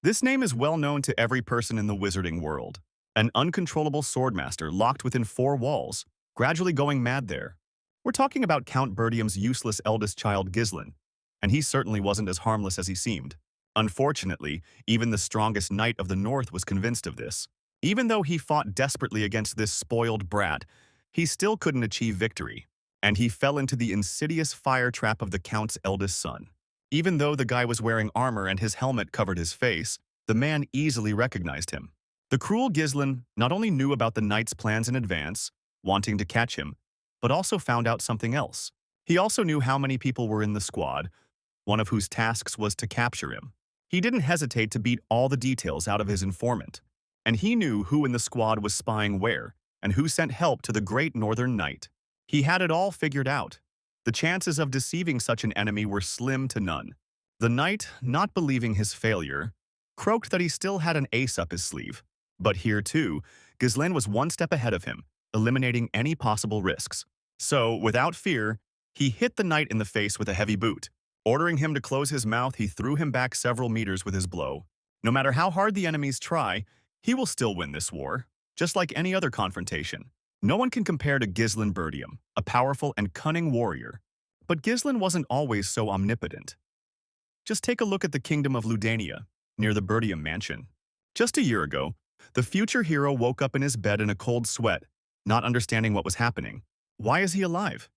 This name is well known to every person in the wizarding world. An uncontrollable swordmaster locked within four walls, gradually going mad there. We're talking about Count Bertium's useless eldest child Gislin, and he certainly wasn't as harmless as he seemed. Unfortunately, even the strongest knight of the North was convinced of this. Even though he fought desperately against this spoiled brat, he still couldn't achieve victory, and he fell into the insidious fire trap of the Count's eldest son. Even though the guy was wearing armor and his helmet covered his face, the man easily recognized him. The cruel Gislin not only knew about the knight's plans in advance, wanting to catch him, but also found out something else. He also knew how many people were in the squad, one of whose tasks was to capture him. He didn't hesitate to beat all the details out of his informant, and he knew who in the squad was spying where and who sent help to the great northern knight. He had it all figured out. The chances of deceiving such an enemy were slim to none. The knight, not believing his failure, croaked that he still had an ace up his sleeve. But here, too, Gislin was one step ahead of him, eliminating any possible risks. So, without fear, he hit the knight in the face with a heavy boot. Ordering him to close his mouth, he threw him back several meters with his blow. No matter how hard the enemies try, he will still win this war, just like any other confrontation. No one can compare to Gislin Bertium, a powerful and cunning warrior. But Gislin wasn't always so omnipotent. Just take a look at the kingdom of Ludania, near the Bertium mansion. Just a year ago, the future hero woke up in his bed in a cold sweat, not understanding what was happening. Why is he alive?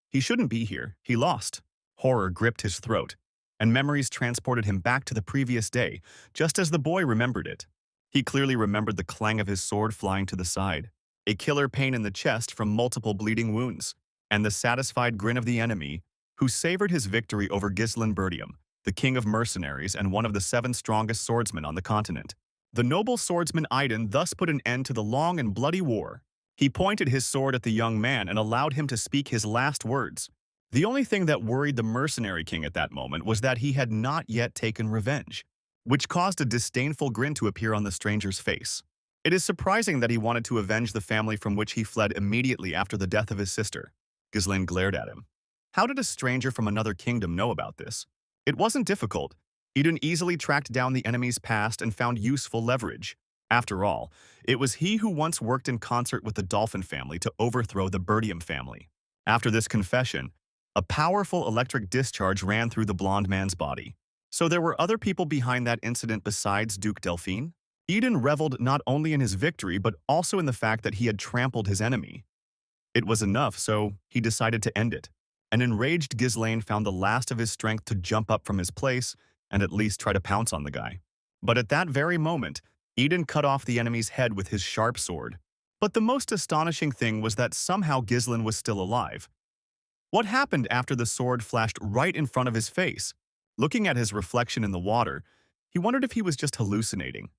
He shouldn't be here. He lost. Horror gripped his throat, and memories transported him back to the previous day, just as the boy remembered it. He clearly remembered the clang of his sword flying to the side, a killer pain in the chest from multiple bleeding wounds, and the satisfied grin of the enemy, who savored his victory over Gislin Bertium, the king of mercenaries and one of the 7 strongest swordsmen on the continent. The noble swordsman Aiden thus put an end to the long and bloody war. He pointed his sword at the young man and allowed him to speak his last words. The only thing that worried the mercenary king at that moment was that he had not yet taken revenge, which caused a disdainful grin to appear on the stranger's face. It is surprising that he wanted to avenge the family from which he fled immediately after the death of his sister. Gislin glared at him. How did a stranger from another kingdom know about this? It wasn't difficult. Eden easily tracked down the enemy's past and found useful leverage. After all, it was he who once worked in concert with the Dolphin family to overthrow the Bertium family. After this confession, a powerful electric discharge ran through the blonde man's body. So there were other people behind that incident besides Duke Delphine? Eden reveled not only in his victory but also in the fact that he had trampled his enemy. It was enough, so he decided to end it. An enraged Ghislaine found the last of his strength to jump up from his place and at least try to pounce on the guy. But at that very moment, Eden cut off the enemy's head with his sharp sword. But the most astonishing thing was that somehow Gislin was still alive. What happened after the sword flashed right in front of his face? Looking at his reflection in the water, he wondered if he was just hallucinating.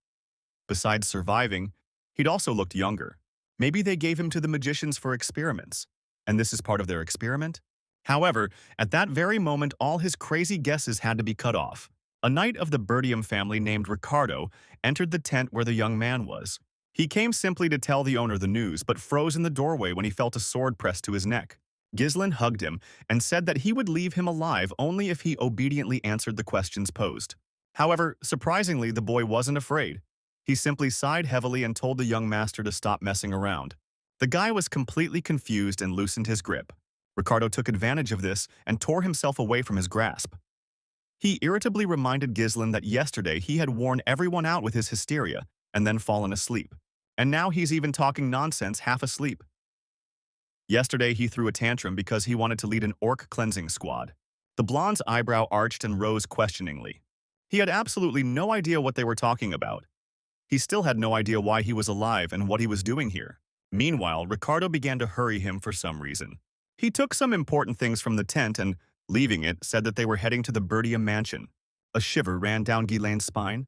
Besides surviving, he'd also looked younger. Maybe they gave him to the magicians for experiments, and this is part of their experiment? However, at that very moment, all his crazy guesses had to be cut off. A knight of the Bertium family named Ricardo entered the tent where the young man was. He came simply to tell the owner the news, but froze in the doorway when he felt a sword pressed to his neck. Gislin hugged him and said that he would leave him alive only if he obediently answered the questions posed. However, surprisingly, the boy wasn't afraid. He simply sighed heavily and told the young master to stop messing around. The guy was completely confused and loosened his grip. Ricardo took advantage of this and tore himself away from his grasp. He irritably reminded Gislin that yesterday he had worn everyone out with his hysteria and then fallen asleep. And now he's even talking nonsense half asleep. Yesterday he threw a tantrum because he wanted to lead an orc cleansing squad. The blonde's eyebrow arched and rose questioningly. He had absolutely no idea what they were talking about. He still had no idea why he was alive and what he was doing here. Meanwhile, Ricardo began to hurry him for some reason. He took some important things from the tent and, leaving it, said that they were heading to the Bertium mansion. A shiver ran down Ghislaine's spine.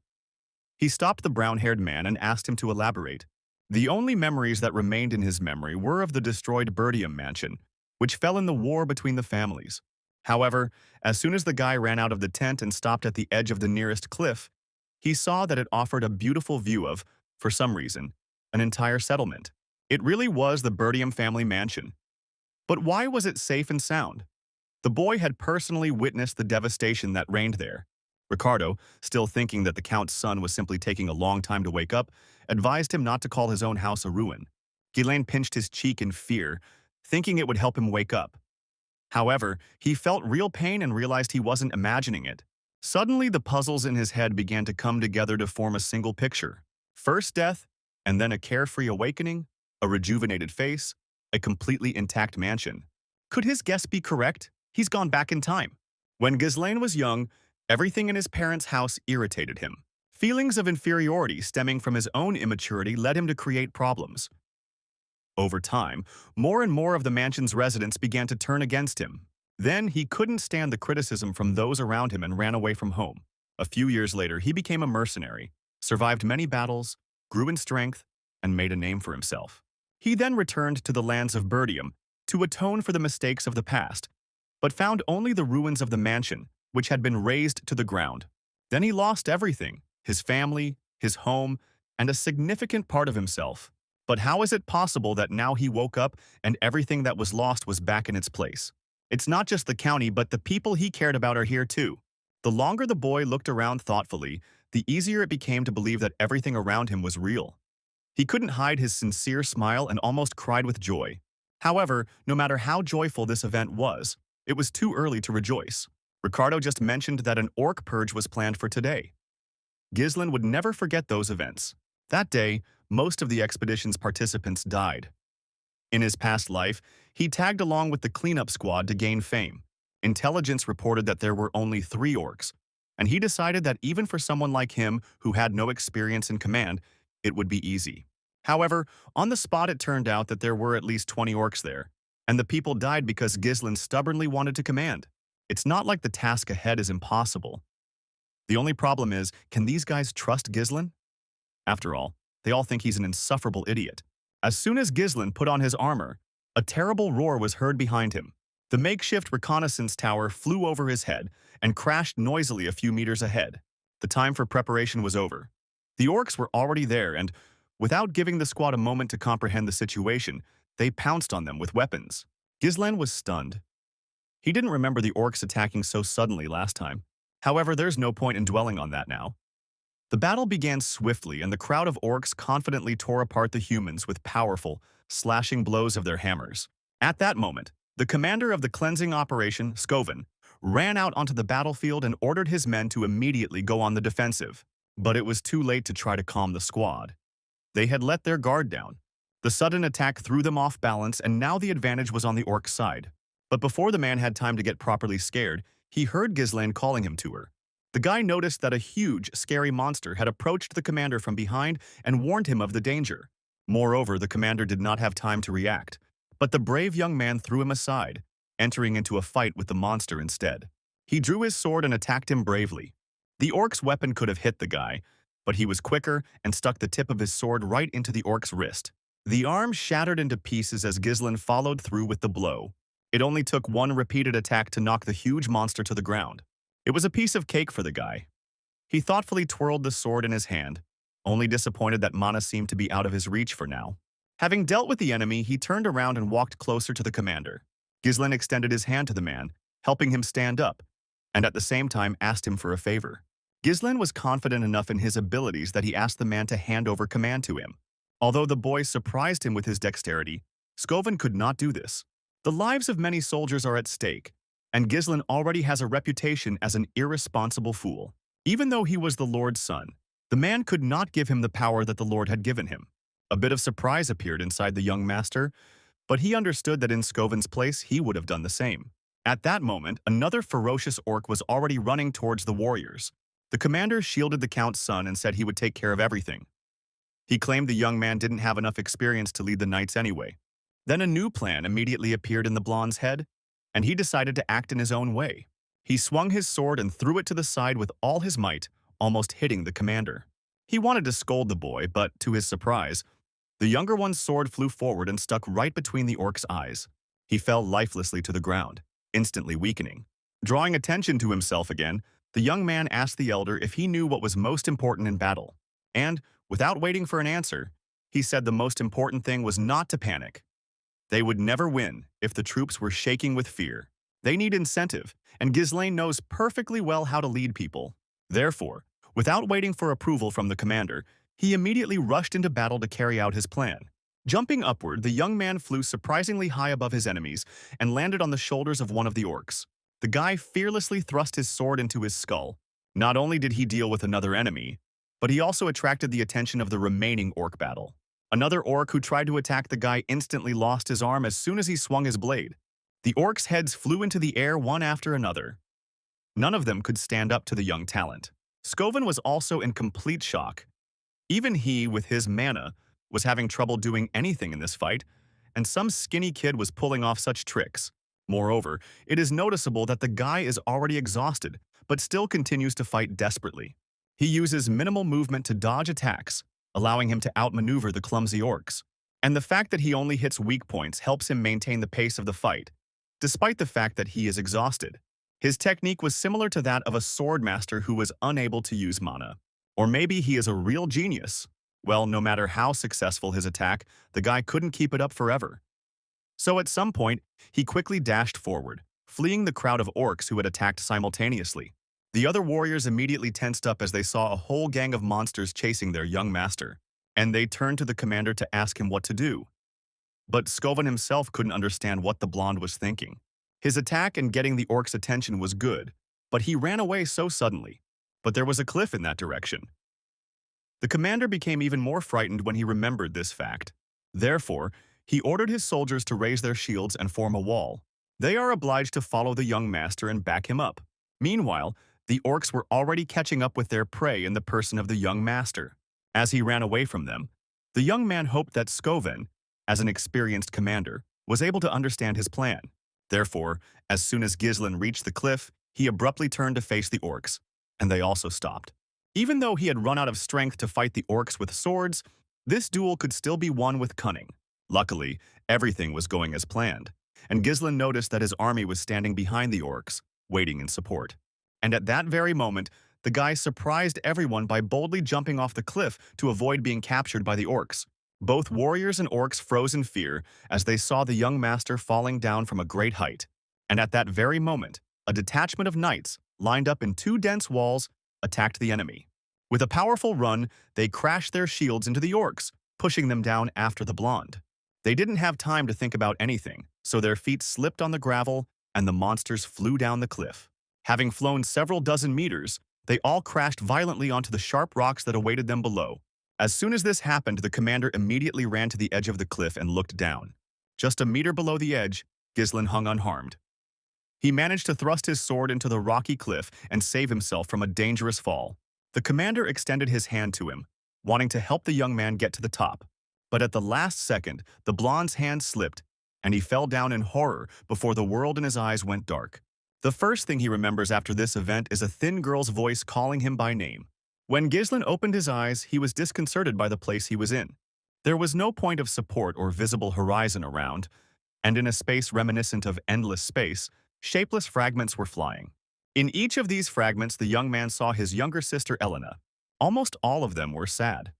He stopped the brown-haired man and asked him to elaborate. The only memories that remained in his memory were of the destroyed Bertium mansion, which fell in the war between the families. However, as soon as the guy ran out of the tent and stopped at the edge of the nearest cliff, he saw that it offered a beautiful view of, for some reason, an entire settlement. It really was the Bertium family mansion. But why was it safe and sound? The boy had personally witnessed the devastation that reigned there. Ricardo, still thinking that the Count's son was simply taking a long time to wake up, advised him not to call his own house a ruin. Ghislaine pinched his cheek in fear, thinking it would help him wake up. However, he felt real pain and realized he wasn't imagining it. Suddenly, the puzzles in his head began to come together to form a single picture. First death, and then a carefree awakening, a rejuvenated face, a completely intact mansion. Could his guess be correct? He's gone back in time. When Ghislaine was young, everything in his parents' house irritated him. Feelings of inferiority stemming from his own immaturity led him to create problems. Over time, more and more of the mansion's residents began to turn against him. Then he couldn't stand the criticism from those around him and ran away from home. A few years later, he became a mercenary, survived many battles, grew in strength, and made a name for himself. He then returned to the lands of Bertium to atone for the mistakes of the past, but found only the ruins of the mansion, which had been razed to the ground. Then he lost everything, his family, his home, and a significant part of himself. But how is it possible that now he woke up and everything that was lost was back in its place? It's not just the county, but the people he cared about are here too. The longer the boy looked around thoughtfully, the easier it became to believe that everything around him was real. He couldn't hide his sincere smile and almost cried with joy. However, no matter how joyful this event was, it was too early to rejoice. Ricardo just mentioned that an orc purge was planned for today. Ghislaine would never forget those events. That day, most of the expedition's participants died. In his past life, he tagged along with the cleanup squad to gain fame. Intelligence reported that there were only 3 orcs, and he decided that even for someone like him who had no experience in command, it would be easy. However, on the spot it turned out that there were at least 20 orcs there, and the people died because Ghislaine stubbornly wanted to command. It's not like the task ahead is impossible. The only problem is, can these guys trust Ghislaine? After all, they all think he's an insufferable idiot. As soon as Ghislaine put on his armor, a terrible roar was heard behind him. The makeshift reconnaissance tower flew over his head and crashed noisily a few meters ahead. The time for preparation was over. The orcs were already there and, without giving the squad a moment to comprehend the situation, they pounced on them with weapons. Ghislaine was stunned. He didn't remember the orcs attacking so suddenly last time. However, there's no point in dwelling on that now. The battle began swiftly, and the crowd of orcs confidently tore apart the humans with powerful, slashing blows of their hammers. At that moment, the commander of the cleansing operation, Skoven, ran out onto the battlefield and ordered his men to immediately go on the defensive. But it was too late to try to calm the squad. They had let their guard down. The sudden attack threw them off balance, and now the advantage was on the orc side. But before the man had time to get properly scared, he heard Ghislaine calling him to her. The guy noticed that a huge, scary monster had approached the commander from behind and warned him of the danger. Moreover, the commander did not have time to react, but the brave young man threw him aside, entering into a fight with the monster instead. He drew his sword and attacked him bravely. The orc's weapon could have hit the guy, but he was quicker and stuck the tip of his sword right into the orc's wrist. The arm shattered into pieces as Ghislaine followed through with the blow. It only took one repeated attack to knock the huge monster to the ground. It was a piece of cake for the guy. He thoughtfully twirled the sword in his hand, only disappointed that mana seemed to be out of his reach for now. Having dealt with the enemy, he turned around and walked closer to the commander. Ghislaine extended his hand to the man, helping him stand up, and at the same time asked him for a favor. Ghislaine was confident enough in his abilities that he asked the man to hand over command to him. Although the boy surprised him with his dexterity, Skoven could not do this. The lives of many soldiers are at stake, and Ghislaine already has a reputation as an irresponsible fool. Even though he was the Lord's son, the man could not give him the power that the Lord had given him. A bit of surprise appeared inside the young master, but he understood that in Skoven's place he would have done the same. At that moment, another ferocious orc was already running towards the warriors. The commander shielded the Count's son and said he would take care of everything. He claimed the young man didn't have enough experience to lead the knights anyway. Then a new plan immediately appeared in the blonde's head, and he decided to act in his own way. He swung his sword and threw it to the side with all his might, almost hitting the commander. He wanted to scold the boy, but to his surprise, the younger one's sword flew forward and stuck right between the orc's eyes. He fell lifelessly to the ground, instantly weakening. Drawing attention to himself again, the young man asked the elder if he knew what was most important in battle. And, without waiting for an answer, he said the most important thing was not to panic. They would never win if the troops were shaking with fear. They need incentive, and Ghislaine knows perfectly well how to lead people. Therefore, without waiting for approval from the commander, he immediately rushed into battle to carry out his plan. Jumping upward, the young man flew surprisingly high above his enemies and landed on the shoulders of one of the orcs. The guy fearlessly thrust his sword into his skull. Not only did he deal with another enemy, but he also attracted the attention of the remaining orc battle. Another orc who tried to attack the guy instantly lost his arm as soon as he swung his blade. The orcs' heads flew into the air one after another. None of them could stand up to the young talent. Scoven was also in complete shock. Even he, with his mana, was having trouble doing anything in this fight, and some skinny kid was pulling off such tricks. Moreover, it is noticeable that the guy is already exhausted, but still continues to fight desperately. He uses minimal movement to dodge attacks, allowing him to outmaneuver the clumsy orcs. And the fact that he only hits weak points helps him maintain the pace of the fight, despite the fact that he is exhausted. His technique was similar to that of a sword master who was unable to use mana. Or maybe he is a real genius. Well, no matter how successful his attack, the guy couldn't keep it up forever. So at some point, he quickly dashed forward, fleeing the crowd of orcs who had attacked simultaneously. The other warriors immediately tensed up as they saw a whole gang of monsters chasing their young master, and they turned to the commander to ask him what to do. But Scoven himself couldn't understand what the blonde was thinking. His attack and getting the orc's attention was good, but he ran away so suddenly. But there was a cliff in that direction. The commander became even more frightened when he remembered this fact. Therefore, he ordered his soldiers to raise their shields and form a wall. They are obliged to follow the young master and back him up. Meanwhile, the orcs were already catching up with their prey in the person of the young master. As he ran away from them, the young man hoped that Scoven, as an experienced commander, was able to understand his plan. Therefore, as soon as Ghislain reached the cliff, he abruptly turned to face the orcs, and they also stopped. Even though he had run out of strength to fight the orcs with swords, this duel could still be won with cunning. Luckily, everything was going as planned, and Ghislain noticed that his army was standing behind the orcs, waiting in support. And at that very moment, the guy surprised everyone by boldly jumping off the cliff to avoid being captured by the orcs. Both warriors and orcs froze in fear as they saw the young master falling down from a great height. And at that very moment, a detachment of knights, lined up in two dense walls, attacked the enemy. With a powerful run, they crashed their shields into the orcs, pushing them down after the blonde. They didn't have time to think about anything, so their feet slipped on the gravel and the monsters flew down the cliff. Having flown several dozen meters, they all crashed violently onto the sharp rocks that awaited them below. As soon as this happened, the commander immediately ran to the edge of the cliff and looked down. Just a meter below the edge, Ghislain hung unharmed. He managed to thrust his sword into the rocky cliff and save himself from a dangerous fall. The commander extended his hand to him, wanting to help the young man get to the top. But at the last second, the blonde's hand slipped, and he fell down in horror before the world in his eyes went dark. The first thing he remembers after this event is a thin girl's voice calling him by name. When Ghislain opened his eyes, he was disconcerted by the place he was in. There was no point of support or visible horizon around, and in a space reminiscent of endless space, shapeless fragments were flying. In each of these fragments, the young man saw his younger sister Elena. Almost all of them were sad.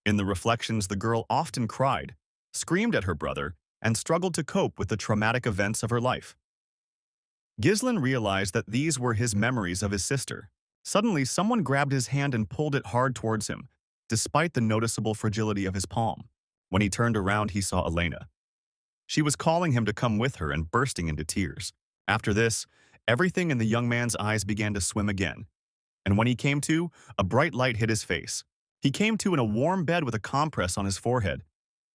In the reflections, the girl often cried, screamed at her brother, and struggled to cope with the traumatic events of her life. Ghislain realized that these were his memories of his sister. Suddenly, someone grabbed his hand and pulled it hard towards him, despite the noticeable fragility of his palm. When he turned around, he saw Elena. She was calling him to come with her and bursting into tears. After this, everything in the young man's eyes began to swim again. And when he came to, a bright light hit his face. He came to in a warm bed with a compress on his forehead.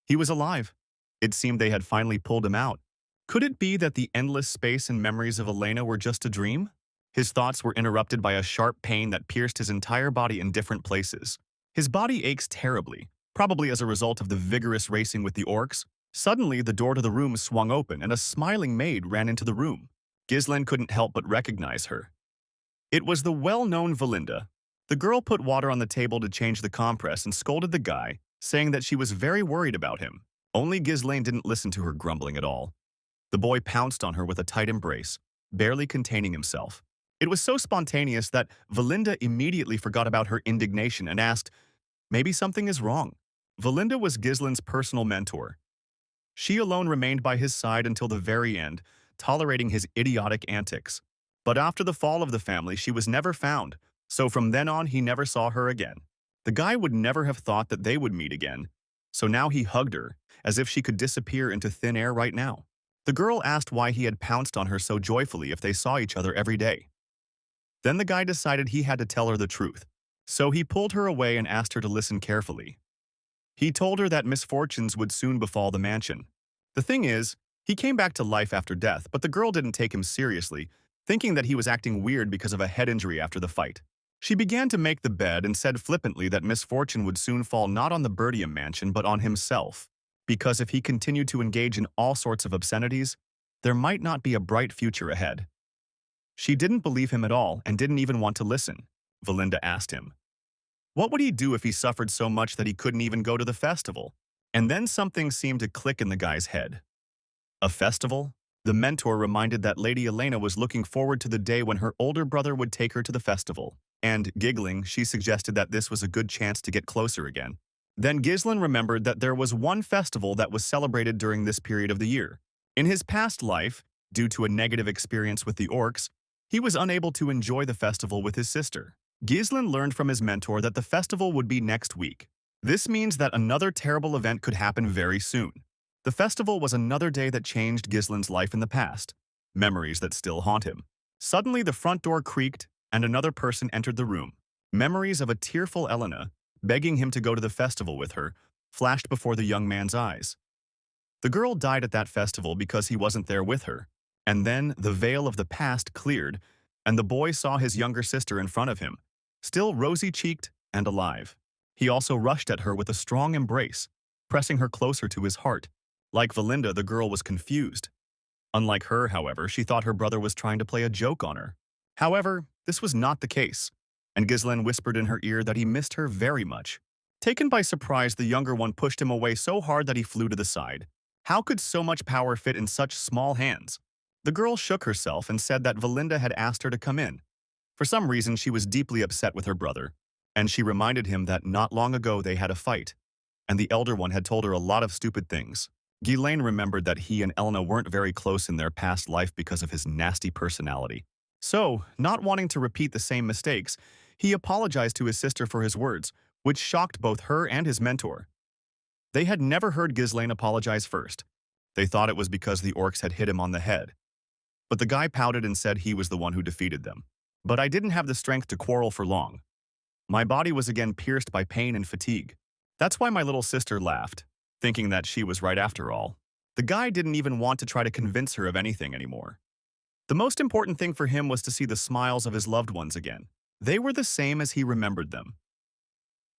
He was alive. It seemed they had finally pulled him out. Could it be that the endless space and memories of Elena were just a dream? His thoughts were interrupted by a sharp pain that pierced his entire body in different places. His body aches terribly, probably as a result of the vigorous racing with the orcs. Suddenly, the door to the room swung open and a smiling maid ran into the room. Ghislain couldn't help but recognize her. It was the well-known Valinda. The girl put water on the table to change the compress and scolded the guy, saying that she was very worried about him. Only Ghislain didn't listen to her grumbling at all. The boy pounced on her with a tight embrace, barely containing himself. It was so spontaneous that Valinda immediately forgot about her indignation and asked, "Maybe something is wrong." Valinda was Ghislain's personal mentor. She alone remained by his side until the very end, tolerating his idiotic antics. But after the fall of the family, she was never found, So from then on, he never saw her again. The guy would never have thought that they would meet again, so now he hugged her, as if she could disappear into thin air right now. The girl asked why he had pounced on her so joyfully if they saw each other every day. Then the guy decided he had to tell her the truth, so he pulled her away and asked her to listen carefully. He told her that misfortunes would soon befall the mansion. The thing is, he came back to life after death, but the girl didn't take him seriously, thinking that he was acting weird because of a head injury after the fight. She began to make the bed and said flippantly that misfortune would soon fall not on the Birdium mansion but on himself, because if he continued to engage in all sorts of obscenities, there might not be a bright future ahead. She didn't believe him at all and didn't even want to listen. Valinda asked him, what would he do if he suffered so much that he couldn't even go to the festival? And then something seemed to click in the guy's head. A festival? The mentor reminded that Lady Elena was looking forward to the day when her older brother would take her to the festival. And, giggling, she suggested that this was a good chance to get closer again. Then Ghislain remembered that there was one festival that was celebrated during this period of the year. In his past life, due to a negative experience with the orcs, he was unable to enjoy the festival with his sister. Ghislain learned from his mentor that the festival would be next week. This means that another terrible event could happen very soon. The festival was another day that changed Ghislain's life in the past, memories that still haunt him. Suddenly the front door creaked and another person entered the room. Memories of a tearful Elena, begging him to go to the festival with her, flashed before the young man's eyes. The girl died at that festival because he wasn't there with her. And then the veil of the past cleared, and the boy saw his younger sister in front of him, still rosy-cheeked and alive. He also rushed at her with a strong embrace, pressing her closer to his heart. Like Valinda, the girl was confused. Unlike her, however, she thought her brother was trying to play a joke on her. However, this was not the case, and Ghislain whispered in her ear that he missed her very much. Taken by surprise, the younger one pushed him away so hard that he flew to the side. How could so much power fit in such small hands? The girl shook herself and said that Valinda had asked her to come in. For some reason, she was deeply upset with her brother, and she reminded him that not long ago they had a fight, and the elder one had told her a lot of stupid things. Ghislain remembered that he and Elena weren't very close in their past life because of his nasty personality. So, not wanting to repeat the same mistakes, he apologized to his sister for his words, which shocked both her and his mentor. They had never heard Ghislain apologize first. They thought it was because the orcs had hit him on the head. But the guy pouted and said he was the one who defeated them. But I didn't have the strength to quarrel for long. My body was again pierced by pain and fatigue. That's why my little sister laughed, thinking that she was right after all. The guy didn't even want to try to convince her of anything anymore. The most important thing for him was to see the smiles of his loved ones again. They were the same as he remembered them.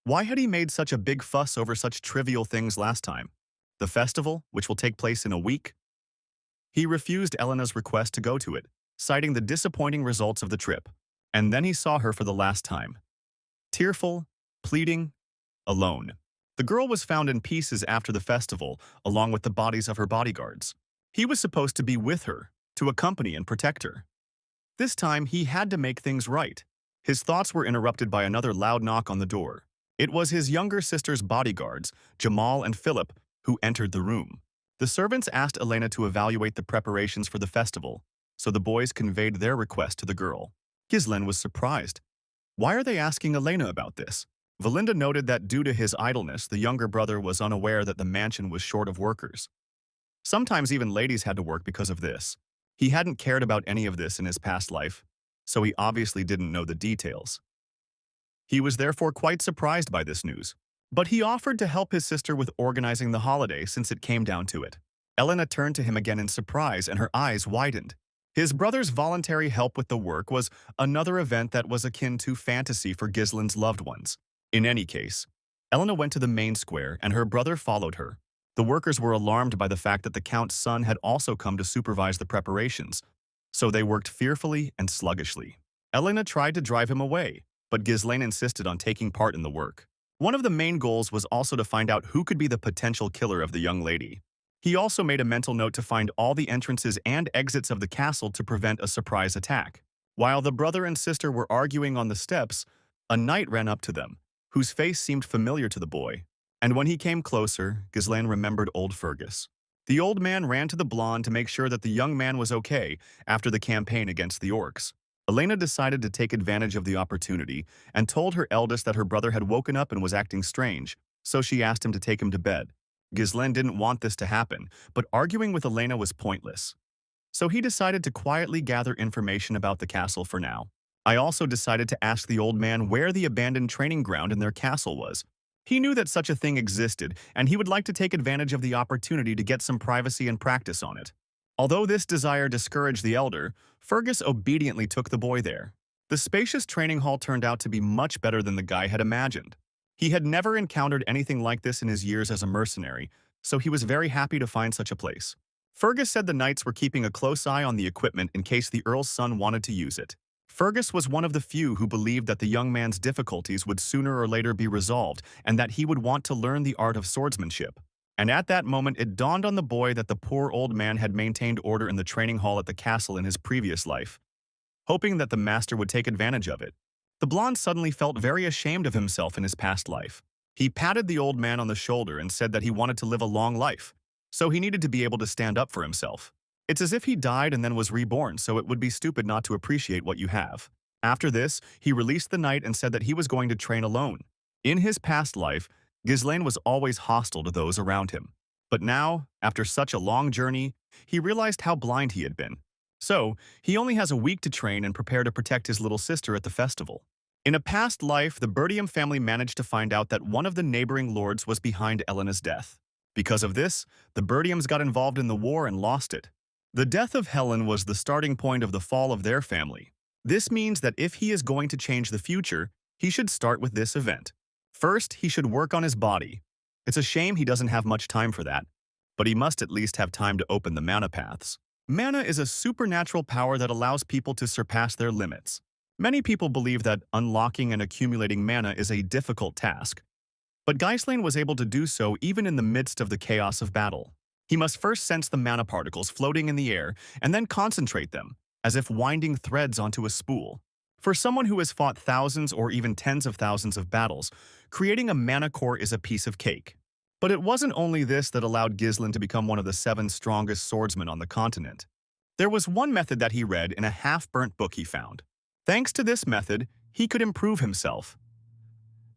Why had he made such a big fuss over such trivial things last time? The festival, which will take place in a week? He refused Elena's request to go to it, citing the disappointing results of the trip. And then he saw her for the last time. Tearful, pleading, alone. The girl was found in pieces after the festival, along with the bodies of her bodyguards. He was supposed to be with her, to accompany and protect her. This time, he had to make things right. His thoughts were interrupted by another loud knock on the door. It was his younger sister's bodyguards, Jamal and Philip, who entered the room. The servants asked Elena to evaluate the preparations for the festival, so the boys conveyed their request to the girl. Ghislain was surprised. Why are they asking Elena about this? Valinda noted that due to his idleness, the younger brother was unaware that the mansion was short of workers. Sometimes even ladies had to work because of this. He hadn't cared about any of this in his past life, so he obviously didn't know the details. He was therefore quite surprised by this news. But he offered to help his sister with organizing the holiday since it came down to it. Elena turned to him again in surprise and her eyes widened. His brother's voluntary help with the work was another event that was akin to fantasy for Ghislain's loved ones. In any case, Elena went to the main square and her brother followed her. The workers were alarmed by the fact that the Count's son had also come to supervise the preparations, so they worked fearfully and sluggishly. Elena tried to drive him away, but Ghislain insisted on taking part in the work. One of the main goals was also to find out who could be the potential killer of the young lady. He also made a mental note to find all the entrances and exits of the castle to prevent a surprise attack. While the brother and sister were arguing on the steps, a knight ran up to them, whose face seemed familiar to the boy. And when he came closer, Ghislain remembered old Fergus. The old man ran to the blonde to make sure that the young man was okay after the campaign against the orcs. Elena decided to take advantage of the opportunity and told her eldest that her brother had woken up and was acting strange, so she asked him to take him to bed. Ghislaine didn't want this to happen, but arguing with Elena was pointless. So he decided to quietly gather information about the castle for now. I also decided to ask the old man where the abandoned training ground in their castle was. He knew that such a thing existed, and he would like to take advantage of the opportunity to get some privacy and practice on it. Although this desire discouraged the elder, Fergus obediently took the boy there. The spacious training hall turned out to be much better than the guy had imagined. He had never encountered anything like this in his years as a mercenary, so he was very happy to find such a place. Fergus said the knights were keeping a close eye on the equipment in case the Earl's son wanted to use it. Fergus was one of the few who believed that the young man's difficulties would sooner or later be resolved and that he would want to learn the art of swordsmanship. And at that moment it dawned on the boy that the poor old man had maintained order in the training hall at the castle in his previous life, hoping that the master would take advantage of it. The blonde suddenly felt very ashamed of himself in his past life. He patted the old man on the shoulder and said that he wanted to live a long life, so he needed to be able to stand up for himself. It's as if he died and then was reborn, so it would be stupid not to appreciate what you have. After this, he released the knight and said that he was going to train alone. In his past life, Ghislaine was always hostile to those around him. But now, after such a long journey, he realized how blind he had been. So, he only has a week to train and prepare to protect his little sister at the festival. In a past life, the Bertium family managed to find out that one of the neighboring lords was behind Elena's death. Because of this, the Bertiums got involved in the war and lost it. The death of Helen was the starting point of the fall of their family. This means that if he is going to change the future, he should start with this event. First, he should work on his body. It's a shame he doesn't have much time for that, but he must at least have time to open the mana paths. Mana is a supernatural power that allows people to surpass their limits. Many people believe that unlocking and accumulating mana is a difficult task, but Ghislaine was able to do so even in the midst of the chaos of battle. He must first sense the mana particles floating in the air and then concentrate them, as if winding threads onto a spool. For someone who has fought thousands or even tens of thousands of battles, creating a mana core is a piece of cake. But it wasn't only this that allowed Ghislaine to become one of the 7 strongest swordsmen on the continent. There was one method that he read in a half-burnt book he found. Thanks to this method, he could improve himself.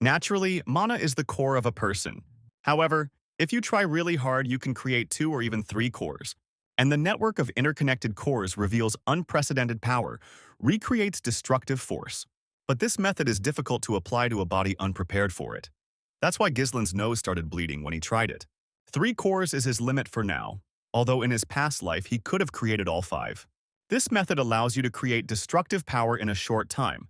Naturally, mana is the core of a person. However, if you try really hard, you can create 2 or even 3 cores. And the network of interconnected cores reveals unprecedented power, recreates destructive force. But this method is difficult to apply to a body unprepared for it. That's why Ghislaine's nose started bleeding when he tried it. 3 cores is his limit for now, although in his past life he could have created all 5. This method allows you to create destructive power in a short time,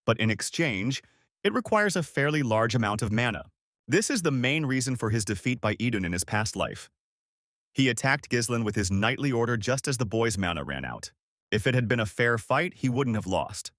but in exchange, it requires a fairly large amount of mana. This is the main reason for his defeat by Idun in his past life. He attacked Ghislaine with his knightly order just as the boy's mana ran out. If it had been a fair fight, he wouldn't have lost.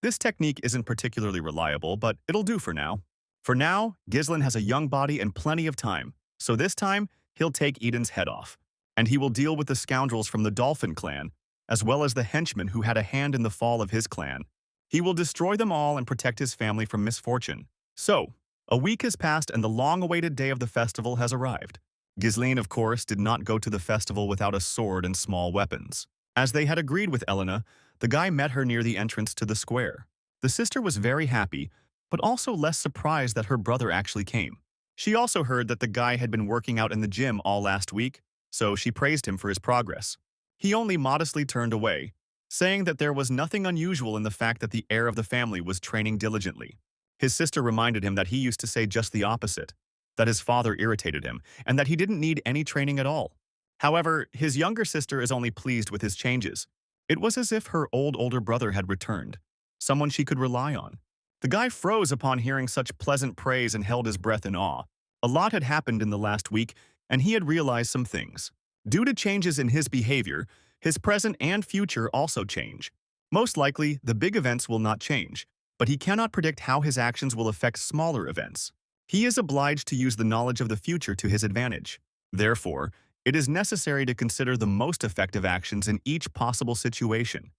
This technique isn't particularly reliable, but it'll do for now. For now, Ghislaine has a young body and plenty of time, so this time, he'll take Idun's head off, and he will deal with the scoundrels from the Dolphin clan, as well as the henchmen who had a hand in the fall of his clan. He will destroy them all and protect his family from misfortune. So, a week has passed and the long-awaited day of the festival has arrived. Ghislaine, of course, did not go to the festival without a sword and small weapons. As they had agreed with Elena, the guy met her near the entrance to the square. The sister was very happy, but also less surprised that her brother actually came. She also heard that the guy had been working out in the gym all last week, so she praised him for his progress. He only modestly turned away, saying that there was nothing unusual in the fact that the heir of the family was training diligently. His sister reminded him that he used to say just the opposite, that his father irritated him, and that he didn't need any training at all. However, his younger sister is only pleased with his changes. It was as if her older brother had returned, someone she could rely on. The guy froze upon hearing such pleasant praise and held his breath in awe. A lot had happened in the last week, and he had realized some things. Due to changes in his behavior, his present and future also change. Most likely, the big events will not change, but he cannot predict how his actions will affect smaller events. He is obliged to use the knowledge of the future to his advantage. Therefore, it is necessary to consider the most effective actions in each possible situation.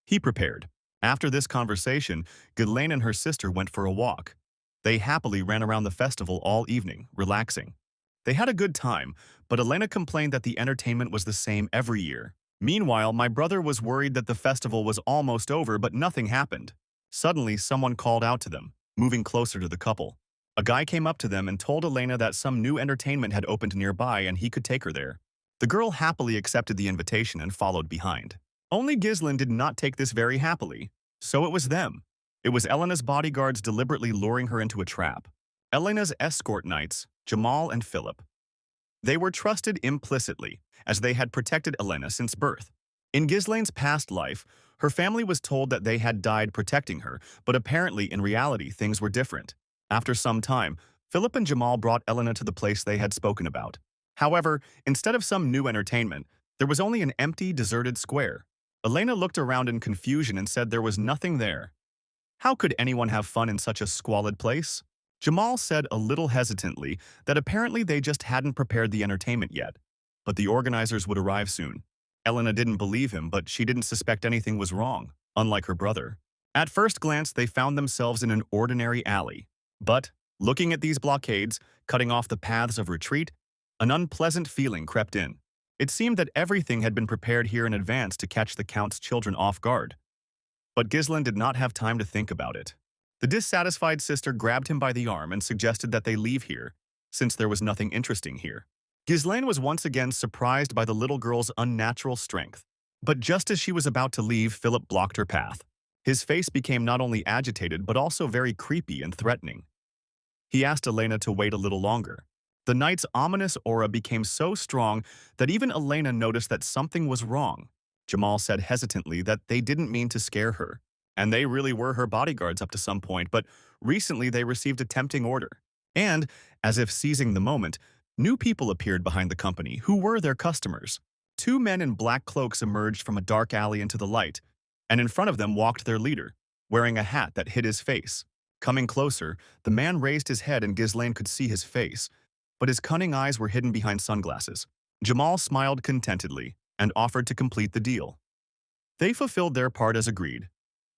He prepared. After this conversation, Ghislaine and her sister went for a walk. They happily ran around the festival all evening, relaxing. They had a good time, but Elena complained that the entertainment was the same every year. Meanwhile, my brother was worried that the festival was almost over, but nothing happened. Suddenly, someone called out to them, moving closer to the couple. A guy came up to them and told Elena that some new entertainment had opened nearby and he could take her there. The girl happily accepted the invitation and followed behind. Only Ghislaine did not take this very happily. So it was them. It was Elena's bodyguards deliberately luring her into a trap. Elena's escort knights, Jamal and Philip. They were trusted implicitly, as they had protected Elena since birth. In Ghislaine's past life, her family was told that they had died protecting her, but apparently in reality things were different. After some time, Philip and Jamal brought Elena to the place they had spoken about. However, instead of some new entertainment, there was only an empty, deserted square. Elena looked around in confusion and said there was nothing there. How could anyone have fun in such a squalid place? Jamal said a little hesitantly that apparently they just hadn't prepared the entertainment yet, but the organizers would arrive soon. Elena didn't believe him, but she didn't suspect anything was wrong, unlike her brother. At first glance, they found themselves in an ordinary alley. But, looking at these blockades, cutting off the paths of retreat, an unpleasant feeling crept in. It seemed that everything had been prepared here in advance to catch the Count's children off guard. But Ghislaine did not have time to think about it. The dissatisfied sister grabbed him by the arm and suggested that they leave here, since there was nothing interesting here. Ghislaine was once again surprised by the little girl's unnatural strength. But just as she was about to leave, Philip blocked her path. His face became not only agitated but also very creepy and threatening. He asked Elena to wait a little longer. The knight's ominous aura became so strong that even Elena noticed that something was wrong. Jamal said hesitantly that they didn't mean to scare her, and they really were her bodyguards up to some point, but recently they received a tempting order. And, as if seizing the moment, new people appeared behind the company who were their customers. Two men in black cloaks emerged from a dark alley into the light, and in front of them walked their leader, wearing a hat that hid his face. Coming closer, the man raised his head and Ghislaine could see his face, but his cunning eyes were hidden behind sunglasses. Jamal smiled contentedly and offered to complete the deal. They fulfilled their part as agreed.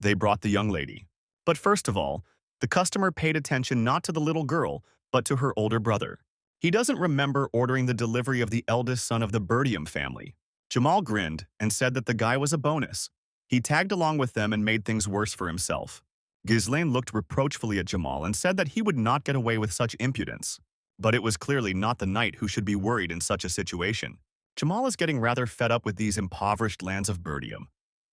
They brought the young lady. But first of all, the customer paid attention not to the little girl, but to her older brother. He doesn't remember ordering the delivery of the eldest son of the Bertium family. Jamal grinned and said that the guy was a bonus. He tagged along with them and made things worse for himself. Ghislaine looked reproachfully at Jamal and said that he would not get away with such impudence. But it was clearly not the knight who should be worried in such a situation. Jamal is getting rather fed up with these impoverished lands of Bertium.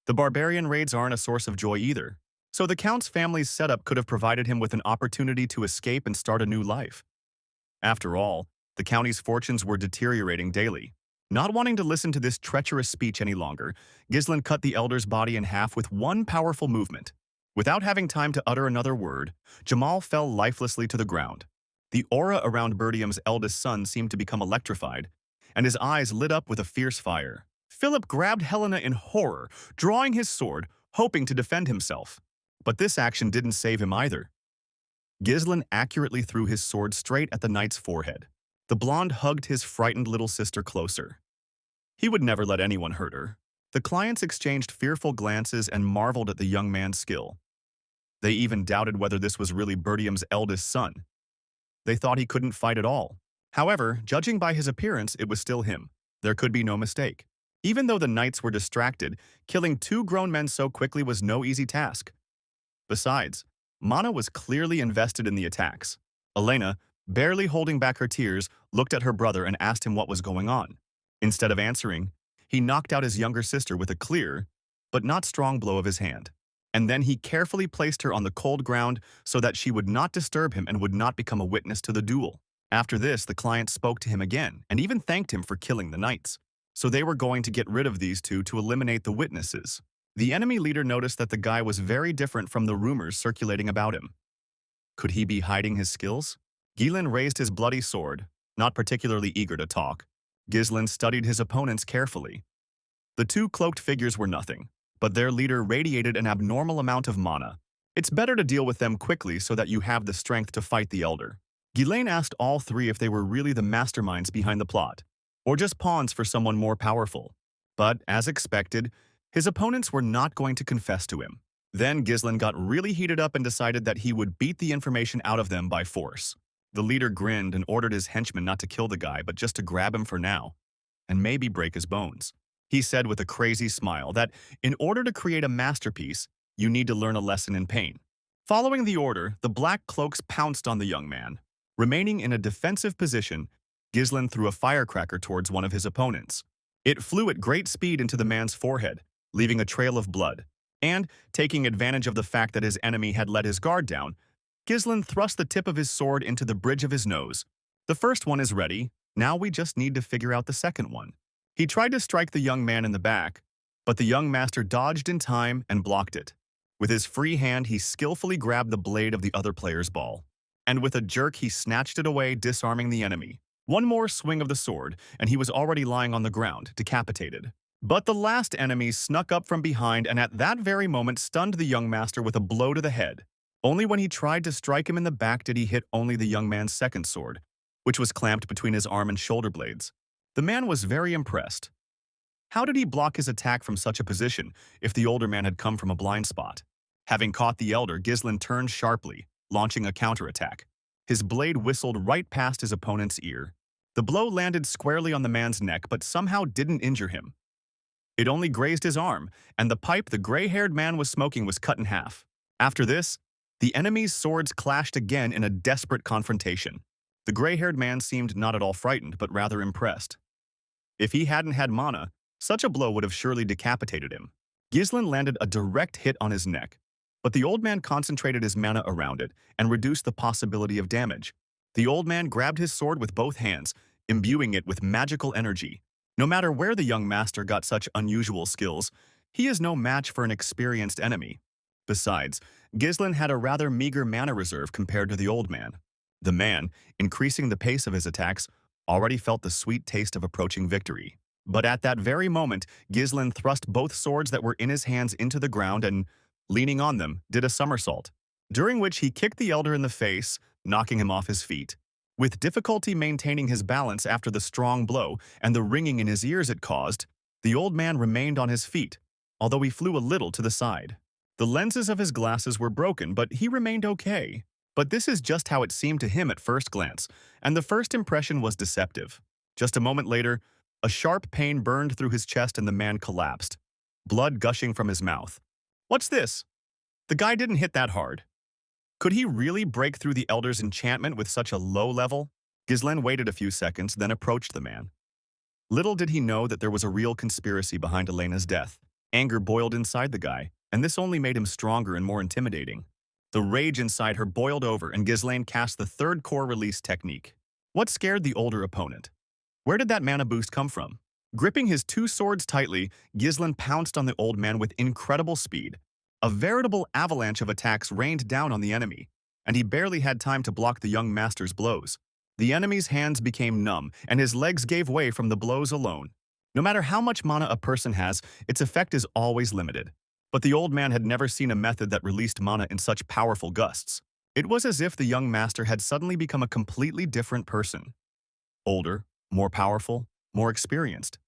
The barbarian raids aren't a source of joy either, so the Count's family's setup could have provided him with an opportunity to escape and start a new life. After all, the county's fortunes were deteriorating daily. Not wanting to listen to this treacherous speech any longer, Ghislaine cut the elder's body in half with one powerful movement. Without having time to utter another word, Jamal fell lifelessly to the ground. The aura around Bertium's eldest son seemed to become electrified, and his eyes lit up with a fierce fire. Philip grabbed Helena in horror, drawing his sword, hoping to defend himself. But this action didn't save him either. Ghislaine accurately threw his sword straight at the knight's forehead. The blonde hugged his frightened little sister closer. He would never let anyone hurt her. The clients exchanged fearful glances and marveled at the young man's skill. They even doubted whether this was really Bertium's eldest son. They thought he couldn't fight at all. However, judging by his appearance, it was still him. There could be no mistake. Even though the knights were distracted, killing two grown men so quickly was no easy task. Besides, Mana was clearly invested in the attacks. Elena, barely holding back her tears, looked at her brother and asked him what was going on. Instead of answering, he knocked out his younger sister with a clear, but not strong blow of his hand. And then he carefully placed her on the cold ground so that she would not disturb him and would not become a witness to the duel. After this, the client spoke to him again and even thanked him for killing the knights. So they were going to get rid of these two to eliminate the witnesses. The enemy leader noticed that the guy was very different from the rumors circulating about him. Could he be hiding his skills? Ghislaine raised his bloody sword, not particularly eager to talk. Ghislaine studied his opponents carefully. The two cloaked figures were nothing, but their leader radiated an abnormal amount of mana. It's better to deal with them quickly so that you have the strength to fight the elder. Ghislaine asked all three if they were really the masterminds behind the plot, or just pawns for someone more powerful. But, as expected, his opponents were not going to confess to him. Then Ghislaine got really heated up and decided that he would beat the information out of them by force. The leader grinned and ordered his henchmen not to kill the guy but just to grab him for now, and maybe break his bones. He said with a crazy smile that in order to create a masterpiece, you need to learn a lesson in pain. Following the order, the black cloaks pounced on the young man. Remaining in a defensive position, Ghislain threw a firecracker towards one of his opponents. It flew at great speed into the man's forehead, leaving a trail of blood. And, taking advantage of the fact that his enemy had let his guard down, Ghislain thrust the tip of his sword into the bridge of his nose. The first one is ready, now we just need to figure out the second one. He tried to strike the young man in the back, but the young master dodged in time and blocked it. With his free hand, he skillfully grabbed the blade of the other player's ball. And with a jerk, he snatched it away, disarming the enemy. One more swing of the sword, and he was already lying on the ground, decapitated. But the last enemy snuck up from behind and at that very moment stunned the young master with a blow to the head. Only when he tried to strike him in the back did he hit only the young man's second sword, which was clamped between his arm and shoulder blades. The man was very impressed. How did he block his attack from such a position if the older man had come from a blind spot? Having caught the elder, Ghislain turned sharply, launching a counterattack. His blade whistled right past his opponent's ear. The blow landed squarely on the man's neck but somehow didn't injure him. It only grazed his arm, and the pipe the gray-haired man was smoking was cut in half. After this, the enemy's swords clashed again in a desperate confrontation. The gray-haired man seemed not at all frightened, but rather impressed. If he hadn't had mana, such a blow would have surely decapitated him. Ghislain landed a direct hit on his neck, but the old man concentrated his mana around it and reduced the possibility of damage. The old man grabbed his sword with both hands, imbuing it with magical energy. No matter where the young master got such unusual skills, he is no match for an experienced enemy. Besides, Ghislain had a rather meager mana reserve compared to the old man. The man, increasing the pace of his attacks, already felt the sweet taste of approaching victory. But at that very moment, Ghislain thrust both swords that were in his hands into the ground and, leaning on them, did a somersault, during which he kicked the elder in the face, knocking him off his feet. With difficulty maintaining his balance after the strong blow and the ringing in his ears it caused, the old man remained on his feet, although he flew a little to the side. The lenses of his glasses were broken, but he remained okay. But this is just how it seemed to him at first glance, and the first impression was deceptive. Just a moment later, a sharp pain burned through his chest and the man collapsed, blood gushing from his mouth. What's this? The guy didn't hit that hard. Could he really break through the elder's enchantment with such a low level? Ghislain waited a few seconds, then approached the man. Little did he know that there was a real conspiracy behind Elena's death. Anger boiled inside the guy, and this only made him stronger and more intimidating. The rage inside her boiled over, and Ghislain cast the third core release technique. What scared the older opponent? Where did that mana boost come from? Gripping his two swords tightly, Ghislain pounced on the old man with incredible speed. A veritable avalanche of attacks rained down on the enemy, and he barely had time to block the young master's blows. The enemy's hands became numb, and his legs gave way from the blows alone. No matter how much mana a person has, its effect is always limited. But the old man had never seen a method that released mana in such powerful gusts. It was as if the young master had suddenly become a completely different person. Older, more powerful, more experienced.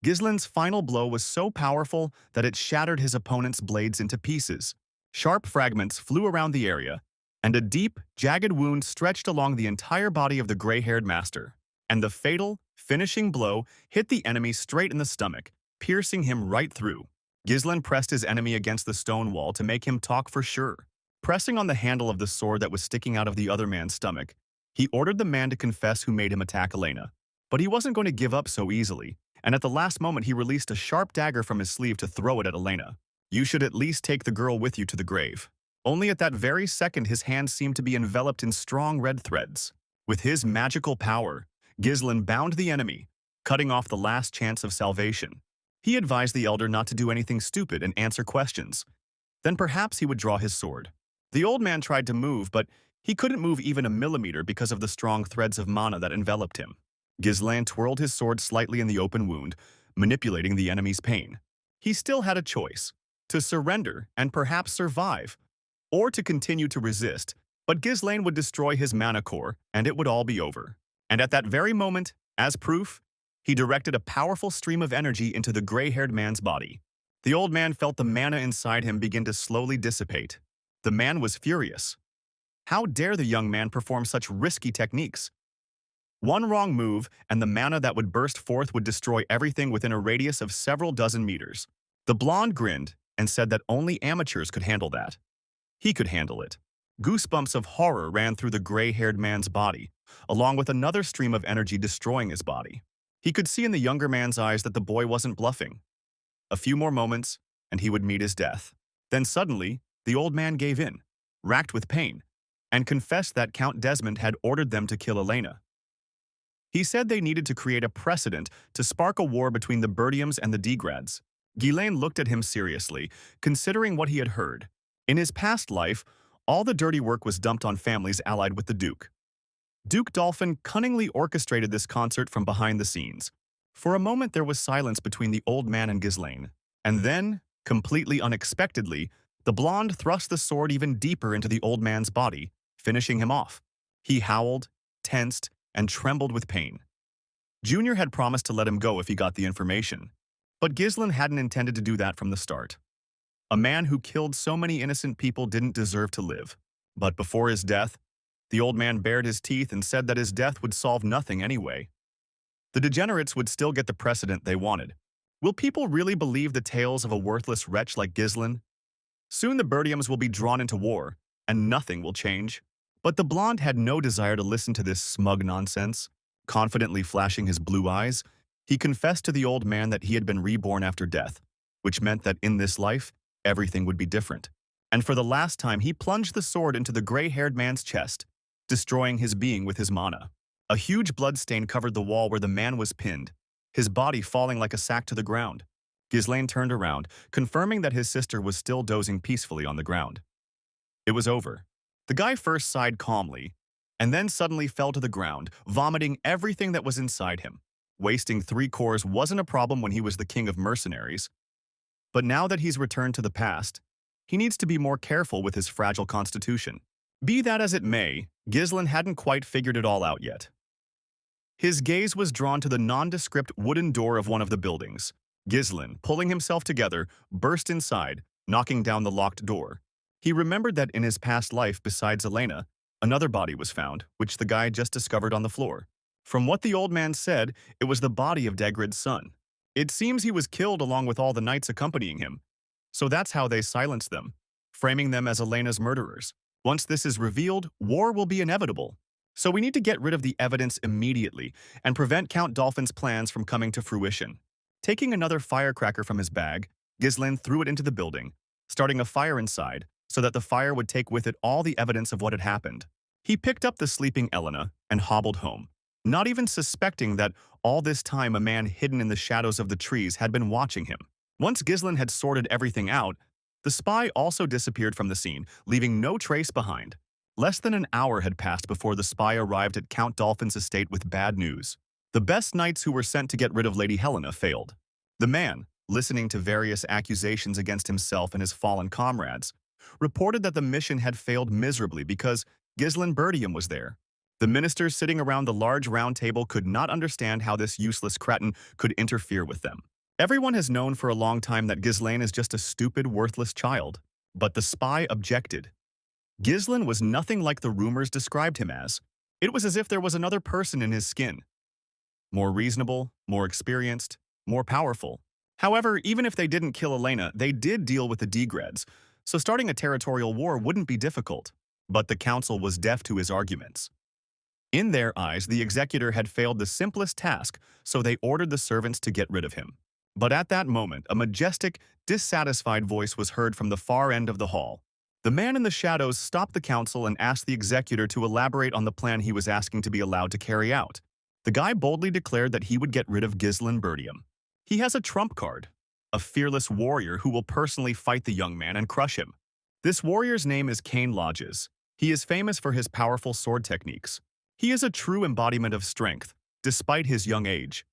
Ghislain's final blow was so powerful that it shattered his opponent's blades into pieces. Sharp fragments flew around the area, and a deep, jagged wound stretched along the entire body of the gray-haired master. And the fatal, finishing blow hit the enemy straight in the stomach, piercing him right through. Ghislain pressed his enemy against the stone wall to make him talk for sure. Pressing on the handle of the sword that was sticking out of the other man's stomach, he ordered the man to confess who made him attack Elena. But he wasn't going to give up so easily, and at the last moment he released a sharp dagger from his sleeve to throw it at Elena. You should at least take the girl with you to the grave. Only at that very second his hand seemed to be enveloped in strong red threads. With his magical power, Ghislain bound the enemy, cutting off the last chance of salvation. He advised the elder not to do anything stupid and answer questions. Then perhaps he would draw his sword. The old man tried to move, but he couldn't move even a millimeter because of the strong threads of mana that enveloped him. Ghislain twirled his sword slightly in the open wound, manipulating the enemy's pain. He still had a choice, to surrender and perhaps survive, or to continue to resist, but Ghislain would destroy his mana core, and it would all be over. And at that very moment, as proof, he directed a powerful stream of energy into the gray-haired man's body. The old man felt the mana inside him begin to slowly dissipate. The man was furious. How dare the young man perform such risky techniques? One wrong move, and the mana that would burst forth would destroy everything within a radius of several dozen meters. The blonde grinned and said that only amateurs could handle that. He could handle it. Goosebumps of horror ran through the gray-haired man's body, along with another stream of energy destroying his body. He could see in the younger man's eyes that the boy wasn't bluffing. A few more moments, and he would meet his death. Then suddenly, the old man gave in, racked with pain, and confessed that Count Desmond had ordered them to kill Elena. He said they needed to create a precedent to spark a war between the Bertiums and the Degrads. Ghislaine looked at him seriously, considering what he had heard. In his past life, all the dirty work was dumped on families allied with the Duke. Duke Dolphin cunningly orchestrated this concert from behind the scenes. For a moment there was silence between the old man and Ghislaine. And then, completely unexpectedly, the blonde thrust the sword even deeper into the old man's body, finishing him off. He howled, tensed, and trembled with pain. Junior had promised to let him go if he got the information, but Ghislaine hadn't intended to do that from the start. A man who killed so many innocent people didn't deserve to live. But before his death, the old man bared his teeth and said that his death would solve nothing anyway. The degenerates would still get the precedent they wanted. Will people really believe the tales of a worthless wretch like Ghislaine? Soon the Bertiums will be drawn into war, and nothing will change. But the blonde had no desire to listen to this smug nonsense. Confidently flashing his blue eyes, he confessed to the old man that he had been reborn after death, which meant that in this life, everything would be different. And for the last time, he plunged the sword into the gray-haired man's chest, destroying his being with his mana. A huge bloodstain covered the wall where the man was pinned, his body falling like a sack to the ground. Ghislaine turned around, confirming that his sister was still dozing peacefully on the ground. It was over. The guy first sighed calmly, and then suddenly fell to the ground, vomiting everything that was inside him. Wasting 3 cores wasn't a problem when he was the king of mercenaries. But now that he's returned to the past, he needs to be more careful with his fragile constitution. Be that as it may, Ghislaine hadn't quite figured it all out yet. His gaze was drawn to the nondescript wooden door of one of the buildings. Ghislaine, pulling himself together, burst inside, knocking down the locked door. He remembered that in his past life, besides Elena, another body was found, which the guy just discovered on the floor. From what the old man said, it was the body of Degrad's son. It seems he was killed along with all the knights accompanying him. So that's how they silenced them, framing them as Elena's murderers. Once this is revealed, war will be inevitable. So we need to get rid of the evidence immediately and prevent Count Dolphin's plans from coming to fruition. Taking another firecracker from his bag, Ghislaine threw it into the building, starting a fire inside so that the fire would take with it all the evidence of what had happened. He picked up the sleeping Elena and hobbled home, not even suspecting that all this time a man hidden in the shadows of the trees had been watching him. Once Ghislaine had sorted everything out, the spy also disappeared from the scene, leaving no trace behind. Less than an hour had passed before the spy arrived at Count Dolphin's estate with bad news. The best knights who were sent to get rid of Lady Helena failed. The man, listening to various accusations against himself and his fallen comrades, reported that the mission had failed miserably because Ghislaine Bertium was there. The ministers sitting around the large round table could not understand how this useless cretin could interfere with them. Everyone has known for a long time that Ghislaine is just a stupid, worthless child. But the spy objected. Ghislaine was nothing like the rumors described him as. It was as if there was another person in his skin. More reasonable, more experienced, more powerful. However, even if they didn't kill Elena, they did deal with the Degrads, so starting a territorial war wouldn't be difficult. But the council was deaf to his arguments. In their eyes, the executor had failed the simplest task, so they ordered the servants to get rid of him. But at that moment, a majestic, dissatisfied voice was heard from the far end of the hall. The man in the shadows stopped the council and asked the executor to elaborate on the plan he was asking to be allowed to carry out. The guy boldly declared that he would get rid of Ghislaine Bertium. He has a trump card, a fearless warrior who will personally fight the young man and crush him. This warrior's name is Cain Lodges. He is famous for his powerful sword techniques. He is a true embodiment of strength, despite his young age.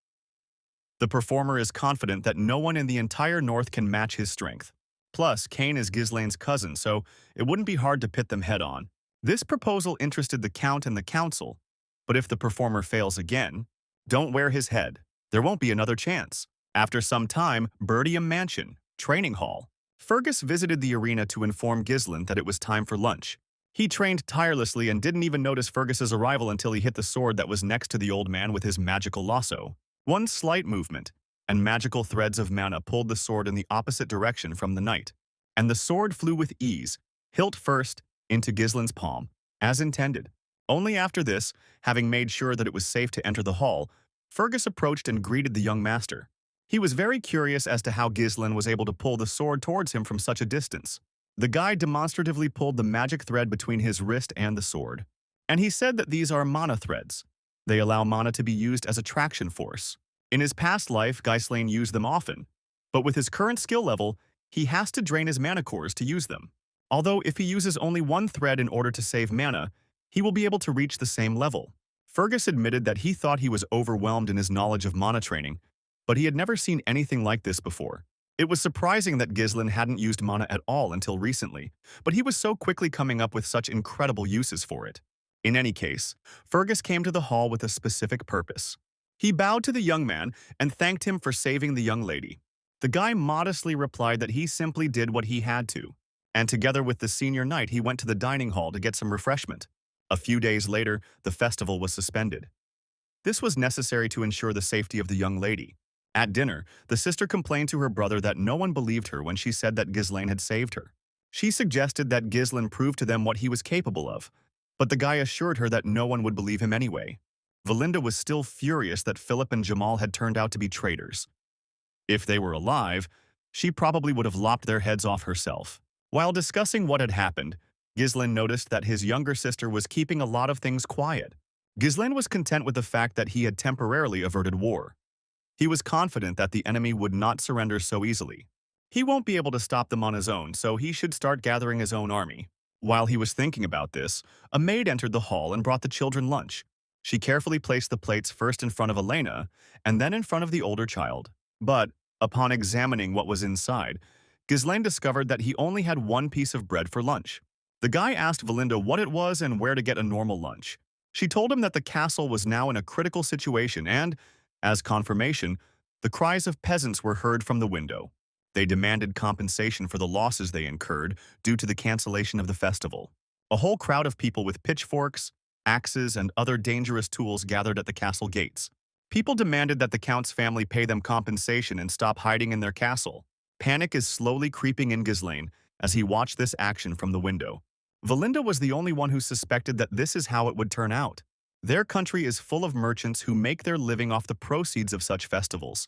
The performer is confident that no one in the entire North can match his strength. Plus, Cain is Ghislaine's cousin, so it wouldn't be hard to pit them head-on. This proposal interested the Count and the Council, but if the performer fails again, don't wear his head. There won't be another chance. After some time, Bertium Mansion, Training Hall. Fergus visited the arena to inform Ghislaine that it was time for lunch. He trained tirelessly and didn't even notice Fergus's arrival until he hit the sword that was next to the old man with his magical lasso. One slight movement, and magical threads of mana pulled the sword in the opposite direction from the knight. And the sword flew with ease, hilt first, into Gislin's palm, as intended. Only after this, having made sure that it was safe to enter the hall, Fergus approached and greeted the young master. He was very curious as to how Gislin was able to pull the sword towards him from such a distance. The guy demonstratively pulled the magic thread between his wrist and the sword. And he said that these are mana threads. They allow mana to be used as a traction force. In his past life, Gislin used them often, but with his current skill level, he has to drain his mana cores to use them. Although if he uses only one thread in order to save mana, he will be able to reach the same level. Fergus admitted that he thought he was overwhelmed in his knowledge of mana training, but he had never seen anything like this before. It was surprising that Gislin hadn't used mana at all until recently, but he was so quickly coming up with such incredible uses for it. In any case, Fergus came to the hall with a specific purpose. He bowed to the young man and thanked him for saving the young lady. The guy modestly replied that he simply did what he had to, and together with the senior knight he went to the dining hall to get some refreshment. A few days later, the festival was suspended. This was necessary to ensure the safety of the young lady. At dinner, the sister complained to her brother that no one believed her when she said that Gislin had saved her. She suggested that Gislin prove to them what he was capable of, but the guy assured her that no one would believe him anyway. Valinda was still furious that Philip and Jamal had turned out to be traitors. If they were alive, she probably would have lopped their heads off herself. While discussing what had happened, Gislin noticed that his younger sister was keeping a lot of things quiet. Gislin was content with the fact that he had temporarily averted war. He was confident that the enemy would not surrender so easily. He won't be able to stop them on his own, so he should start gathering his own army. While he was thinking about this, a maid entered the hall and brought the children lunch. She carefully placed the plates first in front of Elena and then in front of the older child. But, upon examining what was inside, Gislain discovered that he only had one piece of bread for lunch. The guy asked Valinda what it was and where to get a normal lunch. She told him that the castle was now in a critical situation and, as confirmation, the cries of peasants were heard from the window. They demanded compensation for the losses they incurred due to the cancellation of the festival. A whole crowd of people with pitchforks, axes, and other dangerous tools gathered at the castle gates. People demanded that the count's family pay them compensation and stop hiding in their castle. Panic is slowly creeping in Gislain as he watched this action from the window. Valinda was the only one who suspected that this is how it would turn out. Their country is full of merchants who make their living off the proceeds of such festivals.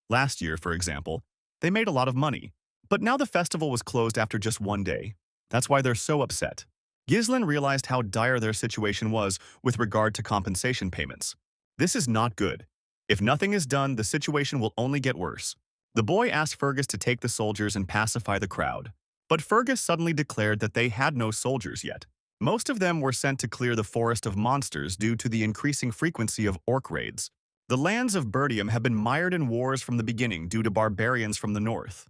Last year, for example, they made a lot of money, but now the festival was closed after just one day. That's why they're so upset. Gislin realized how dire their situation was with regard to compensation payments. This is not good. If nothing is done, the situation will only get worse. The boy asked Fergus to take the soldiers and pacify the crowd. But Fergus suddenly declared that they had no soldiers yet. Most of them were sent to clear the forest of monsters due to the increasing frequency of orc raids. The lands of Bertium have been mired in wars from the beginning due to barbarians from the north.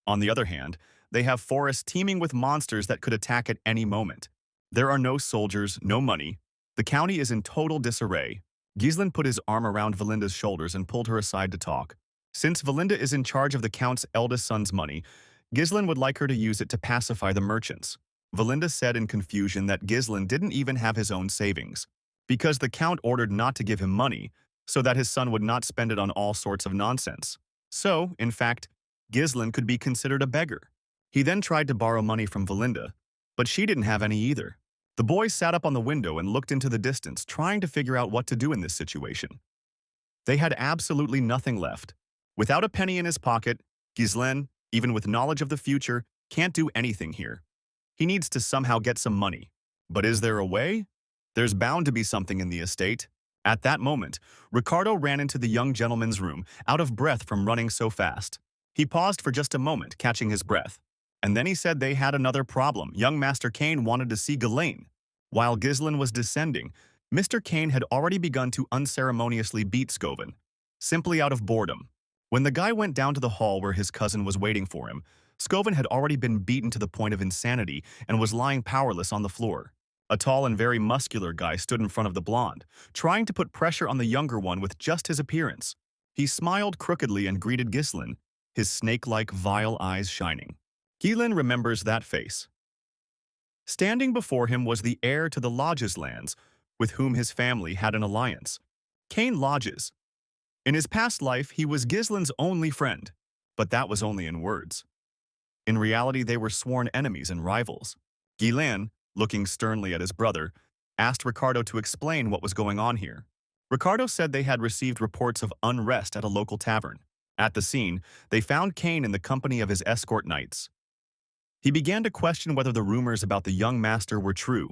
On the other hand, they have forests teeming with monsters that could attack at any moment. There are no soldiers, no money. The county is in total disarray. Gislin put his arm around Valinda's shoulders and pulled her aside to talk. Since Valinda is in charge of the count's eldest son's money, Gislin would like her to use it to pacify the merchants. Valinda said in confusion that Gislin didn't even have his own savings, because the count ordered not to give him money, so that his son would not spend it on all sorts of nonsense. So, in fact, Gislin could be considered a beggar. He then tried to borrow money from Valinda, but she didn't have any either. The boy sat up on the window and looked into the distance, trying to figure out what to do in this situation. They had absolutely nothing left. Without a penny in his pocket, Gislin, even with knowledge of the future, can't do anything here. He needs to somehow get some money. But is there a way? There's bound to be something in the estate. At that moment, Ricardo ran into the young gentleman's room, out of breath from running so fast. He paused for just a moment, catching his breath. And then he said they had another problem. Young Master Kane wanted to see Ghislaine. While Gislin was descending, Mr. Kane had already begun to unceremoniously beat Scoven, simply out of boredom. When the guy went down to the hall where his cousin was waiting for him, Scoven had already been beaten to the point of insanity and was lying powerless on the floor. A tall and very muscular guy stood in front of the blonde, trying to put pressure on the younger one with just his appearance. He smiled crookedly and greeted Gislin, his snake-like vile eyes shining. Gislin remembers that face. Standing before him was the heir to the Lodge's lands, with whom his family had an alliance. Cain Lodges. In his past life, he was Gislin's only friend, but that was only in words. In reality, they were sworn enemies and rivals. Gilan, looking sternly at his brother, asked Ricardo to explain what was going on here. Ricardo said they had received reports of unrest at a local tavern. At the scene, they found Cain in the company of his escort knights. He began to question whether the rumors about the young master were true,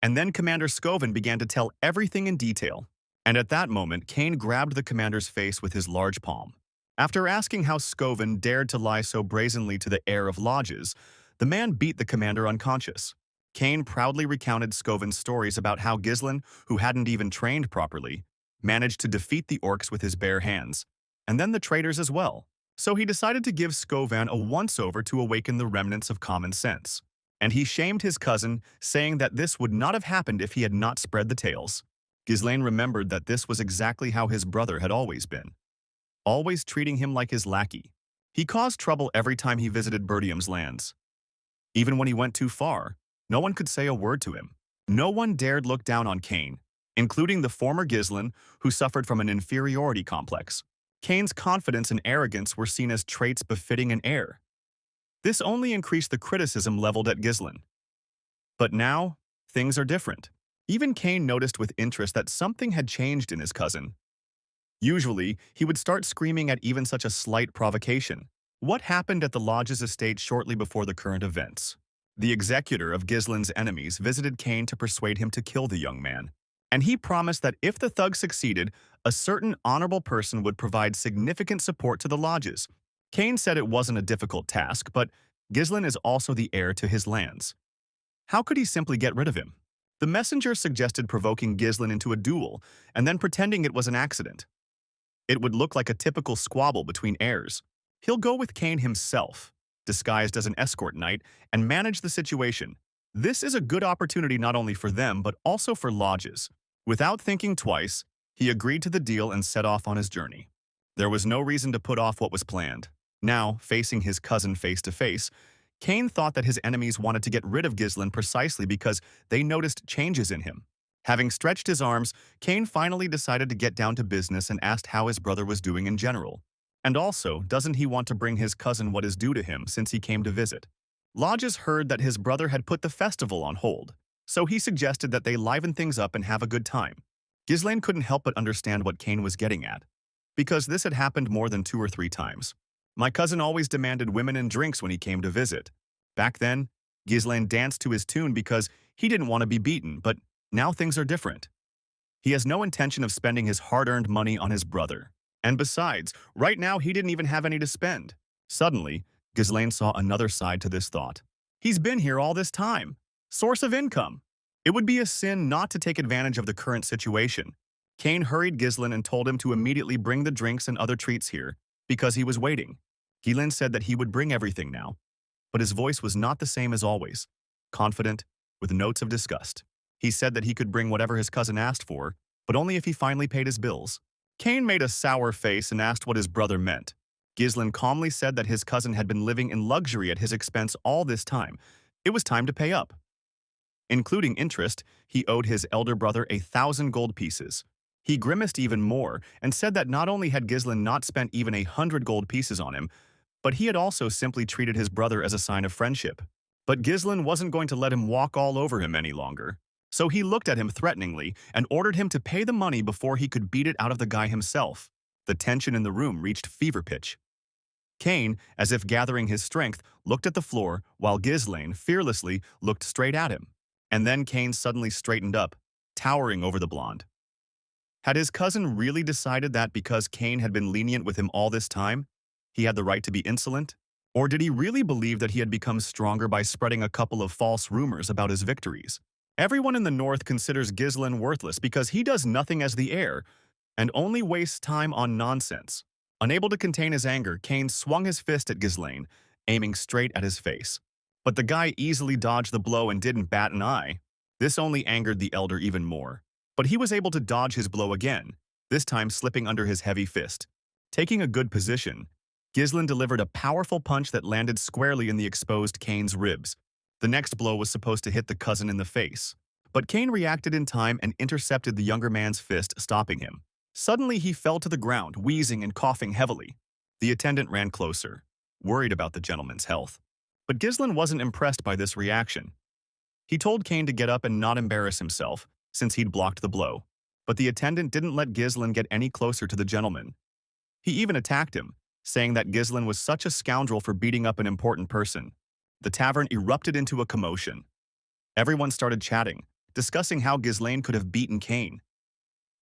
and then Commander Scoven began to tell everything in detail. And at that moment, Cain grabbed the commander's face with his large palm. After asking how Scoven dared to lie so brazenly to the heir of Lodges, the man beat the commander unconscious. Cain proudly recounted Scoven's stories about how Gislin, who hadn't even trained properly, managed to defeat the orcs with his bare hands, and then the traitors as well. So he decided to give Scovan a once-over to awaken the remnants of common sense. And he shamed his cousin, saying that this would not have happened if he had not spread the tales. Ghislaine remembered that this was exactly how his brother had always been, always treating him like his lackey. He caused trouble every time he visited Bertium's lands. Even when he went too far, no one could say a word to him. No one dared look down on Cain, including the former Gislin, who suffered from an inferiority complex. Cain's confidence and arrogance were seen as traits befitting an heir. This only increased the criticism leveled at Gislin. But now, things are different. Even Cain noticed with interest that something had changed in his cousin. Usually, he would start screaming at even such a slight provocation. What happened at the Lodge's estate shortly before the current events? The executor of Gislin's enemies visited Cain to persuade him to kill the young man, and he promised that if the thug succeeded, a certain honorable person would provide significant support to the Lodges. Cain said it wasn't a difficult task, but Gislin is also the heir to his lands. How could he simply get rid of him? The messenger suggested provoking Gislin into a duel and then pretending it was an accident. It would look like a typical squabble between heirs. He'll go with Cain himself, disguised as an escort knight, and manage the situation. This is a good opportunity not only for them, but also for Lodges. Without thinking twice, he agreed to the deal and set off on his journey. There was no reason to put off what was planned. Now, facing his cousin face to face, Cain thought that his enemies wanted to get rid of Gislin precisely because they noticed changes in him. Having stretched his arms, Cain finally decided to get down to business and asked how his brother was doing in general. And also, doesn't he want to bring his cousin what is due to him since he came to visit? Lodges heard that his brother had put the festival on hold, so he suggested that they liven things up and have a good time. Ghislaine couldn't help but understand what Cain was getting at, because this had happened more than 2 or 3 times. My cousin always demanded women and drinks when he came to visit. Back then, Ghislaine danced to his tune because he didn't want to be beaten, but now things are different. He has no intention of spending his hard-earned money on his brother. And besides, right now he didn't even have any to spend. Suddenly, Ghislaine saw another side to this thought. He's been here all this time. Source of income. It would be a sin not to take advantage of the current situation. Cain hurried Ghislaine and told him to immediately bring the drinks and other treats here, because he was waiting. Ghislaine said that he would bring everything now, but his voice was not the same as always, confident, with notes of disgust. He said that he could bring whatever his cousin asked for, but only if he finally paid his bills. Cain made a sour face and asked what his brother meant. Ghislaine calmly said that his cousin had been living in luxury at his expense all this time. It was time to pay up. Including interest, he owed his elder brother 1,000 gold pieces. He grimaced even more and said that not only had Ghislaine not spent even 100 gold pieces on him, but he had also simply treated his brother as a sign of friendship. But Ghislaine wasn't going to let him walk all over him any longer. So he looked at him threateningly and ordered him to pay the money before he could beat it out of the guy himself. The tension in the room reached fever pitch. Cain, as if gathering his strength, looked at the floor while Ghislaine fearlessly looked straight at him. And then Cain suddenly straightened up, towering over the blonde. Had his cousin really decided that because Cain had been lenient with him all this time, he had the right to be insolent? Or did he really believe that he had become stronger by spreading a couple of false rumors about his victories? Everyone in the north considers Ghislaine worthless because he does nothing as the heir and only wastes time on nonsense. Unable to contain his anger, Cain swung his fist at Ghislaine, aiming straight at his face. But the guy easily dodged the blow and didn't bat an eye. This only angered the elder even more. But he was able to dodge his blow again, this time slipping under his heavy fist. Taking a good position, Ghislaine delivered a powerful punch that landed squarely in the exposed Cain's ribs. The next blow was supposed to hit the cousin in the face, but Kane reacted in time and intercepted the younger man's fist, stopping him. Suddenly, he fell to the ground, wheezing and coughing heavily. The attendant ran closer, worried about the gentleman's health. But Ghislain wasn't impressed by this reaction. He told Kane to get up and not embarrass himself, since he'd blocked the blow. But the attendant didn't let Ghislain get any closer to the gentleman. He even attacked him, saying that Ghislain was such a scoundrel for beating up an important person. The tavern erupted into a commotion. Everyone started chatting, discussing how Ghislain could have beaten Kane.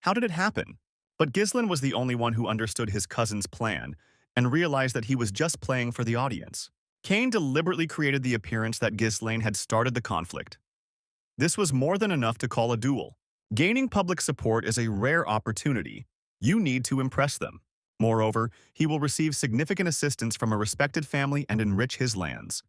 How did it happen? But Ghislain was the only one who understood his cousin's plan and realized that he was just playing for the audience. Kane deliberately created the appearance that Ghislain had started the conflict. This was more than enough to call a duel. Gaining public support is a rare opportunity. You need to impress them. Moreover, he will receive significant assistance from a respected family and enrich his lands.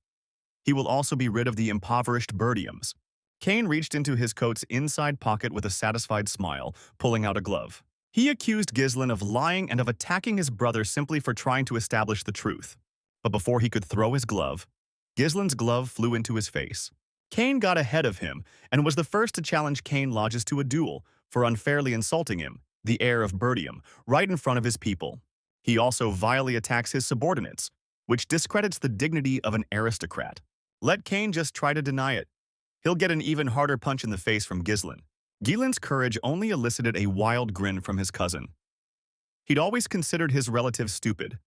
He will also be rid of the impoverished Bertiums. Kane reached into his coat's inside pocket with a satisfied smile, pulling out a glove. He accused Ghislain of lying and of attacking his brother simply for trying to establish the truth. But before he could throw his glove, Ghislain's glove flew into his face. Kane got ahead of him and was the first to challenge Kane Lodges to a duel for unfairly insulting him, the heir of Bertium, right in front of his people. He also vilely attacks his subordinates, which discredits the dignity of an aristocrat. Let Kane just try to deny it. He'll get an even harder punch in the face from Ghislain. Ghislain's courage only elicited a wild grin from his cousin. He'd always considered his relative stupid,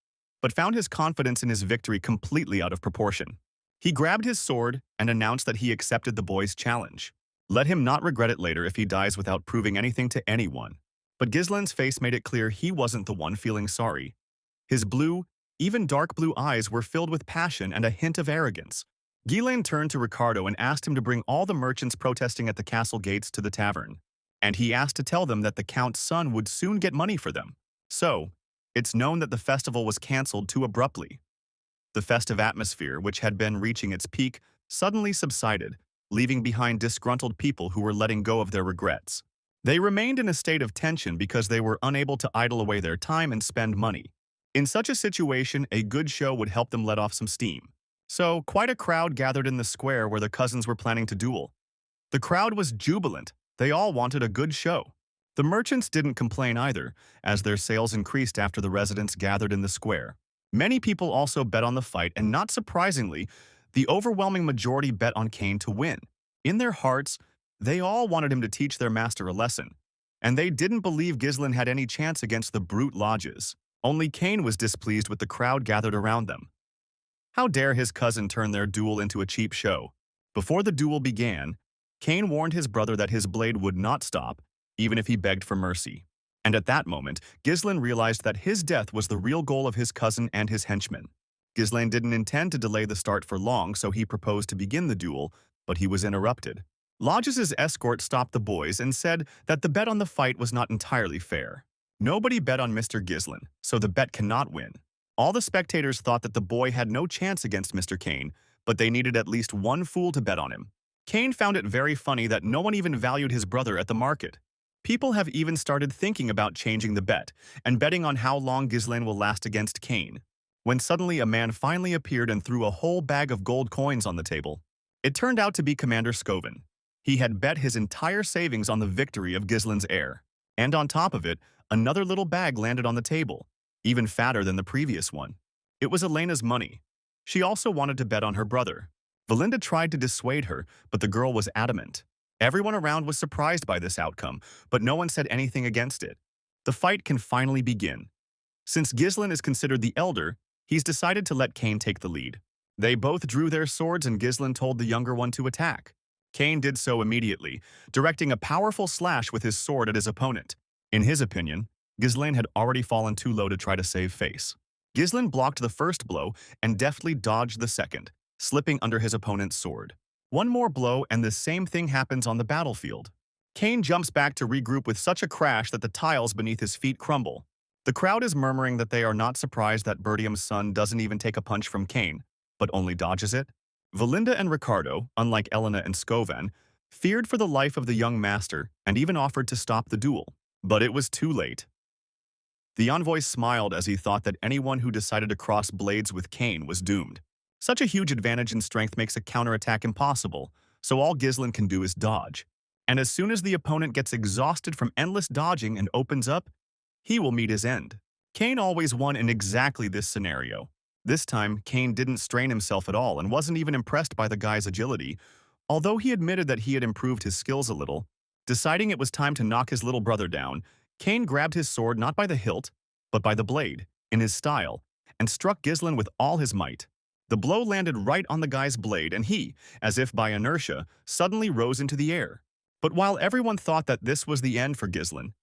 but found his confidence in his victory completely out of proportion. He grabbed his sword and announced that he accepted the boy's challenge. Let him not regret it later if he dies without proving anything to anyone. But Ghislain's face made it clear he wasn't the one feeling sorry. His blue, even dark blue eyes were filled with passion and a hint of arrogance. Ghislain turned to Ricardo and asked him to bring all the merchants protesting at the castle gates to the tavern. And he asked to tell them that the Count's son would soon get money for them. So, it's known that the festival was cancelled too abruptly. The festive atmosphere, which had been reaching its peak, suddenly subsided, leaving behind disgruntled people who were letting go of their regrets. They remained in a state of tension because they were unable to idle away their time and spend money. In such a situation, a good show would help them let off some steam. So, quite a crowd gathered in the square where the cousins were planning to duel. The crowd was jubilant. They all wanted a good show. The merchants didn't complain either, as their sales increased after the residents gathered in the square. Many people also bet on the fight, and not surprisingly, the overwhelming majority bet on Kane to win. In their hearts, they all wanted him to teach their master a lesson, and they didn't believe Ghislain had any chance against the brute lodges. Only Kane was displeased with the crowd gathered around them. How dare his cousin turn their duel into a cheap show? Before the duel began, Kane warned his brother that his blade would not stop, even if he begged for mercy. And at that moment, Ghislain realized that his death was the real goal of his cousin and his henchmen. Ghislain didn't intend to delay the start for long, so he proposed to begin the duel, but he was interrupted. Lodges' escort stopped the boys and said that the bet on the fight was not entirely fair. Nobody bet on Mr. Ghislain, so the bet cannot win. All the spectators thought that the boy had no chance against Mr. Kane, but they needed at least one fool to bet on him. Kane found it very funny that no one even valued his brother at the market. People have even started thinking about changing the bet and betting on how long Ghislain will last against Kane, when suddenly a man finally appeared and threw a whole bag of gold coins on the table. It turned out to be Commander Scoven. He had bet his entire savings on the victory of Ghislain's heir. And on top of it, another little bag landed on the table, even fatter than the previous one. It was Elena's money. She also wanted to bet on her brother. Valinda tried to dissuade her, but the girl was adamant. Everyone around was surprised by this outcome, but no one said anything against it. The fight can finally begin. Since Ghislain is considered the elder, he's decided to let Kane take the lead. They both drew their swords and Ghislain told the younger one to attack. Kane did so immediately, directing a powerful slash with his sword at his opponent. In his opinion, Ghislain had already fallen too low to try to save face. Ghislain blocked the first blow and deftly dodged the second, slipping under his opponent's sword. One more blow and the same thing happens on the battlefield. Kane jumps back to regroup with such a crash that the tiles beneath his feet crumble. The crowd is murmuring that they are not surprised that Bertium's son doesn't even take a punch from Kane, but only dodges it. Valinda and Ricardo, unlike Elena and Scovan, feared for the life of the young master and even offered to stop the duel. But it was too late. The envoy smiled as he thought that anyone who decided to cross blades with Kane was doomed. Such a huge advantage in strength makes a counterattack impossible, so all Ghislain can do is dodge. And as soon as the opponent gets exhausted from endless dodging and opens up, he will meet his end. Kane always won in exactly this scenario. This time, Kane didn't strain himself at all and wasn't even impressed by the guy's agility, although he admitted that he had improved his skills a little. Deciding it was time to knock his little brother down, Kane grabbed his sword not by the hilt, but by the blade, in his style, and struck Ghislain with all his might. The blow landed right on the guy's blade, and he, as if by inertia, suddenly rose into the air. But while everyone thought that this was the end for Ghislain,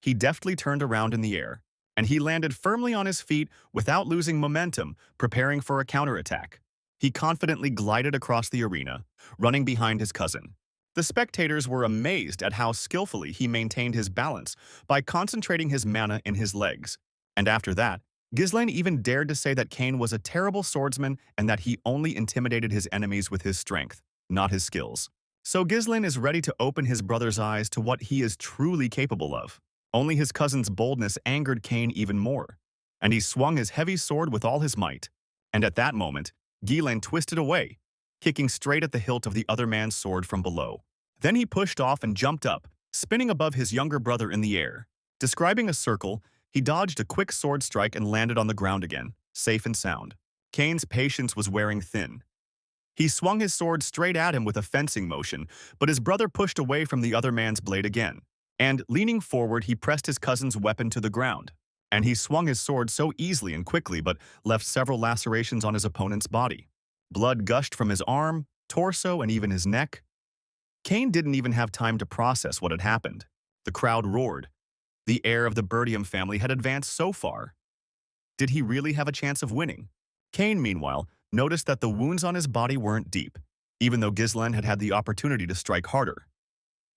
he deftly turned around in the air, and he landed firmly on his feet without losing momentum, preparing for a counterattack. He confidently glided across the arena, running behind his cousin. The spectators were amazed at how skillfully he maintained his balance by concentrating his mana in his legs. And after that, Ghislain even dared to say that Kane was a terrible swordsman and that he only intimidated his enemies with his strength, not his skills. So Ghislain is ready to open his brother's eyes to what he is truly capable of. Only his cousin's boldness angered Kane even more, and he swung his heavy sword with all his might. And at that moment, Ghislain twisted away, kicking straight at the hilt of the other man's sword from below. Then he pushed off and jumped up, spinning above his younger brother in the air. Describing a circle, he dodged a quick sword strike and landed on the ground again, safe and sound. Kane's patience was wearing thin. He swung his sword straight at him with a fencing motion, but his brother pushed away from the other man's blade again. And, leaning forward, he pressed his cousin's weapon to the ground. And he swung his sword so easily and quickly but left several lacerations on his opponent's body. Blood gushed from his arm, torso, and even his neck. Kane didn't even have time to process what had happened. The crowd roared. The heir of the Bertium family had advanced so far. Did he really have a chance of winning? Kane, meanwhile, noticed that the wounds on his body weren't deep, even though Ghislain had had the opportunity to strike harder.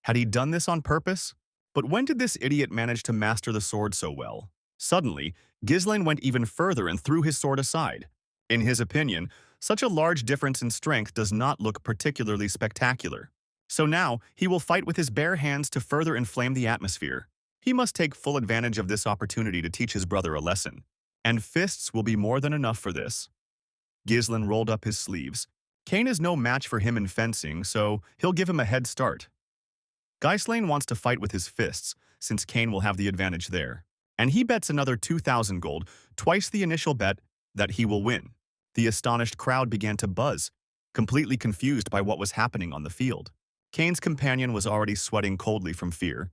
Had he done this on purpose? But when did this idiot manage to master the sword so well? Suddenly, Ghislain went even further and threw his sword aside. In his opinion, such a large difference in strength does not look particularly spectacular. So now, he will fight with his bare hands to further inflame the atmosphere. He must take full advantage of this opportunity to teach his brother a lesson. And fists will be more than enough for this. Ghislain rolled up his sleeves. Kane is no match for him in fencing, so he'll give him a head start. Ghislain wants to fight with his fists, since Kane will have the advantage there. And he bets another 2,000 gold, twice the initial bet, that he will win. The astonished crowd began to buzz, completely confused by what was happening on the field. Kane's companion was already sweating coldly from fear,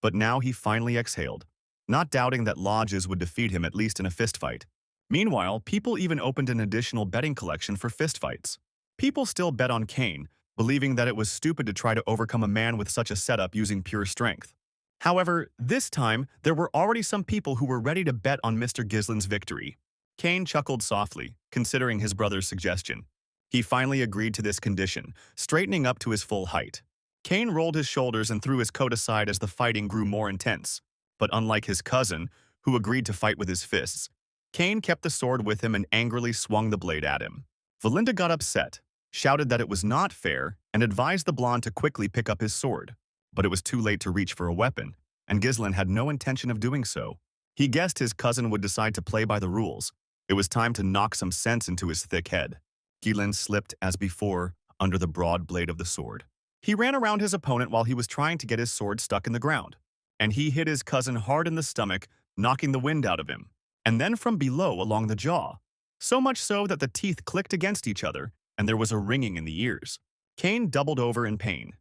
but now he finally exhaled, not doubting that lodges would defeat him at least in a fistfight. Meanwhile, people even opened an additional betting collection for fistfights. People still bet on Kane, believing that it was stupid to try to overcome a man with such a setup using pure strength. However, this time, there were already some people who were ready to bet on Mr. Ghislain's victory. Kane chuckled softly, considering his brother's suggestion. He finally agreed to this condition, straightening up to his full height. Kane rolled his shoulders and threw his coat aside as the fighting grew more intense. But unlike his cousin, who agreed to fight with his fists, Kane kept the sword with him and angrily swung the blade at him. Valinda got upset, shouted that it was not fair, and advised the blonde to quickly pick up his sword. But it was too late to reach for a weapon, and Ghislain had no intention of doing so. He guessed his cousin would decide to play by the rules. It was time to knock some sense into his thick head. Ghislain slipped, as before, under the broad blade of the sword. He ran around his opponent while he was trying to get his sword stuck in the ground, and he hit his cousin hard in the stomach, knocking the wind out of him, and then from below along the jaw, so much so that the teeth clicked against each other, and there was a ringing in the ears. Kane doubled over in pain.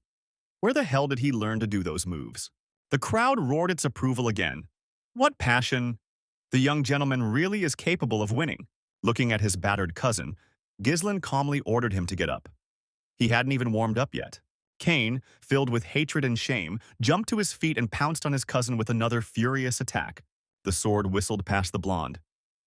Where the hell did he learn to do those moves? The crowd roared its approval again. What passion! The young gentleman really is capable of winning. Looking at his battered cousin, Ghislain calmly ordered him to get up. He hadn't even warmed up yet. Kane, filled with hatred and shame, jumped to his feet and pounced on his cousin with another furious attack. The sword whistled past the blonde.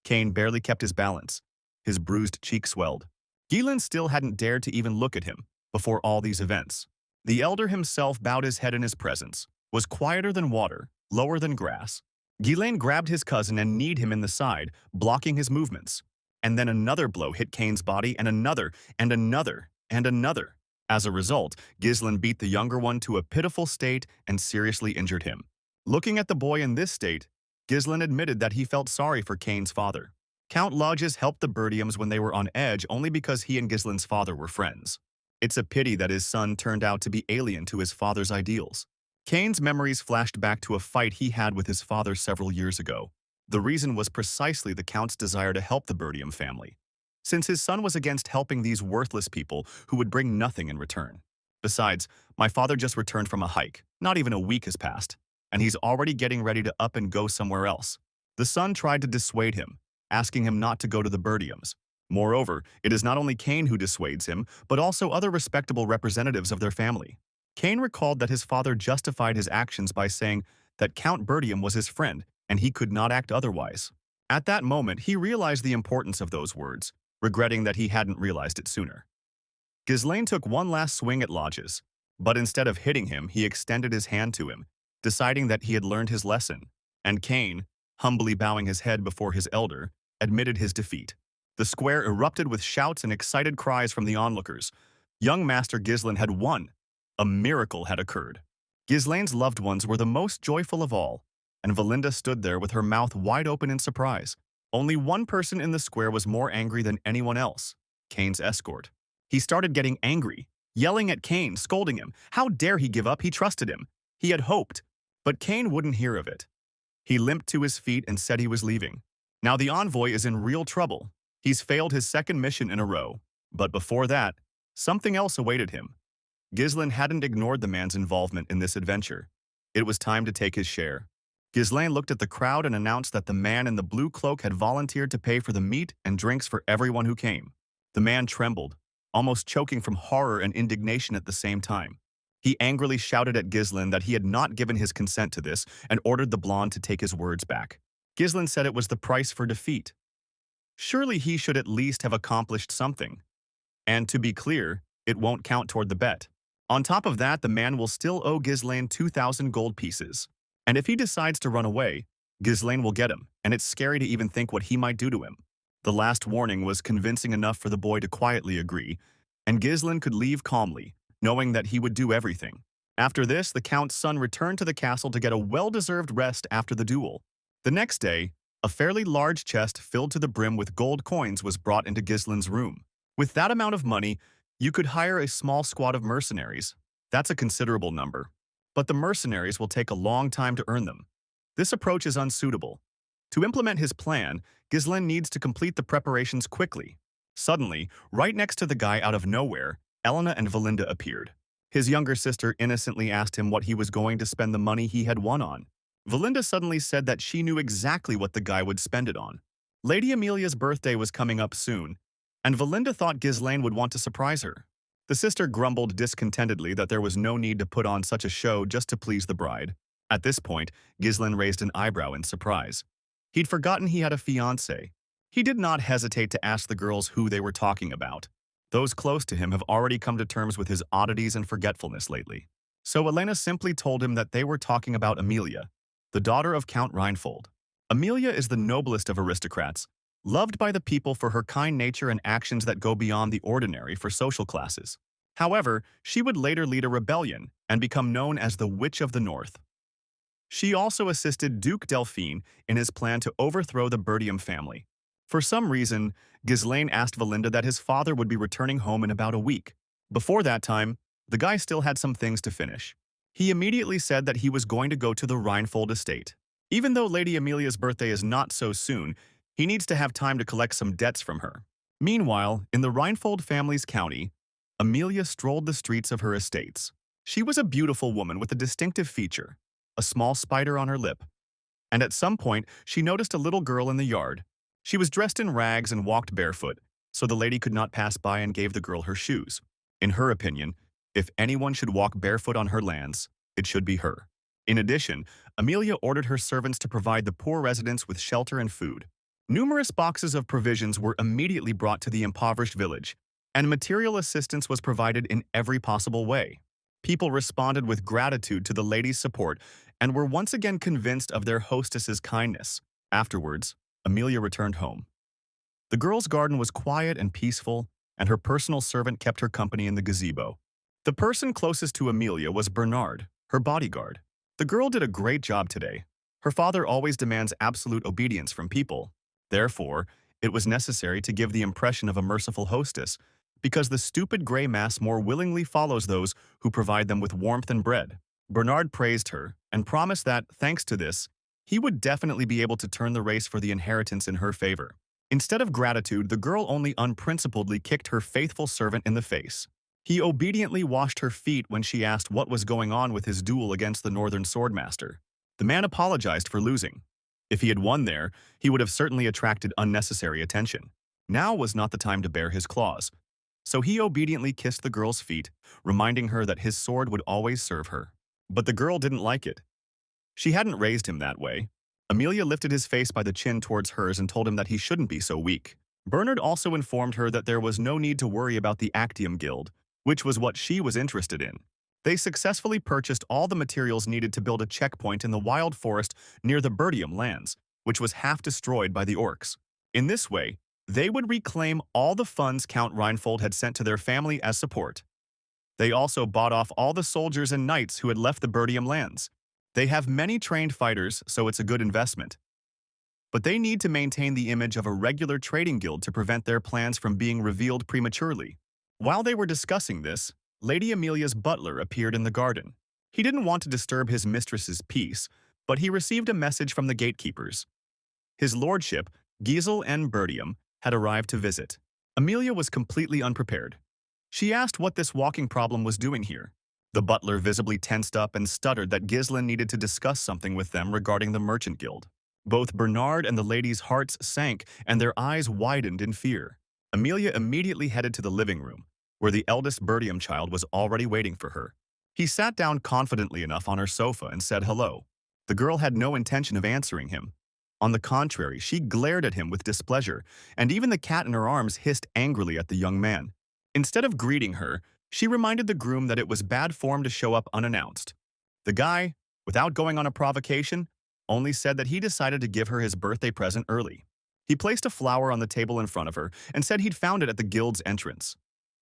Kane barely kept his balance. His bruised cheek swelled. Ghislain still hadn't dared to even look at him before all these events. The elder himself bowed his head in his presence, was quieter than water, lower than grass. Ghislain grabbed his cousin and kneed him in the side, blocking his movements. And then another blow hit Kane's body, and another, and another, and another. As a result, Ghislain beat the younger one to a pitiful state and seriously injured him. Looking at the boy in this state, Ghislain admitted that he felt sorry for Kane's father. Count Lodges helped the Birdiums when they were on edge only because he and Gislin's father were friends. It's a pity that his son turned out to be alien to his father's ideals. Kane's memories flashed back to a fight he had with his father several years ago. The reason was precisely the Count's desire to help the Birdium family, since his son was against helping these worthless people who would bring nothing in return. Besides, my father just returned from a hike. Not even a week has passed, and he's already getting ready to up and go somewhere else. The son tried to dissuade him, asking him not to go to the Birdiums. Moreover, it is not only Kane who dissuades him, but also other respectable representatives of their family. Kane recalled that his father justified his actions by saying that Count Birdium was his friend and he could not act otherwise. At that moment, he realized the importance of those words, regretting that he hadn't realized it sooner. Ghislaine took one last swing at Lodges, but instead of hitting him, he extended his hand to him, deciding that he had learned his lesson, and Kane, humbly bowing his head before his elder, admitted his defeat. The square erupted with shouts and excited cries from the onlookers. Young Master Ghislaine had won. A miracle had occurred. Ghislaine's loved ones were the most joyful of all, and Valinda stood there with her mouth wide open in surprise. Only one person in the square was more angry than anyone else, Kane's escort. He started getting angry, yelling at Kane, scolding him. How dare he give up? He trusted him. He had hoped. But Kane wouldn't hear of it. He limped to his feet and said he was leaving. Now the envoy is in real trouble. He's failed his second mission in a row. But before that, something else awaited him. Ghislaine hadn't ignored the man's involvement in this adventure. It was time to take his share. Ghislaine looked at the crowd and announced that the man in the blue cloak had volunteered to pay for the meat and drinks for everyone who came. The man trembled, almost choking from horror and indignation at the same time. He angrily shouted at Ghislaine that he had not given his consent to this and ordered the blonde to take his words back. Ghislaine said it was the price for defeat. Surely he should at least have accomplished something. And to be clear, it won't count toward the bet. On top of that, the man will still owe Ghislaine 2,000 gold pieces. And if he decides to run away, Ghislaine will get him, and it's scary to even think what he might do to him. The last warning was convincing enough for the boy to quietly agree, and Ghislaine could leave calmly, knowing that he would do everything. After this, the Count's son returned to the castle to get a well-deserved rest after the duel. The next day, a fairly large chest filled to the brim with gold coins was brought into Ghislaine's room. With that amount of money, you could hire a small squad of mercenaries. That's a considerable number. But the mercenaries will take a long time to earn them. This approach is unsuitable. To implement his plan, Ghislaine needs to complete the preparations quickly. Suddenly, right next to the guy out of nowhere, Elena and Valinda appeared. His younger sister innocently asked him what he was going to spend the money he had won on. Valinda suddenly said that she knew exactly what the guy would spend it on. Lady Amelia's birthday was coming up soon, and Valinda thought Ghislaine would want to surprise her. The sister grumbled discontentedly that there was no need to put on such a show just to please the bride. At this point, Ghislaine raised an eyebrow in surprise. He'd forgotten he had a fiancée. He did not hesitate to ask the girls who they were talking about. Those close to him have already come to terms with his oddities and forgetfulness lately. So Elena simply told him that they were talking about Amelia, the daughter of Count Reinfold. Amelia is the noblest of aristocrats, loved by the people for her kind nature and actions that go beyond the ordinary for social classes. However, she would later lead a rebellion and become known as the Witch of the North. She also assisted Duke Delphine in his plan to overthrow the Birdium family. For some reason, Ghislaine asked Valinda that his father would be returning home in about a week. Before that time, the guy still had some things to finish. He immediately said that he was going to go to the Reinfold estate. Even though Lady Amelia's birthday is not so soon, he needs to have time to collect some debts from her. Meanwhile, in the Reinfold family's county, Amelia strolled the streets of her estates. She was a beautiful woman with a distinctive feature, a small spider on her lip. And at some point, she noticed a little girl in the yard. She was dressed in rags and walked barefoot, so the lady could not pass by and gave the girl her shoes. In her opinion, if anyone should walk barefoot on her lands, it should be her. In addition, Amelia ordered her servants to provide the poor residents with shelter and food. Numerous boxes of provisions were immediately brought to the impoverished village, and material assistance was provided in every possible way. People responded with gratitude to the lady's support and were once again convinced of their hostess's kindness. Afterwards, Amelia returned home. The girl's garden was quiet and peaceful, and her personal servant kept her company in the gazebo. The person closest to Amelia was Bernard, her bodyguard. The girl did a great job today. Her father always demands absolute obedience from people. Therefore, It was necessary to give the impression of a merciful hostess, because the stupid gray mass more willingly follows those who provide them with warmth and bread. Bernard praised her and promised that, thanks to this, he would definitely be able to turn the race for the inheritance in her favor. Instead of gratitude, the girl only unprincipledly kicked her faithful servant in the face. He obediently washed her feet when she asked what was going on with his duel against the Northern Swordmaster. The man apologized for losing. If he had won there, he would have certainly attracted unnecessary attention. Now was not the time to bare his claws. So he obediently kissed the girl's feet, reminding her that his sword would always serve her. But the girl didn't like it. She hadn't raised him that way. Amelia lifted his face by the chin towards hers and told him that he shouldn't be so weak. Bernard also informed her that there was no need to worry about the Actium Guild, which was what she was interested in. They successfully purchased all the materials needed to build a checkpoint in the wild forest near the Bertium lands, which was half destroyed by the orcs. In this way, they would reclaim all the funds Count Reinfold had sent to their family as support. They also bought off all the soldiers and knights who had left the Bertium lands. They have many trained fighters, so it's a good investment. But they need to maintain the image of a regular trading guild to prevent their plans from being revealed prematurely. While they were discussing this, Lady Amelia's butler appeared in the garden. He didn't want to disturb his mistress's peace, but he received a message from the gatekeepers. His lordship, Giselle N. Bertium, had arrived to visit. Amelia was completely unprepared. She asked what this walking problem was doing here. The butler visibly tensed up and stuttered that Giselle needed to discuss something with them regarding the merchant guild. Both Bernard and the lady's hearts sank and their eyes widened in fear. Amelia immediately headed to the living room, where the eldest Bertium child was already waiting for her. He sat down confidently enough on her sofa and said hello. The girl had no intention of answering him. On the contrary, she glared at him with displeasure, and even the cat in her arms hissed angrily at the young man. Instead of greeting her, she reminded the groom that it was bad form to show up unannounced. The guy, without going on a provocation, only said that he decided to give her his birthday present early. He placed a flower on the table in front of her and said he'd found it at the guild's entrance.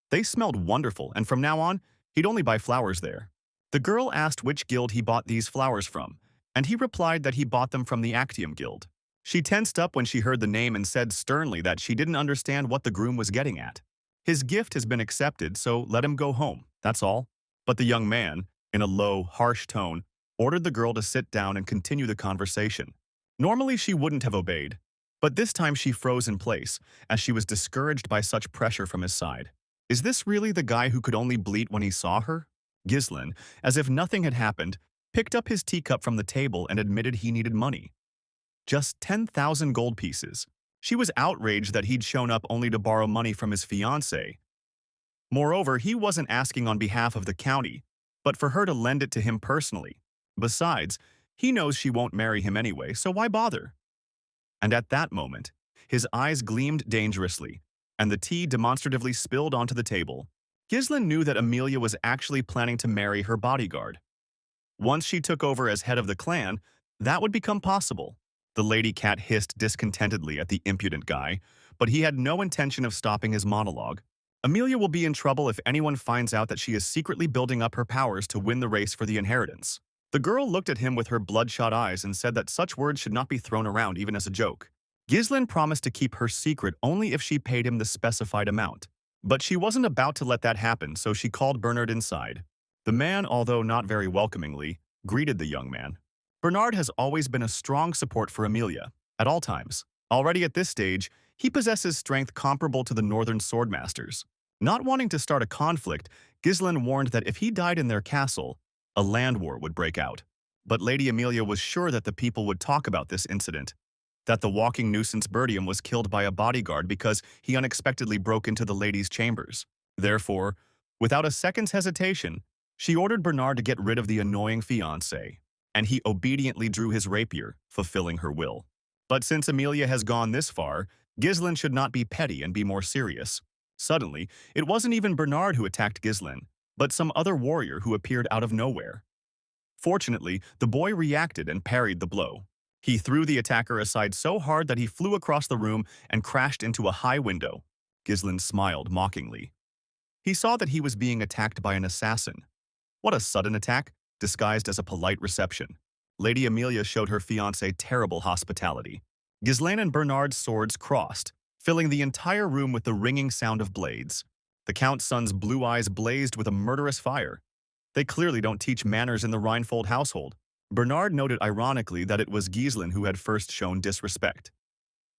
They smelled wonderful, and from now on, he'd only buy flowers there. The girl asked which guild he bought these flowers from, and he replied that he bought them from the Actium Guild. She tensed up when she heard the name and said sternly that she didn't understand what the groom was getting at. His gift has been accepted, so let him go home, that's all. But the young man, in a low, harsh tone, ordered the girl to sit down and continue the conversation. Normally she wouldn't have obeyed, but this time she froze in place, as she was discouraged by such pressure from his side. Is this really the guy who could only bleat when he saw her? Giselle, as if nothing had happened, picked up his teacup from the table and admitted he needed money. Just 10,000 gold pieces. She was outraged that he'd shown up only to borrow money from his fiancée. Moreover, he wasn't asking on behalf of the county, but for her to lend it to him personally. Besides, he knows she won't marry him anyway, so why bother? And at that moment, his eyes gleamed dangerously, and the tea demonstratively spilled onto the table. Giselle knew that Amelia was actually planning to marry her bodyguard. Once she took over as head of the clan, that would become possible. The lady cat hissed discontentedly at the impudent guy, but he had no intention of stopping his monologue. Amelia will be in trouble if anyone finds out that she is secretly building up her powers to win the race for the inheritance. The girl looked at him with her bloodshot eyes and said that such words should not be thrown around even as a joke. Giselle promised to keep her secret only if she paid him the specified amount. But she wasn't about to let that happen, so she called Bernard inside. The man, although not very welcomingly, greeted the young man. Bernard has always been a strong support for Amelia, at all times. Already at this stage, he possesses strength comparable to the Northern Swordmasters. Not wanting to start a conflict, Giselle warned that if he died in their castle, a land war would break out. But Lady Amelia was sure that the people would talk about this incident, that the walking nuisance Bertium was killed by a bodyguard because he unexpectedly broke into the lady's chambers. Therefore, without a second's hesitation, she ordered Bernard to get rid of the annoying fiancé, and he obediently drew his rapier, fulfilling her will. But since Amelia has gone this far, Giselle should not be petty and be more serious. Suddenly, it wasn't even Bernard who attacked Giselle, but some other warrior who appeared out of nowhere. Fortunately, the boy reacted and parried the blow. He threw the attacker aside so hard that he flew across the room and crashed into a high window. Giselle smiled mockingly. He saw that he was being attacked by an assassin. What a sudden attack, disguised as a polite reception. Lady Amelia showed her fiancé terrible hospitality. Giselle and Bernard's swords crossed, filling the entire room with the ringing sound of blades. The Count's son's blue eyes blazed with a murderous fire. They clearly don't teach manners in the Reinfold household. Bernard noted ironically that it was Giselin who had first shown disrespect.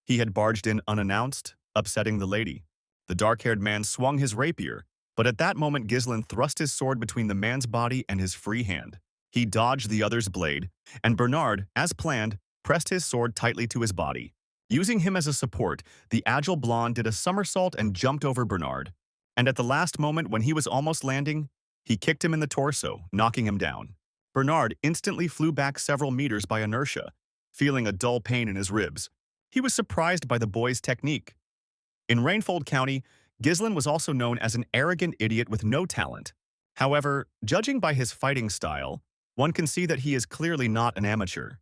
He had barged in unannounced, upsetting the lady. The dark-haired man swung his rapier, but at that moment Giselin thrust his sword between the man's body and his free hand. He dodged the other's blade, and Bernard, as planned, pressed his sword tightly to his body. Using him as a support, the agile blonde did a somersault and jumped over Bernard. And at the last moment when he was almost landing, he kicked him in the torso, knocking him down. Bernard instantly flew back several meters by inertia, feeling a dull pain in his ribs. He was surprised by the boy's technique. In Rainfold County, Giselin was also known as an arrogant idiot with no talent. However, judging by his fighting style, one can see that he is clearly not an amateur.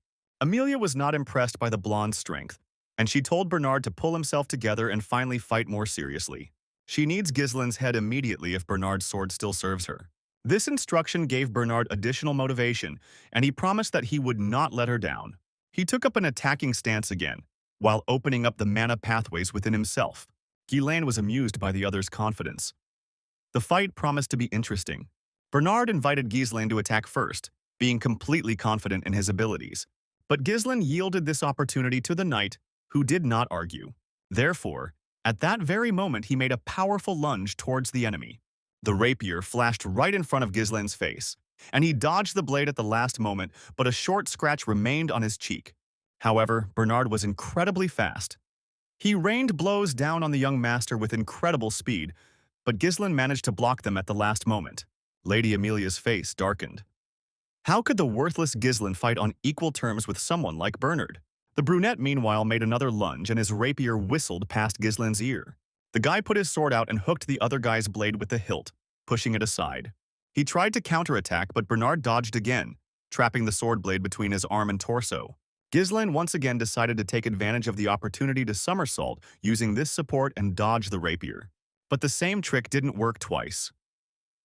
Amelia was not impressed by the blonde's strength, and she told Bernard to pull himself together and finally fight more seriously. She needs Giselin's head immediately if Bernard's sword still serves her. This instruction gave Bernard additional motivation, and he promised that he would not let her down. He took up an attacking stance again, while opening up the mana pathways within himself. Ghislaine was amused by the other's confidence. The fight promised to be interesting. Bernard invited Ghislaine to attack first, being completely confident in his abilities. But Giselin yielded this opportunity to the knight, who did not argue. Therefore, at that very moment he made a powerful lunge towards the enemy. The rapier flashed right in front of Gislin's face, and he dodged the blade at the last moment, but a short scratch remained on his cheek. However, Bernard was incredibly fast. He rained blows down on the young master with incredible speed, but Giselin managed to block them at the last moment. Lady Amelia's face darkened. How could the worthless Giselin fight on equal terms with someone like Bernard? The brunette meanwhile made another lunge and his rapier whistled past Gislin's ear. The guy put his sword out and hooked the other guy's blade with the hilt, pushing it aside. He tried to counterattack, but Bernard dodged again, trapping the sword blade between his arm and torso. Giselin once again decided to take advantage of the opportunity to somersault using this support and dodge the rapier. But the same trick didn't work twice.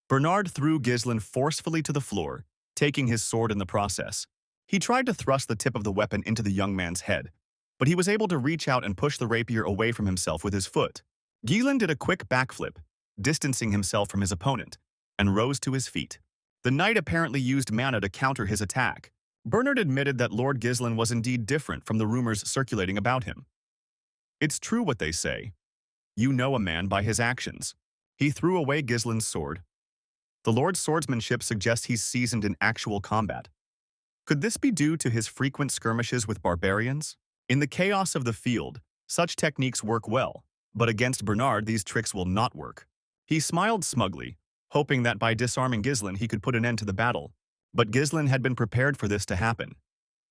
Bernard threw Giselin forcefully to the floor, taking his sword in the process. He tried to thrust the tip of the weapon into the young man's head, but he was able to reach out and push the rapier away from himself with his foot. Giselin did a quick backflip, distancing himself from his opponent, and rose to his feet. The knight apparently used mana to counter his attack. Bernard admitted that Lord Giselin was indeed different from the rumors circulating about him. It's true what they say. You know a man by his actions. He threw away Giselin's sword. The Lord's swordsmanship suggests he's seasoned in actual combat. Could this be due to his frequent skirmishes with barbarians? In the chaos of the field, such techniques work well, but against Bernard these tricks will not work. He smiled smugly, hoping that by disarming Giselin he could put an end to the battle. But Giselin had been prepared for this to happen.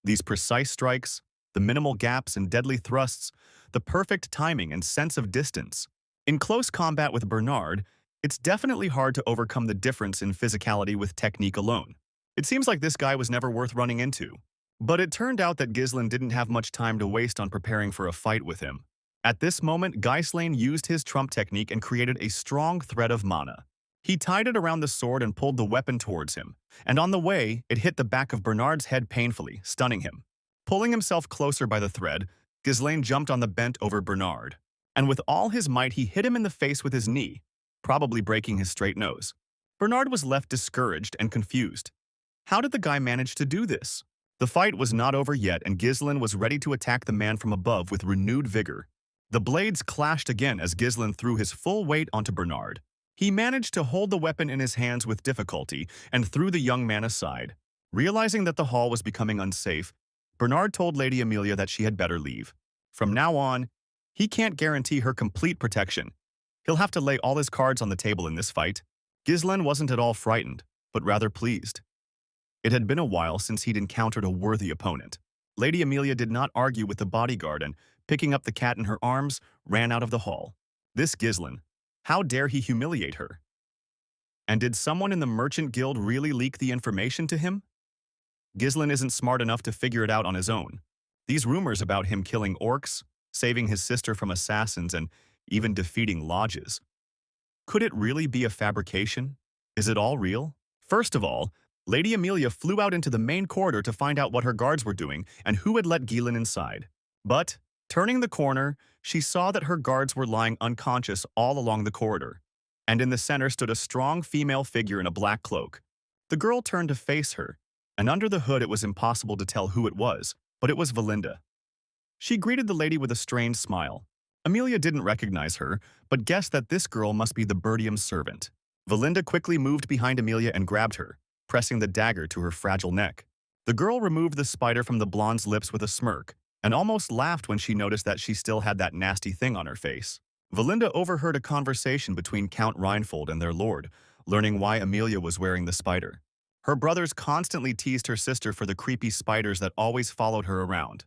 These precise strikes, the minimal gaps and deadly thrusts, the perfect timing and sense of distance. In close combat with Bernard, it's definitely hard to overcome the difference in physicality with technique alone. It seems like this guy was never worth running into. But it turned out that Giselin didn't have much time to waste on preparing for a fight with him. At this moment, Ghislaine used his trump technique and created a strong thread of mana. He tied it around the sword and pulled the weapon towards him, and on the way, it hit the back of Bernard's head painfully, stunning him. Pulling himself closer by the thread, Ghislaine jumped on the bent over Bernard, and with all his might he hit him in the face with his knee, probably breaking his straight nose. Bernard was left discouraged and confused. How did the guy manage to do this? The fight was not over yet, and Giselin was ready to attack the man from above with renewed vigor. The blades clashed again as Giselin threw his full weight onto Bernard. He managed to hold the weapon in his hands with difficulty and threw the young man aside. Realizing that the hall was becoming unsafe, Bernard told Lady Amelia that she had better leave. From now on, he can't guarantee her complete protection. He'll have to lay all his cards on the table in this fight. Giselin wasn't at all frightened, but rather pleased. It had been a while since he'd encountered a worthy opponent. Lady Amelia did not argue with the bodyguard and, picking up the cat in her arms, ran out of the hall. This Giselin, how dare he humiliate her? And did someone in the merchant guild really leak the information to him? Giselin isn't smart enough to figure it out on his own. These rumors about him killing orcs, saving his sister from assassins, and even defeating lodges. Could it really be a fabrication? Is it all real? First of all, Lady Amelia flew out into the main corridor to find out what her guards were doing and who had let Giselin inside. But, Turning the corner, she saw that her guards were lying unconscious all along the corridor, and in the center stood a strong female figure in a black cloak. The girl turned to face her, and under the hood it was impossible to tell who it was, but it was Valinda. She greeted the lady with a strained smile. Amelia didn't recognize her, but guessed that this girl must be the Birdium's servant. Valinda quickly moved behind Amelia and grabbed her, pressing the dagger to her fragile neck. The girl removed the spider from the blonde's lips with a smirk, and almost laughed when she noticed that she still had that nasty thing on her face. Valinda overheard a conversation between Count Reinfold and their lord, learning why Amelia was wearing the spider. Her brothers constantly teased her sister for the creepy spiders that always followed her around.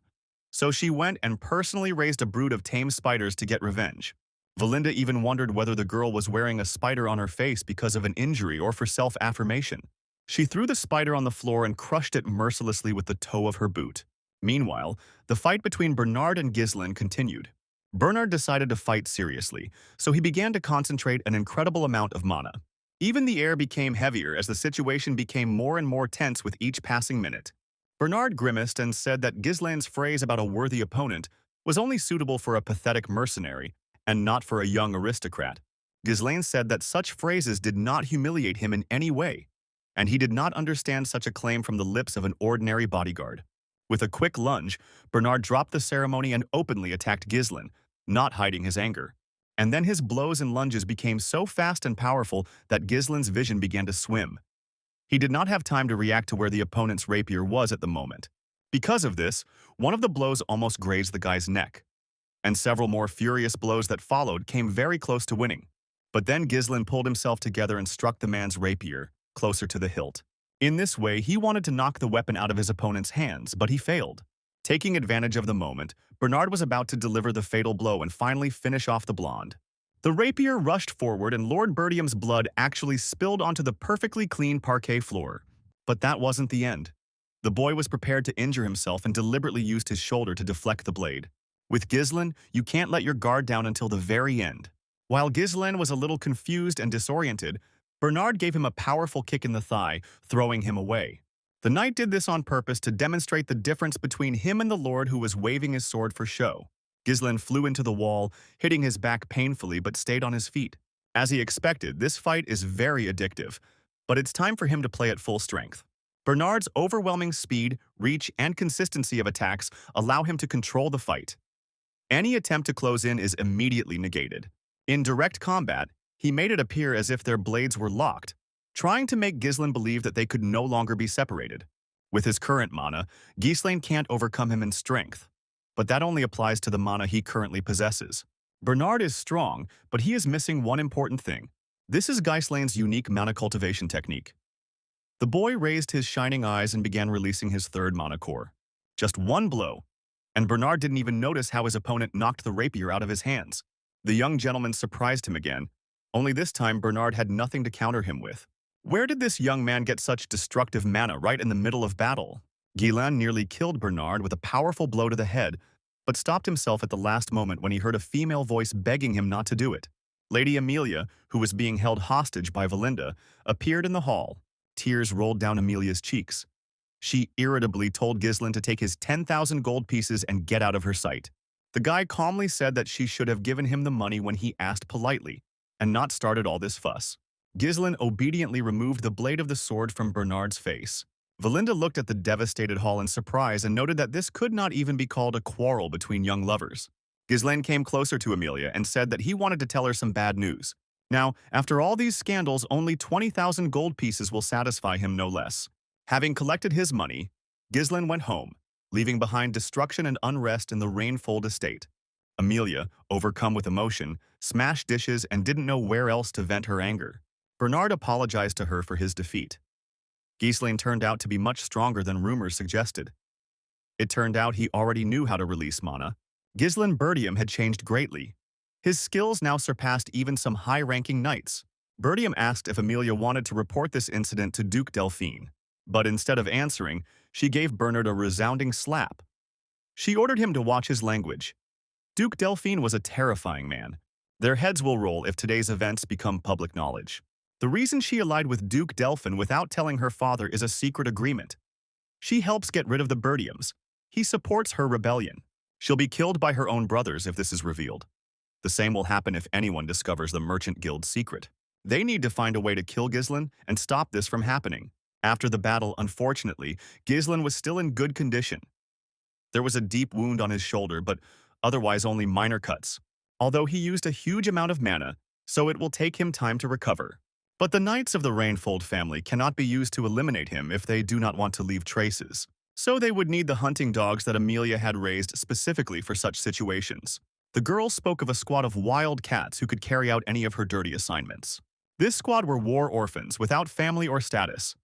So she went and personally raised a brood of tame spiders to get revenge. Valinda even wondered whether the girl was wearing a spider on her face because of an injury or for self-affirmation. She threw the spider on the floor and crushed it mercilessly with the toe of her boot. Meanwhile, the fight between Bernard and Ghislaine continued. Bernard decided to fight seriously, so he began to concentrate an incredible amount of mana. Even the air became heavier as the situation became more and more tense with each passing minute. Bernard grimaced and said that Ghislaine's phrase about a worthy opponent was only suitable for a pathetic mercenary and not for a young aristocrat. Ghislaine said that such phrases did not humiliate him in any way, and he did not understand such a claim from the lips of an ordinary bodyguard. With a quick lunge, Bernard dropped the ceremony and openly attacked Ghislaine, not hiding his anger. And then his blows and lunges became so fast and powerful that Ghislaine's vision began to swim. He did not have time to react to where the opponent's rapier was at the moment. Because of this, one of the blows almost grazed the guy's neck, and several more furious blows that followed came very close to winning. But then Ghislaine pulled himself together and struck the man's rapier, closer to the hilt. In this way, he wanted to knock the weapon out of his opponent's hands, but he failed. Taking advantage of the moment, Bernard was about to deliver the fatal blow and finally finish off the blonde. The rapier rushed forward and Lord Birdium's blood actually spilled onto the perfectly clean parquet floor. But that wasn't the end. The boy was prepared to injure himself and deliberately used his shoulder to deflect the blade. With Ghislaine, you can't let your guard down until the very end. While Ghislaine was a little confused and disoriented, Bernard gave him a powerful kick in the thigh, throwing him away. The knight did this on purpose to demonstrate the difference between him and the lord who was waving his sword for show. Ghislaine flew into the wall, hitting his back painfully but stayed on his feet. As he expected, this fight is very addictive, but it's time for him to play at full strength. Bernard's overwhelming speed, reach, and consistency of attacks allow him to control the fight. Any attempt to close in is immediately negated. In direct combat, he made it appear as if their blades were locked, trying to make Ghislaine believe that they could no longer be separated. With his current mana, Ghislaine can't overcome him in strength, but that only applies to the mana he currently possesses. Bernard is strong, but he is missing one important thing. This is Ghislaine's unique mana cultivation technique. The boy raised his shining eyes and began releasing his third mana core. Just one blow, and Bernard didn't even notice how his opponent knocked the rapier out of his hands. The young gentleman surprised him again, only this time Bernard had nothing to counter him with. Where did this young man get such destructive mana right in the middle of battle? Ghislaine nearly killed Bernard with a powerful blow to the head, but stopped himself at the last moment when he heard a female voice begging him not to do it. Lady Amelia, who was being held hostage by Valinda, appeared in the hall. Tears rolled down Amelia's cheeks. She irritably told Ghislaine to take his 10,000 gold pieces and get out of her sight. The guy calmly said that she should have given him the money when he asked politely, and not started all this fuss. Ghislaine obediently removed the blade of the sword from Bernard's face. Valinda looked at the devastated hall in surprise and noted that this could not even be called a quarrel between young lovers. Ghislaine came closer to Amelia and said that he wanted to tell her some bad news. Now, after all these scandals, only 20,000 gold pieces will satisfy him no less. Having collected his money, Ghislaine went home, leaving behind destruction and unrest in the Rainfold estate. Amelia, overcome with emotion, smashed dishes and didn't know where else to vent her anger. Bernard apologized to her for his defeat. Ghislaine turned out to be much stronger than rumors suggested. It turned out he already knew how to release mana. Ghislaine Birdium had changed greatly. His skills now surpassed even some high-ranking knights. Birdium asked if Amelia wanted to report this incident to Duke Delphine, but instead of answering, she gave Bernard a resounding slap. She ordered him to watch his language. Duke Delphine was a terrifying man. Their heads will roll if today's events become public knowledge. The reason she allied with Duke Delphine without telling her father is a secret agreement. She helps get rid of the Birdiums. He supports her rebellion. She'll be killed by her own brothers if this is revealed. The same will happen if anyone discovers the Merchant Guild's secret. They need to find a way to kill Ghislain and stop this from happening. After the battle, unfortunately, Ghislain was still in good condition. There was a deep wound on his shoulder, but otherwise only minor cuts, although he used a huge amount of mana, so it will take him time to recover. But the Knights of the Rainfold family cannot be used to eliminate him if they do not want to leave traces. So they would need the hunting dogs that Amelia had raised specifically for such situations. The girl spoke of a squad of wild cats who could carry out any of her dirty assignments. This squad were war orphans without family or status.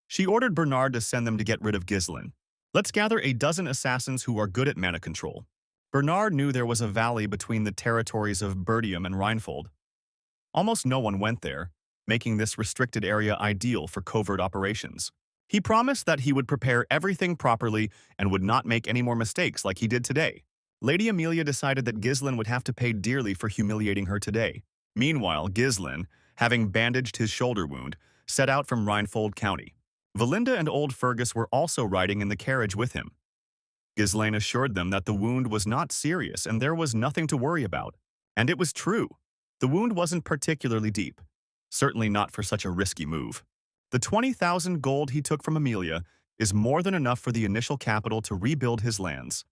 She ordered Bernard to send them to get rid of Ghislain. Let's gather a dozen assassins who are good at mana control. Bernard knew there was a valley between the territories of Bertium and Reinfold. Almost no one went there, making this restricted area ideal for covert operations. He promised that he would prepare everything properly and would not make any more mistakes like he did today. Lady Amelia decided that Ghislain would have to pay dearly for humiliating her today. Meanwhile, Ghislain, having bandaged his shoulder wound, set out from Reinfold County. Valinda and old Fergus were also riding in the carriage with him. Ghislain assured them that the wound was not serious and there was nothing to worry about. And it was true. The wound wasn't particularly deep. Certainly not for such a risky move. The 20,000 gold he took from Amelia is more than enough for the initial capital to rebuild his lands.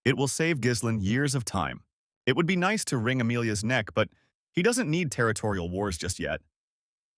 It will save Ghislain years of time. It would be nice to wring Amelia's neck, but he doesn't need territorial wars just yet.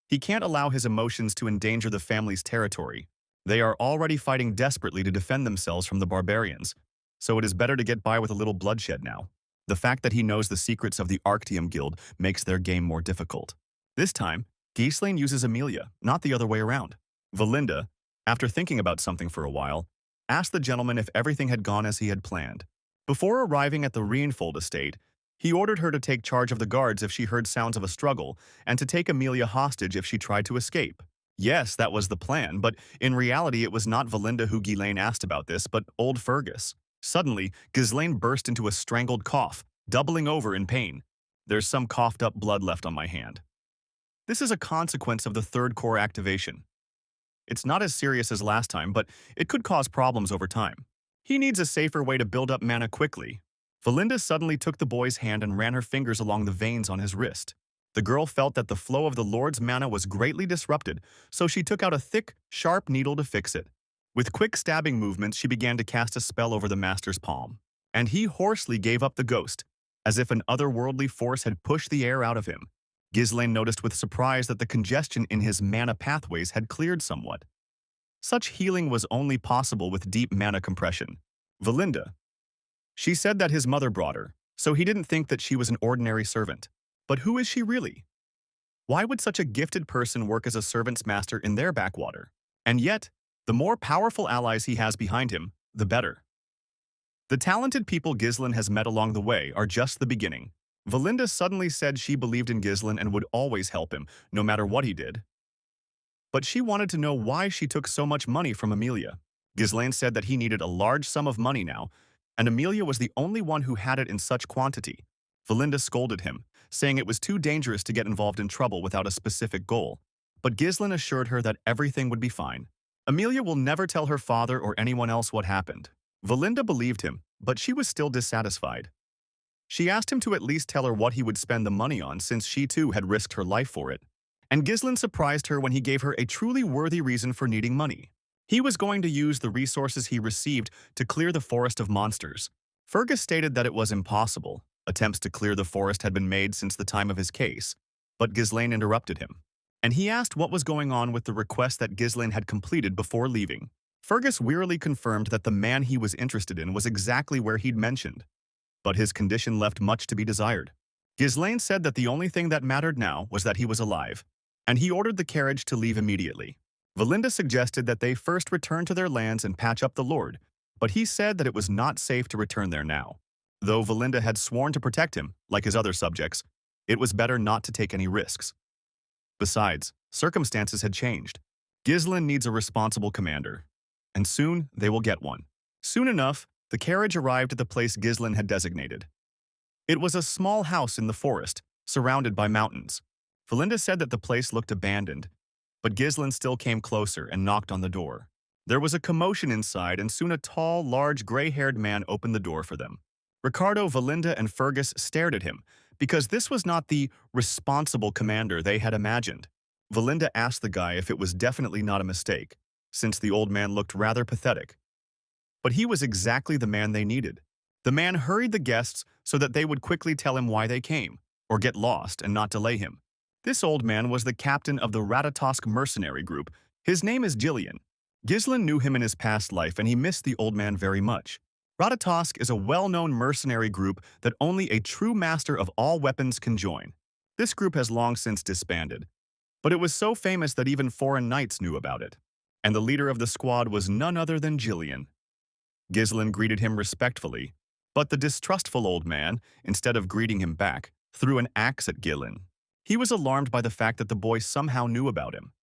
He can't allow his emotions to endanger the family's territory. They are already fighting desperately to defend themselves from the barbarians, so it is better to get by with a little bloodshed now. The fact that he knows the secrets of the Arctium Guild makes their game more difficult. This time, Ghislain uses Amelia, not the other way around. Valinda, after thinking about something for a while, asked the gentleman if everything had gone as he had planned. Before arriving at the Reinfold estate, he ordered her to take charge of the guards if she heard sounds of a struggle and to take Amelia hostage if she tried to escape. Yes, that was the plan, but in reality it was not Valinda who Ghislain asked about this, but old Fergus. Suddenly, Ghislain burst into a strangled cough, doubling over in pain. There's some coughed-up blood left on my hand. This is a consequence of the third core activation. It's not as serious as last time, but it could cause problems over time. He needs a safer way to build up mana quickly. Valinda suddenly took the boy's hand and ran her fingers along the veins on his wrist. The girl felt that the flow of the Lord's mana was greatly disrupted, so she took out a thick, sharp needle to fix it. With quick stabbing movements, she began to cast a spell over the master's palm. And he hoarsely gave up the ghost, as if an otherworldly force had pushed the air out of him. Ghislain noticed with surprise that the congestion in his mana pathways had cleared somewhat. Such healing was only possible with deep mana compression. Valinda. She said that his mother brought her, so he didn't think that she was an ordinary servant. But who is she really? Why would such a gifted person work as a servant's master in their backwater? And yet, the more powerful allies he has behind him, the better. The talented people Ghislain has met along the way are just the beginning. Valinda suddenly said she believed in Ghislain and would always help him, no matter what he did. But she wanted to know why she took so much money from Amelia. Ghislain said that he needed a large sum of money now, and Amelia was the only one who had it in such quantity. Valinda scolded him, saying it was too dangerous to get involved in trouble without a specific goal. But Ghislain assured her that everything would be fine. Amelia will never tell her father or anyone else what happened. Valinda believed him, but she was still dissatisfied. She asked him to at least tell her what he would spend the money on since she too had risked her life for it. And Ghislain surprised her when he gave her a truly worthy reason for needing money. He was going to use the resources he received to clear the forest of monsters. Fergus stated that it was impossible. Attempts to clear the forest had been made since the time of his case, but Ghislain interrupted him. And he asked what was going on with the request that Ghislain had completed before leaving. Fergus wearily confirmed that the man he was interested in was exactly where he'd mentioned. But his condition left much to be desired. Ghislain said that the only thing that mattered now was that he was alive, and he ordered the carriage to leave immediately. Valinda suggested that they first return to their lands and patch up the Lord, but he said that it was not safe to return there now. Though Valinda had sworn to protect him, like his other subjects, it was better not to take any risks. Besides, circumstances had changed. Ghislain needs a responsible commander, and soon they will get one. Soon enough, the carriage arrived at the place Ghislain had designated. It was a small house in the forest, surrounded by mountains. Valinda said that the place looked abandoned, but Ghislain still came closer and knocked on the door. There was a commotion inside, and soon a tall, large, gray-haired man opened the door for them. Ricardo, Valinda, and Fergus stared at him, because this was not the responsible commander they had imagined. Valinda asked the guy if it was definitely not a mistake, since the old man looked rather pathetic. But he was exactly the man they needed. The man hurried the guests so that they would quickly tell him why they came, or get lost and not delay him. This old man was the captain of the Ratatosk mercenary group. His name is Jillian. Ghislain knew him in his past life and he missed the old man very much. Ratatosk is a well-known mercenary group that only a true master of all weapons can join. This group has long since disbanded, but it was so famous that even foreign knights knew about it. And the leader of the squad was none other than Jillian. Ghislain greeted him respectfully, but the distrustful old man, instead of greeting him back, threw an axe at Ghislain. He was alarmed by the fact that the boy somehow knew about him.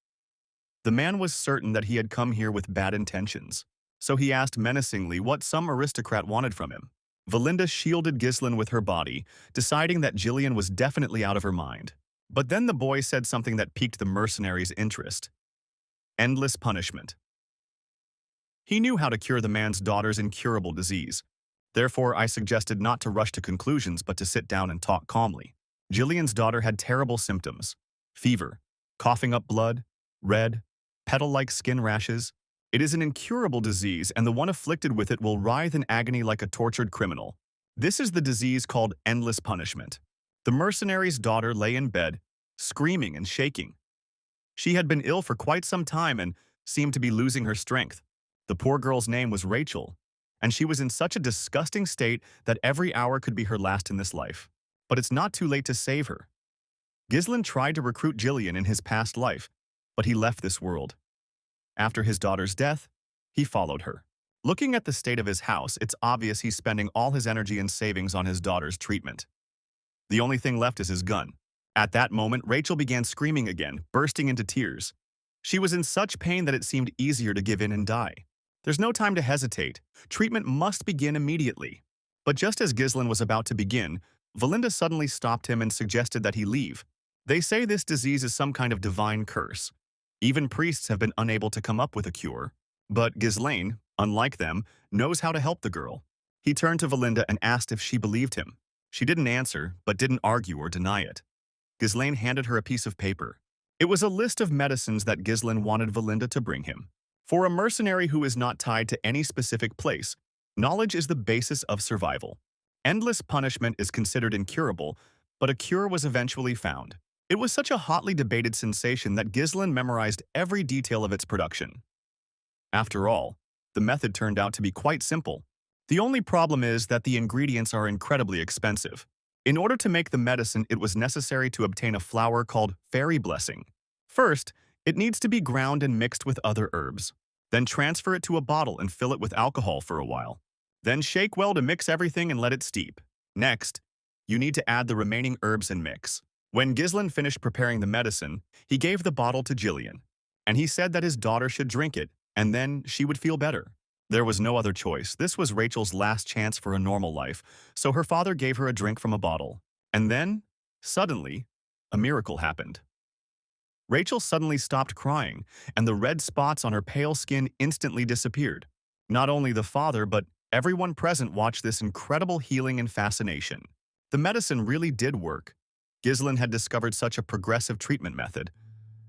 The man was certain that he had come here with bad intentions, so he asked menacingly what some aristocrat wanted from him. Valinda shielded Ghislain with her body, deciding that Jillian was definitely out of her mind. But then the boy said something that piqued the mercenaries' interest. Endless punishment. He knew how to cure the man's daughter's incurable disease. Therefore, I suggested not to rush to conclusions but to sit down and talk calmly. Jillian's daughter had terrible symptoms: fever, coughing up blood, red, petal-like skin rashes. It is an incurable disease, and the one afflicted with it will writhe in agony like a tortured criminal. This is the disease called endless punishment. The mercenary's daughter lay in bed, screaming and shaking. She had been ill for quite some time and seemed to be losing her strength. The poor girl's name was Rachel, and she was in such a disgusting state that every hour could be her last in this life. But it's not too late to save her. Ghislain tried to recruit Jillian in his past life, but he left this world. After his daughter's death, he followed her. Looking at the state of his house, it's obvious he's spending all his energy and savings on his daughter's treatment. The only thing left is his gun. At that moment, Rachel began screaming again, bursting into tears. She was in such pain that it seemed easier to give in and die. There's no time to hesitate. Treatment must begin immediately. But just as Ghislain was about to begin, Valinda suddenly stopped him and suggested that he leave. They say this disease is some kind of divine curse. Even priests have been unable to come up with a cure. But Ghislain, unlike them, knows how to help the girl. He turned to Valinda and asked if she believed him. She didn't answer, but didn't argue or deny it. Ghislain handed her a piece of paper. It was a list of medicines that Ghislain wanted Valinda to bring him. For a mercenary who is not tied to any specific place, knowledge is the basis of survival. Endless punishment is considered incurable, but a cure was eventually found. It was such a hotly debated sensation that Ghislain memorized every detail of its production. After all, the method turned out to be quite simple. The only problem is that the ingredients are incredibly expensive. In order to make the medicine, it was necessary to obtain a flower called fairy blessing. First, it needs to be ground and mixed with other herbs. Then transfer it to a bottle and fill it with alcohol for a while. Then shake well to mix everything and let it steep. Next, you need to add the remaining herbs and mix. When Ghislain finished preparing the medicine, he gave the bottle to Jillian, and he said that his daughter should drink it, and then she would feel better. There was no other choice. This was Rachel's last chance for a normal life, so her father gave her a drink from a bottle. And then, suddenly, a miracle happened. Rachel suddenly stopped crying, and the red spots on her pale skin instantly disappeared. Not only the father, but everyone present watched this incredible healing and fascination. The medicine really did work. Ghislain had discovered such a progressive treatment method.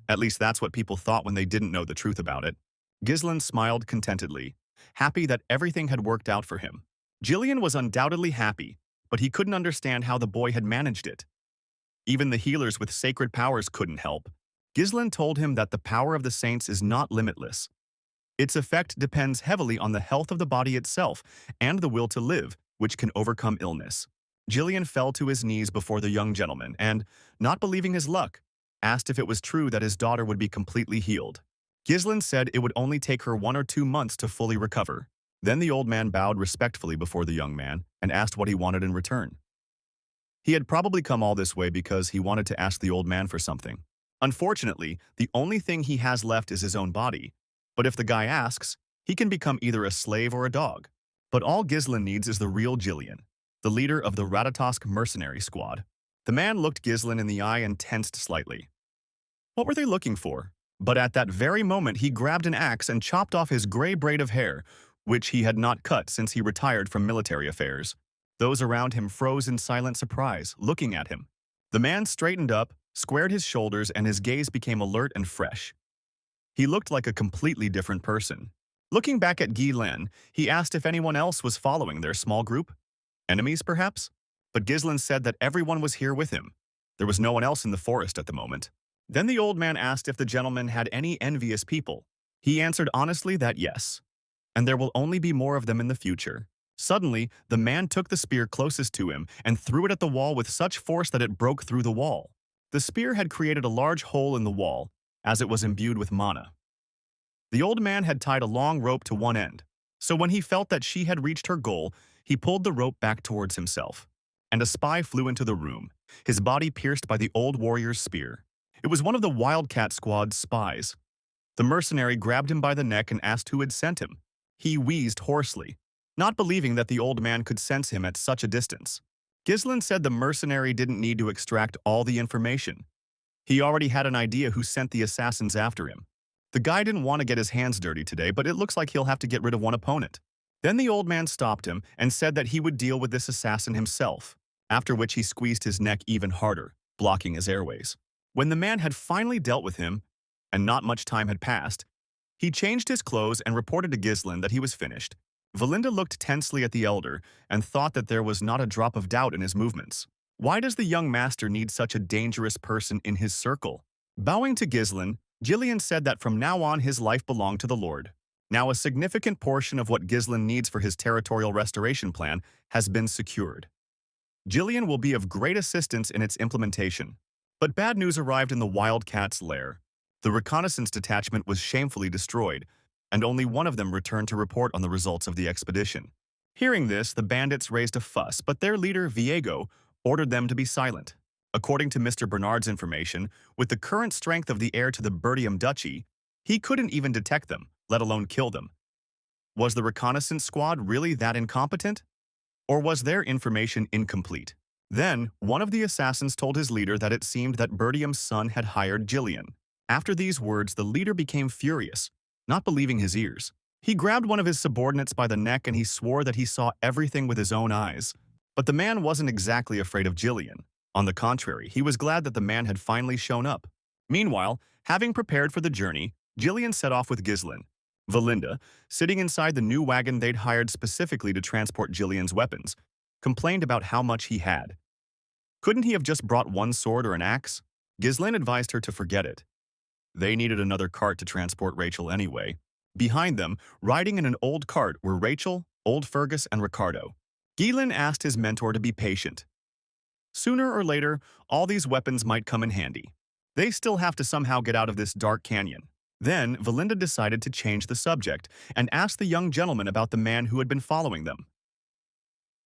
At least that's what people thought when they didn't know the truth about it. Ghislain smiled contentedly, happy that everything had worked out for him. Jillian was undoubtedly happy, but he couldn't understand how the boy had managed it. Even the healers with sacred powers couldn't help. Ghislain told him that the power of the saints is not limitless. Its effect depends heavily on the health of the body itself and the will to live, which can overcome illness. Jillian fell to his knees before the young gentleman and, not believing his luck, asked if it was true that his daughter would be completely healed. Ghislain said it would only take her 1 or 2 months to fully recover. Then the old man bowed respectfully before the young man and asked what he wanted in return. He had probably come all this way because he wanted to ask the old man for something. Unfortunately, the only thing he has left is his own body. But if the guy asks, he can become either a slave or a dog. But all Ghislain needs is the real Jillian, the leader of the Ratatosk mercenary squad. The man looked Ghislain in the eye and tensed slightly. What were they looking for? But at that very moment he grabbed an axe and chopped off his gray braid of hair, which he had not cut since he retired from military affairs. Those around him froze in silent surprise, looking at him. The man straightened up, squared his shoulders, and his gaze became alert and fresh. He looked like a completely different person. Looking back at Guilin, he asked if anyone else was following their small group. Enemies, perhaps? But Gislin said that everyone was here with him. There was no one else in the forest at the moment. Then the old man asked if the gentleman had any envious people. He answered honestly that yes, and there will only be more of them in the future. Suddenly, the man took the spear closest to him and threw it at the wall with such force that it broke through the wall. The spear had created a large hole in the wall, as it was imbued with mana. The old man had tied a long rope to one end, so when he felt that she had reached her goal, he pulled the rope back towards himself. And a spy flew into the room, his body pierced by the old warrior's spear. It was one of the Wildcat Squad's spies. The mercenary grabbed him by the neck and asked who had sent him. He wheezed hoarsely, not believing that the old man could sense him at such a distance. Gislin said the mercenary didn't need to extract all the information. He already had an idea who sent the assassins after him. The guy didn't want to get his hands dirty today, but it looks like he'll have to get rid of one opponent. Then the old man stopped him and said that he would deal with this assassin himself, after which he squeezed his neck even harder, blocking his airways. When the man had finally dealt with him, and not much time had passed, he changed his clothes and reported to Gislin that he was finished. Valinda looked tensely at the elder and thought that there was not a drop of doubt in his movements. Why does the young master need such a dangerous person in his circle? Bowing to Gislin, Jillian said that from now on his life belonged to the Lord. Now a significant portion of what Gislin needs for his territorial restoration plan has been secured. Jillian will be of great assistance in its implementation. But bad news arrived in the Wildcat's lair. The reconnaissance detachment was shamefully destroyed, and only one of them returned to report on the results of the expedition. Hearing this, the bandits raised a fuss, but their leader, Viego, ordered them to be silent. According to Mr. Bernard's information, with the current strength of the heir to the Burdium Duchy, he couldn't even detect them, let alone kill them. Was the reconnaissance squad really that incompetent? Or was their information incomplete? Then, one of the assassins told his leader that it seemed that Burdium's son had hired Jillian. After these words, the leader became furious, not believing his ears. He grabbed one of his subordinates by the neck and he swore that he saw everything with his own eyes. But the man wasn't exactly afraid of Jillian. On the contrary, he was glad that the man had finally shown up. Meanwhile, having prepared for the journey, Jillian set off with Gislin. Valinda, sitting inside the new wagon they'd hired specifically to transport Jillian's weapons, complained about how much he had. Couldn't he have just brought one sword or an axe? Gislin advised her to forget it. They needed another cart to transport Rachel anyway. Behind them, riding in an old cart, were Rachel, old Fergus, and Ricardo. Gislin asked his mentor to be patient. Sooner or later, all these weapons might come in handy. They still have to somehow get out of this dark canyon. Then, Valinda decided to change the subject and asked the young gentleman about the man who had been following them.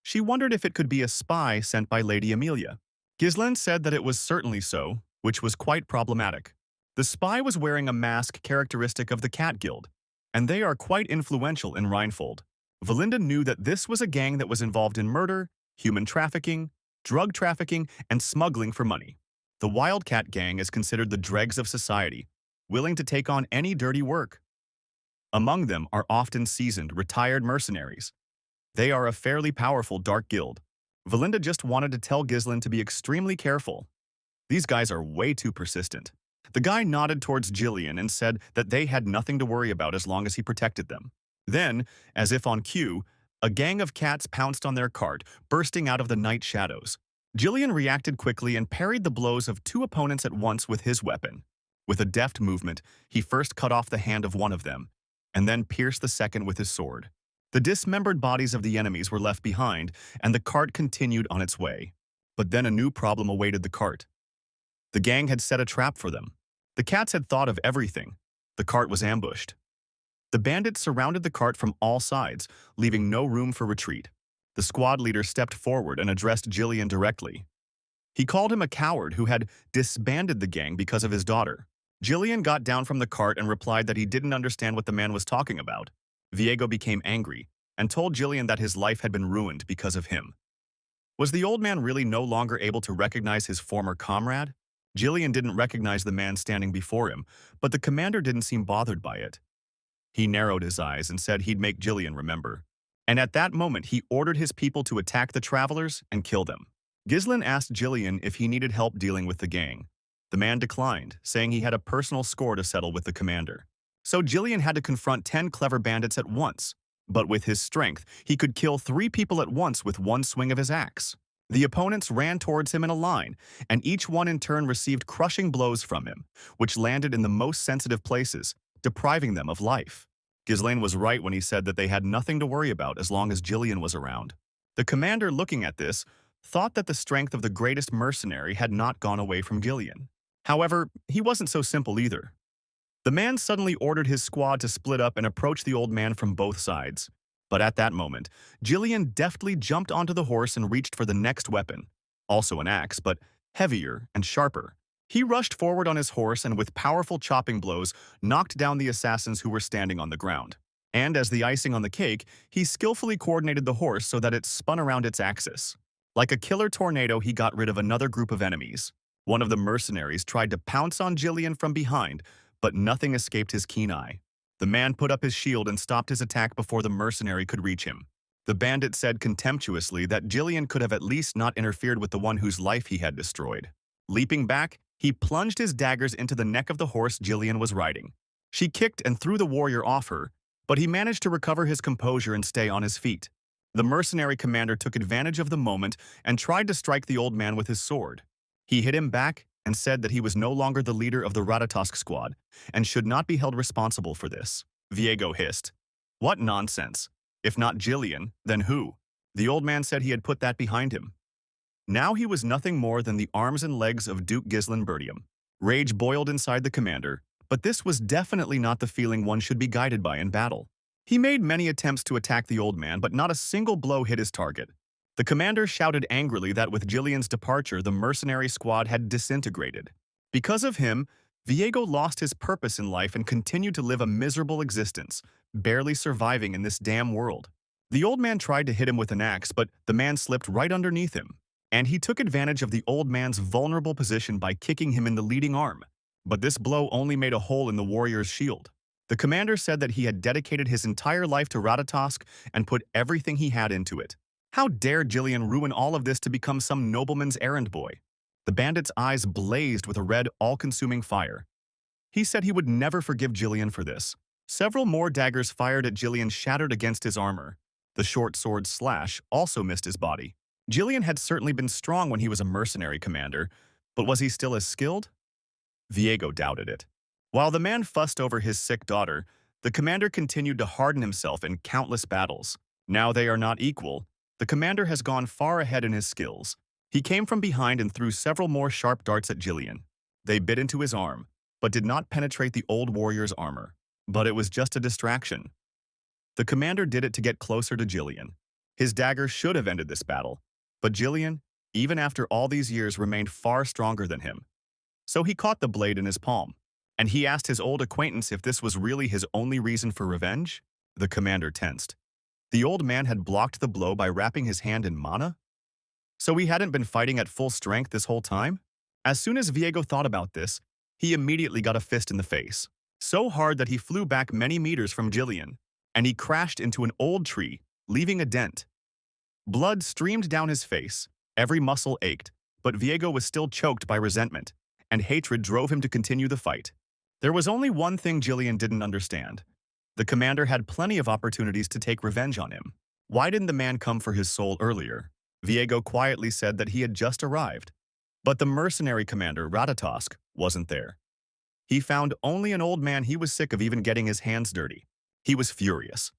She wondered if it could be a spy sent by Lady Amelia. Gislin said that it was certainly so, which was quite problematic. The spy was wearing a mask characteristic of the Cat Guild, and they are quite influential in Rhinefold. Valinda knew that this was a gang that was involved in murder, human trafficking, drug trafficking, and smuggling for money. The Wildcat gang is considered the dregs of society, willing to take on any dirty work. Among them are often seasoned, retired mercenaries. They are a fairly powerful dark guild. Valinda just wanted to tell Gislin to be extremely careful. These guys are way too persistent. The guy nodded towards Jillian and said that they had nothing to worry about as long as he protected them. Then, as if on cue, a gang of cats pounced on their cart, bursting out of the night shadows. Jillian reacted quickly and parried the blows of two opponents at once with his weapon. With a deft movement, he first cut off the hand of one of them, and then pierced the second with his sword. The dismembered bodies of the enemies were left behind, and the cart continued on its way. But then a new problem awaited the cart. The gang had set a trap for them. The cats had thought of everything. The cart was ambushed. The bandits surrounded the cart from all sides, leaving no room for retreat. The squad leader stepped forward and addressed Jillian directly. He called him a coward who had disbanded the gang because of his daughter. Jillian got down from the cart and replied that he didn't understand what the man was talking about. Viego became angry and told Jillian that his life had been ruined because of him. Was the old man really no longer able to recognize his former comrade? Jillian didn't recognize the man standing before him, but the commander didn't seem bothered by it. He narrowed his eyes and said he'd make Jillian remember. And at that moment, he ordered his people to attack the travelers and kill them. Ghislain asked Jillian if he needed help dealing with the gang. The man declined, saying he had a personal score to settle with the commander. So Jillian had to confront 10 clever bandits at once. But with his strength, he could kill 3 people at once with one swing of his axe. The opponents ran towards him in a line, and each one in turn received crushing blows from him, which landed in the most sensitive places, depriving them of life. Ghislain was right when he said that they had nothing to worry about as long as Jillian was around. The commander, looking at this, thought that the strength of the greatest mercenary had not gone away from Gillian. However, he wasn't so simple either. The man suddenly ordered his squad to split up and approach the old man from both sides. But at that moment, Jillian deftly jumped onto the horse and reached for the next weapon, also an axe, but heavier and sharper. He rushed forward on his horse and with powerful chopping blows knocked down the assassins who were standing on the ground. And as the icing on the cake, he skillfully coordinated the horse so that it spun around its axis. Like a killer tornado, he got rid of another group of enemies. One of the mercenaries tried to pounce on Jillian from behind, but nothing escaped his keen eye. The man put up his shield and stopped his attack before the mercenary could reach him. The bandit said contemptuously that Jillian could have at least not interfered with the one whose life he had destroyed. Leaping back, he plunged his daggers into the neck of the horse Jillian was riding. She kicked and threw the warrior off her, but he managed to recover his composure and stay on his feet. The mercenary commander took advantage of the moment and tried to strike the old man with his sword. He hit him back and said that he was no longer the leader of the Ratatosk squad and should not be held responsible for this. Viego hissed. What nonsense. If not Jillian, then who? The old man said he had put that behind him. Now he was nothing more than the arms and legs of Duke Ghislain Bertium. Rage boiled inside the commander, but this was definitely not the feeling one should be guided by in battle. He made many attempts to attack the old man, but not a single blow hit his target. The commander shouted angrily that with Jillian's departure, the mercenary squad had disintegrated. Because of him, Viego lost his purpose in life and continued to live a miserable existence, barely surviving in this damn world. The old man tried to hit him with an axe, but the man slipped right underneath him, and he took advantage of the old man's vulnerable position by kicking him in the leading arm. But this blow only made a hole in the warrior's shield. The commander said that he had dedicated his entire life to Ratatosk and put everything he had into it. How dare Jillian ruin all of this to become some nobleman's errand boy? The bandit's eyes blazed with a red, all-consuming fire. He said he would never forgive Jillian for this. Several more daggers fired at Jillian shattered against his armor. The short sword's slash also missed his body. Jillian had certainly been strong when he was a mercenary commander, but was he still as skilled? Viego doubted it. While the man fussed over his sick daughter, the commander continued to harden himself in countless battles. Now they are not equal. The commander has gone far ahead in his skills. He came from behind and threw several more sharp darts at Jillian. They bit into his arm, but did not penetrate the old warrior's armor. But it was just a distraction. The commander did it to get closer to Jillian. His dagger should have ended this battle, but Jillian, even after all these years, remained far stronger than him. So he caught the blade in his palm, and he asked his old acquaintance if this was really his only reason for revenge. The commander tensed. The old man had blocked the blow by wrapping his hand in mana? So he hadn't been fighting at full strength this whole time? As soon as Viego thought about this, he immediately got a fist in the face, so hard that he flew back many meters from Jillian, and he crashed into an old tree, leaving a dent. Blood streamed down his face, every muscle ached, but Viego was still choked by resentment, and hatred drove him to continue the fight. There was only one thing Jillian didn't understand. The commander had plenty of opportunities to take revenge on him. Why didn't the man come for his soul earlier? Viego quietly said that he had just arrived. But the mercenary commander, Ratatosk, wasn't there. He found only an old man he was sick of even getting his hands dirty. He was furious.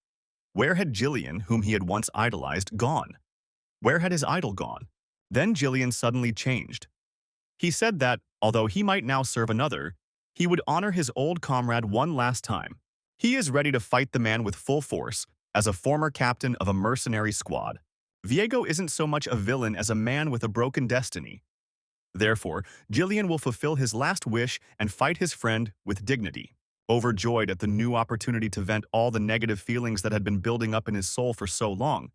Where had Jillian, whom he had once idolized, gone? Where had his idol gone? Then Jillian suddenly changed. He said that, although he might now serve another, he would honor his old comrade one last time. He is ready to fight the man with full force, as a former captain of a mercenary squad. Viego isn't so much a villain as a man with a broken destiny. Therefore, Jillian will fulfill his last wish and fight his friend with dignity. Overjoyed at the new opportunity to vent all the negative feelings that had been building up in his soul for so long,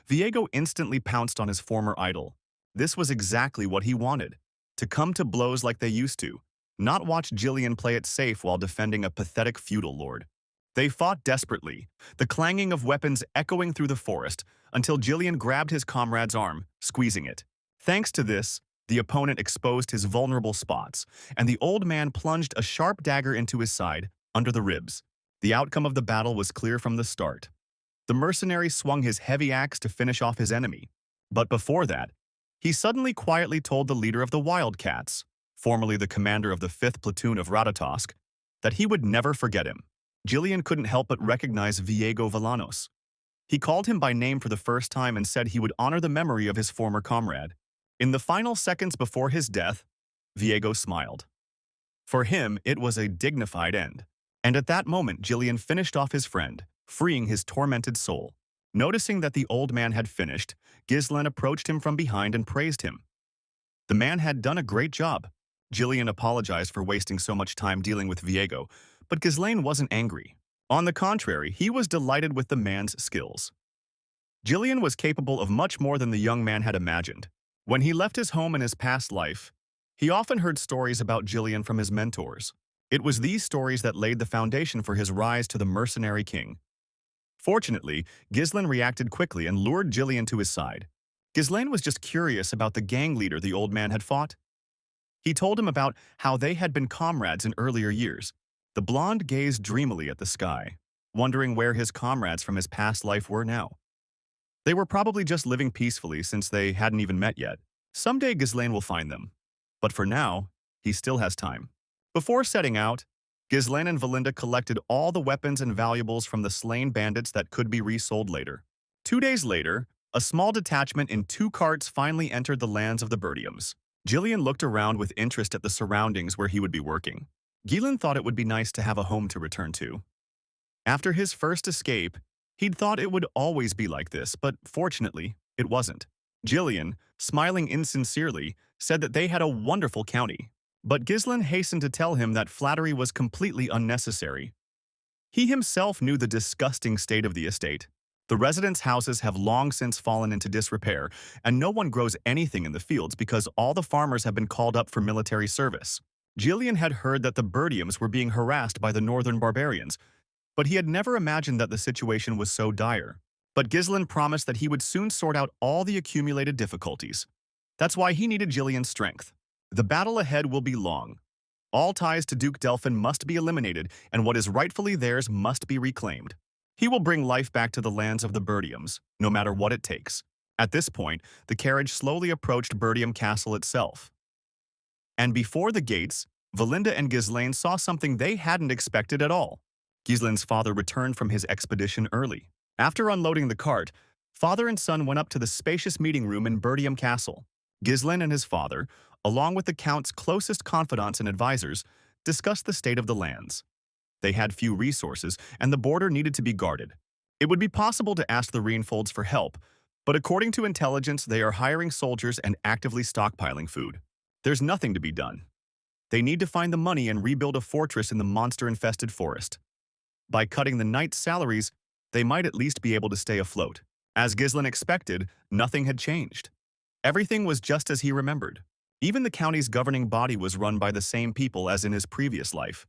Viego instantly pounced on his former idol. This was exactly what he wanted, to come to blows like they used to, not watch Jillian play it safe while defending a pathetic feudal lord. They fought desperately, the clanging of weapons echoing through the forest, until Gillian grabbed his comrade's arm, squeezing it. Thanks to this, the opponent exposed his vulnerable spots, and the old man plunged a sharp dagger into his side, under the ribs. The outcome of the battle was clear from the start. The mercenary swung his heavy axe to finish off his enemy. But before that, he suddenly quietly told the leader of the Wildcats, formerly the commander of the 5th Platoon of Ratatosk, that he would never forget him. Gillian couldn't help but recognize Viego Villanos. He called him by name for the first time and said he would honor the memory of his former comrade. In the final seconds before his death, Viego smiled. For him, it was a dignified end. And at that moment, Gillian finished off his friend, freeing his tormented soul. Noticing that the old man had finished, Ghislain approached him from behind and praised him. The man had done a great job. Gillian apologized for wasting so much time dealing with Viego, but Ghislain wasn't angry. On the contrary, he was delighted with the man's skills. Gillian was capable of much more than the young man had imagined. When he left his home in his past life, he often heard stories about Gillian from his mentors. It was these stories that laid the foundation for his rise to the mercenary king. Fortunately, Ghislain reacted quickly and lured Gillian to his side. Ghislain was just curious about the gang leader the old man had fought. He told him about how they had been comrades in earlier years. The blonde gazed dreamily at the sky, wondering where his comrades from his past life were now. They were probably just living peacefully since they hadn't even met yet. Someday Ghislain will find them. But for now, he still has time. Before setting out, Ghislain and Valinda collected all the weapons and valuables from the slain bandits that could be resold later. 2 days later, a small detachment in 2 carts finally entered the lands of the Bertiums. Gillian looked around with interest at the surroundings where he would be working. Ghislain thought it would be nice to have a home to return to. After his first escape, he'd thought it would always be like this, but fortunately, it wasn't. Gillian, smiling insincerely, said that they had a wonderful county. But Ghislain hastened to tell him that flattery was completely unnecessary. He himself knew the disgusting state of the estate. The residents' houses have long since fallen into disrepair, and no one grows anything in the fields because all the farmers have been called up for military service. Gillian had heard that the Bertiums were being harassed by the northern barbarians, but he had never imagined that the situation was so dire. But Ghislain promised that he would soon sort out all the accumulated difficulties. That's why he needed Gillian's strength. The battle ahead will be long. All ties to Duke Delphin must be eliminated, and what is rightfully theirs must be reclaimed. He will bring life back to the lands of the Bertiums, no matter what it takes. At this point, the carriage slowly approached Bertium Castle itself. And before the gates, Valinda and Ghislain saw something they hadn't expected at all. Ghislain's father returned from his expedition early. After unloading the cart, father and son went up to the spacious meeting room in Bertium Castle. Ghislain and his father, along with the Count's closest confidants and advisors, discussed the state of the lands. They had few resources, and the border needed to be guarded. It would be possible to ask the Reinfolds for help, but according to intelligence, they are hiring soldiers and actively stockpiling food. There's nothing to be done. They need to find the money and rebuild a fortress in the monster-infested forest. By cutting the knights' salaries, they might at least be able to stay afloat. As Ghislain expected, nothing had changed. Everything was just as he remembered. Even the county's governing body was run by the same people as in his previous life.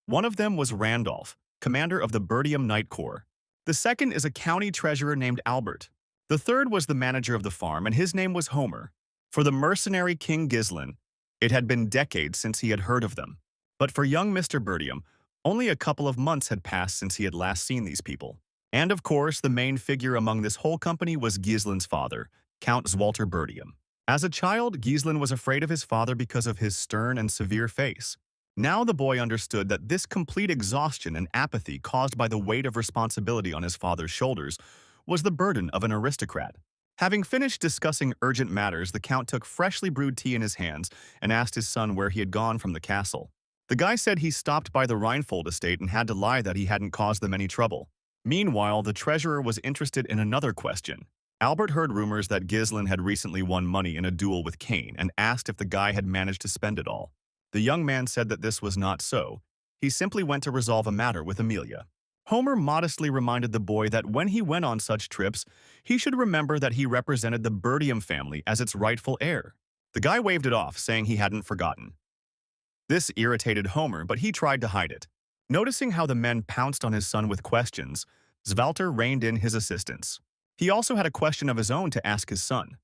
One of them was Randolph, commander of the Bertium Knight Corps. The second is a county treasurer named Albert. The third was the manager of the farm, and his name was Homer. For the mercenary King Ghislain, it had been decades since he had heard of them. But for young Mr. Bertium, only a couple of months had passed since he had last seen these people. And of course, the main figure among this whole company was Ghislain's father, Count Zwalter Bertium. As a child, Ghislain was afraid of his father because of his stern and severe face. Now the boy understood that this complete exhaustion and apathy caused by the weight of responsibility on his father's shoulders was the burden of an aristocrat. Having finished discussing urgent matters, the Count took freshly brewed tea in his hands and asked his son where he had gone from the castle. The guy said he stopped by the Reinfold estate and had to lie that he hadn't caused them any trouble. Meanwhile, the treasurer was interested in another question. Albert heard rumors that Ghislain had recently won money in a duel with Cain and asked if the guy had managed to spend it all. The young man said that this was not so. He simply went to resolve a matter with Amelia. Homer modestly reminded the boy that when he went on such trips, he should remember that he represented the Bertium family as its rightful heir. The guy waved it off, saying he hadn't forgotten. This irritated Homer, but he tried to hide it. Noticing how the men pounced on his son with questions, Svalter reined in his assistance. He also had a question of his own to ask his son.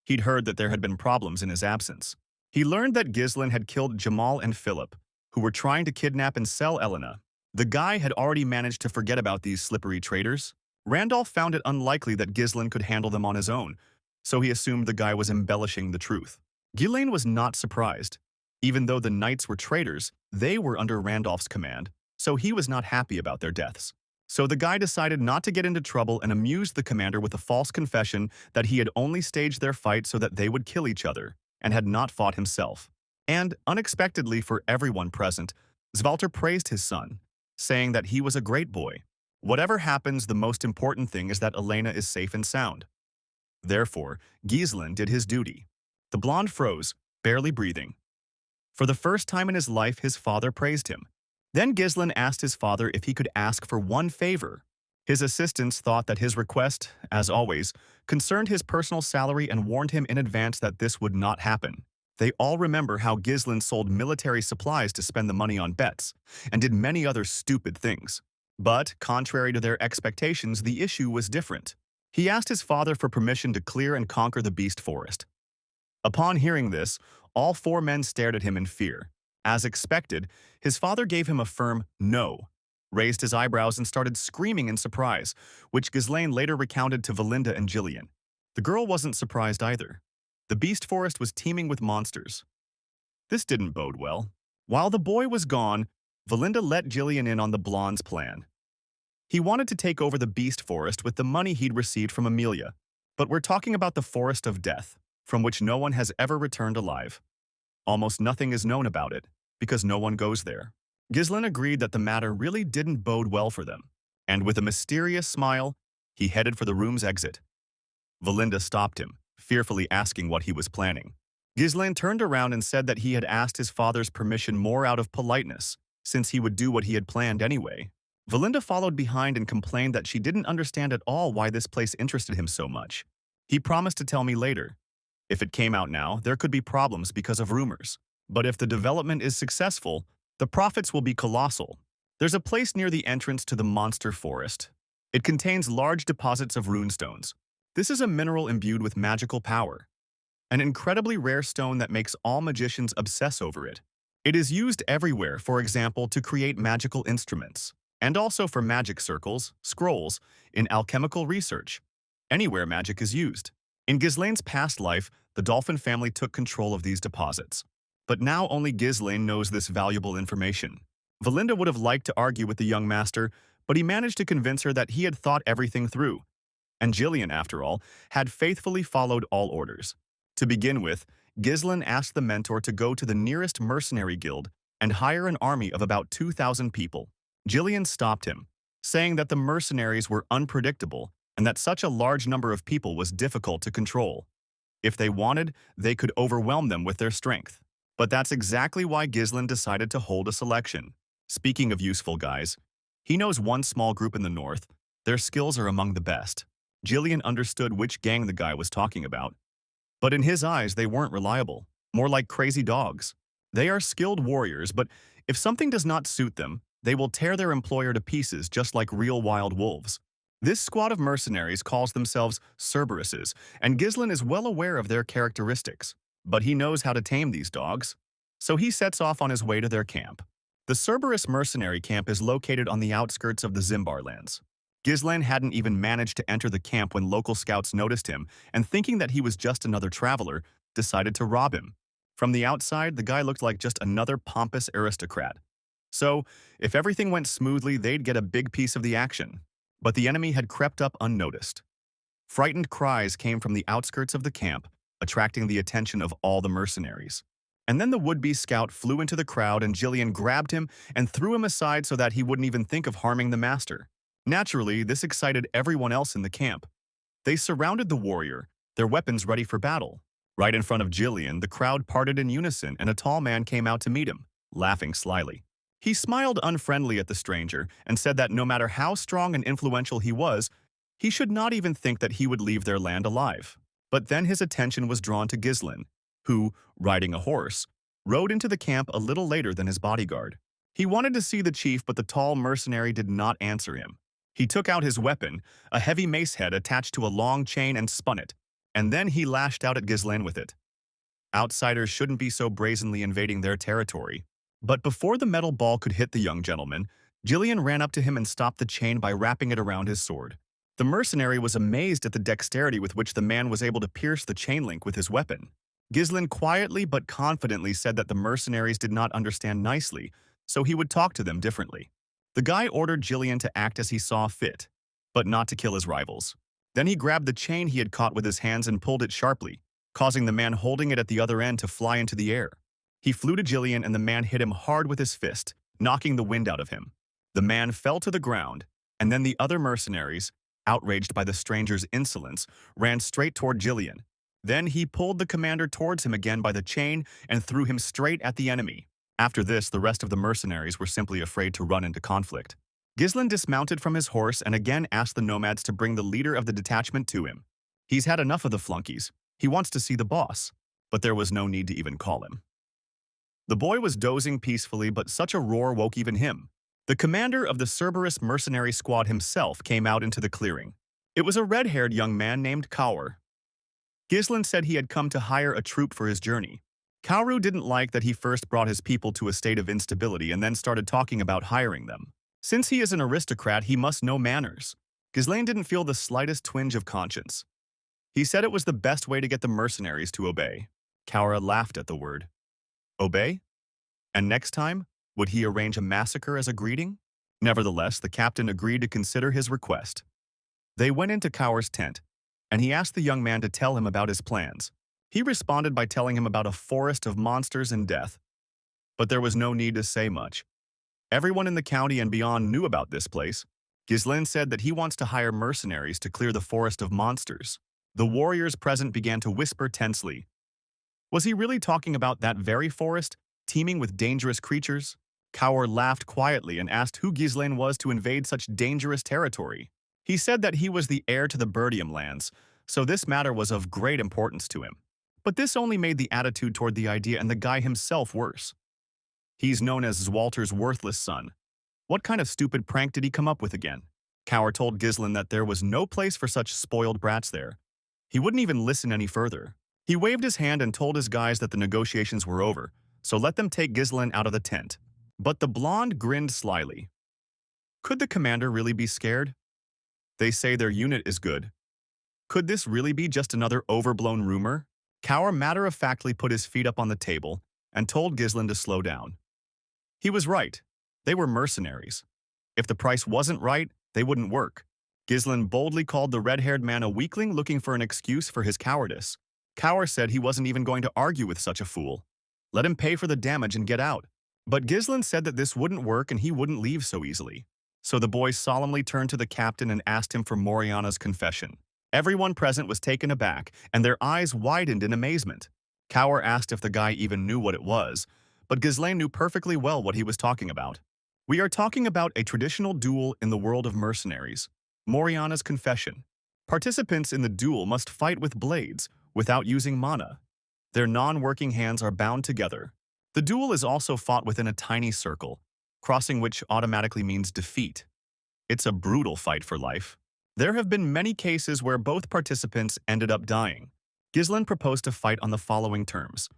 He'd heard that there had been problems in his absence. He learned that Ghislain had killed Jamal and Philip, who were trying to kidnap and sell Elena. The guy had already managed to forget about these slippery traitors. Randolph found it unlikely that Ghislain could handle them on his own, so he assumed the guy was embellishing the truth. Ghislain was not surprised. Even though the knights were traitors, they were under Randolph's command, so he was not happy about their deaths. So the guy decided not to get into trouble and amused the commander with a false confession that he had only staged their fight so that they would kill each other, and had not fought himself. And, unexpectedly for everyone present, Svalter praised his son, saying that he was a great boy. Whatever happens, the most important thing is that Elena is safe and sound. Therefore, Ghislain did his duty. The blonde froze, barely breathing. For the first time in his life, his father praised him. Then Ghislain asked his father if he could ask for one favor. His assistants thought that his request, as always, concerned his personal salary and warned him in advance that this would not happen. They all remember how Ghislain sold military supplies to spend the money on bets, and did many other stupid things. But, contrary to their expectations, the issue was different. He asked his father for permission to clear and conquer the beast forest. Upon hearing this, all four men stared at him in fear. As expected, his father gave him a firm no, raised his eyebrows and started screaming in surprise, which Ghislain later recounted to Valinda and Jillian. The girl wasn't surprised either. The beast forest was teeming with monsters. This didn't bode well. While the boy was gone, Valinda let Jillian in on the blonde's plan. He wanted to take over the beast forest with the money he'd received from Amelia, but we're talking about the forest of death, from which no one has ever returned alive. Almost nothing is known about it, because no one goes there. Ghislain agreed that the matter really didn't bode well for them, and with a mysterious smile, he headed for the room's exit. Valinda stopped him, fearfully asking what he was planning. Ghislain turned around and said that he had asked his father's permission more out of politeness, since he would do what he had planned anyway. Valinda followed behind and complained that she didn't understand at all why this place interested him so much. He promised to tell me later. If it came out now, there could be problems because of rumors. But if the development is successful, the profits will be colossal. There's a place near the entrance to the monster forest. It contains large deposits of runestones. This is a mineral imbued with magical power. An incredibly rare stone that makes all magicians obsess over it. It is used everywhere, for example, to create magical instruments, and also for magic circles, scrolls, in alchemical research. Anywhere magic is used. In Ghislain's past life, the Dolphin family took control of these deposits. But now only Ghislain knows this valuable information. Valinda would have liked to argue with the young master, but he managed to convince her that he had thought everything through. And Jillian, after all, had faithfully followed all orders. To begin with, Ghislain asked the mentor to go to the nearest mercenary guild and hire an army of about 2,000 people. Jillian stopped him, saying that the mercenaries were unpredictable and that such a large number of people was difficult to control. If they wanted, they could overwhelm them with their strength. But that's exactly why Ghislain decided to hold a selection. Speaking of useful guys, he knows one small group in the north. Their skills are among the best. Jillian understood which gang the guy was talking about. But in his eyes, they weren't reliable, more like crazy dogs. They are skilled warriors, but if something does not suit them, they will tear their employer to pieces just like real wild wolves. This squad of mercenaries calls themselves Cerberuses, and Ghislain is well aware of their characteristics. But he knows how to tame these dogs, so he sets off on his way to their camp. The Cerberus mercenary camp is located on the outskirts of the Zimbar lands. Ghislain hadn't even managed to enter the camp when local scouts noticed him, and thinking that he was just another traveler, decided to rob him. From the outside, the guy looked like just another pompous aristocrat. So, if everything went smoothly, they'd get a big piece of the action. But the enemy had crept up unnoticed. Frightened cries came from the outskirts of the camp, attracting the attention of all the mercenaries. And then the would-be scout flew into the crowd and Jillian grabbed him and threw him aside so that he wouldn't even think of harming the master. Naturally, this excited everyone else in the camp. They surrounded the warrior, their weapons ready for battle. Right in front of Jillian, the crowd parted in unison and a tall man came out to meet him, laughing slyly. He smiled unfriendly at the stranger and said that no matter how strong and influential he was, he should not even think that he would leave their land alive. But then his attention was drawn to Ghislain, who, riding a horse, rode into the camp a little later than his bodyguard. He wanted to see the chief, but the tall mercenary did not answer him. He took out his weapon, a heavy mace head attached to a long chain, and spun it, and then he lashed out at Ghislaine with it. Outsiders shouldn't be so brazenly invading their territory. But before the metal ball could hit the young gentleman, Gillian ran up to him and stopped the chain by wrapping it around his sword. The mercenary was amazed at the dexterity with which the man was able to pierce the chain link with his weapon. Ghislaine quietly but confidently said that the mercenaries did not understand nicely, so he would talk to them differently. The guy ordered Gillian to act as he saw fit, but not to kill his rivals. Then he grabbed the chain he had caught with his hands and pulled it sharply, causing the man holding it at the other end to fly into the air. He flew to Gillian and the man hit him hard with his fist, knocking the wind out of him. The man fell to the ground, and then the other mercenaries, outraged by the stranger's insolence, ran straight toward Gillian. Then he pulled the commander towards him again by the chain and threw him straight at the enemy. After this, the rest of the mercenaries were simply afraid to run into conflict. Ghislaine dismounted from his horse and again asked the nomads to bring the leader of the detachment to him. He's had enough of the flunkies. He wants to see the boss, but there was no need to even call him. The boy was dozing peacefully, but such a roar woke even him. The commander of the Cerberus mercenary squad himself came out into the clearing. It was a red-haired young man named Kaur. Ghislaine said he had come to hire a troop for his journey. Kauru didn't like that he first brought his people to a state of instability and then started talking about hiring them. Since he is an aristocrat, he must know manners. Ghislaine didn't feel the slightest twinge of conscience. He said it was the best way to get the mercenaries to obey. Kaura laughed at the word. Obey? And next time, would he arrange a massacre as a greeting? Nevertheless, the captain agreed to consider his request. They went into Kaur's tent, and he asked the young man to tell him about his plans. He responded by telling him about a forest of monsters and death. But there was no need to say much. Everyone in the county and beyond knew about this place. Ghislaine said that he wants to hire mercenaries to clear the forest of monsters. The warriors present began to whisper tensely. Was he really talking about that very forest, teeming with dangerous creatures? Kaur laughed quietly and asked who Ghislaine was to invade such dangerous territory. He said that he was the heir to the Birdium lands, so this matter was of great importance to him. But this only made the attitude toward the idea and the guy himself worse. He's known as Walter's worthless son. What kind of stupid prank did he come up with again? Kaur told Ghislaine that there was no place for such spoiled brats there. He wouldn't even listen any further. He waved his hand and told his guys that the negotiations were over, so let them take Ghislaine out of the tent. But the blonde grinned slyly. Could the commander really be scared? They say their unit is good. Could this really be just another overblown rumor? Kaur matter-of-factly put his feet up on the table and told Ghislaine to slow down. He was right. They were mercenaries. If the price wasn't right, they wouldn't work. Ghislaine boldly called the red-haired man a weakling looking for an excuse for his cowardice. Kaur said he wasn't even going to argue with such a fool. Let him pay for the damage and get out. But Ghislaine said that this wouldn't work and he wouldn't leave so easily. So the boys solemnly turned to the captain and asked him for Moriana's confession. Everyone present was taken aback, and their eyes widened in amazement. Kaur asked if the guy even knew what it was, but Ghislaine knew perfectly well what he was talking about. We are talking about a traditional duel in the world of mercenaries. Moriana's confession. Participants in the duel must fight with blades, without using mana. Their non-working hands are bound together. The duel is also fought within a tiny circle, crossing which automatically means defeat. It's a brutal fight for life. There have been many cases where both participants ended up dying. Ghislaine proposed to fight on the following terms.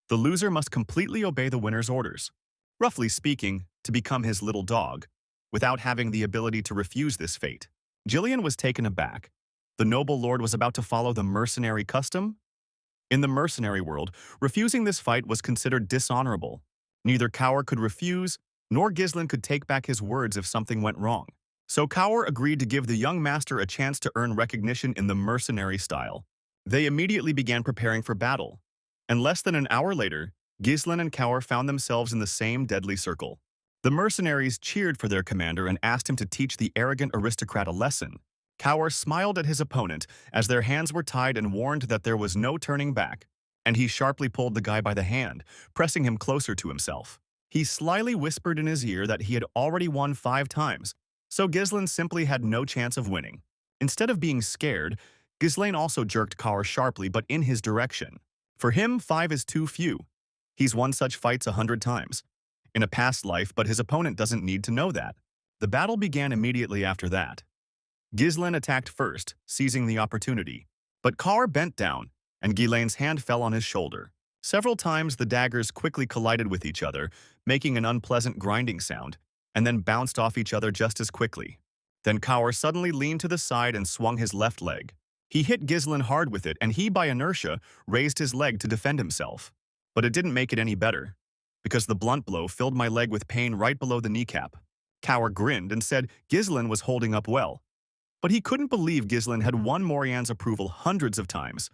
The loser must completely obey the winner's orders. Roughly speaking, to become his little dog, without having the ability to refuse this fate. Gillian was taken aback. The noble lord was about to follow the mercenary custom? In the mercenary world, refusing this fight was considered dishonorable. Neither Kaur could refuse, nor Ghislaine could take back his words if something went wrong. So Kaur agreed to give the young master a chance to earn recognition in the mercenary style. They immediately began preparing for battle. And less than an hour later, Ghislaine and Kaur found themselves in the same deadly circle. The mercenaries cheered for their commander and asked him to teach the arrogant aristocrat a lesson. Kaur smiled at his opponent as their hands were tied and warned that there was no turning back, and he sharply pulled the guy by the hand, pressing him closer to himself. He slyly whispered in his ear that he had already won 5 times, so Ghislaine simply had no chance of winning. Instead of being scared, Ghislaine also jerked Kaur sharply but in his direction. For him, 5 is too few. He's won such fights 100 times. in a past life, but his opponent doesn't need to know that. The battle began immediately after that. Ghislain attacked first, seizing the opportunity. But Kaur bent down, and Ghislain's hand fell on his shoulder. Several times the daggers quickly collided with each other, making an unpleasant grinding sound, and then bounced off each other just as quickly. Then Kaur suddenly leaned to the side and swung his left leg. He hit Ghislain hard with it, and he, by inertia, raised his leg to defend himself. But it didn't make it any better, because the blunt blow filled my leg with pain right below the kneecap. Kaur grinned and said Ghislain was holding up well. But he couldn't believe Ghislain had won Morian's approval hundreds of times.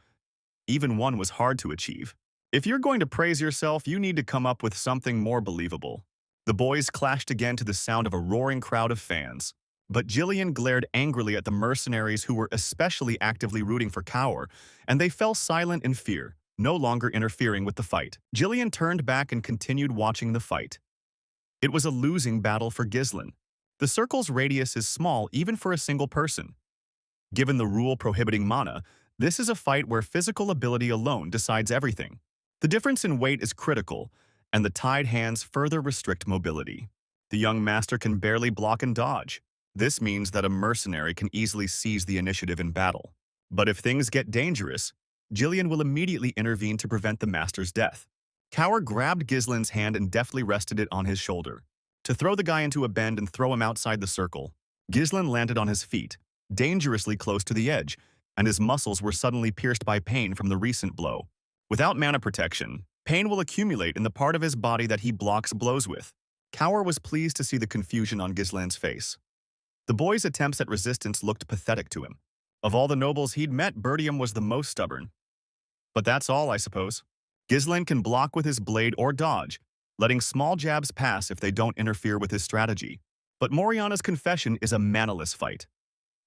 Even one was hard to achieve. If you're going to praise yourself, you need to come up with something more believable. The boys clashed again to the sound of a roaring crowd of fans. But Jillian glared angrily at the mercenaries who were especially actively rooting for Kaur, and they fell silent in fear, no longer interfering with the fight. Jillian turned back and continued watching the fight. It was a losing battle for Ghislain. The circle's radius is small even for a single person. Given the rule prohibiting mana, this is a fight where physical ability alone decides everything. The difference in weight is critical, and the tied hands further restrict mobility. The young master can barely block and dodge. This means that a mercenary can easily seize the initiative in battle. But if things get dangerous, Jillian will immediately intervene to prevent the master's death. Kaur grabbed Ghislain's hand and deftly rested it on his shoulder, to throw the guy into a bend and throw him outside the circle. Ghislain landed on his feet, dangerously close to the edge, and his muscles were suddenly pierced by pain from the recent blow. Without mana protection, pain will accumulate in the part of his body that he blocks blows with. Kaur was pleased to see the confusion on Ghislain's face. The boy's attempts at resistance looked pathetic to him. Of all the nobles he'd met, Bertium was the most stubborn. But that's all, I suppose. Ghislain can block with his blade or dodge, letting small jabs pass if they don't interfere with his strategy. But Moriana's confession is a manaless fight,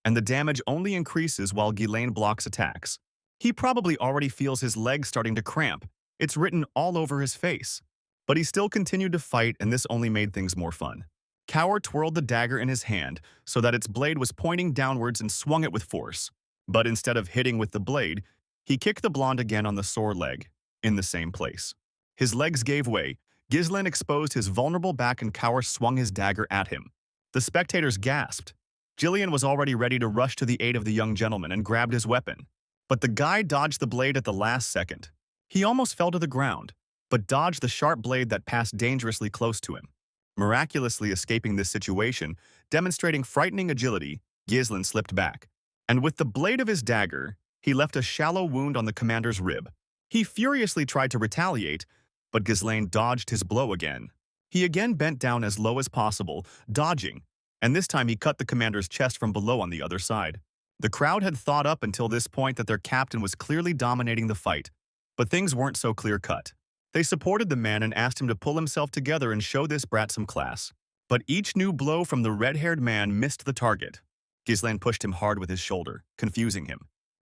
and the damage only increases while Ghislain blocks attacks. He probably already feels his legs starting to cramp. It's written all over his face. But he still continued to fight, and this only made things more fun. Kaur twirled the dagger in his hand so that its blade was pointing downwards and swung it with force. But instead of hitting with the blade, he kicked the blonde again on the sore leg, in the same place. His legs gave way. Ghislain exposed his vulnerable back and Kaur swung his dagger at him. The spectators gasped. Jillian was already ready to rush to the aid of the young gentleman and grabbed his weapon. But the guy dodged the blade at the last second. He almost fell to the ground, but dodged the sharp blade that passed dangerously close to him. Miraculously escaping this situation, demonstrating frightening agility, Ghislain slipped back. And with the blade of his dagger, he left a shallow wound on the commander's rib. He furiously tried to retaliate, but Ghislain dodged his blow again. He again bent down as low as possible, dodging, and this time he cut the commander's chest from below on the other side. The crowd had thought up until this point that their captain was clearly dominating the fight, but things weren't so clear-cut. They supported the man and asked him to pull himself together and show this brat some class. But each new blow from the red-haired man missed the target. Ghislain pushed him hard with his shoulder, confusing him,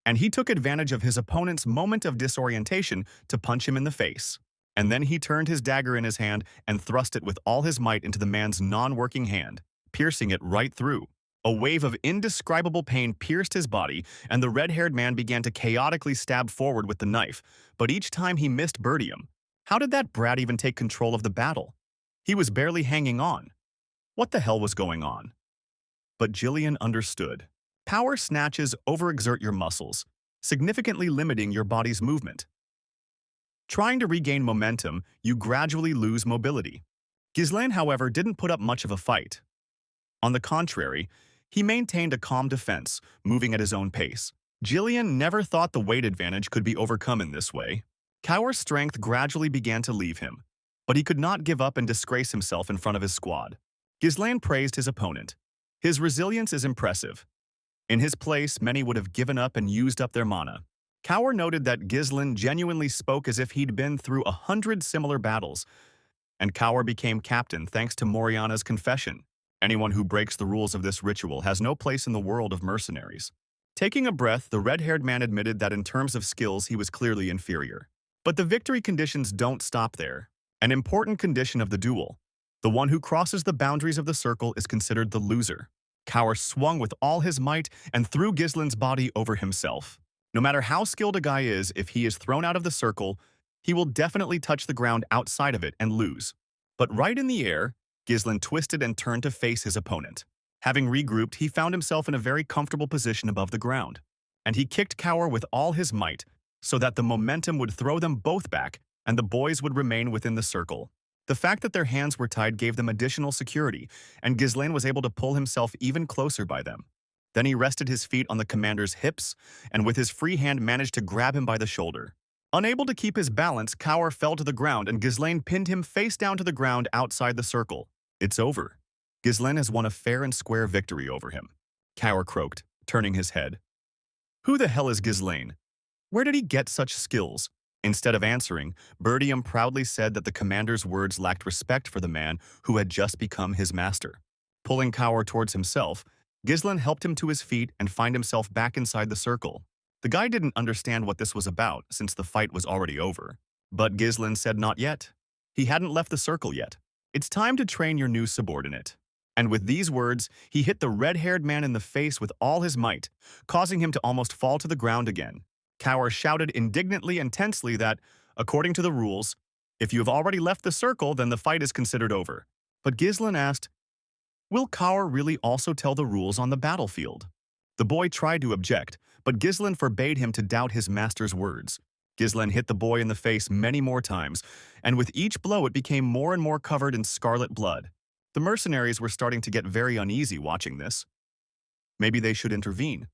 and he took advantage of his opponent's moment of disorientation to punch him in the face. And then he turned his dagger in his hand and thrust it with all his might into the man's non-working hand, piercing it right through. A wave of indescribable pain pierced his body, and the red-haired man began to chaotically stab forward with the knife, but each time he missed Bertium. How did that brat even take control of the battle? He was barely hanging on. What the hell was going on? But Jillian understood. Power snatches overexert your muscles, significantly limiting your body's movement. Trying to regain momentum, you gradually lose mobility. Ghislain, however, didn't put up much of a fight. On the contrary, he maintained a calm defense, moving at his own pace. Jillian never thought the weight advantage could be overcome in this way. Kaur's strength gradually began to leave him, but he could not give up and disgrace himself in front of his squad. Ghislain praised his opponent. His resilience is impressive. In his place, many would have given up and used up their mana. Kaur noted that Ghislain genuinely spoke as if he'd been through 100 similar battles, and Kaur became captain thanks to Moriana's confession. Anyone who breaks the rules of this ritual has no place in the world of mercenaries. Taking a breath, the red-haired man admitted that in terms of skills he was clearly inferior. But the victory conditions don't stop there. An important condition of the duel. The one who crosses the boundaries of the circle is considered the loser. Kaur swung with all his might and threw Ghislain's body over himself. No matter how skilled a guy is, if he is thrown out of the circle, he will definitely touch the ground outside of it and lose. But right in the air, Gislin twisted and turned to face his opponent. Having regrouped, he found himself in a very comfortable position above the ground, and he kicked Cower with all his might so that the momentum would throw them both back and the boys would remain within the circle. The fact that their hands were tied gave them additional security, and Gislain was able to pull himself even closer by them. Then he rested his feet on the commander's hips, and with his free hand managed to grab him by the shoulder. Unable to keep his balance, Cower fell to the ground and Gislain pinned him face down to the ground outside the circle. It's over. Gislain has won a fair and square victory over him. Cower croaked, turning his head. Who the hell is Gislain? Where did he get such skills? Instead of answering, Bertium proudly said that the commander's words lacked respect for the man who had just become his master. Pulling Cower towards himself, Gislain helped him to his feet and find himself back inside the circle. The guy didn't understand what this was about since the fight was already over. But Gislain said not yet. He hadn't left the circle yet. It's time to train your new subordinate. And with these words, he hit the red-haired man in the face with all his might, causing him to almost fall to the ground again. Cower shouted indignantly and tensely that, according to the rules, if you have already left the circle, then the fight is considered over. But Gislain asked, will Cower really also tell the rules on the battlefield? The boy tried to object, but Gislain forbade him to doubt his master's words. Gislain hit the boy in the face many more times, and with each blow it became more and more covered in scarlet blood. The mercenaries were starting to get very uneasy watching this. Maybe they should intervene.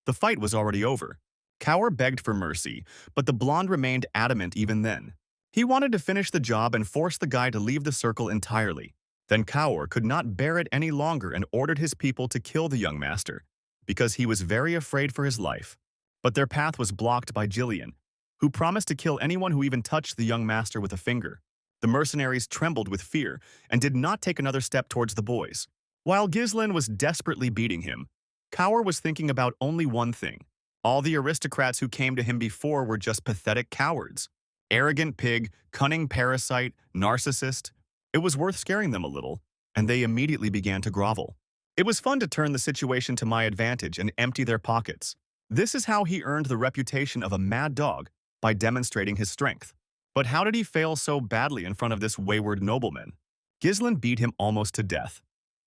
The fight was already over. Cower begged for mercy, but the blonde remained adamant even then. He wanted to finish the job and force the guy to leave the circle entirely. Then Cower could not bear it any longer and ordered his people to kill the young master, because he was very afraid for his life. But their path was blocked by Jillian, who promised to kill anyone who even touched the young master with a finger. The mercenaries trembled with fear and did not take another step towards the boys. While Gislain was desperately beating him, Cower was thinking about only one thing. All the aristocrats who came to him before were just pathetic cowards. Arrogant pig, cunning parasite, narcissist. It was worth scaring them a little, and they immediately began to grovel. It was fun to turn the situation to my advantage and empty their pockets. This is how he earned the reputation of a mad dog, by demonstrating his strength. But how did he fail so badly in front of this wayward nobleman? Gislain beat him almost to death,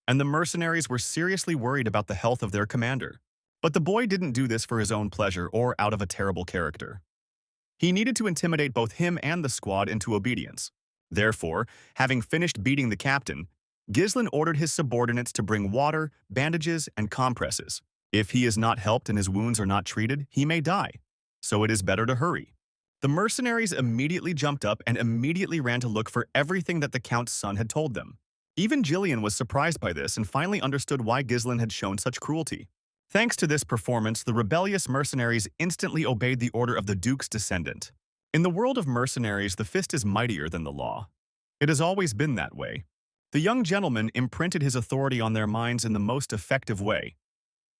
and the mercenaries were seriously worried about the health of their commander. But the boy didn't do this for his own pleasure or out of a terrible character. He needed to intimidate both him and the squad into obedience. Therefore, having finished beating the captain, Gislain ordered his subordinates to bring water, bandages, and compresses. If he is not helped and his wounds are not treated, he may die. So it is better to hurry. The mercenaries immediately jumped up and immediately ran to look for everything that the Count's son had told them. Even Jillian was surprised by this and finally understood why Gislain had shown such cruelty. Thanks to this performance, the rebellious mercenaries instantly obeyed the order of the Duke's descendant. In the world of mercenaries, the fist is mightier than the law. It has always been that way. The young gentleman imprinted his authority on their minds in the most effective way.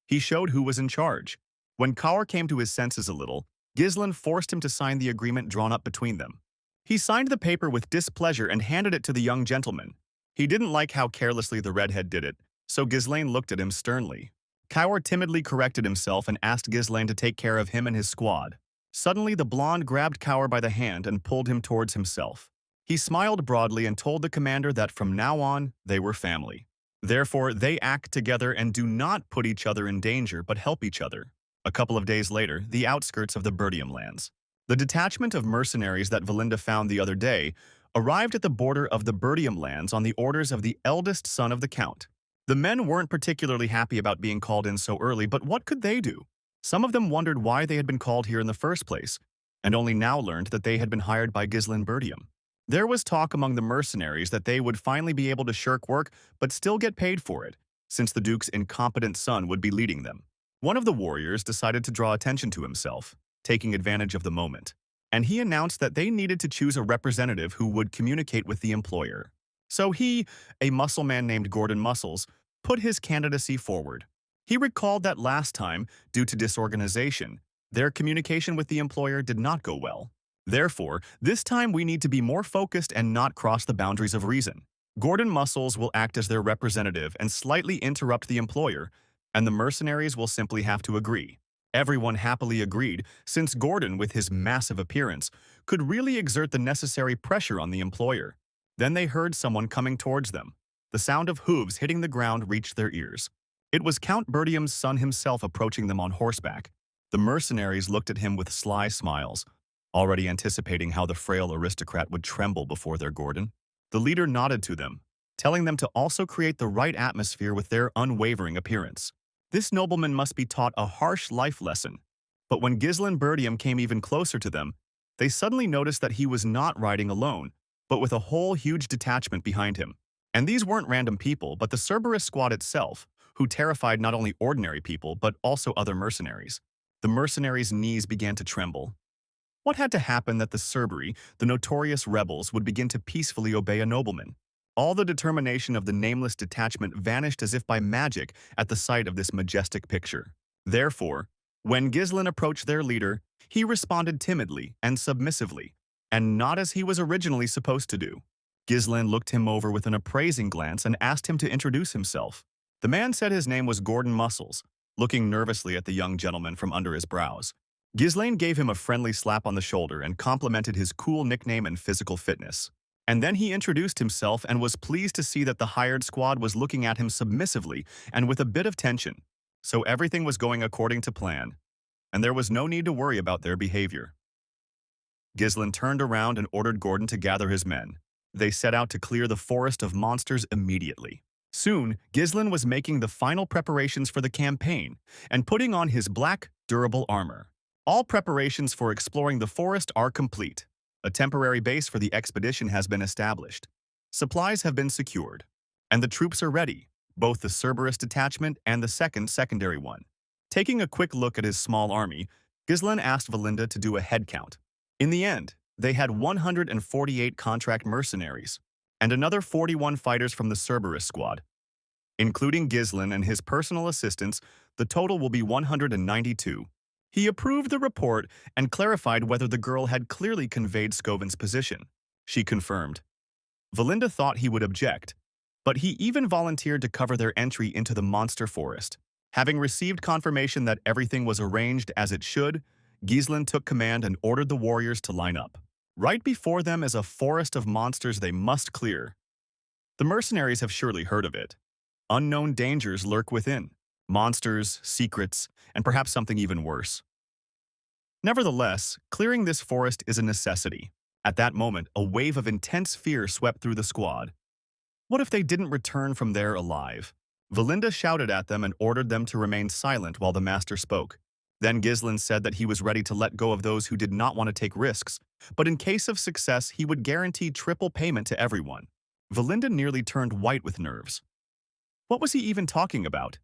He showed who was in charge. When Cower came to his senses a little, Gislain forced him to sign the agreement drawn up between them. He signed the paper with displeasure and handed it to the young gentleman. He didn't like how carelessly the redhead did it, so Gislain looked at him sternly. Cower timidly corrected himself and asked Gislain to take care of him and his squad. Suddenly, the blonde grabbed Cower by the hand and pulled him towards himself. He smiled broadly and told the commander that from now on, they were family. Therefore, they act together and do not put each other in danger but help each other. A couple of days later, the outskirts of the Bertium lands. The detachment of mercenaries that Valinda found the other day arrived at the border of the Bertium lands on the orders of the eldest son of the Count. The men weren't particularly happy about being called in so early, but what could they do? Some of them wondered why they had been called here in the first place, and only now learned that they had been hired by Gislain Bertium. There was talk among the mercenaries that they would finally be able to shirk work but still get paid for it, since the Duke's incompetent son would be leading them. One of the warriors decided to draw attention to himself, taking advantage of the moment, and he announced that they needed to choose a representative who would communicate with the employer. So he, a muscle man named Gordon Muscles, put his candidacy forward. He recalled that last time, due to disorganization, their communication with the employer did not go well. Therefore, this time we need to be more focused and not cross the boundaries of reason. Gordon Muscles will act as their representative and slightly interrupt the employer, and the mercenaries will simply have to agree. Everyone happily agreed, since Gordon, with his massive appearance, could really exert the necessary pressure on the employer. Then they heard someone coming towards them. The sound of hooves hitting the ground reached their ears. It was Count Bertium's son himself approaching them on horseback. The mercenaries looked at him with sly smiles, already anticipating how the frail aristocrat would tremble before their Gordon. The leader nodded to them, telling them to also create the right atmosphere with their unwavering appearance. This nobleman must be taught a harsh life lesson. But when Ghislain Bertium came even closer to them, they suddenly noticed that he was not riding alone, but with a whole huge detachment behind him. And these weren't random people, but the Cerberus squad itself, who terrified not only ordinary people, but also other mercenaries. The mercenaries' knees began to tremble. What had to happen that the Cerberi, the notorious rebels, would begin to peacefully obey a nobleman? All the determination of the nameless detachment vanished as if by magic at the sight of this majestic picture. Therefore, when Ghislain approached their leader, he responded timidly and submissively, and not as he was originally supposed to do. Ghislain looked him over with an appraising glance and asked him to introduce himself. The man said his name was Gordon Muscles, looking nervously at the young gentleman from under his brows. Ghislain gave him a friendly slap on the shoulder and complimented his cool nickname and physical fitness. And then he introduced himself and was pleased to see that the hired squad was looking at him submissively and with a bit of tension. So everything was going according to plan, and there was no need to worry about their behavior. Ghislain turned around and ordered Gordon to gather his men. They set out to clear the forest of monsters immediately. Soon, Ghislain was making the final preparations for the campaign and putting on his black, durable armor. All preparations for exploring the forest are complete. A temporary base for the expedition has been established. Supplies have been secured, and the troops are ready, both the Cerberus detachment and the secondary one. Taking a quick look at his small army, Ghislain asked Valinda to do a head count. In the end, they had 148 contract mercenaries, and another 41 fighters from the Cerberus squad. Including Ghislain and his personal assistants, the total will be 192. He approved the report and clarified whether the girl had clearly conveyed Scoven's position. She confirmed. Valinda thought he would object, but he even volunteered to cover their entry into the monster forest. Having received confirmation that everything was arranged as it should, Ghislain took command and ordered the warriors to line up. Right before them is a forest of monsters they must clear. The mercenaries have surely heard of it. Unknown dangers lurk within. Monsters, secrets, and perhaps something even worse. Nevertheless, clearing this forest is a necessity. At that moment, a wave of intense fear swept through the squad. What if they didn't return from there alive? Valinda shouted at them and ordered them to remain silent while the master spoke. Then Ghislain said that he was ready to let go of those who did not want to take risks, but in case of success, he would guarantee triple payment to everyone. Valinda nearly turned white with nerves. What was he even talking about?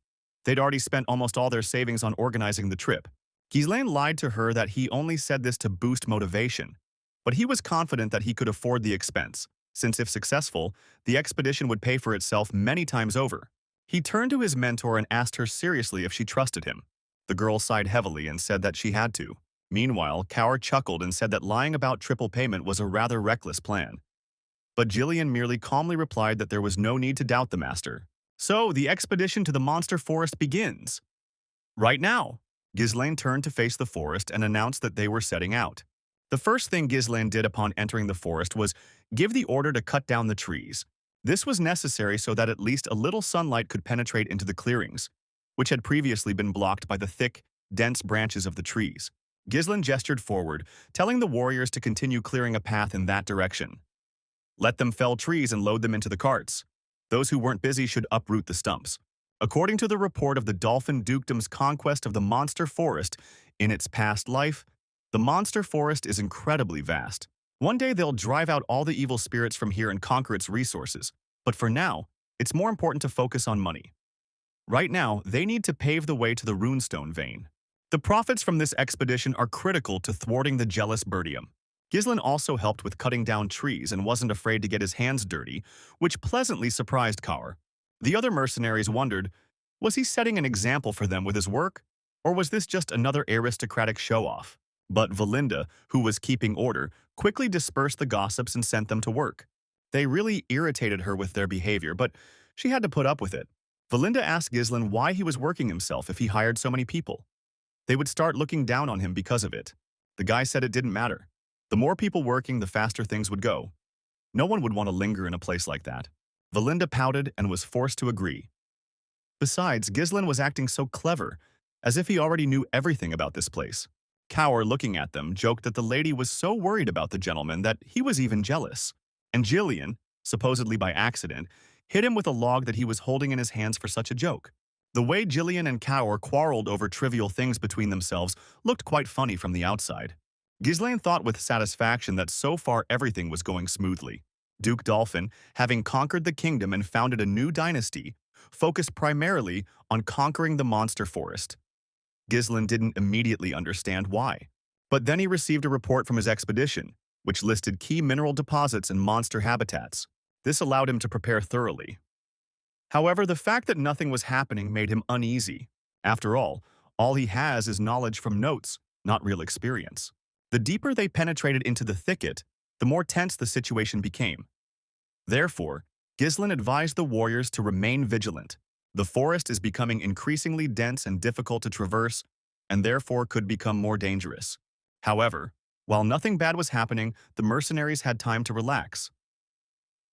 They'd already spent almost all their savings on organizing the trip. Ghislain lied to her that he only said this to boost motivation, but he was confident that he could afford the expense, since if successful, the expedition would pay for itself many times over. He turned to his mentor and asked her seriously if she trusted him. The girl sighed heavily and said that she had to. Meanwhile, Kaur chuckled and said that lying about triple payment was a rather reckless plan. But Gillian merely calmly replied that there was no need to doubt the master. So, the expedition to the monster forest begins. Right now. Ghislain turned to face the forest and announced that they were setting out. The first thing Ghislain did upon entering the forest was give the order to cut down the trees. This was necessary so that at least a little sunlight could penetrate into the clearings, which had previously been blocked by the thick, dense branches of the trees. Ghislain gestured forward, telling the warriors to continue clearing a path in that direction. Let them fell trees and load them into the carts. Those who weren't busy should uproot the stumps. According to the report of the Dolphin Dukedom's conquest of the monster forest in its past life, the monster forest is incredibly vast. One day they'll drive out all the evil spirits from here and conquer its resources, but for now, it's more important to focus on money. Right now, they need to pave the way to the runestone vein. The profits from this expedition are critical to thwarting the jealous Bertium. Ghislain also helped with cutting down trees and wasn't afraid to get his hands dirty, which pleasantly surprised Kaur. The other mercenaries wondered, was he setting an example for them with his work, or was this just another aristocratic show-off? But Valinda, who was keeping order, quickly dispersed the gossips and sent them to work. They really irritated her with their behavior, but she had to put up with it. Valinda asked Ghislain why he was working himself if he hired so many people. They would start looking down on him because of it. The guy said it didn't matter. The more people working, the faster things would go. No one would want to linger in a place like that. Valinda pouted and was forced to agree. Besides, Ghislain was acting so clever, as if he already knew everything about this place. Cower, looking at them, joked that the lady was so worried about the gentleman that he was even jealous. And Gillian, supposedly by accident, hit him with a log that he was holding in his hands for such a joke. The way Gillian and Cower quarreled over trivial things between themselves looked quite funny from the outside. Ghislain thought with satisfaction that so far everything was going smoothly. Duke Dolphin, having conquered the kingdom and founded a new dynasty, focused primarily on conquering the monster forest. Ghislain didn't immediately understand why. But then he received a report from his expedition, which listed key mineral deposits and monster habitats. This allowed him to prepare thoroughly. However, the fact that nothing was happening made him uneasy. After all he has is knowledge from notes, not real experience. The deeper they penetrated into the thicket, the more tense the situation became. Therefore, Ghislain advised the warriors to remain vigilant. The forest is becoming increasingly dense and difficult to traverse, and therefore could become more dangerous. However, while nothing bad was happening, the mercenaries had time to relax.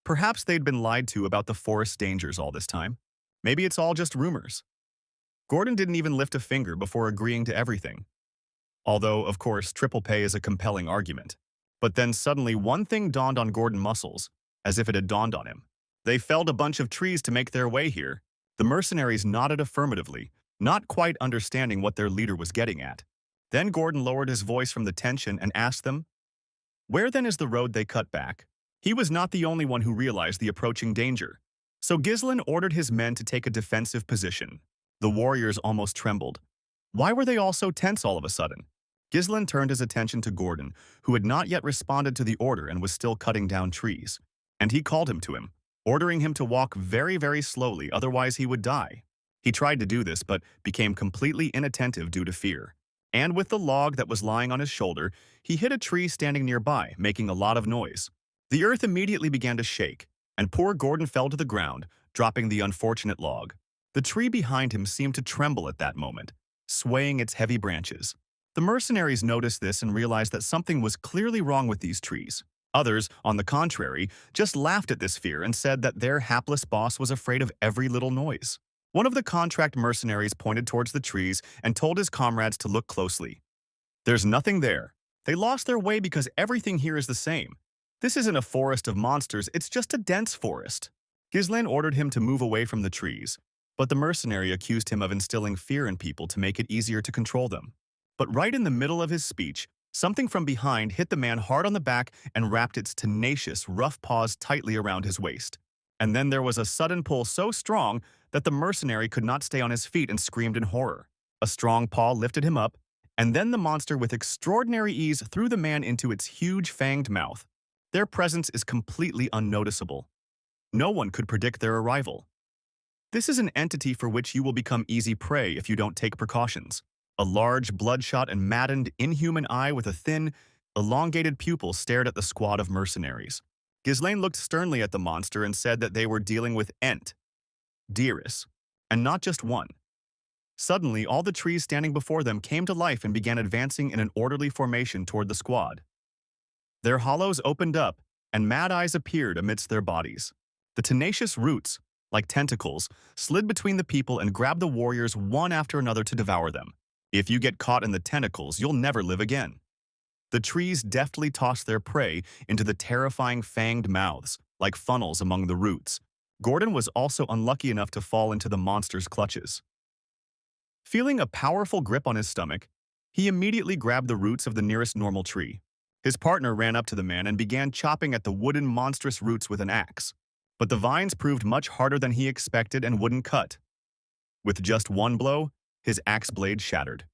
Perhaps they'd been lied to about the forest's dangers all this time. Maybe it's all just rumors. Gordon didn't even lift a finger before agreeing to everything. Although, of course, triple pay is a compelling argument. But then suddenly one thing dawned on Gordon Muscles, as if it had dawned on him. They felled a bunch of trees to make their way here. The mercenaries nodded affirmatively, not quite understanding what their leader was getting at. Then Gordon lowered his voice from the tension and asked them, "Where then is the road they cut back?" He was not the only one who realized the approaching danger. So Ghislain ordered his men to take a defensive position. The warriors almost trembled. Why were they all so tense all of a sudden? Ghislain turned his attention to Gordon, who had not yet responded to the order and was still cutting down trees. And he called him to him, ordering him to walk very, very slowly, otherwise he would die. He tried to do this, but became completely inattentive due to fear. And with the log that was lying on his shoulder, he hit a tree standing nearby, making a lot of noise. The earth immediately began to shake, and poor Gordon fell to the ground, dropping the unfortunate log. The tree behind him seemed to tremble at that moment, swaying its heavy branches. The mercenaries noticed this and realized that something was clearly wrong with these trees. Others, on the contrary, just laughed at this fear and said that their hapless boss was afraid of every little noise. One of the contract mercenaries pointed towards the trees and told his comrades to look closely. "There's nothing there. They lost their way because everything here is the same. This isn't a forest of monsters, it's just a dense forest." Ghislain ordered him to move away from the trees, but the mercenary accused him of instilling fear in people to make it easier to control them. But right in the middle of his speech, something from behind hit the man hard on the back and wrapped its tenacious, rough paws tightly around his waist. And then there was a sudden pull so strong that the mercenary could not stay on his feet and screamed in horror. A strong paw lifted him up, and then the monster with extraordinary ease threw the man into its huge fanged mouth. Their presence is completely unnoticeable. No one could predict their arrival. This is an entity for which you will become easy prey if you don't take precautions. A large, bloodshot and maddened, inhuman eye with a thin, elongated pupil stared at the squad of mercenaries. Ghislain looked sternly at the monster and said that they were dealing with Ent, Dearest, and not just one. Suddenly, all the trees standing before them came to life and began advancing in an orderly formation toward the squad. Their hollows opened up, and mad eyes appeared amidst their bodies. The tenacious roots, like tentacles, slid between the people and grabbed the warriors one after another to devour them. If you get caught in the tentacles, you'll never live again. The trees deftly tossed their prey into the terrifying fanged mouths, like funnels among the roots. Gordon was also unlucky enough to fall into the monster's clutches. Feeling a powerful grip on his stomach, he immediately grabbed the roots of the nearest normal tree. His partner ran up to the man and began chopping at the wooden monstrous roots with an axe. But the vines proved much harder than he expected and wouldn't cut. With just one blow, his axe blade shattered.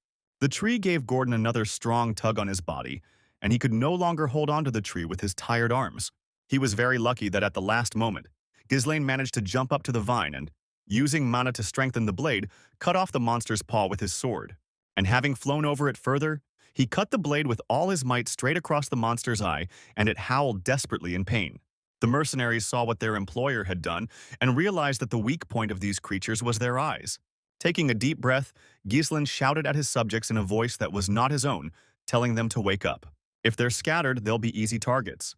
The tree gave Gordon another strong tug on his body, and he could no longer hold onto the tree with his tired arms. He was very lucky that at the last moment, Ghislain managed to jump up to the vine and, using mana to strengthen the blade, cut off the monster's paw with his sword. And having flown over it further, he cut the blade with all his might straight across the monster's eye, and it howled desperately in pain. The mercenaries saw what their employer had done and realized that the weak point of these creatures was their eyes. Taking a deep breath, Ghislain shouted at his subjects in a voice that was not his own, telling them to wake up. If they're scattered, they'll be easy targets.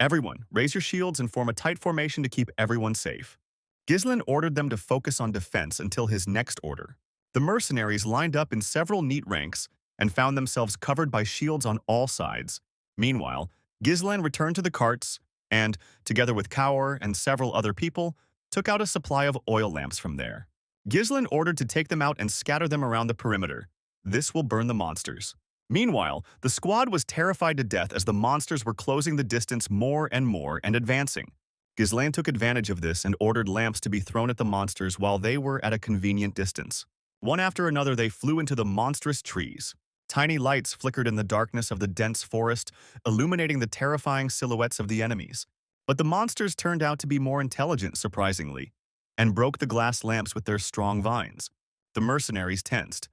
Everyone, raise your shields and form a tight formation to keep everyone safe. Ghislain ordered them to focus on defense until his next order. The mercenaries lined up in several neat ranks and found themselves covered by shields on all sides. Meanwhile, Ghislain returned to the carts and, together with Kaur and several other people, took out a supply of oil lamps from there. Ghislain ordered to take them out and scatter them around the perimeter. This will burn the monsters. Meanwhile, the squad was terrified to death as the monsters were closing the distance more and advancing. Ghislain took advantage of this and ordered lamps to be thrown at the monsters while they were at a convenient distance. One after another, they flew into the monstrous trees. Tiny lights flickered in the darkness of the dense forest, illuminating the terrifying silhouettes of the enemies. But the monsters turned out to be more intelligent, surprisingly, and broke the glass lamps with their strong vines. The mercenaries tensed.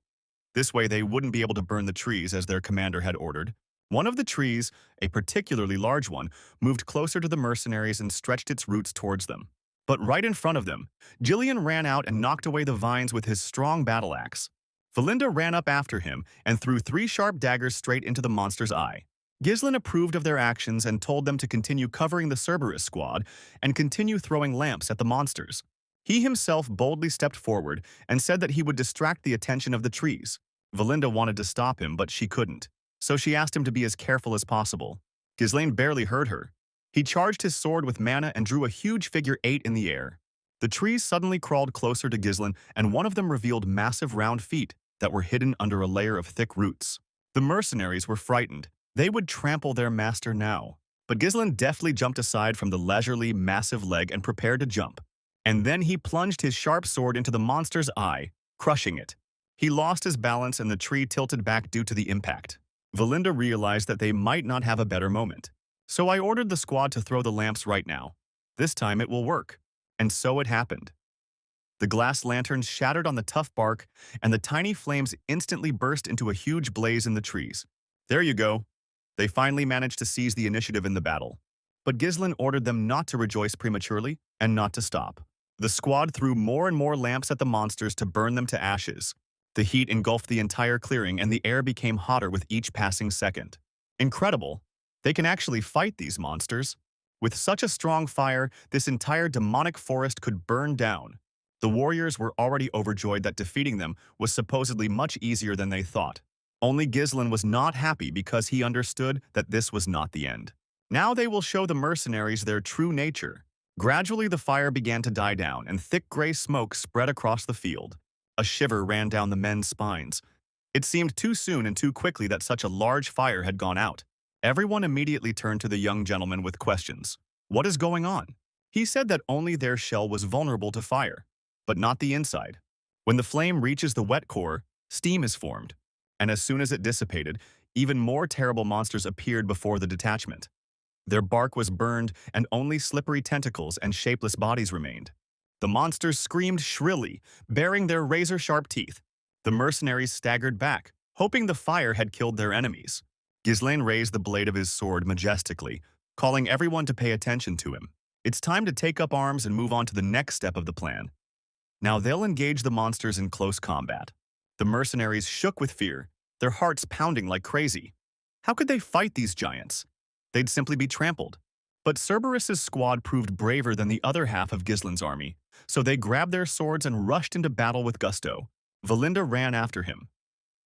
This way they wouldn't be able to burn the trees as their commander had ordered. One of the trees, a particularly large one, moved closer to the mercenaries and stretched its roots towards them. But right in front of them, Gillian ran out and knocked away the vines with his strong battle axe. Valinda ran up after him and threw 3 sharp daggers straight into the monster's eye. Ghislain approved of their actions and told them to continue covering the Cerberus squad and continue throwing lamps at the monsters. He himself boldly stepped forward and said that he would distract the attention of the trees. Valinda wanted to stop him, but she couldn't, so she asked him to be as careful as possible. Ghislain barely heard her. He charged his sword with mana and drew a huge figure 8 in the air. The trees suddenly crawled closer to Ghislain, and one of them revealed massive round feet that were hidden under a layer of thick roots. The mercenaries were frightened. They would trample their master now. But Ghislain deftly jumped aside from the leisurely, massive leg and prepared to jump. And then he plunged his sharp sword into the monster's eye, crushing it. He lost his balance and the tree tilted back due to the impact. Valinda realized that they might not have a better moment. So I ordered the squad to throw the lamps right now. This time it will work. And so it happened. The glass lanterns shattered on the tough bark, and the tiny flames instantly burst into a huge blaze in the trees. There you go. They finally managed to seize the initiative in the battle. But Ghislain ordered them not to rejoice prematurely and not to stop. The squad threw more and more lamps at the monsters to burn them to ashes. The heat engulfed the entire clearing, and the air became hotter with each passing second. Incredible! They can actually fight these monsters. With such a strong fire, this entire demonic forest could burn down. The warriors were already overjoyed that defeating them was supposedly much easier than they thought. Only Ghislain was not happy because he understood that this was not the end. Now they will show the mercenaries their true nature. Gradually the fire began to die down, and thick gray smoke spread across the field. A shiver ran down the men's spines. It seemed too soon and too quickly that such a large fire had gone out. Everyone immediately turned to the young gentleman with questions. What is going on? He said that only their shell was vulnerable to fire, but not the inside. When the flame reaches the wet core, steam is formed, and as soon as it dissipated, even more terrible monsters appeared before the detachment. Their bark was burned, and only slippery tentacles and shapeless bodies remained. The monsters screamed shrilly, baring their razor-sharp teeth. The mercenaries staggered back, hoping the fire had killed their enemies. Ghislain raised the blade of his sword majestically, calling everyone to pay attention to him. It's time to take up arms and move on to the next step of the plan. Now they'll engage the monsters in close combat. The mercenaries shook with fear, their hearts pounding like crazy. How could they fight these giants? They'd simply be trampled. But Cerberus's squad proved braver than the other half of Ghislain's army, so they grabbed their swords and rushed into battle with gusto. Valinda ran after him.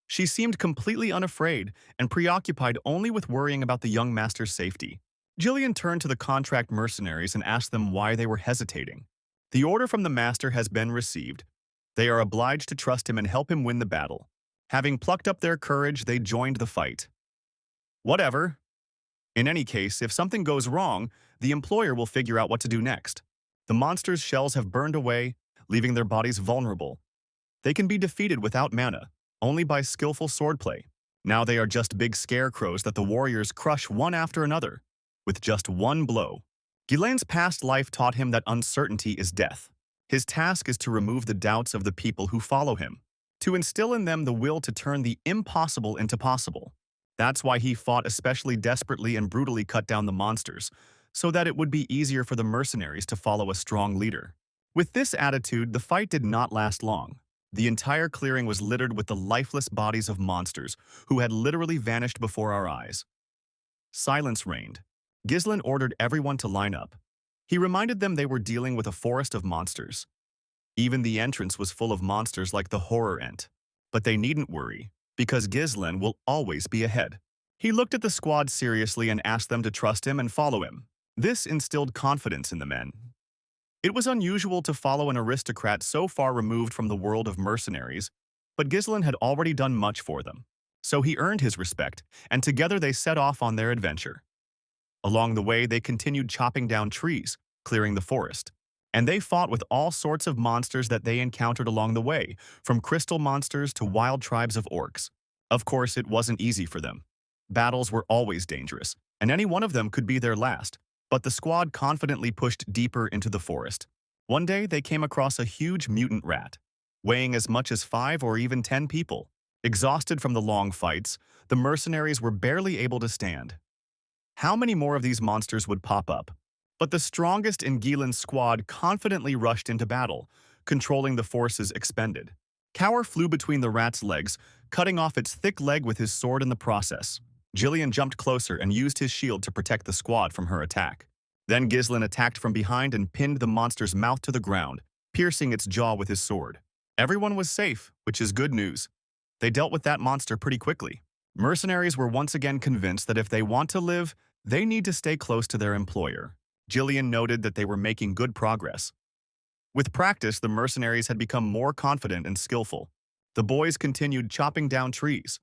She seemed completely unafraid and preoccupied only with worrying about the young master's safety. Gillian turned to the contract mercenaries and asked them why they were hesitating. The order from the master has been received. They are obliged to trust him and help him win the battle. Having plucked up their courage, they joined the fight. Whatever. In any case, if something goes wrong, the employer will figure out what to do next. The monsters' shells have burned away, leaving their bodies vulnerable. They can be defeated without mana, only by skillful swordplay. Now they are just big scarecrows that the warriors crush one after another, with just one blow. Ghislain's past life taught him that uncertainty is death. His task is to remove the doubts of the people who follow him, to instill in them the will to turn the impossible into possible. That's why he fought especially desperately and brutally cut down the monsters, so that it would be easier for the mercenaries to follow a strong leader. With this attitude, the fight did not last long. The entire clearing was littered with the lifeless bodies of monsters who had literally vanished before our eyes. Silence reigned. Ghislain ordered everyone to line up. He reminded them they were dealing with a forest of monsters. Even the entrance was full of monsters like the horror ent. But they needn't worry, because Ghislain will always be ahead. He looked at the squad seriously and asked them to trust him and follow him. This instilled confidence in the men. It was unusual to follow an aristocrat so far removed from the world of mercenaries, but Ghislain had already done much for them. So he earned his respect, and together they set off on their adventure. Along the way, they continued chopping down trees, clearing the forest. And they fought with all sorts of monsters that they encountered along the way, from crystal monsters to wild tribes of orcs. Of course, it wasn't easy for them. Battles were always dangerous, and any one of them could be their last, but the squad confidently pushed deeper into the forest. One day, they came across a huge mutant rat, weighing as much as 5 or even 10 people. Exhausted from the long fights, the mercenaries were barely able to stand. How many more of these monsters would pop up? But the strongest in Ghislain's squad confidently rushed into battle, controlling the forces expended. Cower flew between the rat's legs, cutting off its thick leg with his sword in the process. Gillian jumped closer and used his shield to protect the squad from her attack. Then Ghislain attacked from behind and pinned the monster's mouth to the ground, piercing its jaw with his sword. Everyone was safe, which is good news. They dealt with that monster pretty quickly. Mercenaries were once again convinced that if they want to live, they need to stay close to their employer. Gillian noted that they were making good progress. With practice, the mercenaries had become more confident and skillful. The boys continued chopping down trees.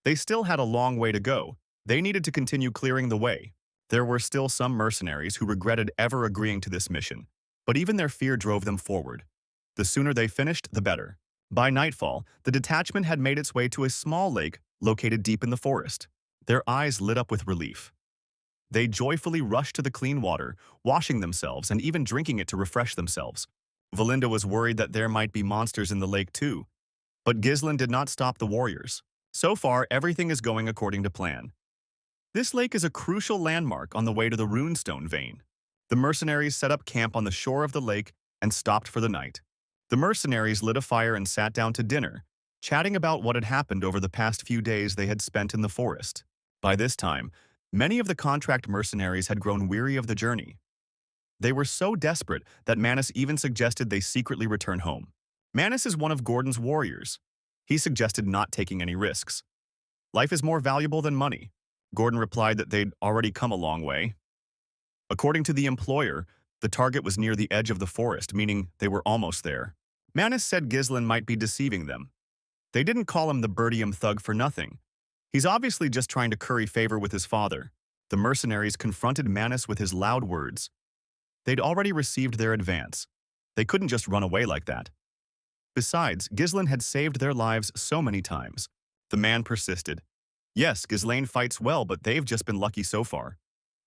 They still had a long way to go. They needed to continue clearing the way. There were still some mercenaries who regretted ever agreeing to this mission, but even their fear drove them forward. The sooner they finished, the better. By nightfall, the detachment had made its way to a small lake located deep in the forest. Their eyes lit up with relief. They joyfully rushed to the clean water, washing themselves and even drinking it to refresh themselves. Valinda was worried that there might be monsters in the lake too. But Ghislain did not stop the warriors. So far, everything is going according to plan. This lake is a crucial landmark on the way to the runestone vein. The mercenaries set up camp on the shore of the lake and stopped for the night. The mercenaries lit a fire and sat down to dinner, chatting about what had happened over the past few days they had spent in the forest. By this time, many of the contract mercenaries had grown weary of the journey. They were so desperate that Manus even suggested they secretly return home. Manus is one of Gordon's warriors. He suggested not taking any risks. Life is more valuable than money. Gordon replied that they'd already come a long way. According to the employer, the target was near the edge of the forest, meaning they were almost there. Manus said Ghislain might be deceiving them. They didn't call him the Birdium thug for nothing. He's obviously just trying to curry favor with his father. The mercenaries confronted Manus with his loud words. They'd already received their advance. They couldn't just run away like that. Besides, Ghislain had saved their lives so many times. The man persisted. Yes, Ghislain fights well, but they've just been lucky so far.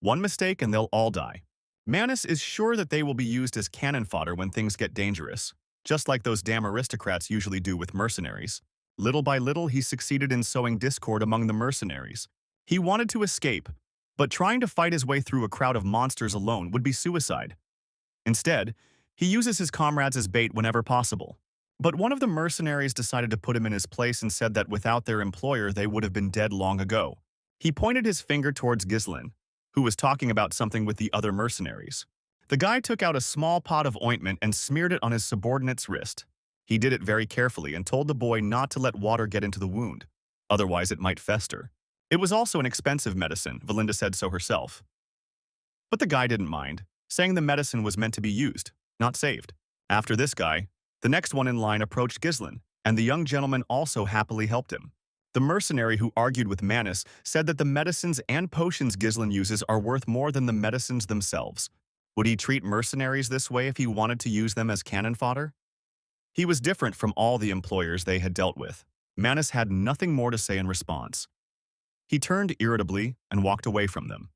One mistake and they'll all die. Manus is sure that they will be used as cannon fodder when things get dangerous, just like those damn aristocrats usually do with mercenaries. Little by little, he succeeded in sowing discord among the mercenaries. He wanted to escape, but trying to fight his way through a crowd of monsters alone would be suicide. Instead, he uses his comrades as bait whenever possible. But one of the mercenaries decided to put him in his place and said that without their employer, they would have been dead long ago. He pointed his finger towards Ghislain, who was talking about something with the other mercenaries. The guy took out a small pot of ointment and smeared it on his subordinate's wrist. He did it very carefully and told the boy not to let water get into the wound, otherwise it might fester. It was also an expensive medicine, Valinda said so herself. But the guy didn't mind, saying the medicine was meant to be used, not saved. After this guy, the next one in line approached Ghislain, and the young gentleman also happily helped him. The mercenary who argued with Manus said that the medicines and potions Ghislain uses are worth more than the medicines themselves. Would he treat mercenaries this way if he wanted to use them as cannon fodder? He was different from all the employers they had dealt with. Manus had nothing more to say in response. He turned irritably and walked away from them.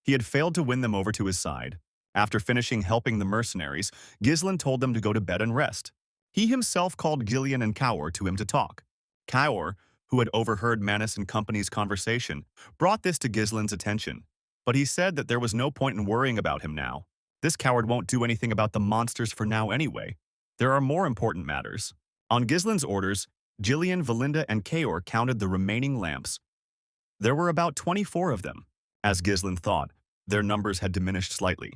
He had failed to win them over to his side. After finishing helping the mercenaries, Ghislain told them to go to bed and rest. He himself called Gillian and Cower to him to talk. Cower, who had overheard Manus and company's conversation, brought this to Ghislain's attention. But he said that there was no point in worrying about him now. This coward won't do anything about the monsters for now anyway. There are more important matters. On Ghislain's orders, Gillian, Valinda, and Cower counted the remaining lamps. There were about 24 of them. As Ghislain thought, Their numbers had diminished slightly,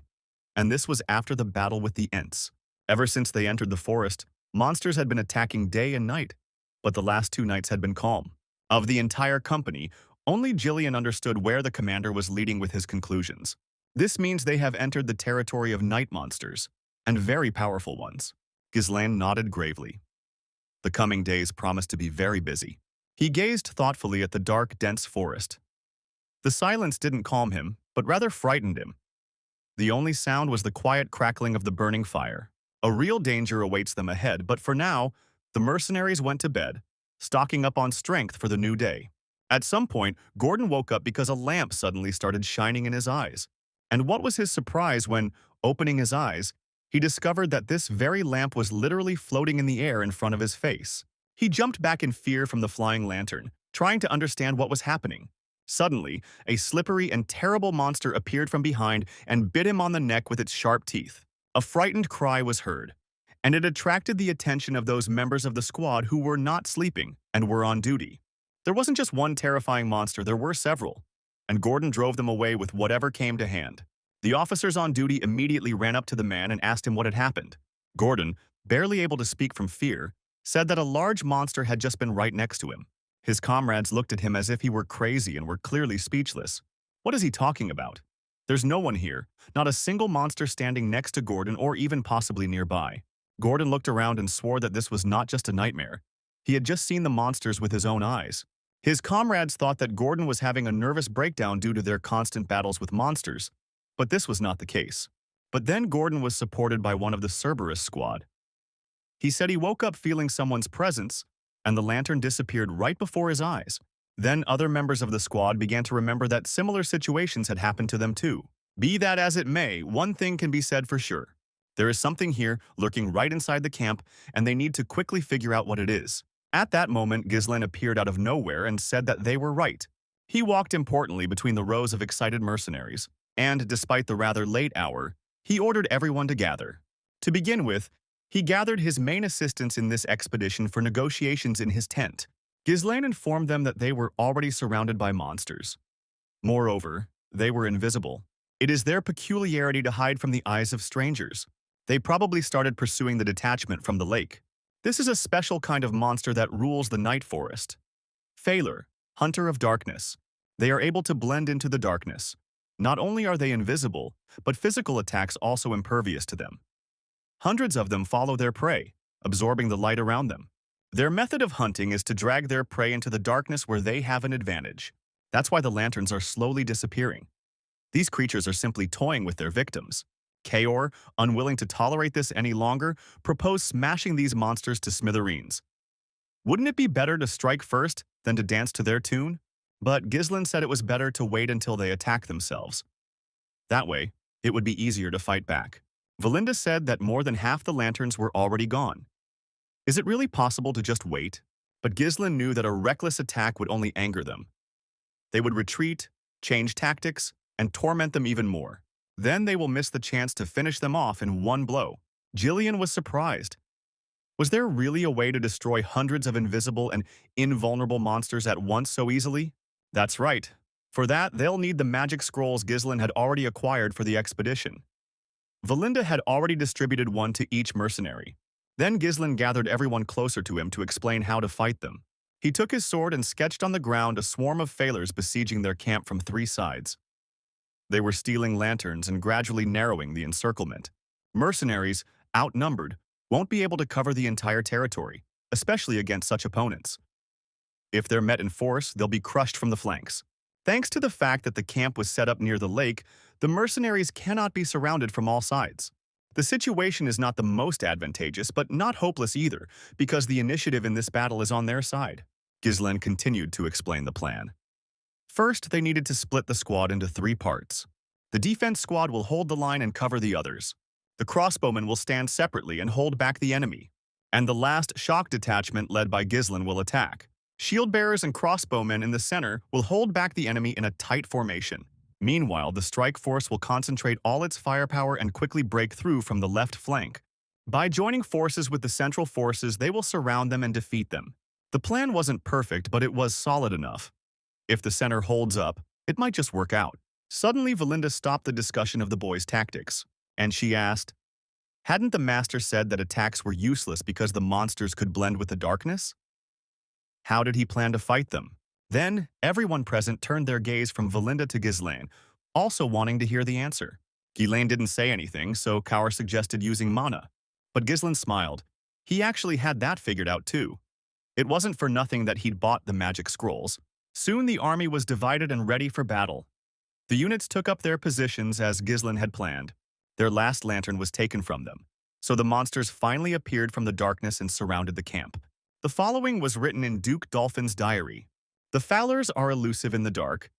and this was after the battle with the Ents. Ever since they entered the forest, monsters had been attacking day and night, but the last 2 nights had been calm. Of the entire company, only Jillian understood where the commander was leading with his conclusions. This means they have entered the territory of night monsters, and very powerful ones. Ghislain nodded gravely. The coming days promised to be very busy. He gazed thoughtfully at the dark, dense forest. The silence didn't calm him, but rather frightened him. The only sound was the quiet crackling of the burning fire. A real danger awaits them ahead, but for now, the mercenaries went to bed, stocking up on strength for the new day. At some point, Gordon woke up because a lamp suddenly started shining in his eyes. And what was his surprise when, opening his eyes, he discovered that this very lamp was literally floating in the air in front of his face. He jumped back in fear from the flying lantern, trying to understand what was happening. Suddenly, a slippery and terrible monster appeared from behind and bit him on the neck with its sharp teeth. A frightened cry was heard, and it attracted the attention of those members of the squad who were not sleeping and were on duty. There wasn't just one terrifying monster, there were several, and Gordon drove them away with whatever came to hand. The officers on duty immediately ran up to the man and asked him what had happened. Gordon, barely able to speak from fear, said that a large monster had just been right next to him. His comrades looked at him as if he were crazy and were clearly speechless. What is he talking about? There's no one here, not a single monster standing next to Gordon or even possibly nearby. Gordon looked around and swore that this was not just a nightmare. He had just seen the monsters with his own eyes. His comrades thought that Gordon was having a nervous breakdown due to their constant battles with monsters, but this was not the case. But then Gordon was supported by one of the Cerberus squad. He said he woke up feeling someone's presence, and the lantern disappeared right before his eyes. Then other members of the squad began to remember that similar situations had happened to them too. Be that as it may, one thing can be said for sure. There is something here lurking right inside the camp, and they need to quickly figure out what it is. At that moment, Ghislain appeared out of nowhere and said that they were right. He walked importantly between the rows of excited mercenaries, and despite the rather late hour, he ordered everyone to gather. To begin with, he gathered his main assistants in this expedition for negotiations in his tent. Ghislain informed them that they were already surrounded by monsters. Moreover, they were invisible. It is their peculiarity to hide from the eyes of strangers. They probably started pursuing the detachment from the lake. This is a special kind of monster that rules the night forest. Phaler, Hunter of Darkness. They are able to blend into the darkness. Not only are they invisible, but physical attacks also impervious to them. Hundreds of them follow their prey, absorbing the light around them. Their method of hunting is to drag their prey into the darkness where they have an advantage. That's why the lanterns are slowly disappearing. These creatures are simply toying with their victims. Kaor, unwilling to tolerate this any longer, proposed smashing these monsters to smithereens. Wouldn't it be better to strike first than to dance to their tune? But Ghislain said it was better to wait until they attack themselves. That way, it would be easier to fight back. Valinda said that more than half the lanterns were already gone. Is it really possible to just wait? But Ghislain knew that a reckless attack would only anger them. They would retreat, change tactics, and torment them even more. Then they will miss the chance to finish them off in one blow. Jillian was surprised. Was there really a way to destroy hundreds of invisible and invulnerable monsters at once so easily? That's right. For that, they'll need the magic scrolls Ghislain had already acquired for the expedition. Valinda had already distributed one to each mercenary. Then Ghislain gathered everyone closer to him to explain how to fight them. He took his sword and sketched on the ground a swarm of Phalers besieging their camp from 3 sides. They were stealing lanterns and gradually narrowing the encirclement. Mercenaries, outnumbered, won't be able to cover the entire territory, especially against such opponents. If they're met in force, they'll be crushed from the flanks. Thanks to the fact that the camp was set up near the lake, the mercenaries cannot be surrounded from all sides. The situation is not the most advantageous, but not hopeless either, because the initiative in this battle is on their side. Ghislain continued to explain the plan. First, they needed to split the squad into 3 parts. The defense squad will hold the line and cover the others. The crossbowmen will stand separately and hold back the enemy. And the last shock detachment led by Ghislain will attack. Shield bearers and crossbowmen in the center will hold back the enemy in a tight formation. Meanwhile, the strike force will concentrate all its firepower and quickly break through from the left flank. By joining forces with the central forces, they will surround them and defeat them. The plan wasn't perfect, but it was solid enough. If the center holds up, it might just work out. Suddenly, Valinda stopped the discussion of the boys' tactics, and she asked, hadn't the master said that attacks were useless because the monsters could blend with the darkness? How did he plan to fight them? Then, everyone present turned their gaze from Valinda to Ghislaine, also wanting to hear the answer. Ghislaine didn't say anything, so Kaur suggested using mana. But Ghislaine smiled. He actually had that figured out too. It wasn't for nothing that he'd bought the magic scrolls. Soon the army was divided and ready for battle. The units took up their positions as Ghislaine had planned. Their last lantern was taken from them, so the monsters finally appeared from the darkness and surrounded the camp. The following was written in Duke Dolphin's diary. The Fowlers are elusive in the dark,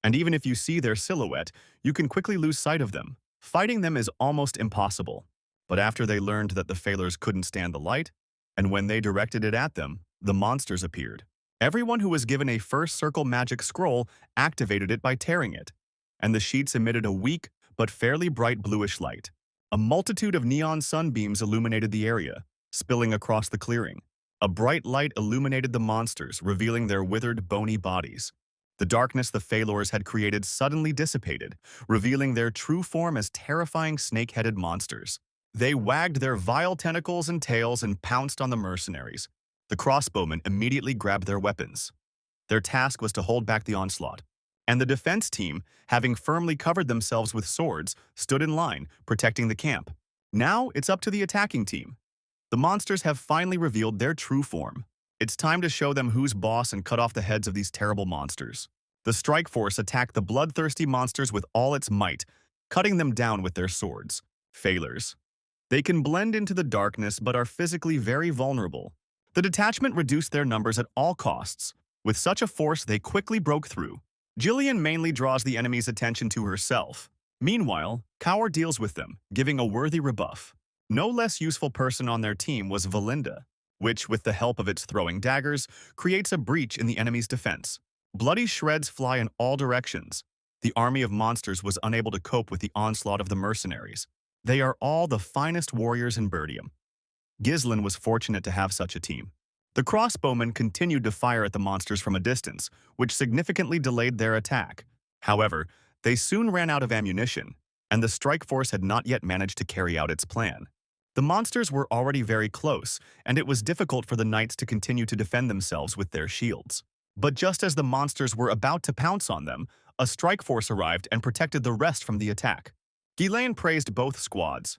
and even if you see their silhouette, you can quickly lose sight of them. Fighting them is almost impossible. But after they learned that the Failers couldn't stand the light, and when they directed it at them, the monsters appeared. Everyone who was given a first circle magic scroll activated it by tearing it, and the sheets emitted a weak but fairly bright bluish light. A multitude of neon sunbeams illuminated the area, spilling across the clearing. A bright light illuminated the monsters, revealing their withered, bony bodies. The darkness the Failors had created suddenly dissipated, revealing their true form as terrifying snake-headed monsters. They wagged their vile tentacles and tails and pounced on the mercenaries. The crossbowmen immediately grabbed their weapons. Their task was to hold back the onslaught. And the defense team, having firmly covered themselves with swords, stood in line, protecting the camp. Now it's up to the attacking team. The monsters have finally revealed their true form. It's time to show them who's boss and cut off the heads of these terrible monsters. The strike force attacked the bloodthirsty monsters with all its might, cutting them down with their swords. Failers. They can blend into the darkness but are physically very vulnerable. The detachment reduced their numbers at all costs. With such a force, they quickly broke through. Jillian mainly draws the enemy's attention to herself. Meanwhile, Kaur deals with them, giving a worthy rebuff. No less useful person on their team was Valinda, which, with the help of its throwing daggers, creates a breach in the enemy's defense. Bloody shreds fly in all directions. The army of monsters was unable to cope with the onslaught of the mercenaries. They are all the finest warriors in Birdium. Ghislaine was fortunate to have such a team. The crossbowmen continued to fire at the monsters from a distance, which significantly delayed their attack. However, they soon ran out of ammunition, and the strike force had not yet managed to carry out its plan. The monsters were already very close, and it was difficult for the knights to continue to defend themselves with their shields. But just as the monsters were about to pounce on them, a strike force arrived and protected the rest from the attack. Ghislaine praised both squads.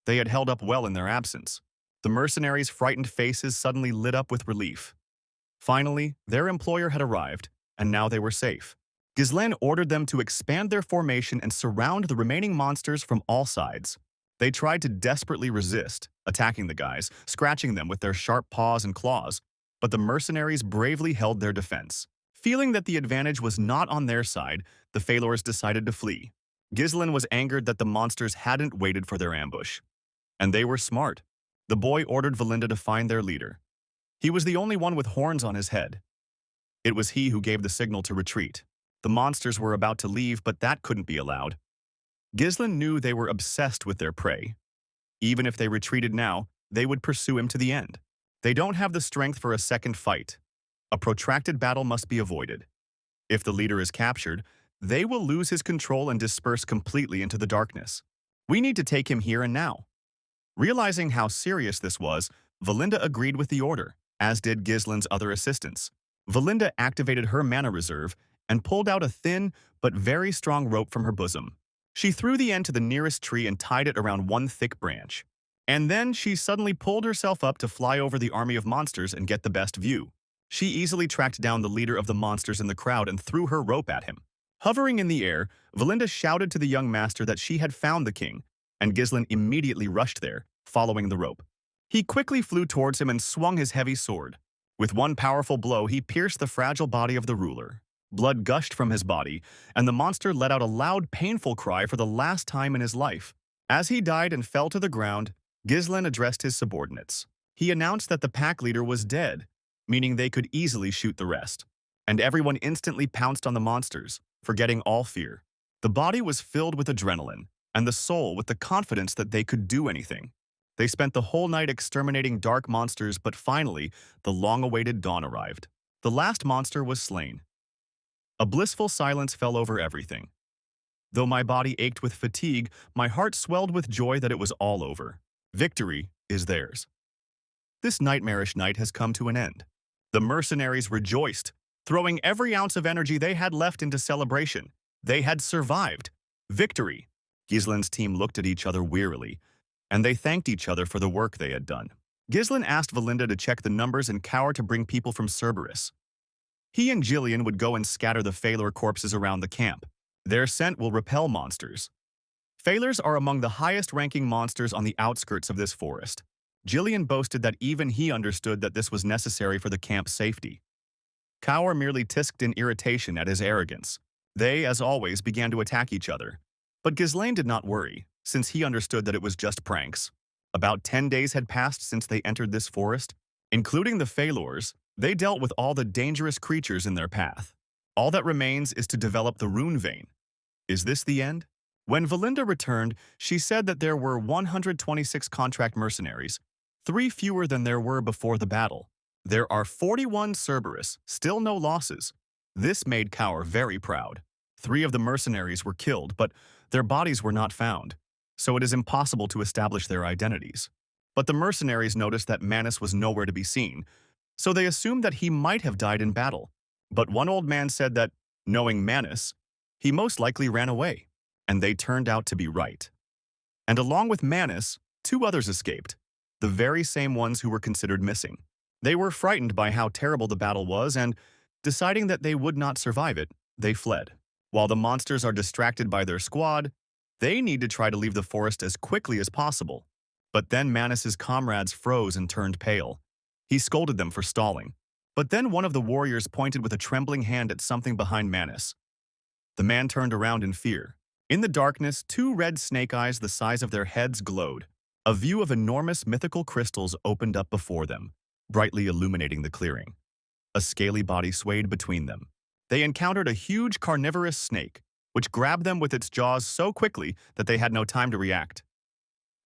They had held up well in their absence. The mercenaries' frightened faces suddenly lit up with relief. Finally, their employer had arrived, and now they were safe. Ghislaine ordered them to expand their formation and surround the remaining monsters from all sides. They tried to desperately resist, attacking the guys, scratching them with their sharp paws and claws, but the mercenaries bravely held their defense. Feeling that the advantage was not on their side, the Failors decided to flee. Ghislaine was angered that the monsters hadn't waited for their ambush. And they were smart. The boy ordered Valinda to find their leader. He was the only one with horns on his head. It was he who gave the signal to retreat. The monsters were about to leave, but that couldn't be allowed. Ghislaine knew they were obsessed with their prey. Even if they retreated now, they would pursue him to the end. They don't have the strength for a second fight. A protracted battle must be avoided. If the leader is captured, they will lose his control and disperse completely into the darkness. We need to take him here and now. Realizing how serious this was, Valinda agreed with the order, as did Ghislaine's other assistants. Valinda activated her mana reserve and pulled out a thin but very strong rope from her bosom. She threw the end to the nearest tree and tied it around one thick branch. And then she suddenly pulled herself up to fly over the army of monsters and get the best view. She easily tracked down the leader of the monsters in the crowd and threw her rope at him. Hovering in the air, Valinda shouted to the young master that she had found the king, and Ghislaine immediately rushed there, following the rope. He quickly flew towards him and swung his heavy sword. With one powerful blow, he pierced the fragile body of the ruler. Blood gushed from his body, and the monster let out a loud, painful cry for the last time in his life. As he died and fell to the ground, Ghislaine addressed his subordinates. He announced that the pack leader was dead, meaning they could easily shoot the rest. And everyone instantly pounced on the monsters, forgetting all fear. The body was filled with adrenaline, and the soul with the confidence that they could do anything. They spent the whole night exterminating dark monsters, but finally, the long-awaited dawn arrived. The last monster was slain. A blissful silence fell over everything. Though my body ached with fatigue, my heart swelled with joy that it was all over. Victory is theirs. This nightmarish night has come to an end. The mercenaries rejoiced, throwing every ounce of energy they had left into celebration. They had survived. Victory! Gislin's team looked at each other wearily, and they thanked each other for the work they had done. Gislin asked Valinda to check the numbers and Kaur to bring people from Cerberus. He and Jillian would go and scatter the Phalar corpses around the camp. Their scent will repel monsters. Phalars are among the highest-ranking monsters on the outskirts of this forest. Jillian boasted that even he understood that this was necessary for the camp's safety. Kaur merely tisked in irritation at his arrogance. They, as always, began to attack each other. But Ghislaine did not worry, since he understood that it was just pranks. About 10 days had passed since they entered this forest. Including the Phalors, they dealt with all the dangerous creatures in their path. All that remains is to develop the rune vein. Is this the end? When Valinda returned, she said that there were 126 contract mercenaries, 3 fewer than there were before the battle. There are 41 Cerberus, still no losses. This made Kaur very proud. 3 of the mercenaries were killed, but their bodies were not found, so it is impossible to establish their identities. But the mercenaries noticed that Manus was nowhere to be seen, so they assumed that he might have died in battle. But one old man said that, knowing Manus, he most likely ran away, and they turned out to be right. And along with Manus, 2 others escaped, the very same ones who were considered missing. They were frightened by how terrible the battle was, and, deciding that they would not survive it, they fled. While the monsters are distracted by their squad, they need to try to leave the forest as quickly as possible. But then Manus's comrades froze and turned pale. He scolded them for stalling. But then one of the warriors pointed with a trembling hand at something behind Manus. The man turned around in fear. In the darkness, 2 red snake eyes the size of their heads glowed. A view of enormous mythical crystals opened up before them, brightly illuminating the clearing. A scaly body swayed between them. They encountered a huge carnivorous snake, which grabbed them with its jaws so quickly that they had no time to react.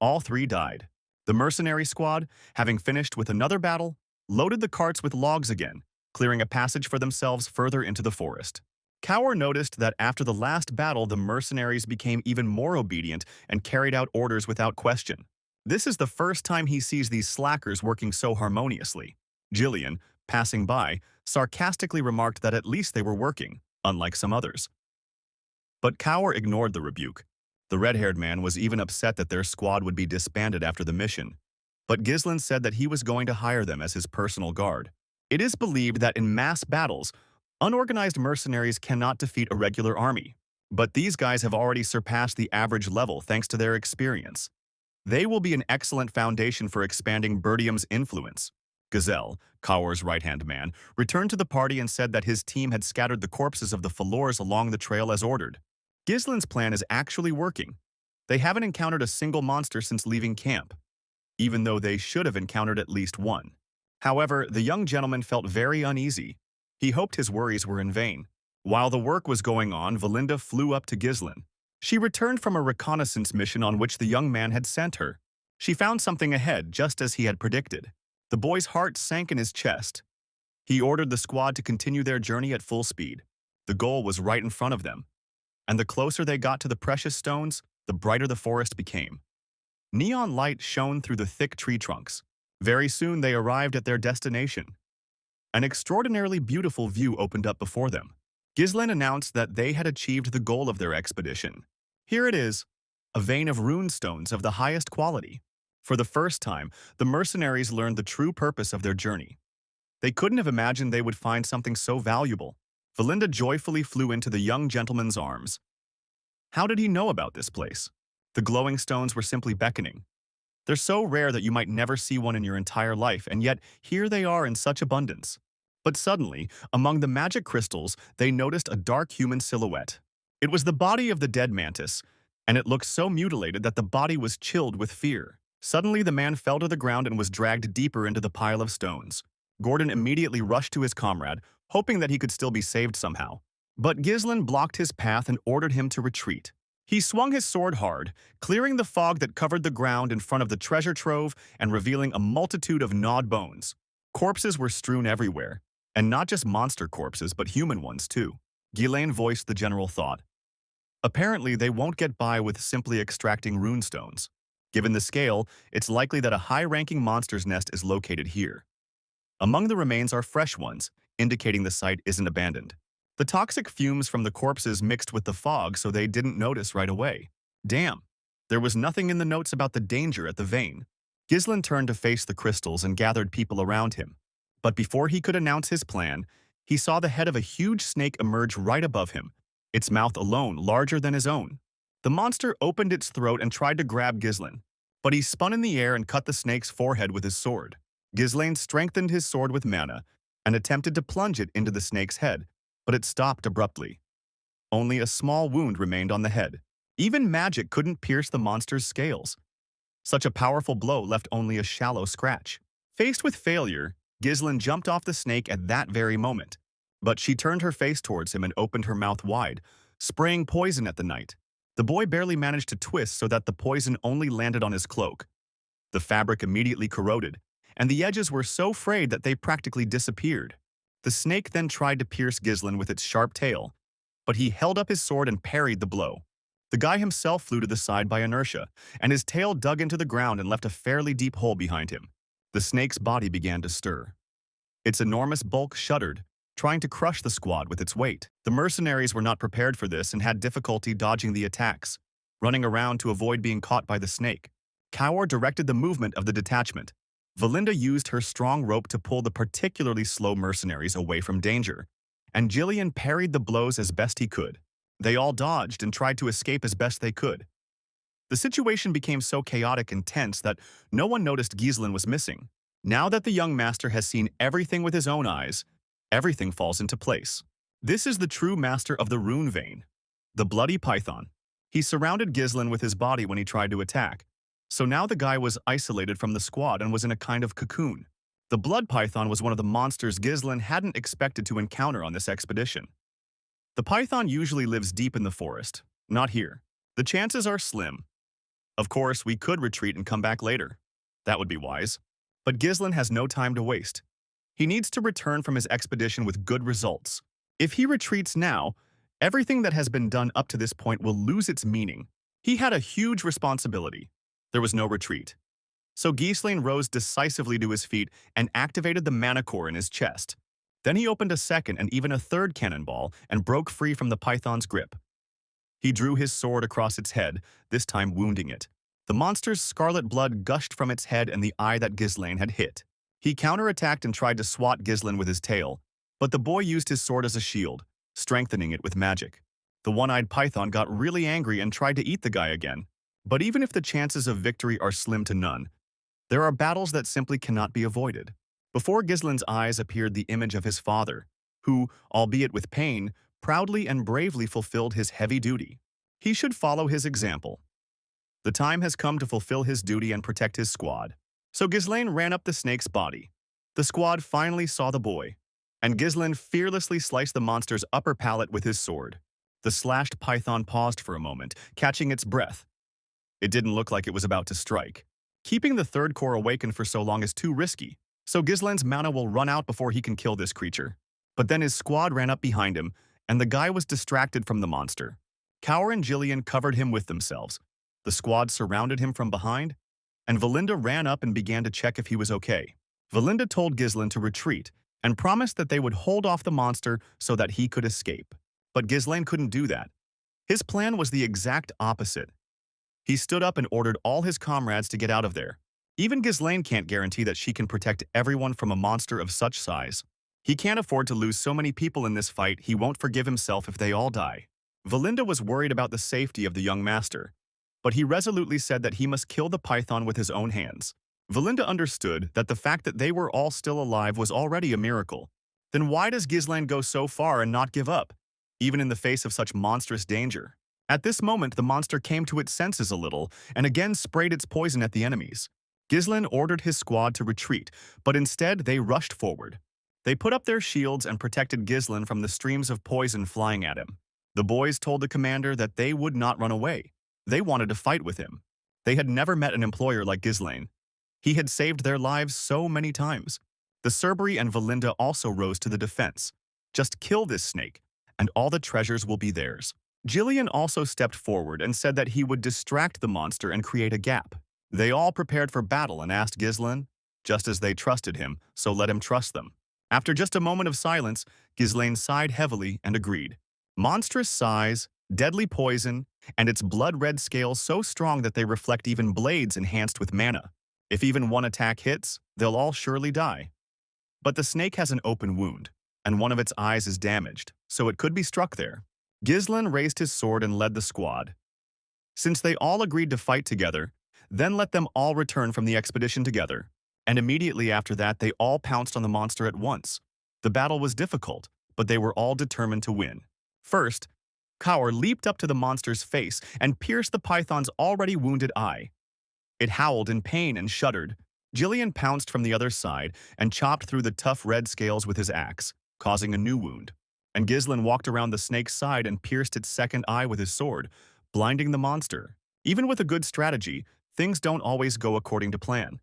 All 3 died. The mercenary squad, having finished with another battle, loaded the carts with logs again, clearing a passage for themselves further into the forest. Kaur noticed that after the last battle, the mercenaries became even more obedient and carried out orders without question. This is the first time he sees these slackers working so harmoniously. Jillian, passing by, sarcastically remarked that at least they were working, unlike some others. But Kaur ignored the rebuke. The red-haired man was even upset that their squad would be disbanded after the mission. But Gislin said that he was going to hire them as his personal guard. It is believed that in mass battles, unorganized mercenaries cannot defeat a regular army. But these guys have already surpassed the average level thanks to their experience. They will be an excellent foundation for expanding Bertium's influence. Gazelle, Kaur's right-hand man, returned to the party and said that his team had scattered the corpses of the Phalors along the trail as ordered. Gislin's plan is actually working. They haven't encountered a single monster since leaving camp, even though they should have encountered at least one. However, the young gentleman felt very uneasy. He hoped his worries were in vain. While the work was going on, Valinda flew up to Gislin. She returned from a reconnaissance mission on which the young man had sent her. She found something ahead, just as he had predicted. The boy's heart sank in his chest. He ordered the squad to continue their journey at full speed. The goal was right in front of them. And the closer they got to the precious stones, the brighter the forest became. Neon light shone through the thick tree trunks. Very soon they arrived at their destination. An extraordinarily beautiful view opened up before them. Gislin announced that they had achieved the goal of their expedition. Here it is, a vein of rune stones of the highest quality. For the first time, the mercenaries learned the true purpose of their journey. They couldn't have imagined they would find something so valuable. Valinda joyfully flew into the young gentleman's arms. How did he know about this place? The glowing stones were simply beckoning. They're so rare that you might never see one in your entire life, and yet here they are in such abundance. But suddenly, among the magic crystals, they noticed a dark human silhouette. It was the body of the dead mantis, and it looked so mutilated that the body was chilled with fear. Suddenly, the man fell to the ground and was dragged deeper into the pile of stones. Gordon immediately rushed to his comrade, hoping that he could still be saved somehow. But Gislin blocked his path and ordered him to retreat. He swung his sword hard, clearing the fog that covered the ground in front of the treasure trove and revealing a multitude of gnawed bones. Corpses were strewn everywhere, and not just monster corpses, but human ones too. Ghislaine voiced the general thought. Apparently, they won't get by with simply extracting runestones. Given the scale, it's likely that a high-ranking monster's nest is located here. Among the remains are fresh ones, indicating the site isn't abandoned. The toxic fumes from the corpses mixed with the fog so they didn't notice right away. Damn, there was nothing in the notes about the danger at the vein. Ghislain turned to face the crystals and gathered people around him. But before he could announce his plan, he saw the head of a huge snake emerge right above him, its mouth alone larger than his own. The monster opened its throat and tried to grab Ghislain, but he spun in the air and cut the snake's forehead with his sword. Ghislain strengthened his sword with mana and attempted to plunge it into the snake's head, but it stopped abruptly. Only a small wound remained on the head. Even magic couldn't pierce the monster's scales. Such a powerful blow left only a shallow scratch. Faced with failure, Ghislain jumped off the snake at that very moment. But she turned her face towards him and opened her mouth wide, spraying poison at the knight. The boy barely managed to twist so that the poison only landed on his cloak. The fabric immediately corroded, and the edges were so frayed that they practically disappeared. The snake then tried to pierce Ghislain with its sharp tail, but he held up his sword and parried the blow. The guy himself flew to the side by inertia, and his tail dug into the ground and left a fairly deep hole behind him. The snake's body began to stir. Its enormous bulk shuddered, trying to crush the squad with its weight. The mercenaries were not prepared for this and had difficulty dodging the attacks, running around to avoid being caught by the snake. Kaur directed the movement of the detachment. Valinda used her strong rope to pull the particularly slow mercenaries away from danger, and Jillian parried the blows as best he could. They all dodged and tried to escape as best they could. The situation became so chaotic and tense that no one noticed Ghislain was missing. Now that the young master has seen everything with his own eyes, everything falls into place. This is the true master of the rune vein, the bloody python. He surrounded Ghislain with his body when he tried to attack, so now the guy was isolated from the squad and was in a kind of cocoon. The blood python was one of the monsters Ghislain hadn't expected to encounter on this expedition. The python usually lives deep in the forest, not here. The chances are slim. Of course, we could retreat and come back later. That would be wise. But Ghislain has no time to waste. He needs to return from his expedition with good results. If he retreats now, everything that has been done up to this point will lose its meaning. He had a huge responsibility. There was no retreat. So Ghislain rose decisively to his feet and activated the mana core in his chest. Then he opened a second and even a third cannonball and broke free from the python's grip. He drew his sword across its head, this time wounding it. The monster's scarlet blood gushed from its head and the eye that Ghislain had hit. He counterattacked and tried to swat Ghislain with his tail, but the boy used his sword as a shield, strengthening it with magic. The one-eyed python got really angry and tried to eat the guy again. But even if the chances of victory are slim to none, there are battles that simply cannot be avoided. Before Ghislain's eyes appeared the image of his father, who, albeit with pain, proudly and bravely fulfilled his heavy duty. He should follow his example. The time has come to fulfill his duty and protect his squad. So Ghislain ran up the snake's body. The squad finally saw the boy, and Ghislain fearlessly sliced the monster's upper palate with his sword. The slashed python paused for a moment, catching its breath. It didn't look like it was about to strike. Keeping the third core awakened for so long is too risky, so Ghislain's mana will run out before he can kill this creature. But then his squad ran up behind him, and the guy was distracted from the monster. Kaur and Jillian covered him with themselves. The squad surrounded him from behind, and Valinda ran up and began to check if he was okay. Valinda told Ghislain to retreat and promised that they would hold off the monster so that he could escape. But Ghislain couldn't do that. His plan was the exact opposite. He stood up and ordered all his comrades to get out of there. Even Ghislain can't guarantee that she can protect everyone from a monster of such size. He can't afford to lose so many people in this fight. He won't forgive himself if they all die. Valinda was worried about the safety of the young master, but he resolutely said that he must kill the python with his own hands. Valinda understood that the fact that they were all still alive was already a miracle. Then why does Ghislain go so far and not give up, even in the face of such monstrous danger? At this moment, the monster came to its senses a little and again sprayed its poison at the enemies. Ghislain ordered his squad to retreat, but instead they rushed forward. They put up their shields and protected Ghislain from the streams of poison flying at him. The boys told the commander that they would not run away. They wanted to fight with him. They had never met an employer like Ghislain. He had saved their lives so many times. The Cerberi and Valinda also rose to the defense. Just kill this snake, and all the treasures will be theirs. Jillian also stepped forward and said that he would distract the monster and create a gap. They all prepared for battle and asked Ghislain, just as they trusted him, so let him trust them. After just a moment of silence, Ghislain sighed heavily and agreed. Monstrous size, deadly poison, and its blood-red scales so strong that they reflect even blades enhanced with mana. If even one attack hits, they'll all surely die. But the snake has an open wound, and one of its eyes is damaged, so it could be struck there. Ghislain raised his sword and led the squad. Since they all agreed to fight together, then let them all return from the expedition together. And immediately after that, they all pounced on the monster at once. The battle was difficult, but they were all determined to win. First, Kaur leaped up to the monster's face and pierced the python's already wounded eye. It howled in pain and shuddered. Jillian pounced from the other side and chopped through the tough red scales with his axe, causing a new wound. And Ghislain walked around the snake's side and pierced its second eye with his sword, blinding the monster. Even with a good strategy, things don't always go according to plan.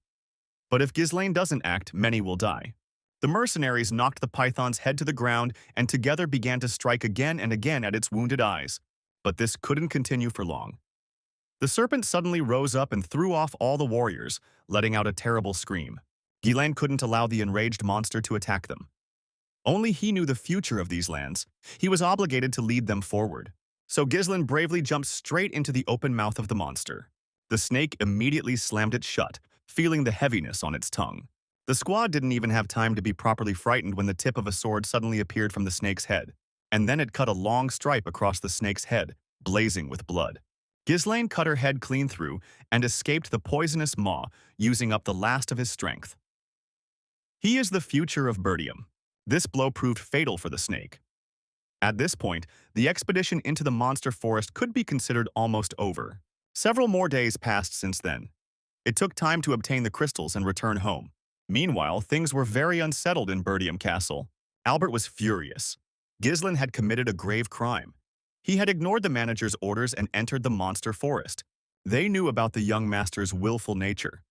But if Ghislain doesn't act, many will die. The mercenaries knocked the python's head to the ground and together began to strike again and again at its wounded eyes. But this couldn't continue for long. The serpent suddenly rose up and threw off all the warriors, letting out a terrible scream. Ghislain couldn't allow the enraged monster to attack them. Only he knew the future of these lands. He was obligated to lead them forward. So Ghislain bravely jumped straight into the open mouth of the monster. The snake immediately slammed it shut, feeling the heaviness on its tongue. The squad didn't even have time to be properly frightened when the tip of a sword suddenly appeared from the snake's head, and then it cut a long stripe across the snake's head, blazing with blood. Ghislain cut her head clean through and escaped the poisonous maw, using up the last of his strength. He is the future of Birdium. This blow proved fatal for the snake. At this point, the expedition into the monster forest could be considered almost over. Several more days passed since then. It took time to obtain the crystals and return home. Meanwhile, things were very unsettled in Birdium Castle. Albert was furious. Ghislain had committed a grave crime. He had ignored the manager's orders and entered the monster forest. They knew about the young master's willful nature.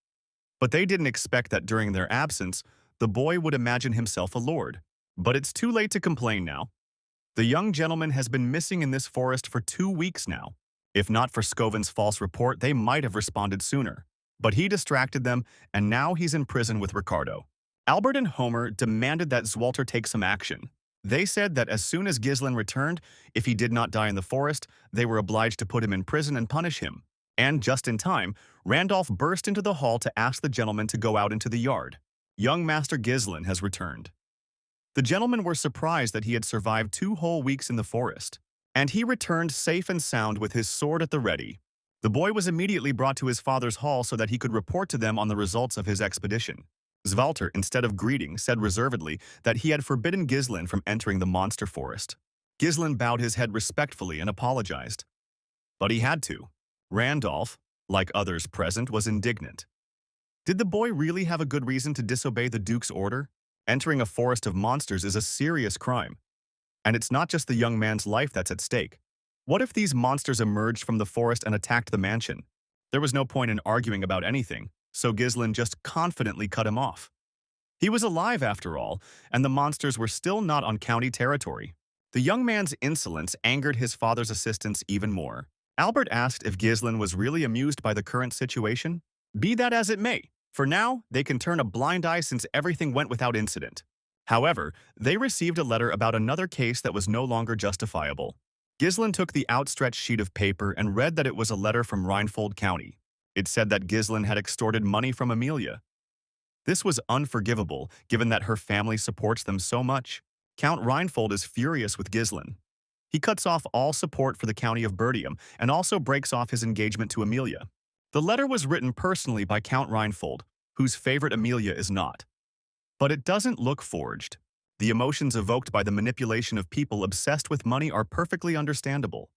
But they didn't expect that during their absence, the boy would imagine himself a lord. But it's too late to complain now. The young gentleman has been missing in this forest for 2 weeks now. If not for Scoven's false report, they might have responded sooner. But he distracted them, and now he's in prison with Ricardo. Albert and Homer demanded that Zwalter take some action. They said that as soon as Ghislain returned, if he did not die in the forest, they were obliged to put him in prison and punish him. And just in time, Randolph burst into the hall to ask the gentleman to go out into the yard. Young Master Ghislain has returned. The gentlemen were surprised that he had survived 2 whole weeks in the forest, and he returned safe and sound with his sword at the ready. The boy was immediately brought to his father's hall so that he could report to them on the results of his expedition. Zwalter, instead of greeting, said reservedly that he had forbidden Ghislain from entering the monster forest. Ghislain bowed his head respectfully and apologized. But he had to. Randolph, like others present, was indignant. Did the boy really have a good reason to disobey the Duke's order? Entering a forest of monsters is a serious crime. And it's not just the young man's life that's at stake. What if these monsters emerged from the forest and attacked the mansion? There was no point in arguing about anything, so Ghislain just confidently cut him off. He was alive after all, and the monsters were still not on county territory. The young man's insolence angered his father's assistants even more. Albert asked if Ghislain was really amused by the current situation. Be that as it may, for now, they can turn a blind eye since everything went without incident. However, they received a letter about another case that was no longer justifiable. Ghislain took the outstretched sheet of paper and read that it was a letter from Reinfold County. It said that Ghislain had extorted money from Amelia. This was unforgivable, given that her family supports them so much. Count Reinfold is furious with Ghislain. He cuts off all support for the county of Birdium and also breaks off his engagement to Amelia. The letter was written personally by Count Reinfold, whose favorite Amelia is not. But it doesn't look forged. The emotions evoked by the manipulation of people obsessed with money are perfectly understandable.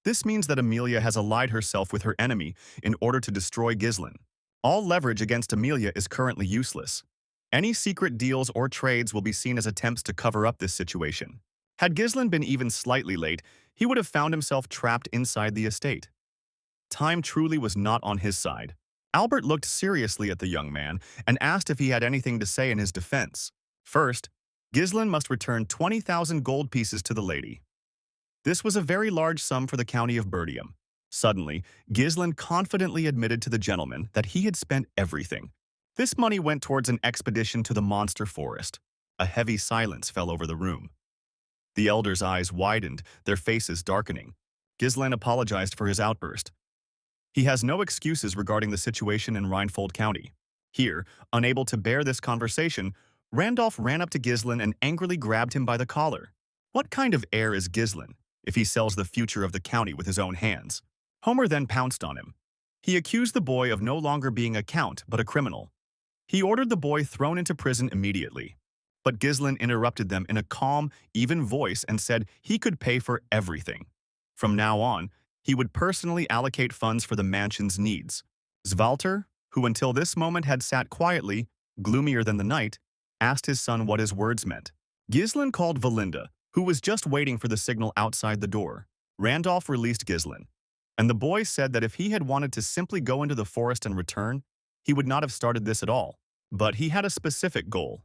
This means that Amelia has allied herself with her enemy in order to destroy Ghislain. All leverage against Amelia is currently useless. Any secret deals or trades will be seen as attempts to cover up this situation. Had Ghislain been even slightly late, he would have found himself trapped inside the estate. Time truly was not on his side. Albert looked seriously at the young man and asked if he had anything to say in his defense. First, Ghislain must return 20,000 gold pieces to the lady. This was a very large sum for the county of Burdium. Suddenly, Gislin confidently admitted to the gentleman that he had spent everything. This money went towards an expedition to the monster forest. A heavy silence fell over the room. The elders' eyes widened, their faces darkening. Gislin apologized for his outburst. He has no excuses regarding the situation in Reinfold County. Here, unable to bear this conversation, Randolph ran up to Gislin and angrily grabbed him by the collar. What kind of heir is Gislin if he sells the future of the county with his own hands? Homer then pounced on him. He accused the boy of no longer being a count but a criminal. He ordered the boy thrown into prison immediately. But Gislin interrupted them in a calm, even voice and said he could pay for everything. From now on, he would personally allocate funds for the mansion's needs. Svalter, who until this moment had sat quietly, gloomier than the night, asked his son what his words meant. Gislin called Valinda, who was just waiting for the signal outside the door. Randolph released Gislin, and the boy said that if he had wanted to simply go into the forest and return, he would not have started this at all. But he had a specific goal.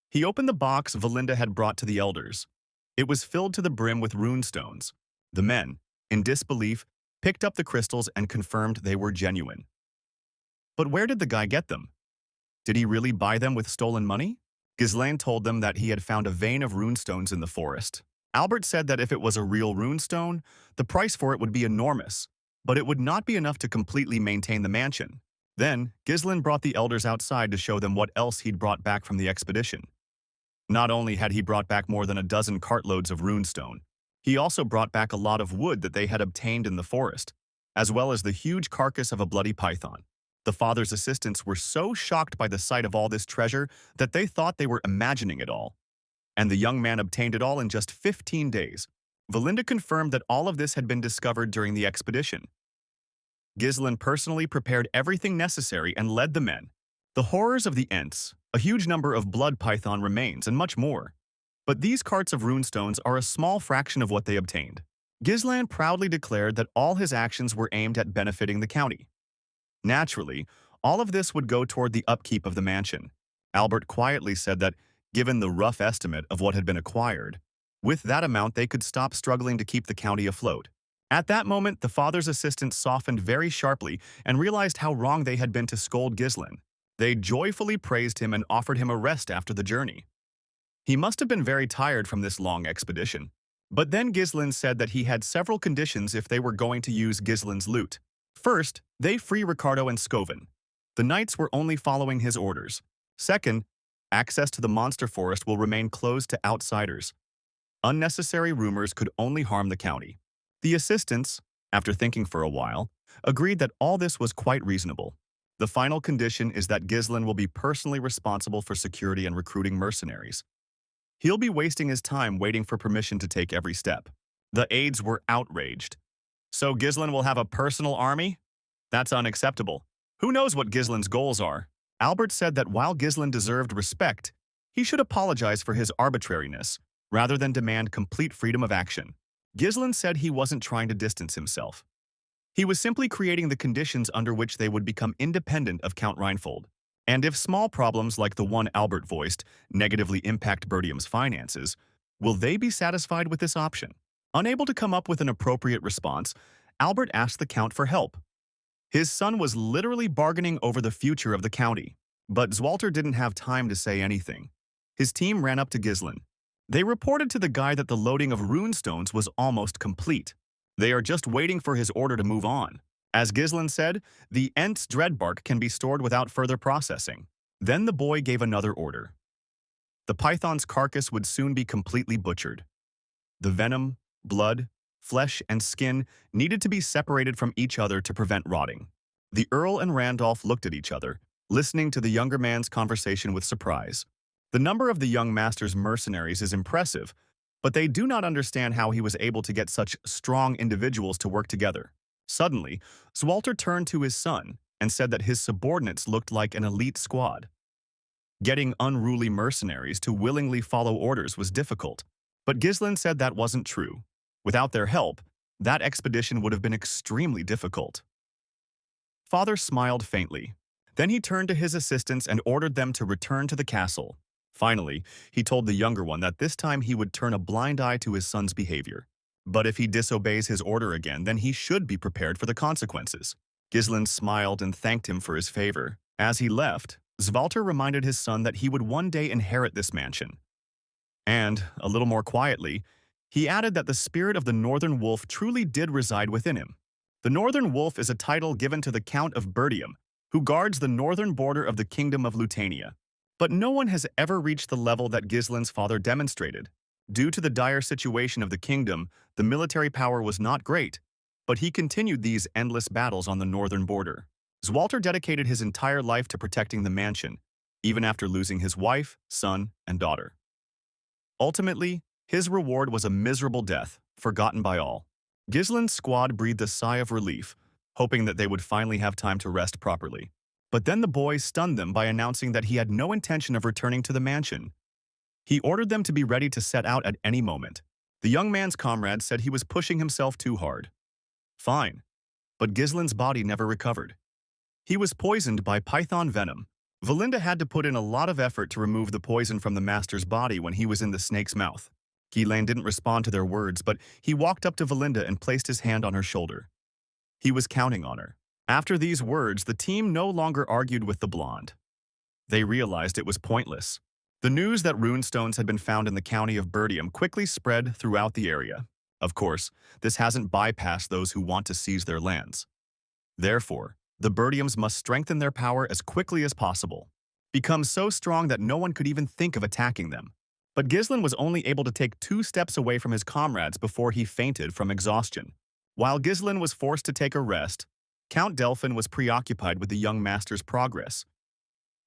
He opened the box Valinda had brought to the elders. It was filled to the brim with runestones. The men, in disbelief, picked up the crystals and confirmed they were genuine. But where did the guy get them? Did he really buy them with stolen money? Ghislaine told them that he had found a vein of runestones in the forest. Albert said that if it was a real runestone, the price for it would be enormous, but it would not be enough to completely maintain the mansion. Then, Gislin brought the elders outside to show them what else he'd brought back from the expedition. Not only had he brought back more than a dozen cartloads of runestone, he also brought back a lot of wood that they had obtained in the forest, as well as the huge carcass of a bloody python. The father's assistants were so shocked by the sight of all this treasure that they thought they were imagining it all. And the young man obtained it all in just 15 days. Valinda confirmed that all of this had been discovered during the expedition. Gislin personally prepared everything necessary and led the men. The horrors of the Ents, a huge number of blood python remains, and much more. But these carts of runestones are a small fraction of what they obtained. Gislan proudly declared that all his actions were aimed at benefiting the county. Naturally, all of this would go toward the upkeep of the mansion. Albert quietly said that, given the rough estimate of what had been acquired, with that amount they could stop struggling to keep the county afloat. At that moment, the father's assistants softened very sharply and realized how wrong they had been to scold Gislin. They joyfully praised him and offered him a rest after the journey. He must have been very tired from this long expedition. But then Gislin said that he had several conditions if they were going to use Gislin's loot. First, they free Ricardo and Scoven. The knights were only following his orders. Second, access to the monster forest will remain closed to outsiders. Unnecessary rumors could only harm the county. The assistants, after thinking for a while, agreed that all this was quite reasonable. The final condition is that Gislin will be personally responsible for security and recruiting mercenaries. He'll be wasting his time waiting for permission to take every step. The aides were outraged. So Gislin will have a personal army? That's unacceptable. Who knows what Gislin's goals are? Albert said that while Gislin deserved respect, he should apologize for his arbitrariness, rather than demand complete freedom of action. Gislin said he wasn't trying to distance himself. He was simply creating the conditions under which they would become independent of Count Reinfold. And if small problems like the one Albert voiced negatively impact Burdium's finances, will they be satisfied with this option? Unable to come up with an appropriate response, Albert asked the Count for help. His son was literally bargaining over the future of the county, but Zwalter didn't have time to say anything. His team ran up to Gislin. They reported to the guy that the loading of runestones was almost complete. They are just waiting for his order to move on. As Gislin said, the Ent's dreadbark can be stored without further processing. Then the boy gave another order. The python's carcass would soon be completely butchered. The venom, blood, flesh, and skin needed to be separated from each other to prevent rotting. The Earl and Randolph looked at each other, listening to the younger man's conversation with surprise. The number of the young master's mercenaries is impressive, but they do not understand how he was able to get such strong individuals to work together. Suddenly, Zwalter turned to his son and said that his subordinates looked like an elite squad. Getting unruly mercenaries to willingly follow orders was difficult, but Gislin said that wasn't true. Without their help, that expedition would have been extremely difficult. Father smiled faintly. Then he turned to his assistants and ordered them to return to the castle. Finally, he told the younger one that this time he would turn a blind eye to his son's behavior. But if he disobeys his order again, then he should be prepared for the consequences. Gislen smiled and thanked him for his favor. As he left, Svalter reminded his son that he would one day inherit this mansion. And, a little more quietly, he added that the spirit of the Northern Wolf truly did reside within him. The Northern Wolf is a title given to the Count of Burdium, who guards the northern border of the Kingdom of Lutania. But no one has ever reached the level that Gislen's father demonstrated. Due to the dire situation of the kingdom, the military power was not great, but he continued these endless battles on the northern border. Zwalter dedicated his entire life to protecting the mansion, even after losing his wife, son, and daughter. Ultimately, his reward was a miserable death, forgotten by all. Gislen's squad breathed a sigh of relief, hoping that they would finally have time to rest properly. But then the boys stunned them by announcing that he had no intention of returning to the mansion. He ordered them to be ready to set out at any moment. The young man's comrades said he was pushing himself too hard. Fine, but Gislen's body never recovered. He was poisoned by python venom. Valinda had to put in a lot of effort to remove the poison from the master's body when he was in the snake's mouth. Ghislaine didn't respond to their words, but he walked up to Valinda and placed his hand on her shoulder. He was counting on her. After these words, the team no longer argued with the blonde. They realized it was pointless. The news that runestones had been found in the county of Burdium quickly spread throughout the area. Of course, this hasn't bypassed those who want to seize their lands. Therefore, the Burdiums must strengthen their power as quickly as possible, become so strong that no one could even think of attacking them. But Gislen was only able to take 2 steps away from his comrades before he fainted from exhaustion. While Gislen was forced to take a rest, Count Delphin was preoccupied with the young master's progress.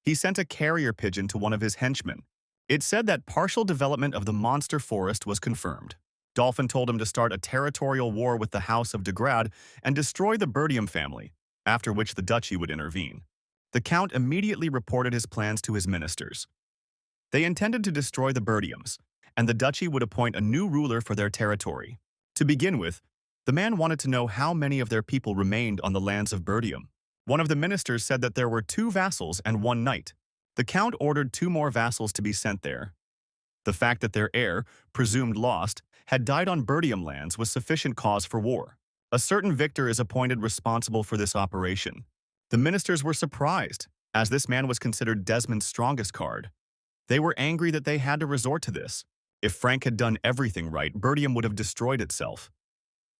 He sent a carrier pigeon to one of his henchmen. It said that partial development of the monster forest was confirmed. Dolphin told him to start a territorial war with the House of de Grad and destroy the Burdium family, after which the duchy would intervene. The Count immediately reported his plans to his ministers. They intended to destroy the Burdiums, and the duchy would appoint a new ruler for their territory. To begin with, the man wanted to know how many of their people remained on the lands of Burdium. One of the ministers said that there were 2 vassals and 1 knight. The Count ordered 2 more vassals to be sent there. The fact that their heir, presumed lost, had died on Burdium lands was sufficient cause for war. A certain victor is appointed responsible for this operation. The ministers were surprised, as this man was considered Desmond's strongest card. They were angry that they had to resort to this. If Frank had done everything right, Burdium would have destroyed itself.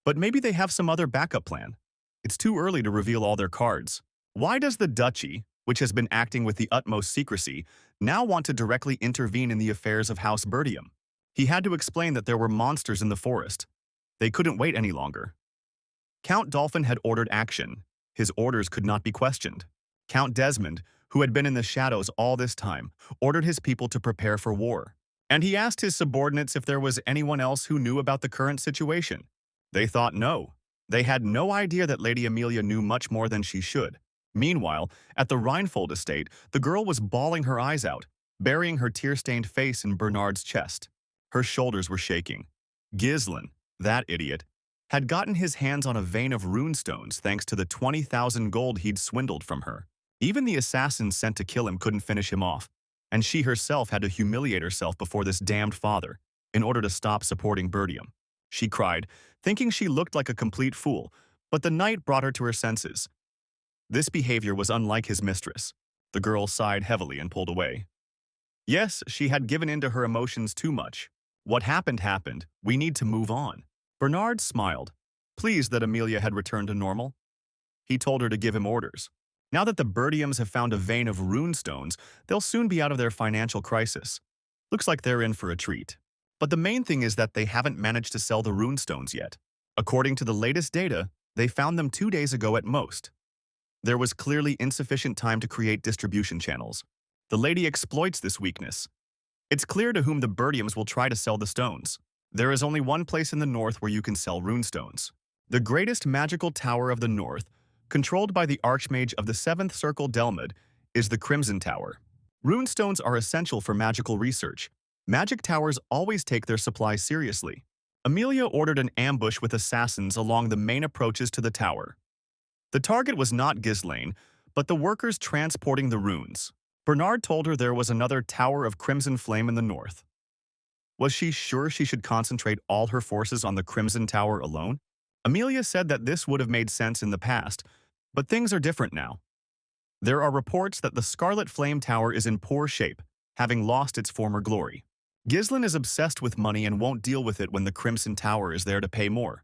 But maybe they have some other backup plan. It's too early to reveal all their cards. Why does the duchy, which has been acting with the utmost secrecy, now want to directly intervene in the affairs of House Burdium? He had to explain that there were monsters in the forest. They couldn't wait any longer. Count Dolphin had ordered action. His orders could not be questioned. Count Desmond, who had been in the shadows all this time, ordered his people to prepare for war. And he asked his subordinates if there was anyone else who knew about the current situation. They thought no. They had no idea that Lady Amelia knew much more than she should. Meanwhile, at the Reinfold estate, the girl was bawling her eyes out, burying her tear-stained face in Bernard's chest. Her shoulders were shaking. Gislen, that idiot, had gotten his hands on a vein of runestones thanks to the 20,000 gold he'd swindled from her. Even the assassins sent to kill him couldn't finish him off, and she herself had to humiliate herself before this damned father in order to stop supporting Burdium. She cried, thinking she looked like a complete fool, but the knight brought her to her senses. This behavior was unlike his mistress. The girl sighed heavily and pulled away. Yes, she had given in to her emotions too much. What happened happened. We need to move on. Bernard smiled, pleased that Amelia had returned to normal. He told her to give him orders. Now that the Burdiums have found a vein of runestones, they'll soon be out of their financial crisis. Looks like they're in for a treat. But the main thing is that they haven't managed to sell the runestones yet. According to the latest data, they found them 2 days ago at most. There was clearly insufficient time to create distribution channels. The lady exploits this weakness. It's clear to whom the Burdiums will try to sell the stones. There is only one place in the north where you can sell runestones. The greatest magical tower of the north, controlled by the Archmage of the 7th Circle Delmid, is the Crimson Tower. Runestones are essential for magical research. Magic towers always take their supplies seriously. Amelia ordered an ambush with assassins along the main approaches to the tower. The target was not Ghislaine, but the workers transporting the runes. Bernard told her there was another Tower of Crimson Flame in the north. Was she sure she should concentrate all her forces on the Crimson Tower alone? Amelia said that this would have made sense in the past, but things are different now. There are reports that the Scarlet Flame Tower is in poor shape, having lost its former glory. Ghislain is obsessed with money and won't deal with it when the Crimson Tower is there to pay more.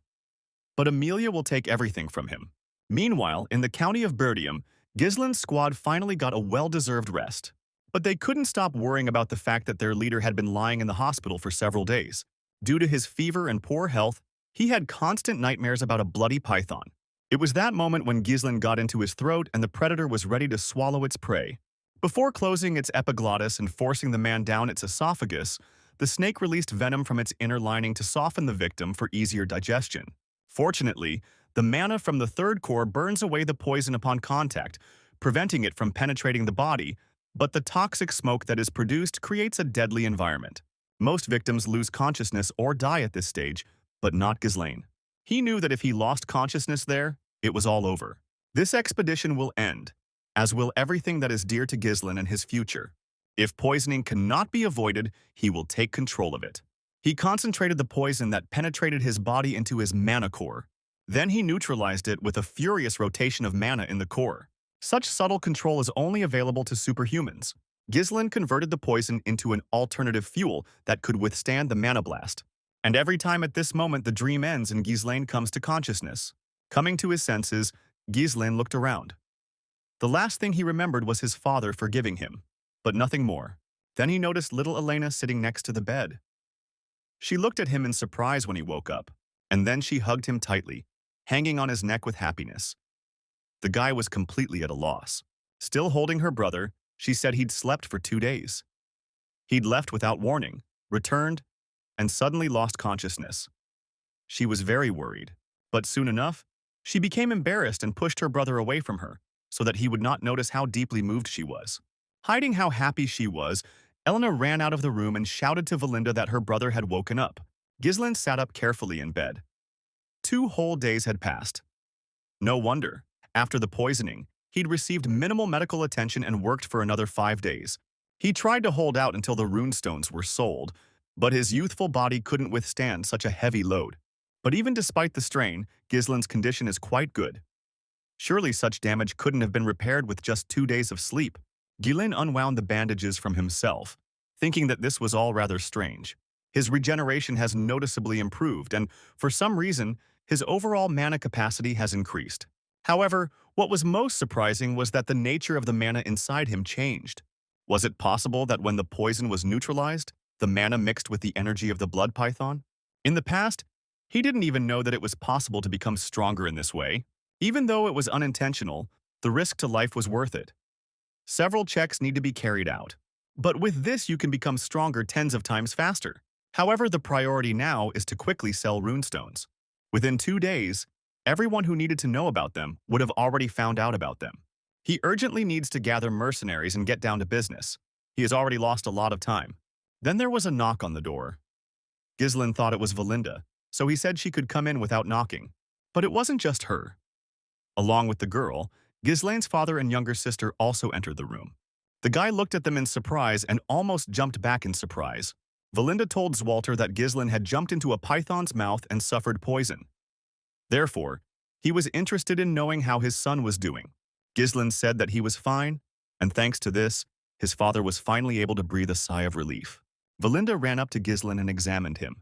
But Amelia will take everything from him. Meanwhile, in the county of Bertium, Ghislain's squad finally got a well-deserved rest. But they couldn't stop worrying about the fact that their leader had been lying in the hospital for several days. Due to his fever and poor health, he had constant nightmares about a bloody python. It was that moment when Ghislain got into his throat and the predator was ready to swallow its prey. Before closing its epiglottis and forcing the man down its esophagus, the snake released venom from its inner lining to soften the victim for easier digestion. Fortunately, the mana from the third core burns away the poison upon contact, preventing it from penetrating the body, but the toxic smoke that is produced creates a deadly environment. Most victims lose consciousness or die at this stage, but not Ghislain. He knew that if he lost consciousness there, it was all over. This expedition will end, as will everything that is dear to Ghislain and his future. If poisoning cannot be avoided, he will take control of it. He concentrated the poison that penetrated his body into his mana core. Then he neutralized it with a furious rotation of mana in the core. Such subtle control is only available to superhumans. Ghislain converted the poison into an alternative fuel that could withstand the mana blast. And every time at this moment the dream ends and Ghislain comes to consciousness. Coming to his senses, Ghislain looked around. The last thing he remembered was his father forgiving him, but nothing more. Then he noticed little Elena sitting next to the bed. She looked at him in surprise when he woke up, and then she hugged him tightly, hanging on his neck with happiness. The guy was completely at a loss. Still holding her brother, she said he'd slept for 2 days. He'd left without warning, returned, and suddenly lost consciousness. She was very worried, but soon enough, she became embarrassed and pushed her brother away from her, so that he would not notice how deeply moved she was. Hiding how happy she was, Elena ran out of the room and shouted to Valinda that her brother had woken up. Ghislain sat up carefully in bed. 2 whole days had passed. No wonder. After the poisoning, he'd received minimal medical attention and worked for another 5 days. He tried to hold out until the runestones were sold, but his youthful body couldn't withstand such a heavy load. But even despite the strain, Ghislain's condition is quite good. Surely such damage couldn't have been repaired with just 2 days of sleep. Ghislain unwound the bandages from himself, thinking that this was all rather strange. His regeneration has noticeably improved, and for some reason, his overall mana capacity has increased. However, what was most surprising was that the nature of the mana inside him changed. Was it possible that when the poison was neutralized, the mana mixed with the energy of the blood python? In the past, he didn't even know that it was possible to become stronger in this way. Even though it was unintentional, the risk to life was worth it. Several checks need to be carried out. But with this, you can become stronger tens of times faster. However, the priority now is to quickly sell runestones. Within 2 days, everyone who needed to know about them would have already found out about them. He urgently needs to gather mercenaries and get down to business. He has already lost a lot of time. Then there was a knock on the door. Ghislain thought it was Valinda, so he said she could come in without knocking. But it wasn't just her. Along with the girl, Ghislain's father and younger sister also entered the room. The guy looked at them in surprise and almost jumped back in surprise. Valinda told Zwalter that Ghislain had jumped into a python's mouth and suffered poison. Therefore, he was interested in knowing how his son was doing. Ghislain said that he was fine, and thanks to this, his father was finally able to breathe a sigh of relief. Valinda ran up to Ghislain and examined him.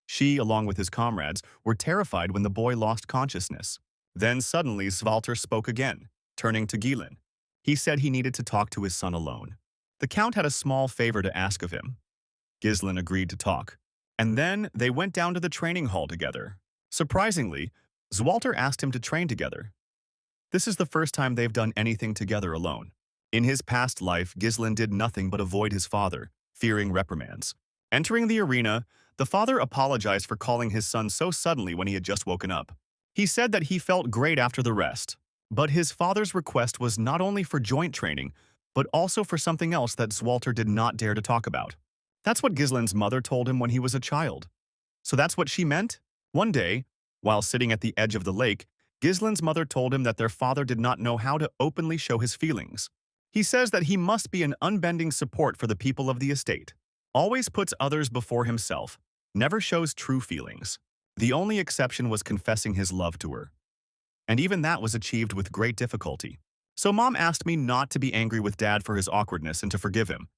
She, along with his comrades, were terrified when the boy lost consciousness. Then suddenly Zwalter spoke again, turning to Ghislain. He said he needed to talk to his son alone. The Count had a small favor to ask of him. Ghislain agreed to talk, and then they went down to the training hall together. Surprisingly, Zwalter asked him to train together. This is the first time they've done anything together alone. In his past life, Ghislain did nothing but avoid his father, fearing reprimands. Entering the arena, the father apologized for calling his son so suddenly when he had just woken up. He said that he felt great after the rest, but his father's request was not only for joint training, but also for something else that Zwalter did not dare to talk about. That's what Ghislain's mother told him when he was a child. So that's what she meant? One day, while sitting at the edge of the lake, Ghislain's mother told him that their father did not know how to openly show his feelings. He says that he must be an unbending support for the people of the estate. always puts others before himself, never shows true feelings. The only exception was confessing his love to her. And even that was achieved with great difficulty. So Mom asked me not to be angry with Dad for his awkwardness and to forgive him.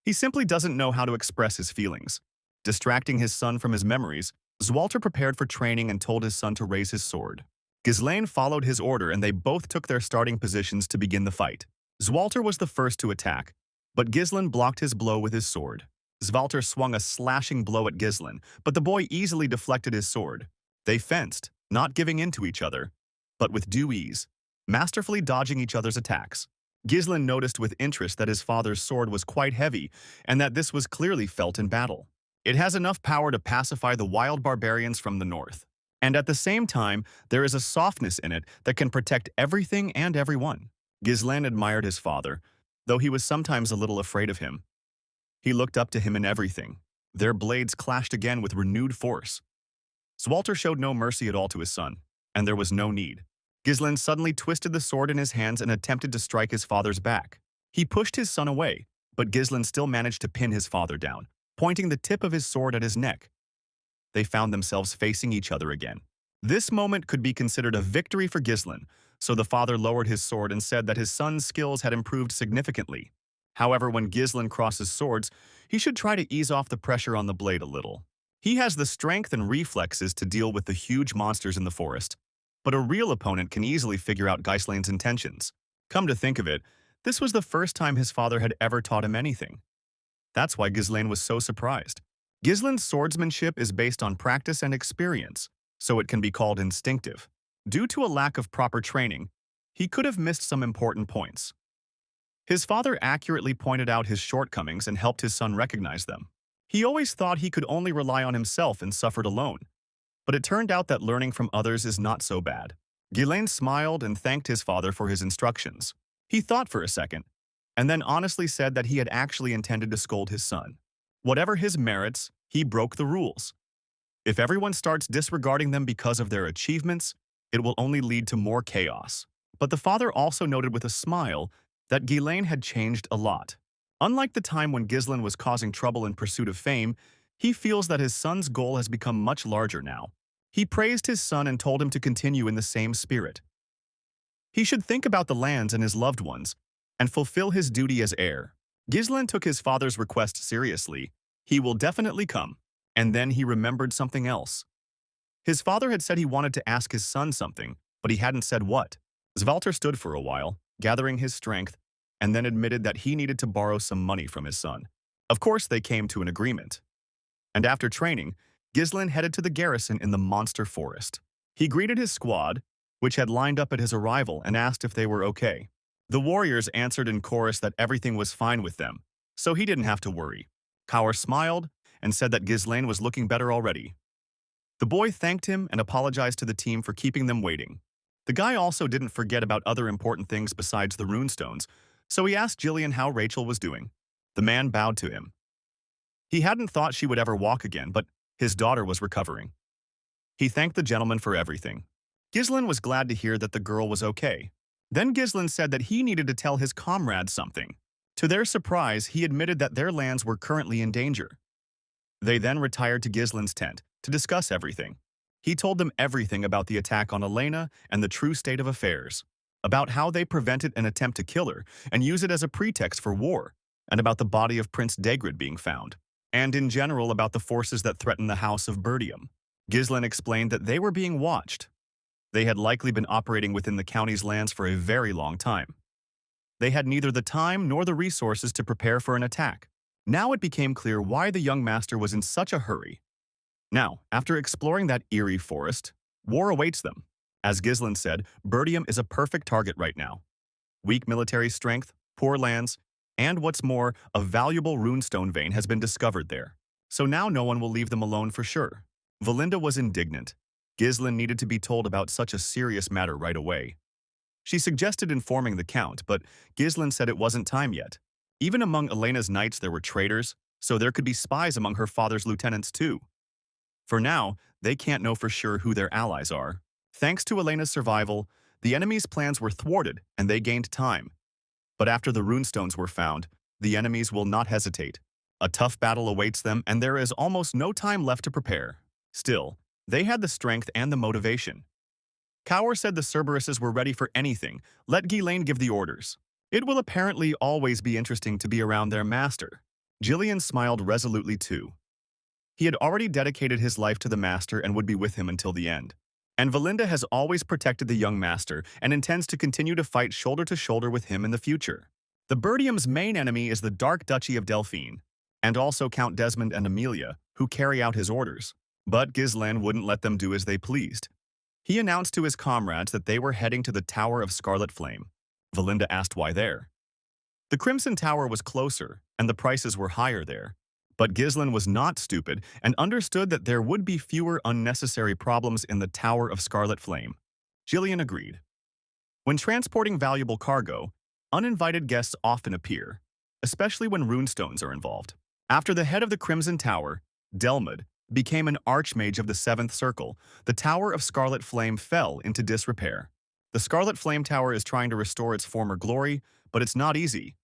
He simply doesn't know how to express his feelings. Distracting his son from his memories, Zwalter prepared for training and told his son to raise his sword. Ghislaine followed his order and they both took their starting positions to begin the fight. Zwalter was the first to attack, but Ghislaine blocked his blow with his sword. Zwalter swung a slashing blow at Ghislaine, but the boy easily deflected his sword. They fenced, not giving in to each other, but with due ease, masterfully dodging each other's attacks. Ghislaine noticed with interest that his father's sword was quite heavy and that this was clearly felt in battle. It has enough power to pacify the wild barbarians from the north. And at the same time, there is a softness in it that can protect everything and everyone. Ghislaine admired his father, though he was sometimes a little afraid of him. He looked up to him in everything. Their blades clashed again with renewed force. Zwalter showed no mercy at all to his son, and there was no need. Ghislaine suddenly twisted the sword in his hands and attempted to strike his father's back. He pushed his son away, but Ghislaine still managed to pin his father down, pointing the tip of his sword at his neck. They found themselves facing each other again. This moment could be considered a victory for Ghislaine, so the father lowered his sword and said that his son's skills had improved significantly. However, when Ghislaine crosses swords, he should try to ease off the pressure on the blade a little. He has the strength and reflexes to deal with the huge monsters in the forest, but a real opponent can easily figure out Ghislaine's intentions. Come to think of it, this was the first time his father had ever taught him anything. That's why Ghislaine was so surprised. Ghislaine's swordsmanship is based on practice and experience, so it can be called instinctive. Due to a lack of proper training, he could have missed some important points. His father accurately pointed out his shortcomings and helped his son recognize them. He always thought he could only rely on himself and suffered alone. But it turned out that learning from others is not so bad. Ghislaine smiled and thanked his father for his instructions. He thought for a second, and then honestly said that he had actually intended to scold his son. Whatever his merits, he broke the rules. If everyone starts disregarding them because of their achievements, it will only lead to more chaos. But the father also noted with a smile that Ghislaine had changed a lot. Unlike the time when Ghislaine was causing trouble in pursuit of fame, he feels that his son's goal has become much larger now. He praised his son and told him to continue in the same spirit. He should think about the lands and his loved ones, and fulfill his duty as heir. Ghislaine took his father's request seriously. He will definitely come. And then he remembered something else. His father had said he wanted to ask his son something, but he hadn't said what. Zwalter stood for a while, gathering his strength, and then admitted that he needed to borrow some money from his son. Of course, they came to an agreement. And after training, Ghislaine headed to the garrison in the monster forest. He greeted his squad, which had lined up at his arrival, and asked if they were okay. The warriors answered in chorus that everything was fine with them, so he didn't have to worry. Kaur smiled and said that Ghislaine was looking better already. The boy thanked him and apologized to the team for keeping them waiting. The guy also didn't forget about other important things besides the runestones, so he asked Jillian how Rachel was doing. The man bowed to him. He hadn't thought she would ever walk again, but his daughter was recovering. He thanked the gentleman for everything. Ghislaine was glad to hear that the girl was okay. Then Ghislaine said that he needed to tell his comrades something. To their surprise, he admitted that their lands were currently in danger. They then retired to Ghislaine's tent to discuss everything. He told them everything about the attack on Elena and the true state of affairs, about how they prevented an attempt to kill her and use it as a pretext for war, and about the body of Prince Degrid being found, and in general about the forces that threatened the house of Bertium. Ghislaine explained that they were being watched. They had likely been operating within the county's lands for a very long time. They had neither the time nor the resources to prepare for an attack. Now it became clear why the young master was in such a hurry. Now, after exploring that eerie forest, war awaits them. As Ghislaine said, Bertium is a perfect target right now. Weak military strength, poor lands, and what's more, a valuable runestone vein has been discovered there. So now no one will leave them alone for sure. Valinda was indignant. Ghislaine needed to be told about such a serious matter right away. She suggested informing the Count, but Ghislaine said it wasn't time yet. Even among Elena's knights there were traitors, so there could be spies among her father's lieutenants too. For now, they can't know for sure who their allies are. Thanks to Elena's survival, the enemy's plans were thwarted and they gained time. But after the runestones were found, the enemies will not hesitate. A tough battle awaits them, and there is almost no time left to prepare. Still, they had the strength and the motivation. Kaur said the Cerberuses were ready for anything. Let Ghislaine give the orders. It will apparently always be interesting to be around their master. Gillian smiled resolutely too. He had already dedicated his life to the master and would be with him until the end. And Valinda has always protected the young master and intends to continue to fight shoulder to shoulder with him in the future. The Birdium's main enemy is the Dark Duchy of Delphine, and also Count Desmond and Amelia, who carry out his orders. But Ghislaine wouldn't let them do as they pleased. He announced to his comrades that they were heading to the Tower of Scarlet Flame. Valinda asked why there. The Crimson Tower was closer, and the prices were higher there. But Ghislaine was not stupid and understood that there would be fewer unnecessary problems in the Tower of Scarlet Flame. Gillian agreed. When transporting valuable cargo, uninvited guests often appear, especially when runestones are involved. After the head of the Crimson Tower, Delmod, became an archmage of the Seventh Circle, the Tower of Scarlet Flame fell into disrepair. The Scarlet Flame Tower is trying to restore its former glory, but it's not easy.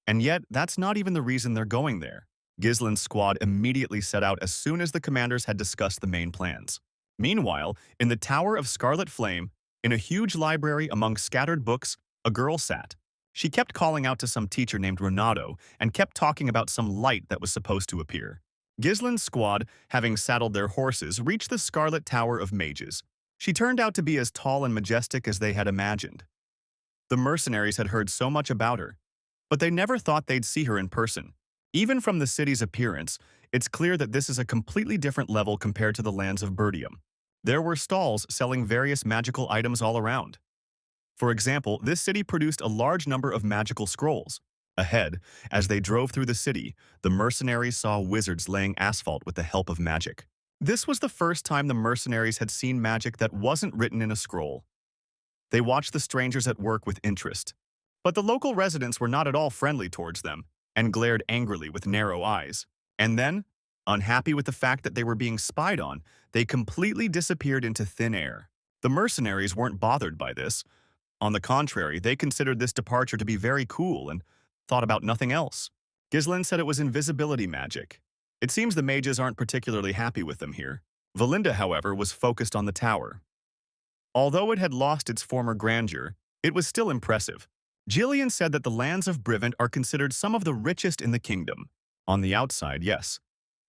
And yet, that's not even the reason they're going there. Ghislaine's squad immediately set out as soon as the commanders had discussed the main plans. Meanwhile, in the Tower of Scarlet Flame, in a huge library among scattered books, a girl sat. She kept calling out to some teacher named Renato and kept talking about some light that was supposed to appear. Ghislaine's squad, having saddled their horses, reached the Scarlet Tower of Mages. She turned out to be as tall and majestic as they had imagined. The mercenaries had heard so much about her, but they never thought they'd see her in person. Even from the city's appearance, it's clear that this is a completely different level compared to the lands of Birdium. There were stalls selling various magical items all around. For example, this city produced a large number of magical scrolls. Ahead, as they drove through the city, the mercenaries saw wizards laying asphalt with the help of magic. This was the first time the mercenaries had seen magic that wasn't written in a scroll. They watched the strangers at work with interest. But the local residents were not at all friendly towards them and glared angrily with narrow eyes. And then, unhappy with the fact that they were being spied on, they completely disappeared into thin air. The mercenaries weren't bothered by this. On the contrary, they considered this departure to be very cool and thought about nothing else. Ghislaine said it was invisibility magic. It seems the mages aren't particularly happy with them here. Valinda, however, was focused on the tower. Although it had lost its former grandeur, it was still impressive. Gillian said that the lands of Brivant are considered some of the richest in the kingdom. On the outside, yes.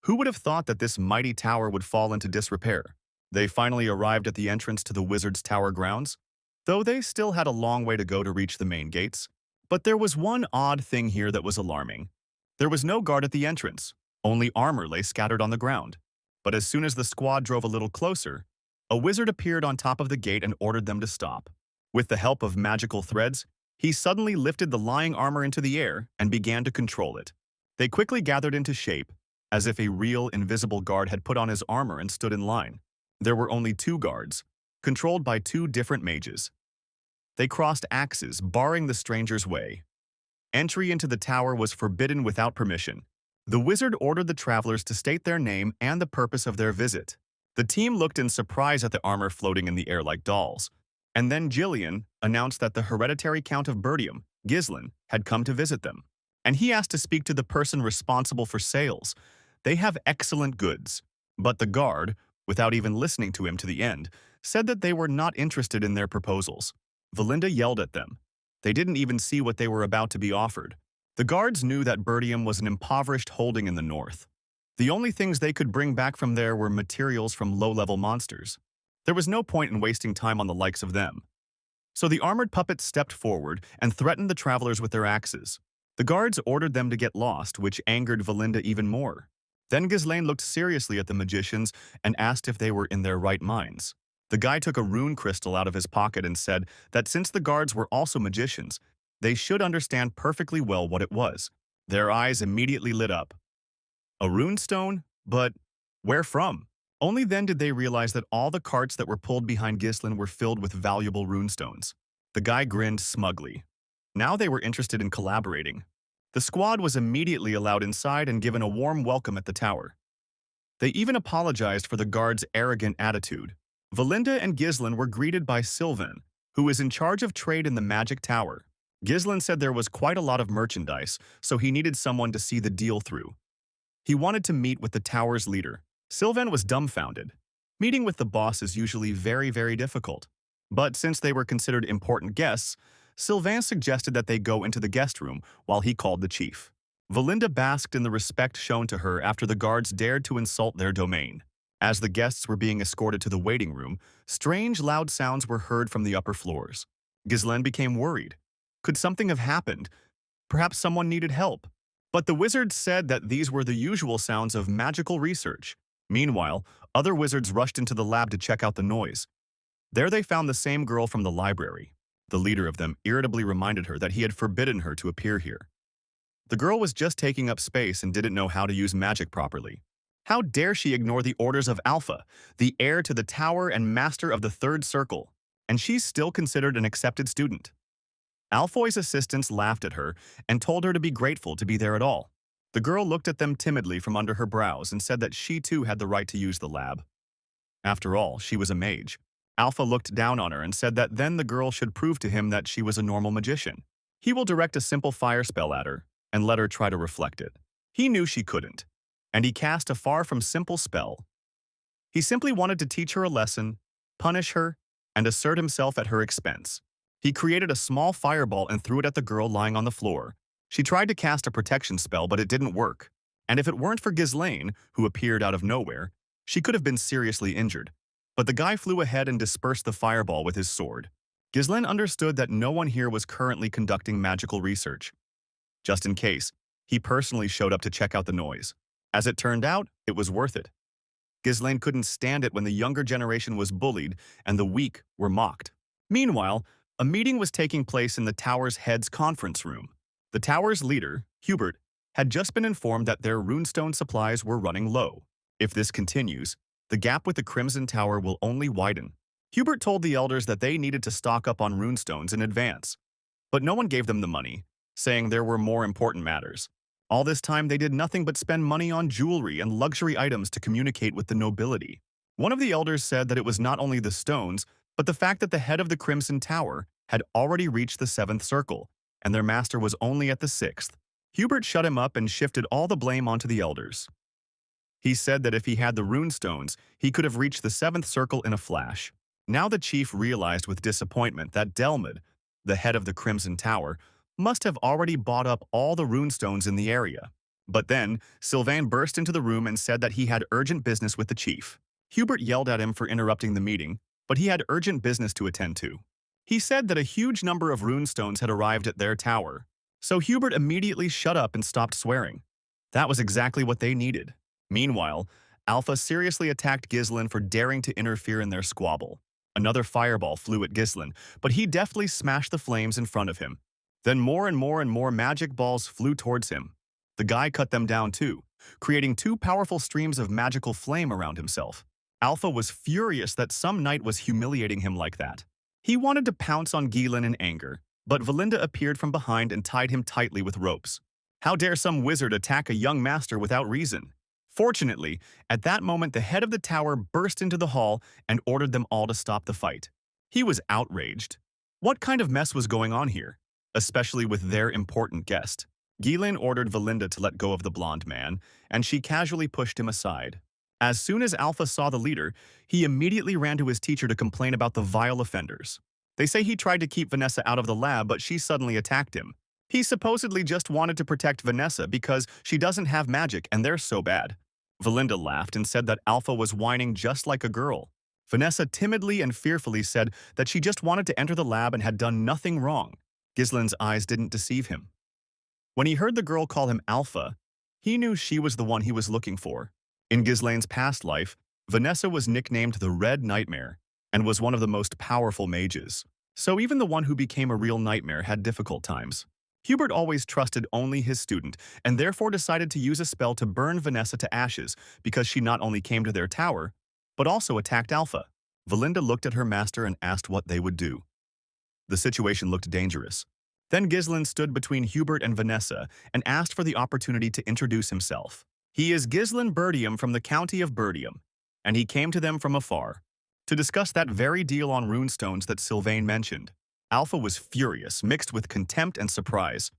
Who would have thought that this mighty tower would fall into disrepair? They finally arrived at the entrance to the Wizard's Tower grounds, though they still had a long way to go to reach the main gates. But there was one odd thing here that was alarming. There was no guard at the entrance. Only armor lay scattered on the ground. But as soon as the squad drove a little closer, a wizard appeared on top of the gate and ordered them to stop. With the help of magical threads, he suddenly lifted the lying armor into the air and began to control it. They quickly gathered into shape, as if a real invisible guard had put on his armor and stood in line. There were only 2 guards, controlled by 2 different mages. They crossed axes, barring the stranger's way. Entry into the tower was forbidden without permission. The wizard ordered the travelers to state their name and the purpose of their visit. The team looked in surprise at the armor floating in the air like dolls. And then Gillian announced that the hereditary Count of Birdium, Ghislaine, had come to visit them. And he asked to speak to the person responsible for sales. They have excellent goods. But the guard, without even listening to him to the end, said that they were not interested in their proposals. Valinda yelled at them. They didn't even see what they were about to be offered. The guards knew that Birdium was an impoverished holding in the north. The only things they could bring back from there were materials from low-level monsters. There was no point in wasting time on the likes of them. So the armored puppets stepped forward and threatened the travelers with their axes. The guards ordered them to get lost, which angered Valinda even more. Then Ghislaine looked seriously at the magicians and asked if they were in their right minds. The guy took a rune crystal out of his pocket and said that since the guards were also magicians, they should understand perfectly well what it was. Their eyes immediately lit up. A rune stone? But where from? Only then did they realize that all the carts that were pulled behind Ghislaine were filled with valuable runestones. The guy grinned smugly. Now they were interested in collaborating. The squad was immediately allowed inside and given a warm welcome at the tower. They even apologized for the guards' arrogant attitude. Valinda and Ghislaine were greeted by Sylvan, who was in charge of trade in the Magic Tower. Ghislaine said there was quite a lot of merchandise, so he needed someone to see the deal through. He wanted to meet with the tower's leader. Sylvain was dumbfounded. Meeting with the boss is usually very difficult. But since they were considered important guests, Sylvain suggested that they go into the guest room while he called the chief. Valinda basked in the respect shown to her after the guards dared to insult their domain. As the guests were being escorted to the waiting room, strange loud sounds were heard from the upper floors. Ghislaine became worried. Could something have happened? Perhaps someone needed help. But the wizards said that these were the usual sounds of magical research. Meanwhile, other wizards rushed into the lab to check out the noise. There they found the same girl from the library. The leader of them irritably reminded her that he had forbidden her to appear here. The girl was just taking up space and didn't know how to use magic properly. How dare she ignore the orders of Alpha, the heir to the tower and master of the third circle, and she's still considered an accepted student. Alfoy's assistants laughed at her and told her to be grateful to be there at all. The girl looked at them timidly from under her brows and said that she too had the right to use the lab. After all, she was a mage. Alpha looked down on her and said that then the girl should prove to him that she was a normal magician. He will direct a simple fire spell at her and let her try to reflect it. He knew she couldn't, and he cast a far from simple spell. He simply wanted to teach her a lesson, punish her, and assert himself at her expense. He created a small fireball and threw it at the girl lying on the floor. She tried to cast a protection spell, but it didn't work. And if it weren't for Ghislaine, who appeared out of nowhere, she could have been seriously injured. But the guy flew ahead and dispersed the fireball with his sword. Ghislaine understood that no one here was currently conducting magical research. Just in case, he personally showed up to check out the noise. As it turned out, it was worth it. Ghislaine couldn't stand it when the younger generation was bullied and the weak were mocked. Meanwhile, a meeting was taking place in the tower's head's conference room. The tower's leader, Hubert, had just been informed that their runestone supplies were running low. If this continues, the gap with the Crimson Tower will only widen. Hubert told the elders that they needed to stock up on runestones in advance. But no one gave them the money, saying there were more important matters. All this time they did nothing but spend money on jewelry and luxury items to communicate with the nobility. One of the elders said that it was not only the stones, but the fact that the head of the Crimson Tower had already reached the 7th circle, and their master was only at the 6th. Hubert shut him up and shifted all the blame onto the elders. He said that if he had the runestones, he could have reached the 7th circle in a flash. Now the chief realized with disappointment that Delmid, the head of the Crimson Tower, must have already bought up all the runestones in the area. But then, Sylvain burst into the room and said that he had urgent business with the chief. Hubert yelled at him for interrupting the meeting, but he had urgent business to attend to. He said that a huge number of runestones had arrived at their tower, so Hubert immediately shut up and stopped swearing. That was exactly what they needed. Meanwhile, Alpha seriously attacked Ghislaine for daring to interfere in their squabble. Another fireball flew at Ghislaine, but he deftly smashed the flames in front of him. Then more and more magic balls flew towards him. The guy cut them down too, creating 2 powerful streams of magical flame around himself. Alpha was furious that some knight was humiliating him like that. He wanted to pounce on Ghislaine in anger, but Valinda appeared from behind and tied him tightly with ropes. How dare some wizard attack a young master without reason? Fortunately, at that moment the head of the tower burst into the hall and ordered them all to stop the fight. He was outraged. What kind of mess was going on here? Especially with their important guest. Ghislaine ordered Valinda to let go of the blonde man, and she casually pushed him aside. As soon as Alpha saw the leader, he immediately ran to his teacher to complain about the vile offenders. They say he tried to keep Vanessa out of the lab, but she suddenly attacked him. He supposedly just wanted to protect Vanessa because she doesn't have magic and they're so bad. Valinda laughed and said that Alpha was whining just like a girl. Vanessa timidly and fearfully said that she just wanted to enter the lab and had done nothing wrong. Ghislaine's eyes didn't deceive him. When he heard the girl call him Alpha, he knew she was the one he was looking for. In Ghislaine's past life, Vanessa was nicknamed the Red Nightmare and was one of the most powerful mages. So even the one who became a real nightmare had difficult times. Hubert always trusted only his student and therefore decided to use a spell to burn Vanessa to ashes because she not only came to their tower, but also attacked Alpha. Valinda looked at her master and asked what they would do. The situation looked dangerous. Then Ghislaine stood between Hubert and Vanessa and asked for the opportunity to introduce himself. He is Ghislaine Berdium from the county of Berdium, and he came to them from afar to discuss that very deal on runestones that Sylvain mentioned. Alpha was furious, mixed with contempt and surprise.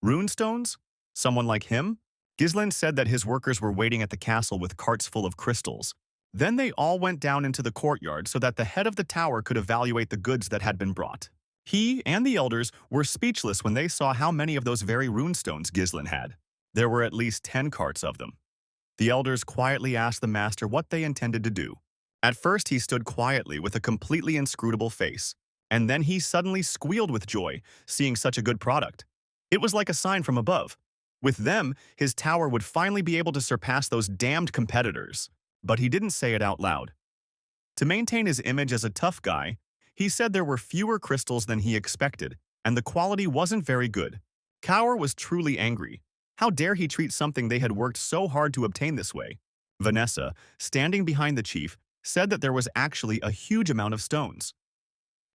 Runestones? Someone like him? Gislin said that his workers were waiting at the castle with carts full of crystals. Then they all went down into the courtyard so that the head of the tower could evaluate the goods that had been brought. He and the elders were speechless when they saw how many of those very runestones Gislin had. There were at least 10 carts of them. The elders quietly asked the master what they intended to do. At first he stood quietly with a completely inscrutable face, and then he suddenly squealed with joy, seeing such a good product. It was like a sign from above. With them, his tower would finally be able to surpass those damned competitors. But he didn't say it out loud. To maintain his image as a tough guy, he said there were fewer crystals than he expected, and the quality wasn't very good. Kaur was truly angry. How dare he treat something they had worked so hard to obtain this way? Vanessa, standing behind the chief, said that there was actually a huge amount of stones.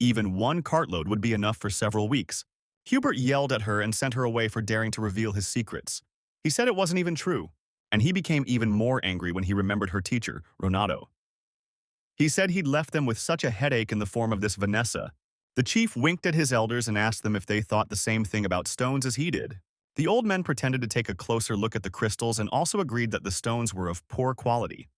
Even one cartload would be enough for several weeks. Hubert yelled at her and sent her away for daring to reveal his secrets. He said it wasn't even true, and he became even more angry when he remembered her teacher, Renato. He said he'd left them with such a headache in the form of this Vanessa. The chief winked at his elders and asked them if they thought the same thing about stones as he did. The old men pretended to take a closer look at the crystals and also agreed that the stones were of poor quality.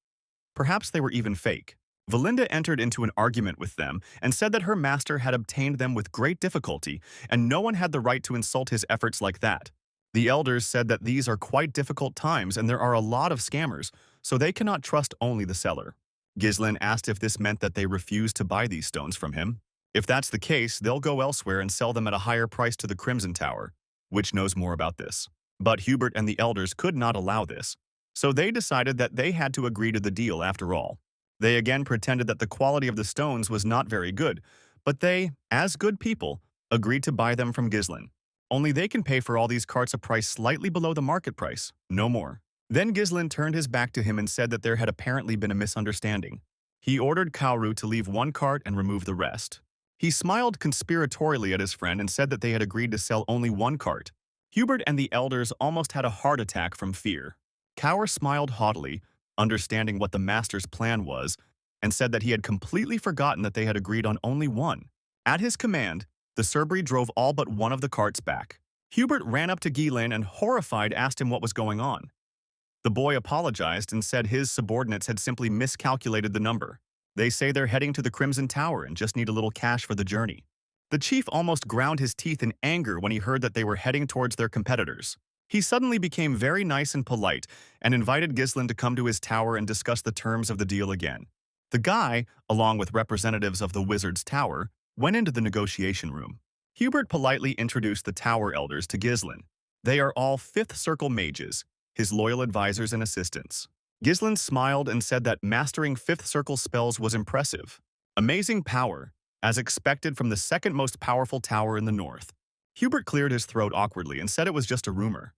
Perhaps they were even fake. Valinda entered into an argument with them and said that her master had obtained them with great difficulty, and no one had the right to insult his efforts like that. The elders said that these are quite difficult times and there are a lot of scammers, so they cannot trust only the seller. Gislin asked if this meant that they refused to buy these stones from him. If that's the case, they'll go elsewhere and sell them at a higher price to the Crimson Tower, which knows more about this. But Hubert and the elders could not allow this, so they decided that they had to agree to the deal after all. They again pretended that the quality of the stones was not very good, but they, as good people, agreed to buy them from Gislin. Only they can pay for all these carts a price slightly below the market price, no more. Then Gislin turned his back to him and said that there had apparently been a misunderstanding. He ordered Kauru to leave one cart and remove the rest. He smiled conspiratorially at his friend and said that they had agreed to sell only one cart. Hubert and the elders almost had a heart attack from fear. Kaur smiled haughtily, understanding what the master's plan was, and said that he had completely forgotten that they had agreed on only one. At his command, the Cerbri drove all but one of the carts back. Hubert ran up to Gislin and, horrified, asked him what was going on. The boy apologized and said his subordinates had simply miscalculated the number. They say they're heading to the Crimson Tower and just need a little cash for the journey. The chief almost ground his teeth in anger when he heard that they were heading towards their competitors. He suddenly became very nice and polite and invited Gislin to come to his tower and discuss the terms of the deal again. The guy, along with representatives of the wizard's tower, went into the negotiation room. Hubert politely introduced the tower elders to Gislin. They are all fifth circle mages, his loyal advisors and assistants. Gislin smiled and said that mastering fifth circle spells was impressive. Amazing power, as expected from the second most powerful tower in the north. Hubert cleared his throat awkwardly and said it was just a rumor.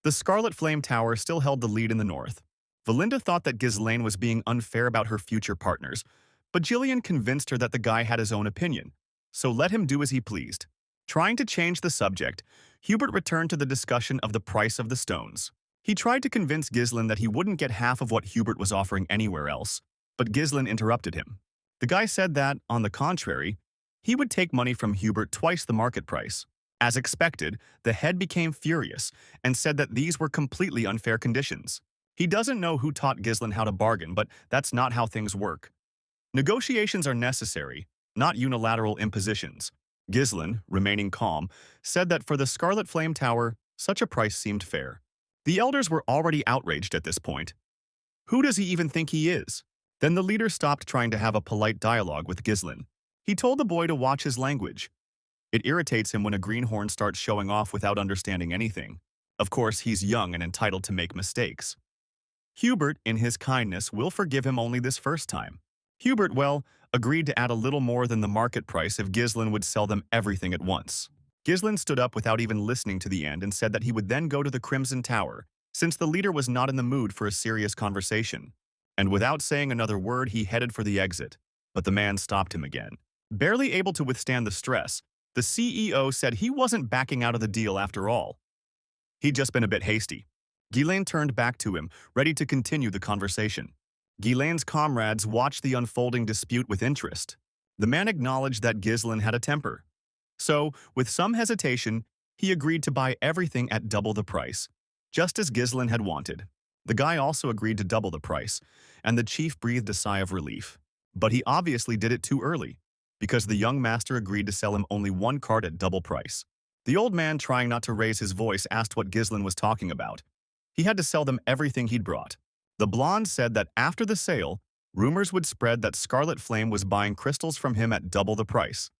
The Scarlet Flame Tower still held the lead in the north. Valinda thought that Ghislaine was being unfair about her future partners, but Jillian convinced her that the guy had his own opinion, so let him do as he pleased. Trying to change the subject, Hubert returned to the discussion of the price of the stones. He tried to convince Gislin that he wouldn't get half of what Hubert was offering anywhere else, but Gislin interrupted him. The guy said that, on the contrary, he would take money from Hubert twice the market price. As expected, the head became furious and said that these were completely unfair conditions. He doesn't know who taught Gislin how to bargain, but that's not how things work. Negotiations are necessary, not unilateral impositions. Gislin, remaining calm, said that for the Scarlet Flame Tower, such a price seemed fair. The elders were already outraged at this point. Who does he even think he is? Then the leader stopped trying to have a polite dialogue with Gislin. He told the boy to watch his language. It irritates him when a greenhorn starts showing off without understanding anything. Of course, he's young and entitled to make mistakes. Hubert, in his kindness, will forgive him only this first time. Hubert, well, agreed to add a little more than the market price if Gislin would sell them everything at once. Gislin stood up without even listening to the end and said that he would then go to the Crimson Tower, since the leader was not in the mood for a serious conversation. And without saying another word, he headed for the exit. But the man stopped him again. Barely able to withstand the stress, the CEO said he wasn't backing out of the deal after all. He'd just been a bit hasty. Ghislaine turned back to him, ready to continue the conversation. Ghislaine's comrades watched the unfolding dispute with interest. The man acknowledged that Gislin had a temper. So, with some hesitation, he agreed to buy everything at double the price, just as Gislin had wanted. The guy also agreed to double the price, and the chief breathed a sigh of relief. But he obviously did it too early, because the young master agreed to sell him only one cart at double price. The old man, trying not to raise his voice, asked what Gislin was talking about. He had to sell them everything he'd brought. The blonde said that after the sale, rumors would spread that Scarlet Flame was buying crystals from him at double the price.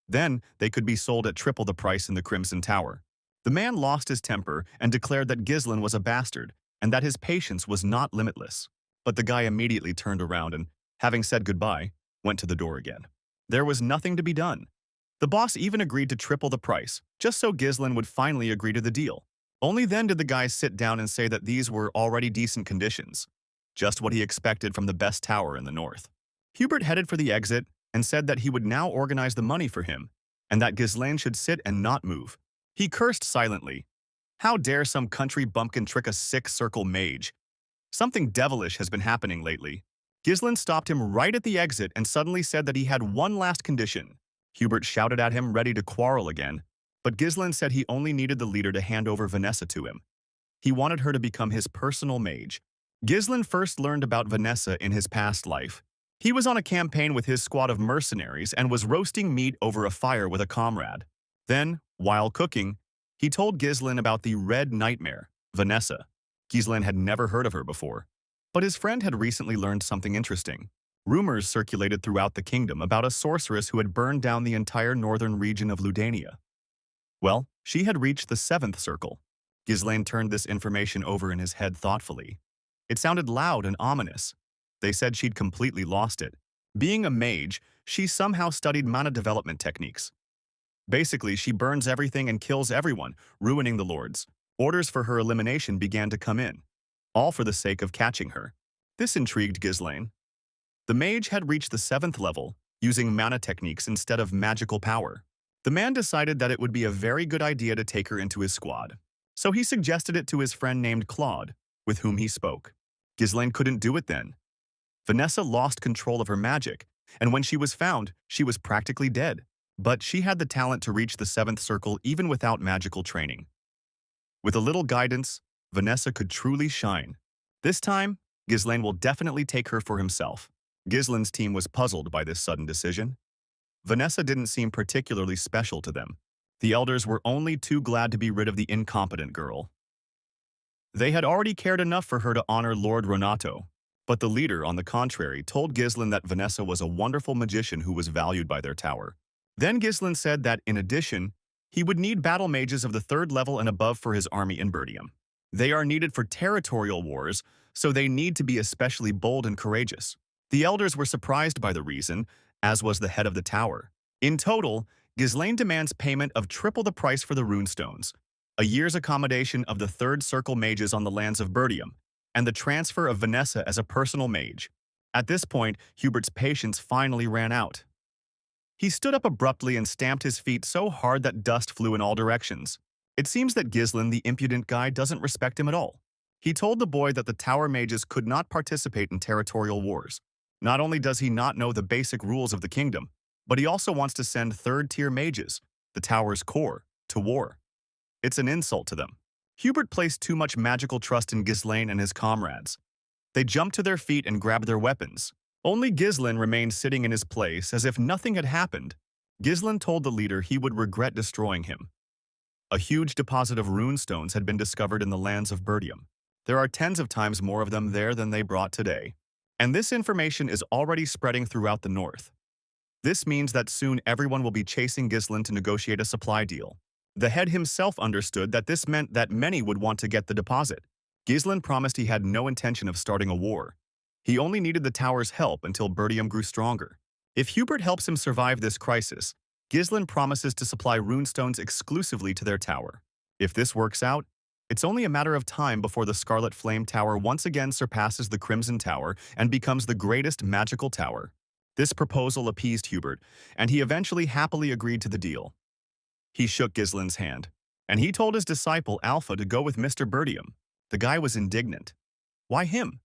Then they could be sold at triple the price in the Crimson Tower. The man lost his temper and declared that Gislin was a bastard and that his patience was not limitless. But the guy immediately turned around and, having said goodbye, went to the door again. There was nothing to be done. The boss even agreed to triple the price, just so Gislin would finally agree to the deal. Only then did the guy sit down and say that these were already decent conditions, just what he expected from the best tower in the north. Hubert headed for the exit and said that he would now organize the money for him, and that Gislin should sit and not move. He cursed silently. How dare some country bumpkin trick a six-circle mage? Something devilish has been happening lately. Gislin stopped him right at the exit and suddenly said that he had one last condition. Hubert shouted at him, ready to quarrel again, but Gislin said he only needed the leader to hand over Vanessa to him. He wanted her to become his personal mage. Gislin first learned about Vanessa in his past life. He was on a campaign with his squad of mercenaries and was roasting meat over a fire with a comrade. Then, while cooking, he told Gislin about the Red Nightmare, Vanessa. Gislin had never heard of her before, but his friend had recently learned something interesting. Rumors circulated throughout the kingdom about a sorceress who had burned down the entire northern region of Ludania. Well, she had reached the 7th circle. Gislin turned this information over in his head thoughtfully. It sounded loud and ominous. They said she'd completely lost it. Being a mage, she somehow studied mana development techniques. Basically, she burns everything and kills everyone, ruining the lords. Orders for her elimination began to come in, all for the sake of catching her. This intrigued Gislin. The mage had reached the 7th level, using mana techniques instead of magical power. The man decided that it would be a very good idea to take her into his squad. So he suggested it to his friend named Claude, with whom he spoke. Gislin couldn't do it then. Vanessa lost control of her magic, and when she was found, she was practically dead. But she had the talent to reach the 7th circle even without magical training. With a little guidance, Vanessa could truly shine. This time, Gislin will definitely take her for himself. Gislin's team was puzzled by this sudden decision. Vanessa didn't seem particularly special to them. The elders were only too glad to be rid of the incompetent girl. They had already cared enough for her to honor Lord Renato, but the leader, on the contrary, told Gislin that Vanessa was a wonderful magician who was valued by their tower. Then Gislin said that, in addition, he would need battle mages of the 3rd level and above for his army in Burdium. They are needed for territorial wars, so they need to be especially bold and courageous. The elders were surprised by the reason, as was the head of the tower. In total, Gislin demands payment of triple the price for the runestones, a year's accommodation of the 3rd circle mages on the lands of Burdium, and the transfer of Vanessa as a personal mage. At this point, Hubert's patience finally ran out. He stood up abruptly and stamped his feet so hard that dust flew in all directions. It seems that Gislin, the impudent guy, doesn't respect him at all. He told the boy that the tower mages could not participate in territorial wars. Not only does he not know the basic rules of the kingdom, but he also wants to send 3rd-tier mages, the tower's core, to war. It's an insult to them. Hubert placed too much magical trust in Gislin and his comrades. They jumped to their feet and grabbed their weapons. Only Gislin remained sitting in his place as if nothing had happened. Gislin told the leader he would regret destroying him. A huge deposit of runestones had been discovered in the lands of Burdium. There are tens of times more of them there than they brought today. And this information is already spreading throughout the north. This means that soon everyone will be chasing Gislin to negotiate a supply deal. The head himself understood that this meant that many would want to get the deposit. Gislin promised he had no intention of starting a war. He only needed the tower's help until Burdium grew stronger. If Hubert helps him survive this crisis, Gislin promises to supply runestones exclusively to their tower. If this works out, it's only a matter of time before the Scarlet Flame Tower once again surpasses the Crimson Tower and becomes the greatest magical tower. This proposal appeased Hubert, and he eventually happily agreed to the deal. He shook Gislin's hand, and he told his disciple Alpha to go with Mr. Burdium. The guy was indignant. Why him?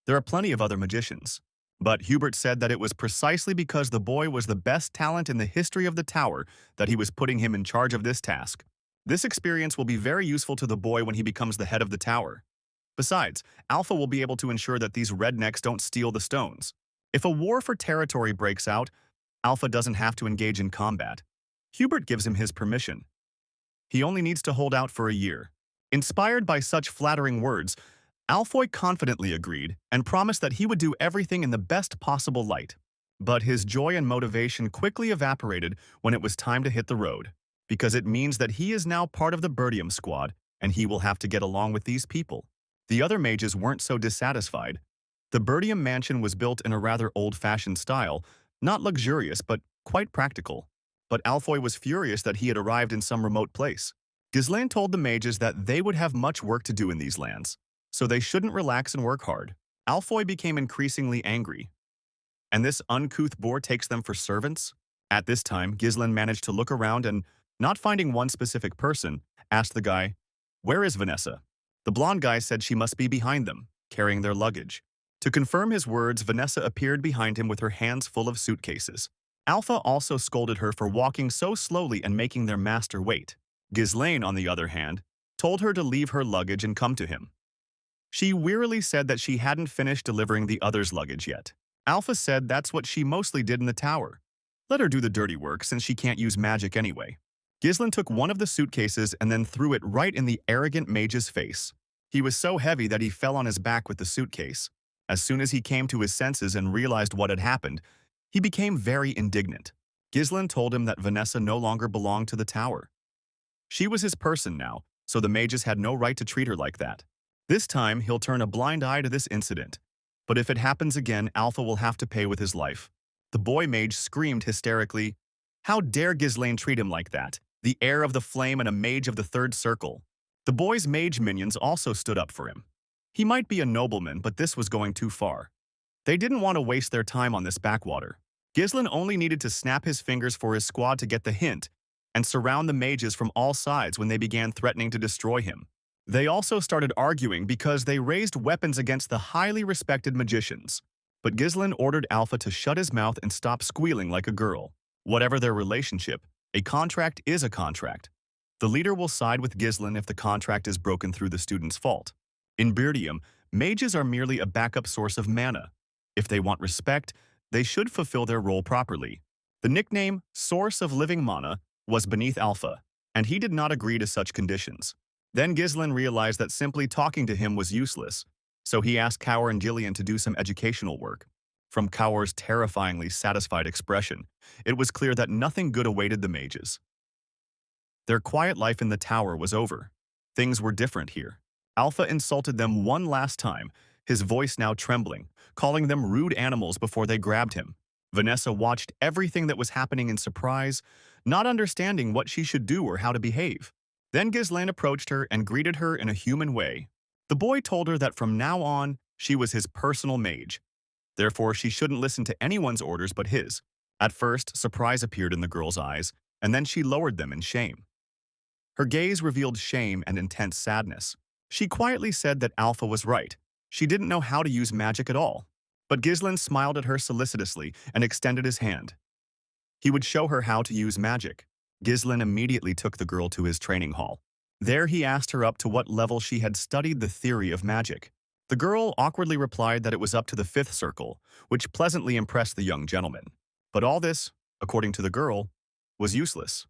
There are plenty of other magicians. But Hubert said that it was precisely because the boy was the best talent in the history of the tower that he was putting him in charge of this task. This experience will be very useful to the boy when he becomes the head of the tower. Besides, Alpha will be able to ensure that these rednecks don't steal the stones. If a war for territory breaks out, Alpha doesn't have to engage in combat. Hubert gives him his permission. He only needs to hold out for a year. Inspired by such flattering words, Alfoy confidently agreed and promised that he would do everything in the best possible light. But his joy and motivation quickly evaporated when it was time to hit the road, because it means that he is now part of the Birdium squad and he will have to get along with these people. The other mages weren't so dissatisfied. The Birdium mansion was built in a rather old-fashioned style, not luxurious but quite practical. But Alfoy was furious that he had arrived in some remote place. Ghislaine told the mages that they would have much work to do in these lands, so they shouldn't relax and work hard. Alfoy became increasingly angry. And this uncouth boor takes them for servants? At this time, Ghislaine managed to look around and, not finding one specific person, asked the guy, "Where is Vanessa?" The blonde guy said she must be behind them, carrying their luggage. To confirm his words, Vanessa appeared behind him with her hands full of suitcases. Alpha also scolded her for walking so slowly and making their master wait. Ghislaine, on the other hand, told her to leave her luggage and come to him. She wearily said that she hadn't finished delivering the others' luggage yet. Alpha said that's what she mostly did in the tower. Let her do the dirty work since she can't use magic anyway. Ghislaine took one of the suitcases and then threw it right in the arrogant mage's face. He was so heavy that he fell on his back with the suitcase. As soon as he came to his senses and realized what had happened, he became very indignant. Ghislaine told him that Vanessa no longer belonged to the tower. She was his person now, so the mages had no right to treat her like that. This time, he'll turn a blind eye to this incident. But if it happens again, Alpha will have to pay with his life. The boy mage screamed hysterically, "How dare Ghislaine treat him like that? The heir of the flame and a mage of the third circle." The boy's mage minions also stood up for him. He might be a nobleman, but this was going too far. They didn't want to waste their time on this backwater. Ghislaine only needed to snap his fingers for his squad to get the hint and surround the mages from all sides when they began threatening to destroy him. They also started arguing because they raised weapons against the highly respected magicians. But Ghislaine ordered Alpha to shut his mouth and stop squealing like a girl. Whatever their relationship, a contract is a contract. The leader will side with Ghislaine if the contract is broken through the student's fault. In Birdium, mages are merely a backup source of mana. If they want respect, they should fulfill their role properly. The nickname, Source of Living Mana, was beneath Alpha, and he did not agree to such conditions. Then Ghislaine realized that simply talking to him was useless, so he asked Kaur and Gillian to do some educational work. From Kaur's terrifyingly satisfied expression, it was clear that nothing good awaited the mages. Their quiet life in the tower was over. Things were different here. Alpha insulted them one last time, his voice now trembling, calling them rude animals before they grabbed him. Vanessa watched everything that was happening in surprise, not understanding what she should do or how to behave. Then Ghislaine approached her and greeted her in a human way. The boy told her that from now on, she was his personal mage. Therefore, she shouldn't listen to anyone's orders but his. At first, surprise appeared in the girl's eyes, and then she lowered them in shame. Her gaze revealed shame and intense sadness. She quietly said that Alpha was right. She didn't know how to use magic at all. But Ghislaine smiled at her solicitously and extended his hand. He would show her how to use magic. Ghislaine immediately took the girl to his training hall. There he asked her up to what level she had studied the theory of magic. The girl awkwardly replied that it was up to the 5th circle, which pleasantly impressed the young gentleman. But all this, according to the girl, was useless.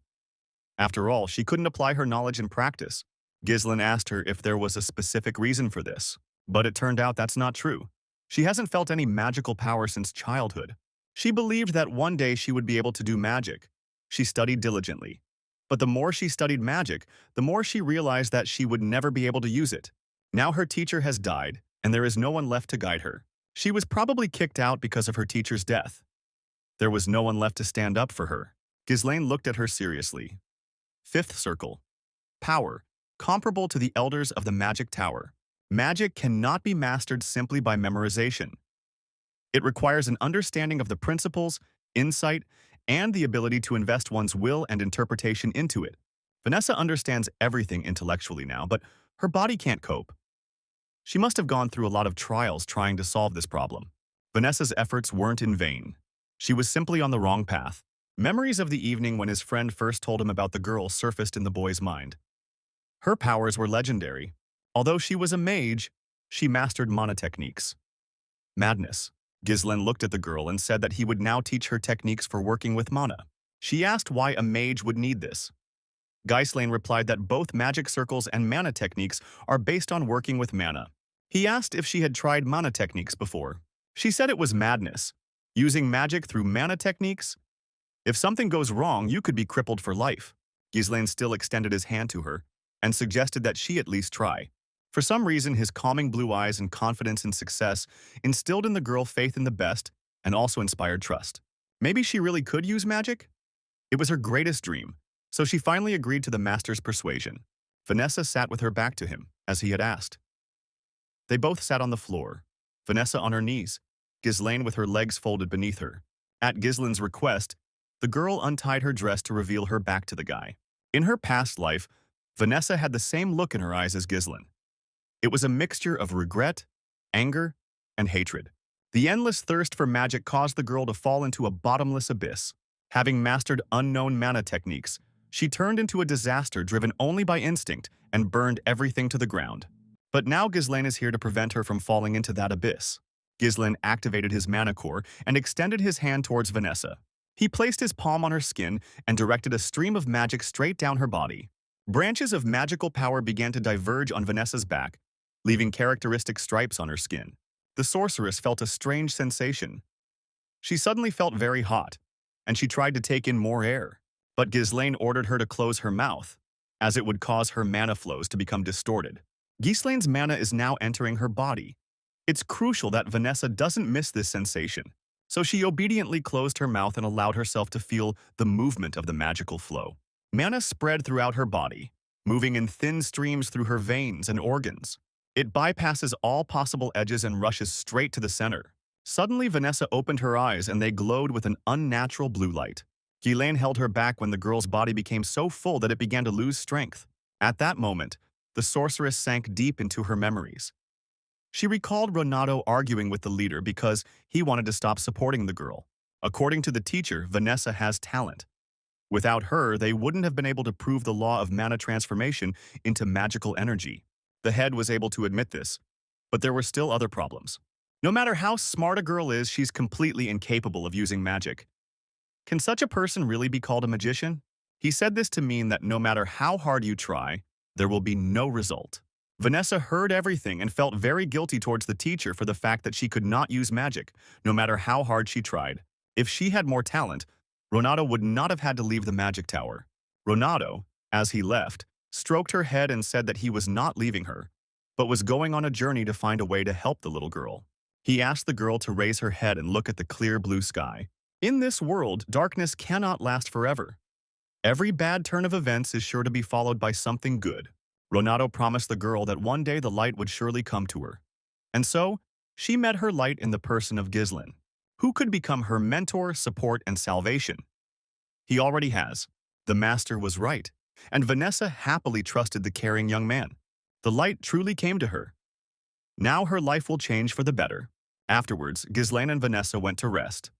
After all, she couldn't apply her knowledge in practice. Ghislaine asked her if there was a specific reason for this, but it turned out that's not true. She hasn't felt any magical power since childhood. She believed that one day she would be able to do magic. She studied diligently. But the more she studied magic, the more she realized that she would never be able to use it. Now her teacher has died, and there is no one left to guide her. She was probably kicked out because of her teacher's death. There was no one left to stand up for her. Ghislaine looked at her seriously. 5th circle. Power, comparable to the elders of the magic tower. Magic cannot be mastered simply by memorization. It requires an understanding of the principles, insight, and the ability to invest one's will and interpretation into it. Vanessa understands everything intellectually now, but her body can't cope. She must have gone through a lot of trials trying to solve this problem. Vanessa's efforts weren't in vain. She was simply on the wrong path. Memories of the evening when his friend first told him about the girl surfaced in the boy's mind. Her powers were legendary. Although she was a mage, she mastered mana techniques. Madness. Ghislain looked at the girl and said that he would now teach her techniques for working with mana. She asked why a mage would need this. Ghislain replied that both magic circles and mana techniques are based on working with mana. He asked if she had tried mana techniques before. She said it was madness. Using magic through mana techniques? If something goes wrong, you could be crippled for life. Ghislain still extended his hand to her and suggested that she at least try. For some reason, his calming blue eyes and confidence in success instilled in the girl faith in the best and also inspired trust. Maybe she really could use magic? It was her greatest dream, so she finally agreed to the master's persuasion. Vanessa sat with her back to him, as he had asked. They both sat on the floor, Vanessa on her knees, Ghislain with her legs folded beneath her. At Ghislain's request, the girl untied her dress to reveal her back to the guy. In her past life, Vanessa had the same look in her eyes as Ghislain. It was a mixture of regret, anger, and hatred. The endless thirst for magic caused the girl to fall into a bottomless abyss. Having mastered unknown mana techniques, she turned into a disaster driven only by instinct and burned everything to the ground. But now Ghislain is here to prevent her from falling into that abyss. Ghislain activated his mana core and extended his hand towards Vanessa. He placed his palm on her skin and directed a stream of magic straight down her body. Branches of magical power began to diverge on Vanessa's back, leaving characteristic stripes on her skin. The sorceress felt a strange sensation. She suddenly felt very hot, and she tried to take in more air. But Ghislain ordered her to close her mouth, as it would cause her mana flows to become distorted. Ghislain's mana is now entering her body. It's crucial that Vanessa doesn't miss this sensation, so she obediently closed her mouth and allowed herself to feel the movement of the magical flow. Mana spread throughout her body, moving in thin streams through her veins and organs. It bypasses all possible edges and rushes straight to the center. Suddenly, Vanessa opened her eyes and they glowed with an unnatural blue light. Ghislain held her back when the girl's body became so full that it began to lose strength. At that moment, the sorceress sank deep into her memories. She recalled Renato arguing with the leader because he wanted to stop supporting the girl. According to the teacher, Vanessa has talent. Without her, they wouldn't have been able to prove the law of mana transformation into magical energy. The head was able to admit this, but there were still other problems. No matter how smart a girl is, she's completely incapable of using magic. Can such a person really be called a magician? He said this to mean that no matter how hard you try, there will be no result. Vanessa heard everything and felt very guilty towards the teacher for the fact that she could not use magic, no matter how hard she tried. If she had more talent, Renato would not have had to leave the magic tower. Renato, as he left, stroked her head and said that he was not leaving her, but was going on a journey to find a way to help the little girl. He asked the girl to raise her head and look at the clear blue sky. In this world, darkness cannot last forever. Every bad turn of events is sure to be followed by something good. Renato promised the girl that one day the light would surely come to her. And so, she met her light in the person of Ghislain, who could become her mentor, support, and salvation. He already has. The master was right, and Vanessa happily trusted the caring young man. The light truly came to her. Now her life will change for the better. Afterwards, Ghislain and Vanessa went to rest.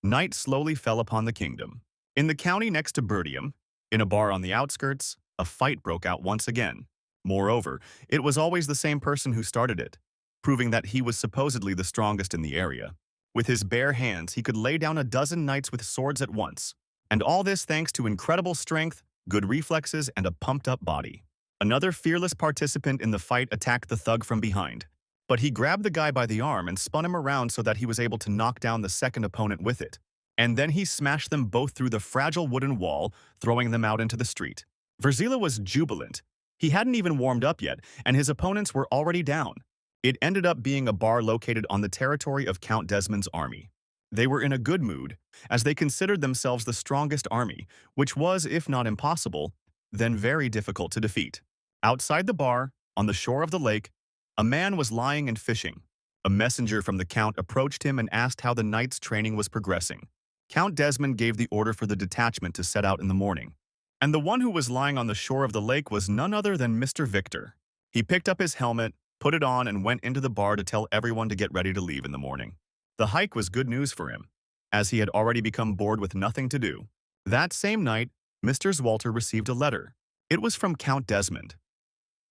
Night slowly fell upon the kingdom. In the county next to Bertium, in a bar on the outskirts, a fight broke out once again. Moreover, it was always the same person who started it, proving that he was supposedly the strongest in the area. With his bare hands, he could lay down a dozen knights with swords at once. And all this thanks to incredible strength, good reflexes, and a pumped-up body. Another fearless participant in the fight attacked the thug from behind, but he grabbed the guy by the arm and spun him around so that he was able to knock down the second opponent with it. And then he smashed them both through the fragile wooden wall, throwing them out into the street. Verzila was jubilant. He hadn't even warmed up yet, and his opponents were already down. It ended up being a bar located on the territory of Count Desmond's army. They were in a good mood, as they considered themselves the strongest army, which was, if not impossible, then very difficult to defeat. Outside the bar, on the shore of the lake, a man was lying and fishing. A messenger from the Count approached him and asked how the knight's training was progressing. Count Desmond gave the order for the detachment to set out in the morning. And the one who was lying on the shore of the lake was none other than Mr. Victor. He picked up his helmet, put it on, and went into the bar to tell everyone to get ready to leave in the morning. The hike was good news for him, as he had already become bored with nothing to do. That same night, Mr. Zwalter received a letter. It was from Count Desmond.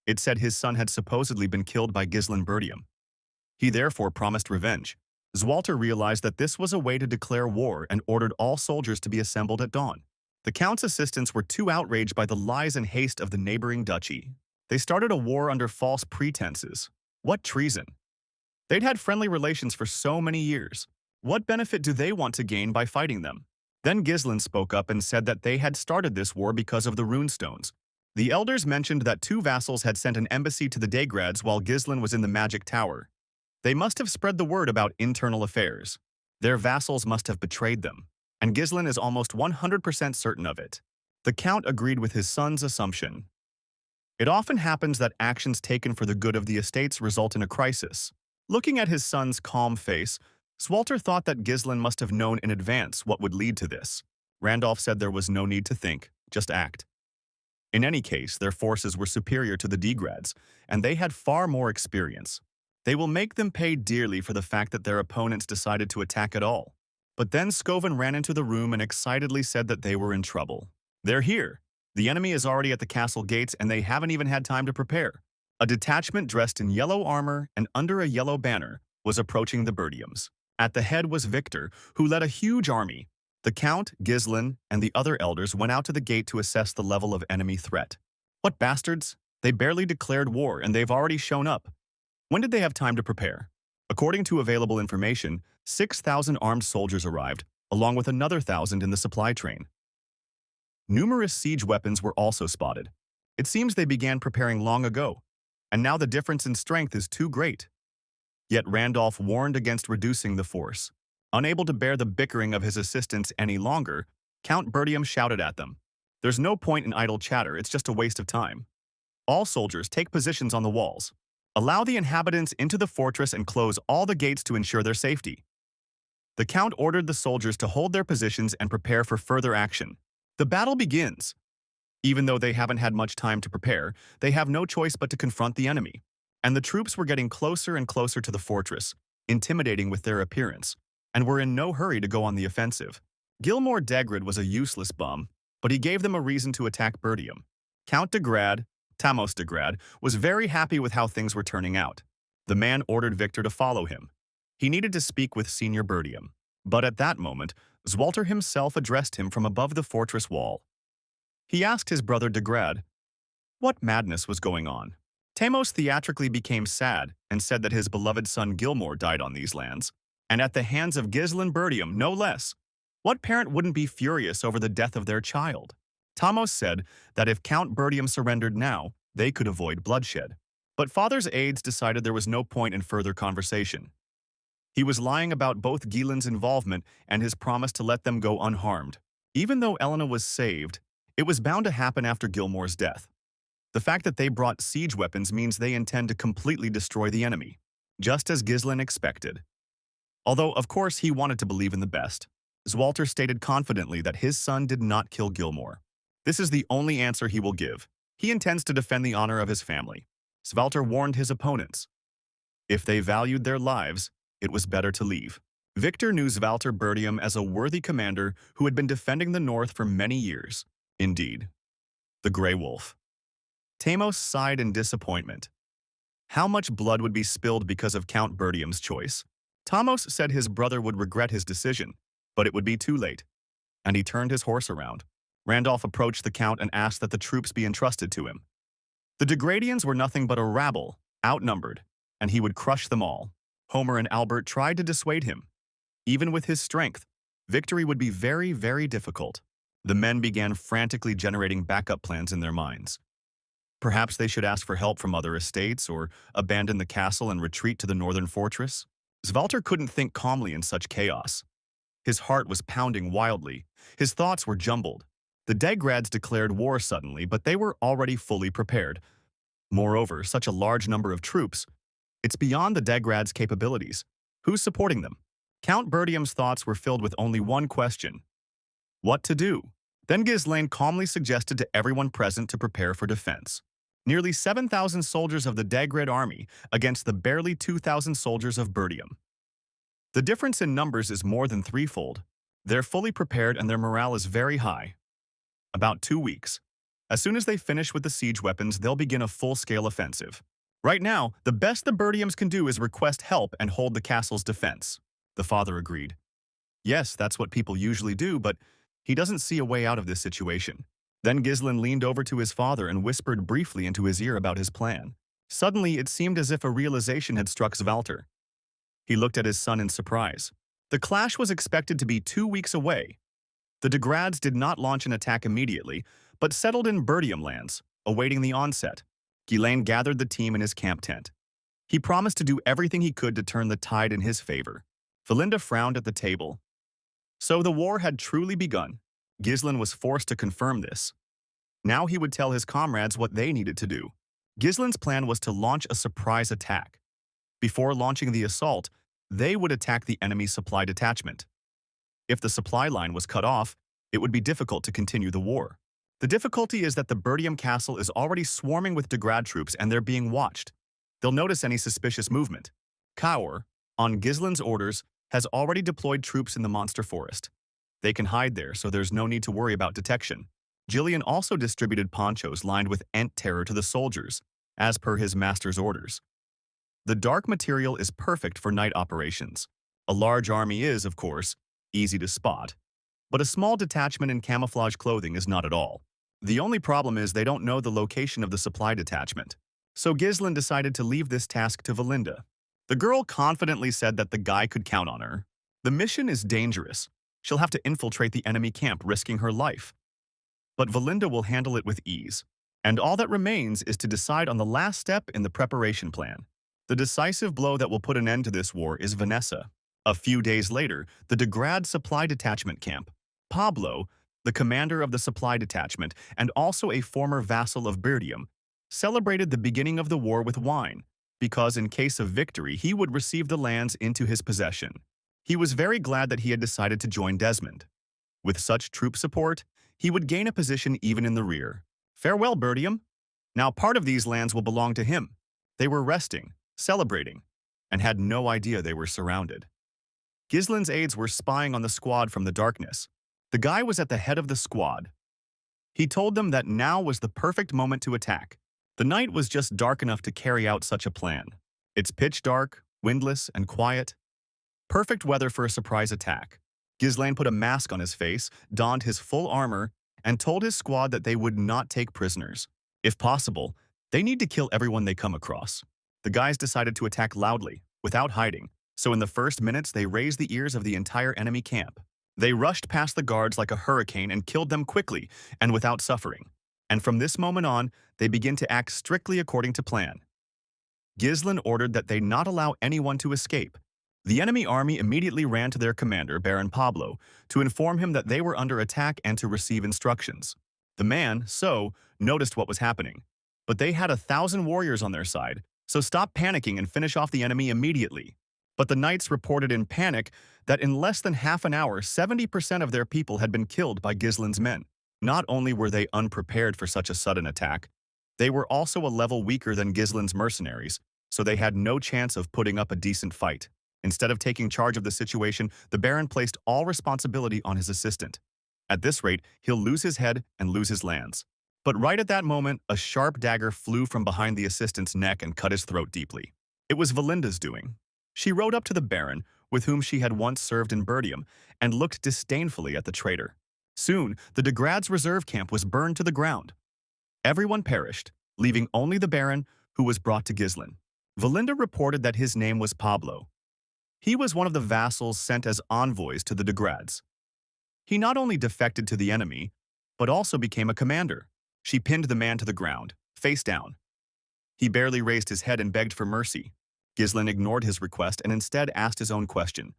It said his son had supposedly been killed by Gislen Bertium. He therefore promised revenge. Zwalter realized that this was a way to declare war and ordered all soldiers to be assembled at dawn. The Count's assistants were too outraged by the lies and haste of the neighboring duchy. They started a war under false pretenses. What treason! They'd had friendly relations for so many years. What benefit do they want to gain by fighting them? Then Gislen spoke up and said that they had started this war because of the runestones. The elders mentioned that two vassals had sent an embassy to the Daygrads while Gislen was in the magic tower. They must have spread the word about internal affairs. Their vassals must have betrayed them, and Gislen is almost 100% certain of it. The Count agreed with his son's assumption. It often happens that actions taken for the good of the estates result in a crisis. Looking at his son's calm face, Zwalter thought that Gislen must have known in advance what would lead to this. Randolph said there was no need to think, just act. In any case, their forces were superior to the Daygrads, and they had far more experience. They will make them pay dearly for the fact that their opponents decided to attack at all. But then Scoven ran into the room and excitedly said that they were in trouble. They're here. The enemy is already at the castle gates and they haven't even had time to prepare. A detachment dressed in yellow armor and under a yellow banner was approaching the Bertiums. At the head was Victor, who led a huge army. The Count, Gislen, and the other elders went out to the gate to assess the level of enemy threat. What bastards! They barely declared war and they've already shown up. When did they have time to prepare? According to available information, 6,000 armed soldiers arrived, along with another 1,000 in the supply train. Numerous siege weapons were also spotted. It seems they began preparing long ago, and now the difference in strength is too great. Yet Randolph warned against reducing the force. Unable to bear the bickering of his assistants any longer, Count Bertium shouted at them. There's no point in idle chatter, it's just a waste of time. All soldiers take positions on the walls. Allow the inhabitants into the fortress and close all the gates to ensure their safety. The Count ordered the soldiers to hold their positions and prepare for further action. The battle begins. Even though they haven't had much time to prepare, they have no choice but to confront the enemy. And the troops were getting closer and closer to the fortress, intimidating with their appearance, and were in no hurry to go on the offensive. Gilmore Degrid was a useless bum, but he gave them a reason to attack Bertium. Count de Grad, Tamos de Grad, was very happy with how things were turning out. The man ordered Victor to follow him. He needed to speak with Senior Bertium, but at that moment, Zwalter himself addressed him from above the fortress wall. He asked his brother de Grad what madness was going on. Tamos theatrically became sad and said that his beloved son Gilmore died on these lands, and at the hands of Gislen Bertium, no less. What parent wouldn't be furious over the death of their child? Tamos said that if Count Bertium surrendered now, they could avoid bloodshed. But father's aides decided there was no point in further conversation. He was lying about both Gilen's involvement and his promise to let them go unharmed. Even though Elena was saved, it was bound to happen after Gilmore's death. The fact that they brought siege weapons means they intend to completely destroy the enemy, just as Gislen expected. Although, of course, he wanted to believe in the best, Zwalter stated confidently that his son did not kill Gilmore. This is the only answer he will give. He intends to defend the honor of his family. Zwalter warned his opponents. If they valued their lives, it was better to leave. Victor knew Zwalter Bertium as a worthy commander who had been defending the north for many years. Indeed. The Grey Wolf. Tamos sighed in disappointment. How much blood would be spilled because of Count Bertium's choice? Tamos said his brother would regret his decision, but it would be too late. And he turned his horse around. Randolph approached the Count and asked that the troops be entrusted to him. The Degradians were nothing but a rabble, outnumbered, and he would crush them all. Homer and Albert tried to dissuade him. Even with his strength, victory would be very, very difficult. The men began frantically generating backup plans in their minds. Perhaps they should ask for help from other estates or abandon the castle and retreat to the northern fortress. Zwalter couldn't think calmly in such chaos. His heart was pounding wildly. His thoughts were jumbled. The Daygrads declared war suddenly, but they were already fully prepared. Moreover, such a large number of troops. It's beyond the Daygrads' capabilities. Who's supporting them? Count Bertium's thoughts were filled with only one question. What to do? Then Gislen calmly suggested to everyone present to prepare for defense. Nearly 7,000 soldiers of the Daygrad army against the barely 2,000 soldiers of Bertium. The difference in numbers is more than threefold. They're fully prepared and their morale is very high. About 2 weeks. As soon as they finish with the siege weapons, they'll begin a full-scale offensive. Right now, the best the Birdiums can do is request help and hold the castle's defense. The father agreed. Yes, that's what people usually do, but he doesn't see a way out of this situation. Then Ghislain leaned over to his father and whispered briefly into his ear about his plan. Suddenly, it seemed as if a realization had struck Svalter. He looked at his son in surprise. The clash was expected to be 2 weeks away. The Degrads did not launch an attack immediately, but settled in Birdium lands, awaiting the onset. Ghislain gathered the team in his camp tent. He promised to do everything he could to turn the tide in his favor. Valinda frowned at the table. So the war had truly begun. Ghislain was forced to confirm this. Now he would tell his comrades what they needed to do. Ghislain's plan was to launch a surprise attack. Before launching the assault, they would attack the enemy's supply detachment. If the supply line was cut off, it would be difficult to continue the war. The difficulty is that the Birdium castle is already swarming with Degrad troops and they're being watched. They'll notice any suspicious movement. Kaur, on Ghislain's orders, has already deployed troops in the monster forest. They can hide there, so there's no need to worry about detection. Gillian also distributed ponchos lined with Ent terror to the soldiers, as per his master's orders. The dark material is perfect for night operations. A large army is, of course, easy to spot. But a small detachment in camouflage clothing is not at all. The only problem is they don't know the location of the supply detachment. So Ghislain decided to leave this task to Valinda. The girl confidently said that the guy could count on her. The mission is dangerous. She'll have to infiltrate the enemy camp, risking her life. But Valinda will handle it with ease. And all that remains is to decide on the last step in the preparation plan. The decisive blow that will put an end to this war is Vanessa. A few days later, the Degrad Supply Detachment camp. Pablo, the commander of the supply detachment and also a former vassal of Birdium, celebrated the beginning of the war with wine, because in case of victory, he would receive the lands into his possession. He was very glad that he had decided to join Desmond. With such troop support, he would gain a position even in the rear. Farewell, Birdium. Now part of these lands will belong to him. They were resting, celebrating, and had no idea they were surrounded. Ghislain's aides were spying on the squad from the darkness. The guy was at the head of the squad. He told them that now was the perfect moment to attack. The night was just dark enough to carry out such a plan. It's pitch dark, windless, and quiet. Perfect weather for a surprise attack. Ghislain put a mask on his face, donned his full armor, and told his squad that they would not take prisoners. If possible, they need to kill everyone they come across. The guys decided to attack loudly, without hiding, so in the first minutes they raised the ears of the entire enemy camp. They rushed past the guards like a hurricane and killed them quickly and without suffering. And from this moment on, they begin to act strictly according to plan. Ghislain ordered that they not allow anyone to escape. The enemy army immediately ran to their commander, Baron Pablo, to inform him that they were under attack and to receive instructions. The man, noticed what was happening. But they had 1,000 warriors on their side, so stop panicking and finish off the enemy immediately. But the knights reported in panic that in less than half an hour, 70% of their people had been killed by Ghislain's men. Not only were they unprepared for such a sudden attack, they were also a level weaker than Ghislain's mercenaries, so they had no chance of putting up a decent fight. Instead of taking charge of the situation, the Baron placed all responsibility on his assistant. At this rate, he'll lose his head and lose his lands. But right at that moment, a sharp dagger flew from behind the assistant's neck and cut his throat deeply. It was Valinda's doing. She rode up to the Baron, with whom she had once served in Birdium, and looked disdainfully at the traitor. Soon, the Degrad's reserve camp was burned to the ground. Everyone perished, leaving only the Baron, who was brought to Ghislain. Valinda reported that his name was Pablo. He was one of the vassals sent as envoys to the Degrads. He not only defected to the enemy, but also became a commander. She pinned the man to the ground, face down. He barely raised his head and begged for mercy. Ghislain ignored his request and instead asked his own question.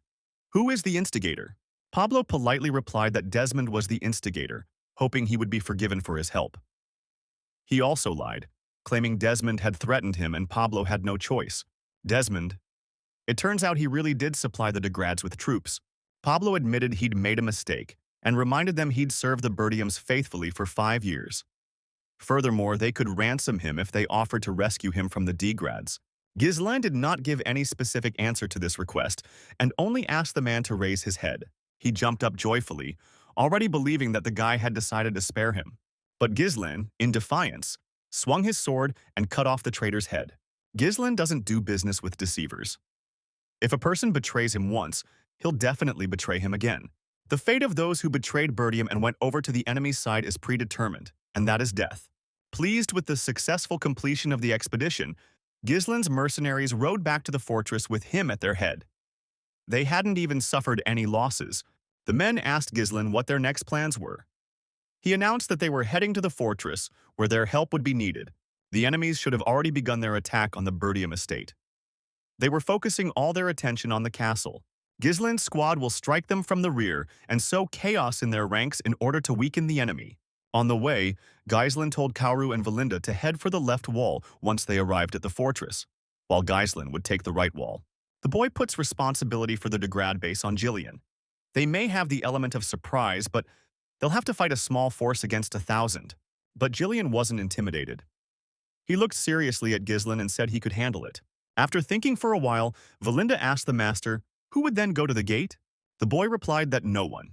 Who is the instigator? Pablo politely replied that Desmond was the instigator, hoping he would be forgiven for his help. He also lied, claiming Desmond had threatened him and Pablo had no choice. Desmond. It turns out he really did supply the Degrads with troops. Pablo admitted he'd made a mistake and reminded them he'd served the Birdiums faithfully for 5 years. Furthermore, they could ransom him if they offered to rescue him from the Degrads. Ghislain did not give any specific answer to this request and only asked the man to raise his head. He jumped up joyfully, already believing that the guy had decided to spare him. But Gislan, in defiance, swung his sword and cut off the traitor's head. Gislan doesn't do business with deceivers. If a person betrays him once, he'll definitely betray him again. The fate of those who betrayed Bertium and went over to the enemy's side is predetermined, and that is death. Pleased with the successful completion of the expedition, Gislin's mercenaries rode back to the fortress with him at their head. They hadn't even suffered any losses. The men asked Gislin what their next plans were. He announced that they were heading to the fortress, where their help would be needed. The enemies should have already begun their attack on the Bertium estate. They were focusing all their attention on the castle. Gislin's squad will strike them from the rear and sow chaos in their ranks in order to weaken the enemy. On the way, Gislin told Kaoru and Valinda to head for the left wall once they arrived at the fortress, while Gislin would take the right wall. The boy puts responsibility for the Degrad base on Jillian. They may have the element of surprise, but they'll have to fight a small force against 1,000. But Jillian wasn't intimidated. He looked seriously at Gislin and said he could handle it. After thinking for a while, Valinda asked the master, who would then go to the gate? The boy replied that no one.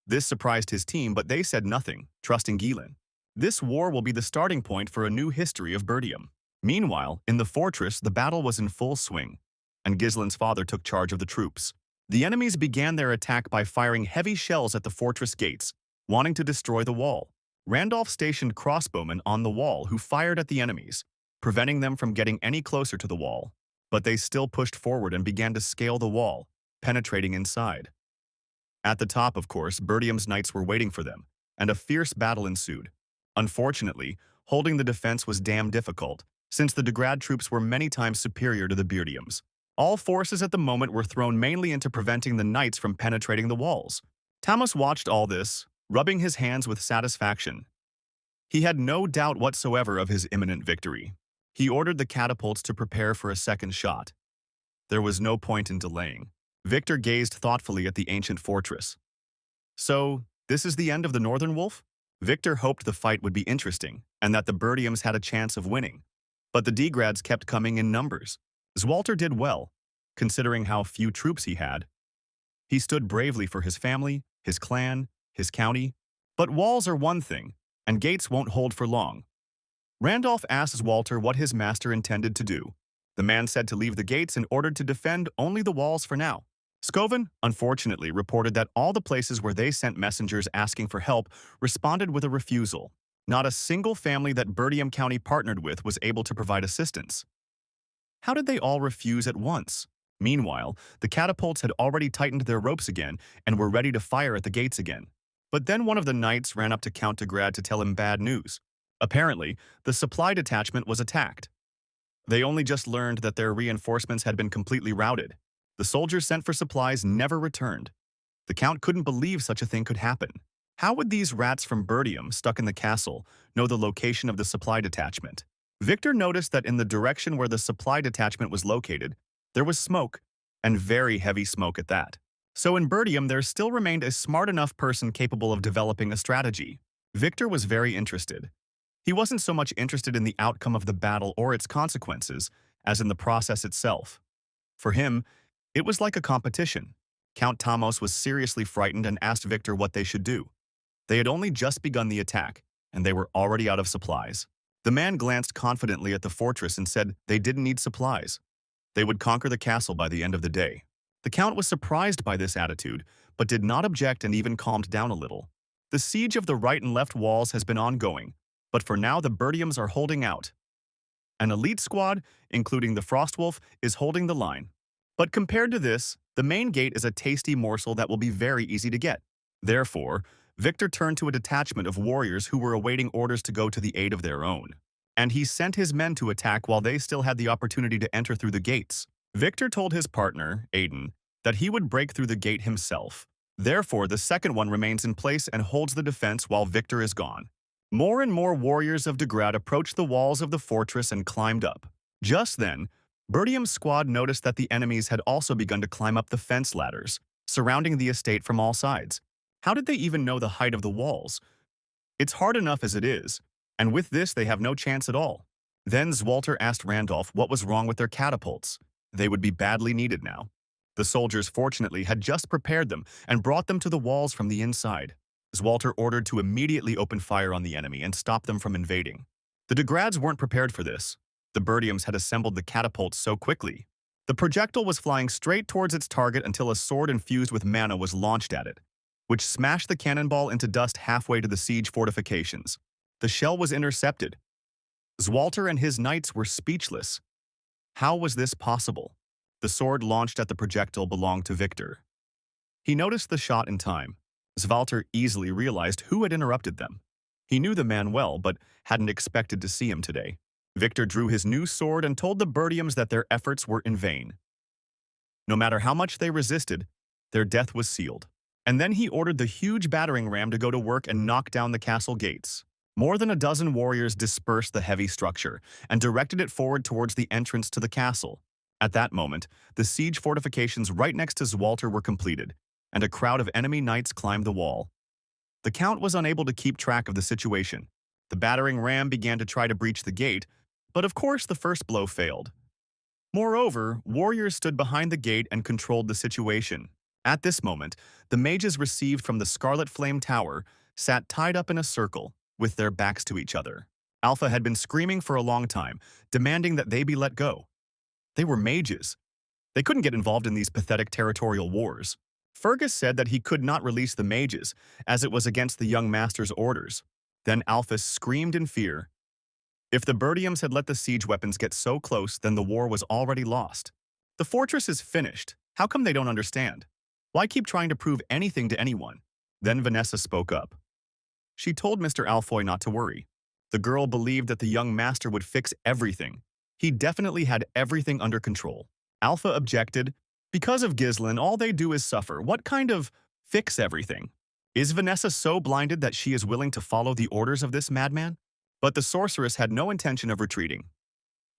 This surprised his team, but they said nothing, trusting Gilin. This war will be the starting point for a new history of Bertium. Meanwhile, in the fortress, the battle was in full swing, and Gislin's father took charge of the troops. The enemies began their attack by firing heavy shells at the fortress gates, wanting to destroy the wall. Randolph stationed crossbowmen on the wall who fired at the enemies, preventing them from getting any closer to the wall. But they still pushed forward and began to scale the wall, penetrating inside. At the top, of course, Bertium's knights were waiting for them, and a fierce battle ensued. Unfortunately, holding the defense was damn difficult, since the Degrad troops were many times superior to the Bertiums. All forces at the moment were thrown mainly into preventing the knights from penetrating the walls. Tamas watched all this, rubbing his hands with satisfaction. He had no doubt whatsoever of his imminent victory. He ordered the catapults to prepare for a second shot. There was no point in delaying. Victor gazed thoughtfully at the ancient fortress. So, this is the end of the Northern Wolf? Victor hoped the fight would be interesting, and that the Bertiums had a chance of winning. But the Degrads kept coming in numbers. Zwalter did well, considering how few troops he had. He stood bravely for his family, his clan, his county. But walls are one thing, and gates won't hold for long. Randolph asked Zwalter what his master intended to do. The man said to leave the gates and ordered to defend only the walls for now. Scoven, unfortunately, reported that all the places where they sent messengers asking for help responded with a refusal. Not a single family that Bertium County partnered with was able to provide assistance. How did they all refuse at once? Meanwhile, the catapults had already tightened their ropes again and were ready to fire at the gates again. But then one of the knights ran up to Count de Grad to tell him bad news. Apparently, the supply detachment was attacked. They only just learned that their reinforcements had been completely routed. The soldiers sent for supplies never returned. The Count couldn't believe such a thing could happen. How would these rats from Bertium, stuck in the castle, know the location of the supply detachment? Victor noticed that in the direction where the supply detachment was located, there was smoke, and very heavy smoke at that. So in Bertium, there still remained a smart enough person capable of developing a strategy. Victor was very interested. He wasn't so much interested in the outcome of the battle or its consequences, as in the process itself. For him, it was like a competition. Count Tamos was seriously frightened and asked Victor what they should do. They had only just begun the attack, and they were already out of supplies. The man glanced confidently at the fortress and said they didn't need supplies. They would conquer the castle by the end of the day. The Count was surprised by this attitude, but did not object and even calmed down a little. The siege of the right and left walls has been ongoing, but for now the Bertiums are holding out. An elite squad, including the Frostwolf, is holding the line. But compared to this, the main gate is a tasty morsel that will be very easy to get. Therefore, Victor turned to a detachment of warriors who were awaiting orders to go to the aid of their own. And he sent his men to attack while they still had the opportunity to enter through the gates. Victor told his partner, Aiden, that he would break through the gate himself. Therefore, the second one remains in place and holds the defense while Victor is gone. More and more warriors of Degrad approached the walls of the fortress and climbed up. Just then, Bertium's squad noticed that the enemies had also begun to climb up the fence ladders, surrounding the estate from all sides. How did they even know the height of the walls? It's hard enough as it is, and with this they have no chance at all. Then Zwalter asked Randolph what was wrong with their catapults. They would be badly needed now. The soldiers fortunately had just prepared them and brought them to the walls from the inside. Zwalter ordered to immediately open fire on the enemy and stop them from invading. The Degrads weren't prepared for this. The Birdiums had assembled the catapults so quickly. The projectile was flying straight towards its target until a sword infused with mana was launched at it, which smashed the cannonball into dust halfway to the siege fortifications. The shell was intercepted. Zwalter and his knights were speechless. How was this possible? The sword launched at the projectile belonged to Victor. He noticed the shot in time. Zwalter easily realized who had interrupted them. He knew the man well, but hadn't expected to see him today. Victor drew his new sword and told the Birdiums that their efforts were in vain. No matter how much they resisted, their death was sealed. And then he ordered the huge battering ram to go to work and knock down the castle gates. More than a dozen warriors dispersed the heavy structure and directed it forward towards the entrance to the castle. At that moment, the siege fortifications right next to Zwalter were completed, and a crowd of enemy knights climbed the wall. The Count was unable to keep track of the situation. The battering ram began to try to breach the gate, but of course the first blow failed. Moreover, warriors stood behind the gate and controlled the situation. At this moment, the mages received from the Scarlet Flame Tower sat tied up in a circle, with their backs to each other. Alpha had been screaming for a long time, demanding that they be let go. They were mages. They couldn't get involved in these pathetic territorial wars. Fergus said that he could not release the mages, as it was against the young master's orders. Then Alpha screamed in fear. If the Birdiums had let the siege weapons get so close, then the war was already lost. The fortress is finished. How come they don't understand? Why keep trying to prove anything to anyone? Then Vanessa spoke up. She told Mr. Alfoy not to worry. The girl believed that the young master would fix everything. He definitely had everything under control. Alpha objected. Because of Ghislain, all they do is suffer. What kind of fix everything? Is Vanessa so blinded that she is willing to follow the orders of this madman? But the sorceress had no intention of retreating.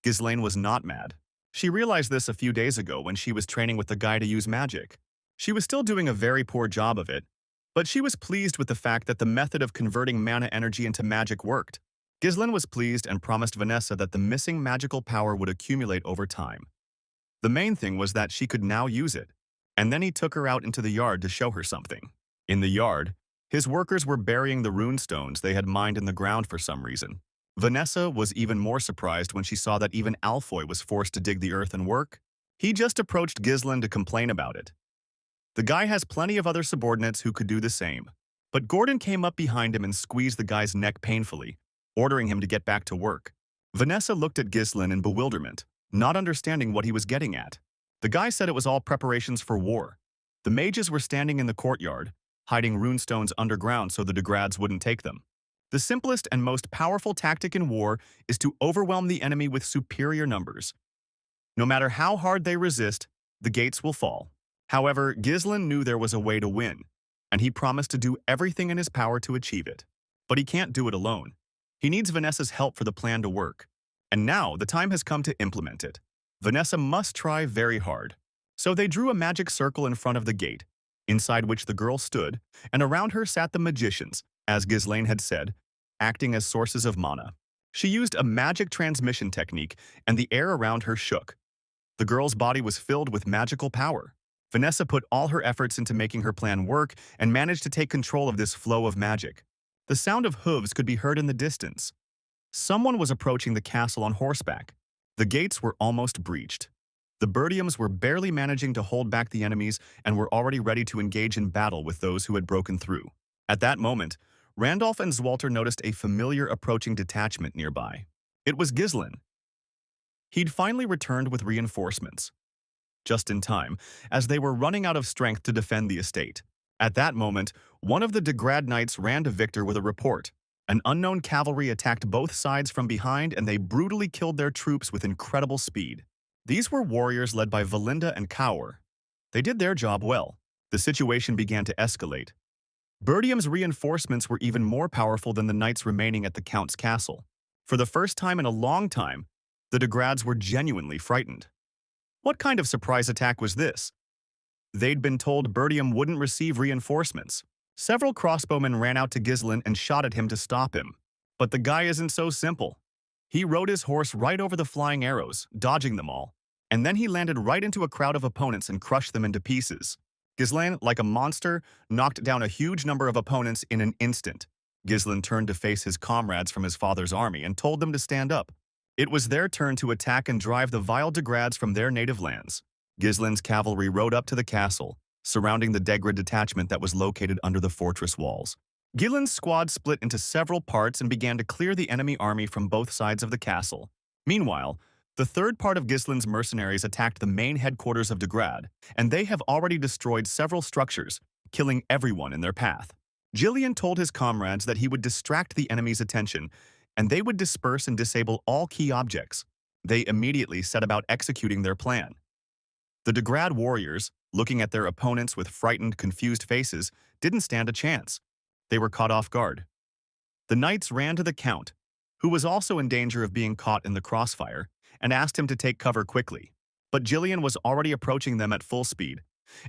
Ghislain was not mad. She realized this a few days ago when she was training with the guy to use magic. She was still doing a very poor job of it, but she was pleased with the fact that the method of converting mana energy into magic worked. Ghislain was pleased and promised Vanessa that the missing magical power would accumulate over time. The main thing was that she could now use it, and then he took her out into the yard to show her something. In the yard, his workers were burying the rune stones they had mined in the ground for some reason. Vanessa was even more surprised when she saw that even Alfoy was forced to dig the earth and work. He just approached Ghislain to complain about it. The guy has plenty of other subordinates who could do the same. But Gordon came up behind him and squeezed the guy's neck painfully, ordering him to get back to work. Vanessa looked at Ghislain in bewilderment, not understanding what he was getting at. The guy said it was all preparations for war. The mages were standing in the courtyard, hiding runestones underground so the Degrads wouldn't take them. The simplest and most powerful tactic in war is to overwhelm the enemy with superior numbers. No matter how hard they resist, the gates will fall. However, Ghislain knew there was a way to win, and he promised to do everything in his power to achieve it. But he can't do it alone. He needs Vanessa's help for the plan to work. And now the time has come to implement it. Vanessa must try very hard. So they drew a magic circle in front of the gate, inside which the girl stood, and around her sat the magicians, as Ghislain had said, acting as sources of mana. She used a magic transmission technique, and the air around her shook. The girl's body was filled with magical power. Vanessa put all her efforts into making her plan work and managed to take control of this flow of magic. The sound of hooves could be heard in the distance. Someone was approaching the castle on horseback. The gates were almost breached. The Birdiums were barely managing to hold back the enemies and were already ready to engage in battle with those who had broken through. At that moment, Randolph and Zwalter noticed a familiar approaching detachment nearby. It was Ghislain. He'd finally returned with reinforcements. Just in time, as they were running out of strength to defend the estate. At that moment, one of the Degrad knights ran to Victor with a report. An unknown cavalry attacked both sides from behind and they brutally killed their troops with incredible speed. These were warriors led by Valinda and Kaur. They did their job well. The situation began to escalate. Birdium's reinforcements were even more powerful than the knights remaining at the Count's castle. For the first time in a long time, the Degrads were genuinely frightened. What kind of surprise attack was this? They'd been told Birdium wouldn't receive reinforcements. Several crossbowmen ran out to Ghislain and shot at him to stop him. But the guy isn't so simple. He rode his horse right over the flying arrows, dodging them all. And then he landed right into a crowd of opponents and crushed them into pieces. Ghislain, like a monster, knocked down a huge number of opponents in an instant. Ghislain turned to face his comrades from his father's army and told them to stand up. It was their turn to attack and drive the vile degrads from their native lands. Ghislain's cavalry rode up to the castle, surrounding the Degrad detachment that was located under the fortress walls. Ghislain's squad split into several parts and began to clear the enemy army from both sides of the castle. Meanwhile, the third part of Ghislain's mercenaries attacked the main headquarters of Degrad, and they have already destroyed several structures, killing everyone in their path. Gillian told his comrades that he would distract the enemy's attention, and they would disperse and disable all key objects. They immediately set about executing their plan. The Degrad warriors, looking at their opponents with frightened, confused faces, didn't stand a chance. They were caught off guard. The knights ran to the Count, who was also in danger of being caught in the crossfire, and asked him to take cover quickly. But Gillian was already approaching them at full speed,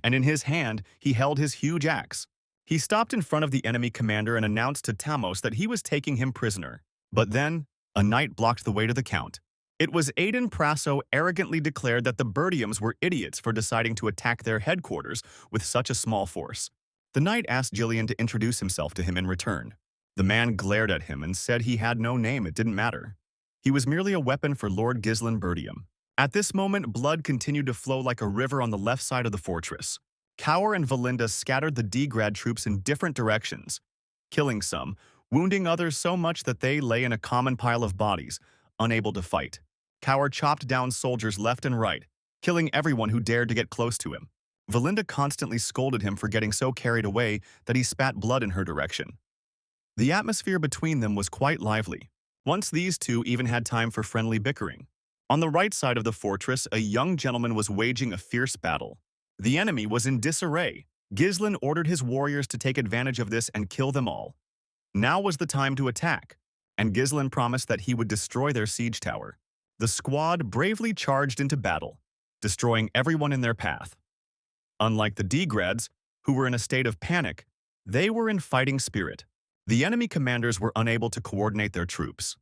and in his hand he held his huge axe. He stopped in front of the enemy commander and announced to Tamos that he was taking him prisoner. But then, a knight blocked the way to the Count. It was Aiden Prasso arrogantly declared that the Bertiums were idiots for deciding to attack their headquarters with such a small force. The knight asked Gillian to introduce himself to him in return. The man glared at him and said he had no name, it didn't matter. He was merely a weapon for Lord Ghislain Bertium. At this moment, blood continued to flow like a river on the left side of the fortress. Kaur and Valinda scattered the Degrad troops in different directions, killing some, wounding others so much that they lay in a common pile of bodies, unable to fight. Kaur chopped down soldiers left and right, killing everyone who dared to get close to him. Valinda constantly scolded him for getting so carried away that he spat blood in her direction. The atmosphere between them was quite lively. Once these two even had time for friendly bickering. On the right side of the fortress, a young gentleman was waging a fierce battle. The enemy was in disarray. Ghislain ordered his warriors to take advantage of this and kill them all. Now was the time to attack, and Ghislain promised that he would destroy their siege tower. The squad bravely charged into battle, destroying everyone in their path. Unlike the Degrads, who were in a state of panic, they were in fighting spirit. The enemy commanders were unable to coordinate their troops.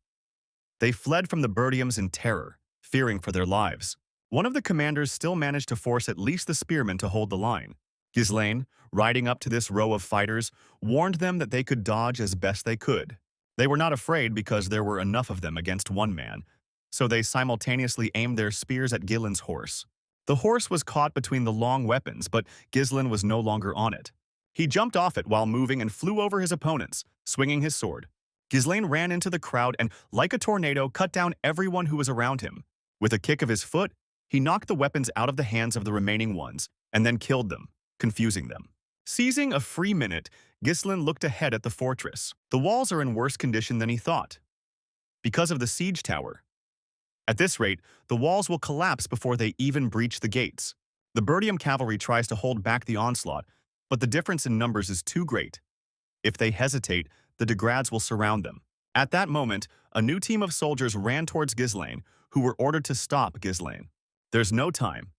They fled from the Bertiums in terror, fearing for their lives. One of the commanders still managed to force at least the spearmen to hold the line. Ghislain, riding up to this row of fighters, warned them that they could dodge as best they could. They were not afraid because there were enough of them against one man, so they simultaneously aimed their spears at Ghislain's horse. The horse was caught between the long weapons, but Ghislain was no longer on it. He jumped off it while moving and flew over his opponents, swinging his sword. Ghislain ran into the crowd and, like a tornado, cut down everyone who was around him. With a kick of his foot, he knocked the weapons out of the hands of the remaining ones, and then killed them, confusing them. Seizing a free minute, Ghislain looked ahead at the fortress. The walls are in worse condition than he thought, because of the siege tower. At this rate, the walls will collapse before they even breach the gates. The Bertium cavalry tries to hold back the onslaught, but the difference in numbers is too great. If they hesitate, the Degrads will surround them. At that moment, a new team of soldiers ran towards Ghislain, who were ordered to stop Ghislain. There's no time.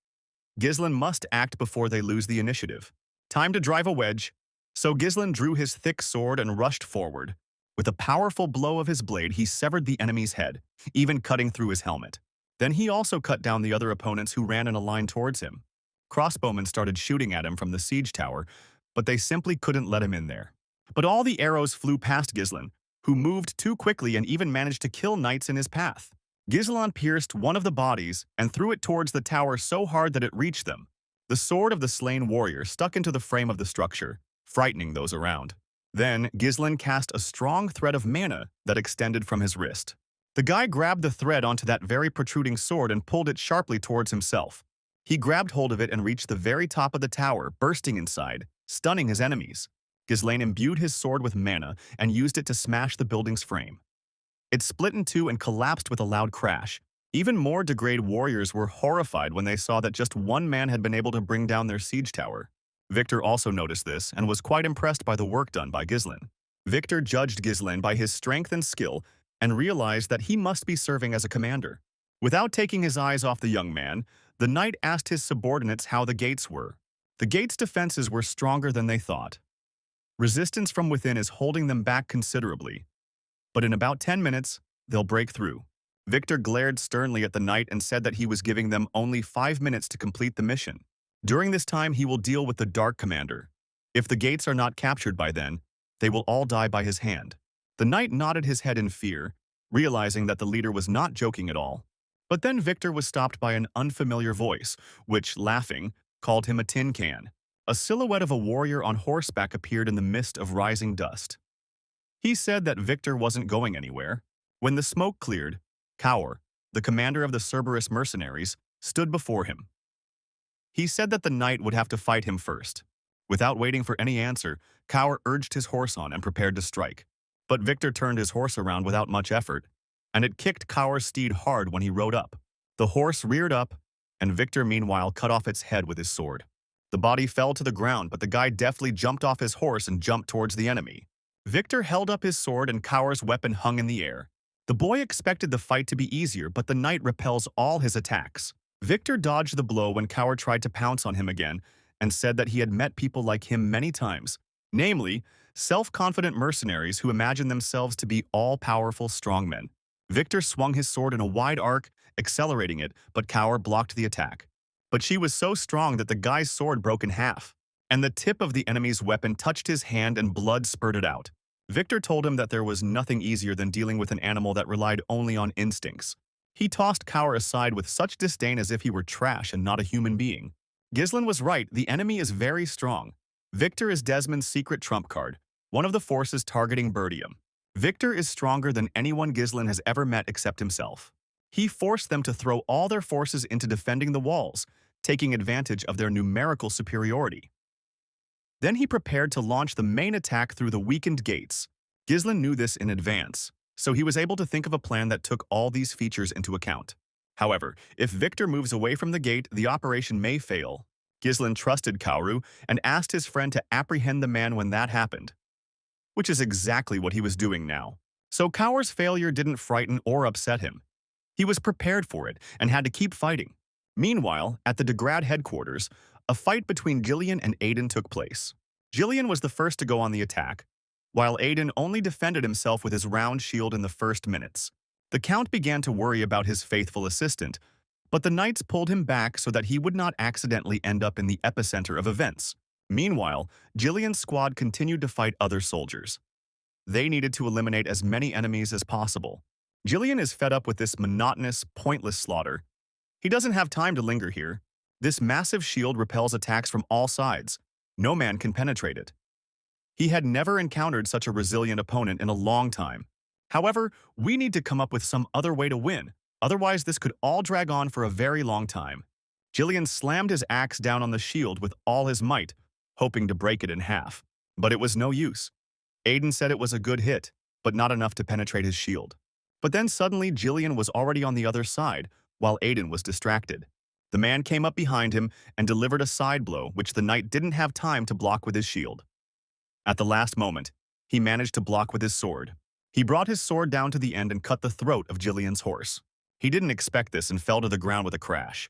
Ghislain must act before they lose the initiative. Time to drive a wedge. So Ghislain drew his thick sword and rushed forward. With a powerful blow of his blade, he severed the enemy's head, even cutting through his helmet. Then he also cut down the other opponents who ran in a line towards him. Crossbowmen started shooting at him from the siege tower, but they simply couldn't let him in there. But all the arrows flew past Ghislain, who moved too quickly and even managed to kill knights in his path. Ghislain pierced one of the bodies and threw it towards the tower so hard that it reached them. The sword of the slain warrior stuck into the frame of the structure, frightening those around. Then, Ghislain cast a strong thread of mana that extended from his wrist. The guy grabbed the thread onto that very protruding sword and pulled it sharply towards himself. He grabbed hold of it and reached the very top of the tower, bursting inside, stunning his enemies. Ghislain imbued his sword with mana and used it to smash the building's frame. It split in two and collapsed with a loud crash. Even more Degrade warriors were horrified when they saw that just one man had been able to bring down their siege tower. Victor also noticed this and was quite impressed by the work done by Ghislain. Victor judged Ghislain by his strength and skill and realized that he must be serving as a commander. Without taking his eyes off the young man, the knight asked his subordinates how the gates were. The gate's defenses were stronger than they thought. Resistance from within is holding them back considerably, but in about 10 minutes, they'll break through. Victor glared sternly at the knight and said that he was giving them only 5 minutes to complete the mission. During this time, he will deal with the Dark Commander. If the gates are not captured by then, they will all die by his hand. The knight nodded his head in fear, realizing that the leader was not joking at all. But then Victor was stopped by an unfamiliar voice, which, laughing, called him a tin can. A silhouette of a warrior on horseback appeared in the mist of rising dust. He said that Victor wasn't going anywhere. When the smoke cleared, Kaur, the commander of the Cerberus mercenaries, stood before him. He said that the knight would have to fight him first. Without waiting for any answer, Kaur urged his horse on and prepared to strike. But Victor turned his horse around without much effort, and it kicked Kaur's steed hard when he rode up. The horse reared up, and Victor meanwhile cut off its head with his sword. The body fell to the ground, but the guy deftly jumped off his horse and jumped towards the enemy. Victor held up his sword and Kaur's weapon hung in the air. The boy expected the fight to be easier, but the knight repels all his attacks. Victor dodged the blow when Kaur tried to pounce on him again and said that he had met people like him many times, namely, self-confident mercenaries who imagine themselves to be all-powerful strongmen. Victor swung his sword in a wide arc, accelerating it, but Kaur blocked the attack. But she was so strong that the guy's sword broke in half, and the tip of the enemy's weapon touched his hand and blood spurted out. Victor told him that there was nothing easier than dealing with an animal that relied only on instincts. He tossed Kaur aside with such disdain as if he were trash and not a human being. Ghislain was right, the enemy is very strong. Victor is Desmond's secret trump card, one of the forces targeting Bertium. Victor is stronger than anyone Ghislain has ever met except himself. He forced them to throw all their forces into defending the walls, taking advantage of their numerical superiority. Then he prepared to launch the main attack through the weakened gates. Ghislain knew this in advance, so he was able to think of a plan that took all these features into account. However, if Victor moves away from the gate, the operation may fail. Ghislain trusted Kauru and asked his friend to apprehend the man when that happened, which is exactly what he was doing now. So Kaur's failure didn't frighten or upset him. He was prepared for it and had to keep fighting. Meanwhile, at the Degrad headquarters, a fight between Jillian and Aiden took place. Jillian was the first to go on the attack, while Aiden only defended himself with his round shield in the first minutes. The Count began to worry about his faithful assistant, but the knights pulled him back so that he would not accidentally end up in the epicenter of events. Meanwhile, Jillian's squad continued to fight other soldiers. They needed to eliminate as many enemies as possible. Jillian is fed up with this monotonous, pointless slaughter. He doesn't have time to linger here. This massive shield repels attacks from all sides. No man can penetrate it. He had never encountered such a resilient opponent in a long time. However, we need to come up with some other way to win, otherwise this could all drag on for a very long time. Jillian slammed his axe down on the shield with all his might, hoping to break it in half. But it was no use. Aiden said it was a good hit, but not enough to penetrate his shield. But then suddenly Jillian was already on the other side, while Aiden was distracted. The man came up behind him and delivered a side blow, which the knight didn't have time to block with his shield. At the last moment, he managed to block with his sword. He brought his sword down to the end and cut the throat of Jillian's horse. He didn't expect this and fell to the ground with a crash.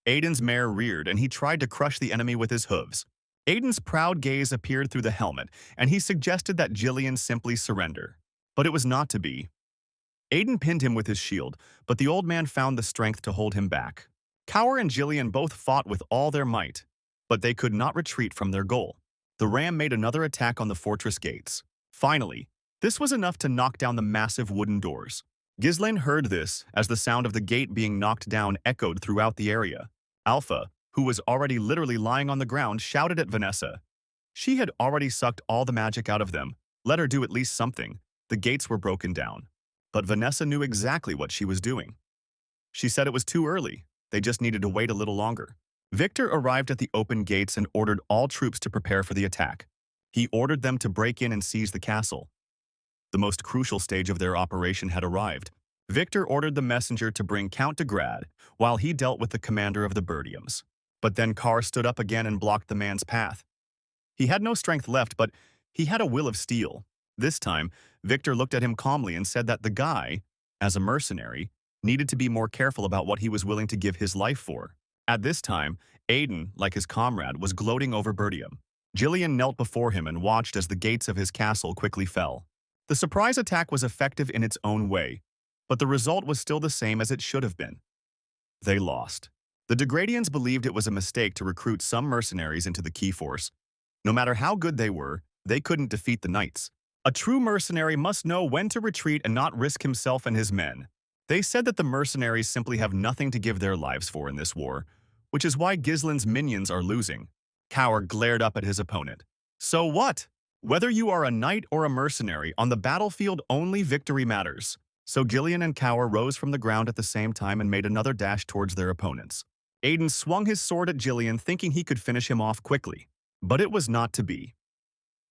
Aiden's mare reared and he tried to crush the enemy with his hooves. Aiden's proud gaze appeared through the helmet, and he suggested that Jillian simply surrender. But it was not to be. Aiden pinned him with his shield, but the old man found the strength to hold him back. Kaur and Jillian both fought with all their might, but they could not retreat from their goal. The ram made another attack on the fortress gates. Finally, this was enough to knock down the massive wooden doors. Ghislain heard this as the sound of the gate being knocked down echoed throughout the area. Alpha, who was already literally lying on the ground, shouted at Vanessa. She had already sucked all the magic out of them. Let her do at least something. The gates were broken down. But Vanessa knew exactly what she was doing. She said it was too early. They just needed to wait a little longer. Victor arrived at the open gates and ordered all troops to prepare for the attack. He ordered them to break in and seize the castle. The most crucial stage of their operation had arrived. Victor ordered the messenger to bring Count de Grad, while he dealt with the commander of the Bertiums. But then Kaur stood up again and blocked the man's path. He had no strength left, but he had a will of steel. This time, Victor looked at him calmly and said that the guy, as a mercenary, needed to be more careful about what he was willing to give his life for. At this time, Aiden, like his comrade, was gloating over Bertium. Jillian knelt before him and watched as the gates of his castle quickly fell. The surprise attack was effective in its own way, but the result was still the same as it should have been. They lost. The Degradians believed it was a mistake to recruit some mercenaries into the key force. No matter how good they were, they couldn't defeat the knights. A true mercenary must know when to retreat and not risk himself and his men. They said that the mercenaries simply have nothing to give their lives for in this war, which is why Gislin's minions are losing. Kaur glared up at his opponent. So what? Whether you are a knight or a mercenary, on the battlefield only victory matters. So Gillian and Kaur rose from the ground at the same time and made another dash towards their opponents. Aiden swung his sword at Gillian, thinking he could finish him off quickly. But it was not to be.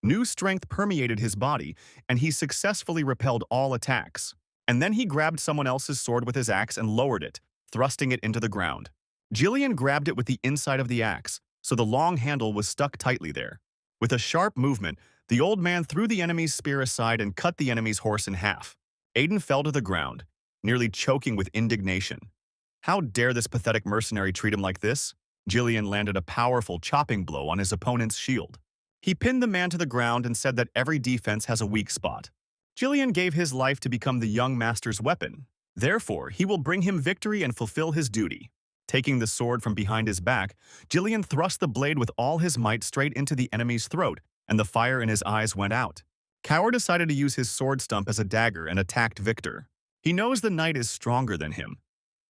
New strength permeated his body, and he successfully repelled all attacks. And then he grabbed someone else's sword with his axe and lowered it, thrusting it into the ground. Gillian grabbed it with the inside of the axe, so the long handle was stuck tightly there. With a sharp movement, the old man threw the enemy's spear aside and cut the enemy's horse in half. Aiden fell to the ground, nearly choking with indignation. How dare this pathetic mercenary treat him like this? Gillian landed a powerful chopping blow on his opponent's shield. He pinned the man to the ground and said that every defense has a weak spot. Gillian gave his life to become the young master's weapon. Therefore, he will bring him victory and fulfill his duty. Taking the sword from behind his back, Gillian thrust the blade with all his might straight into the enemy's throat, and the fire in his eyes went out. Kaur decided to use his sword stump as a dagger and attacked Victor. He knows the knight is stronger than him.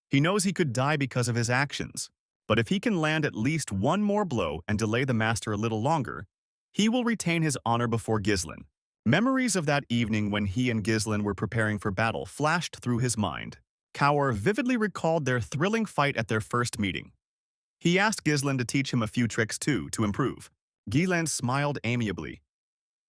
He knows he could die because of his actions. But if he can land at least one more blow and delay the master a little longer, he will retain his honor before Gislin. Memories of that evening when he and Gislin were preparing for battle flashed through his mind. Kaur vividly recalled their thrilling fight at their first meeting. He asked Gislin to teach him a few tricks too, to improve. Gislin smiled amiably.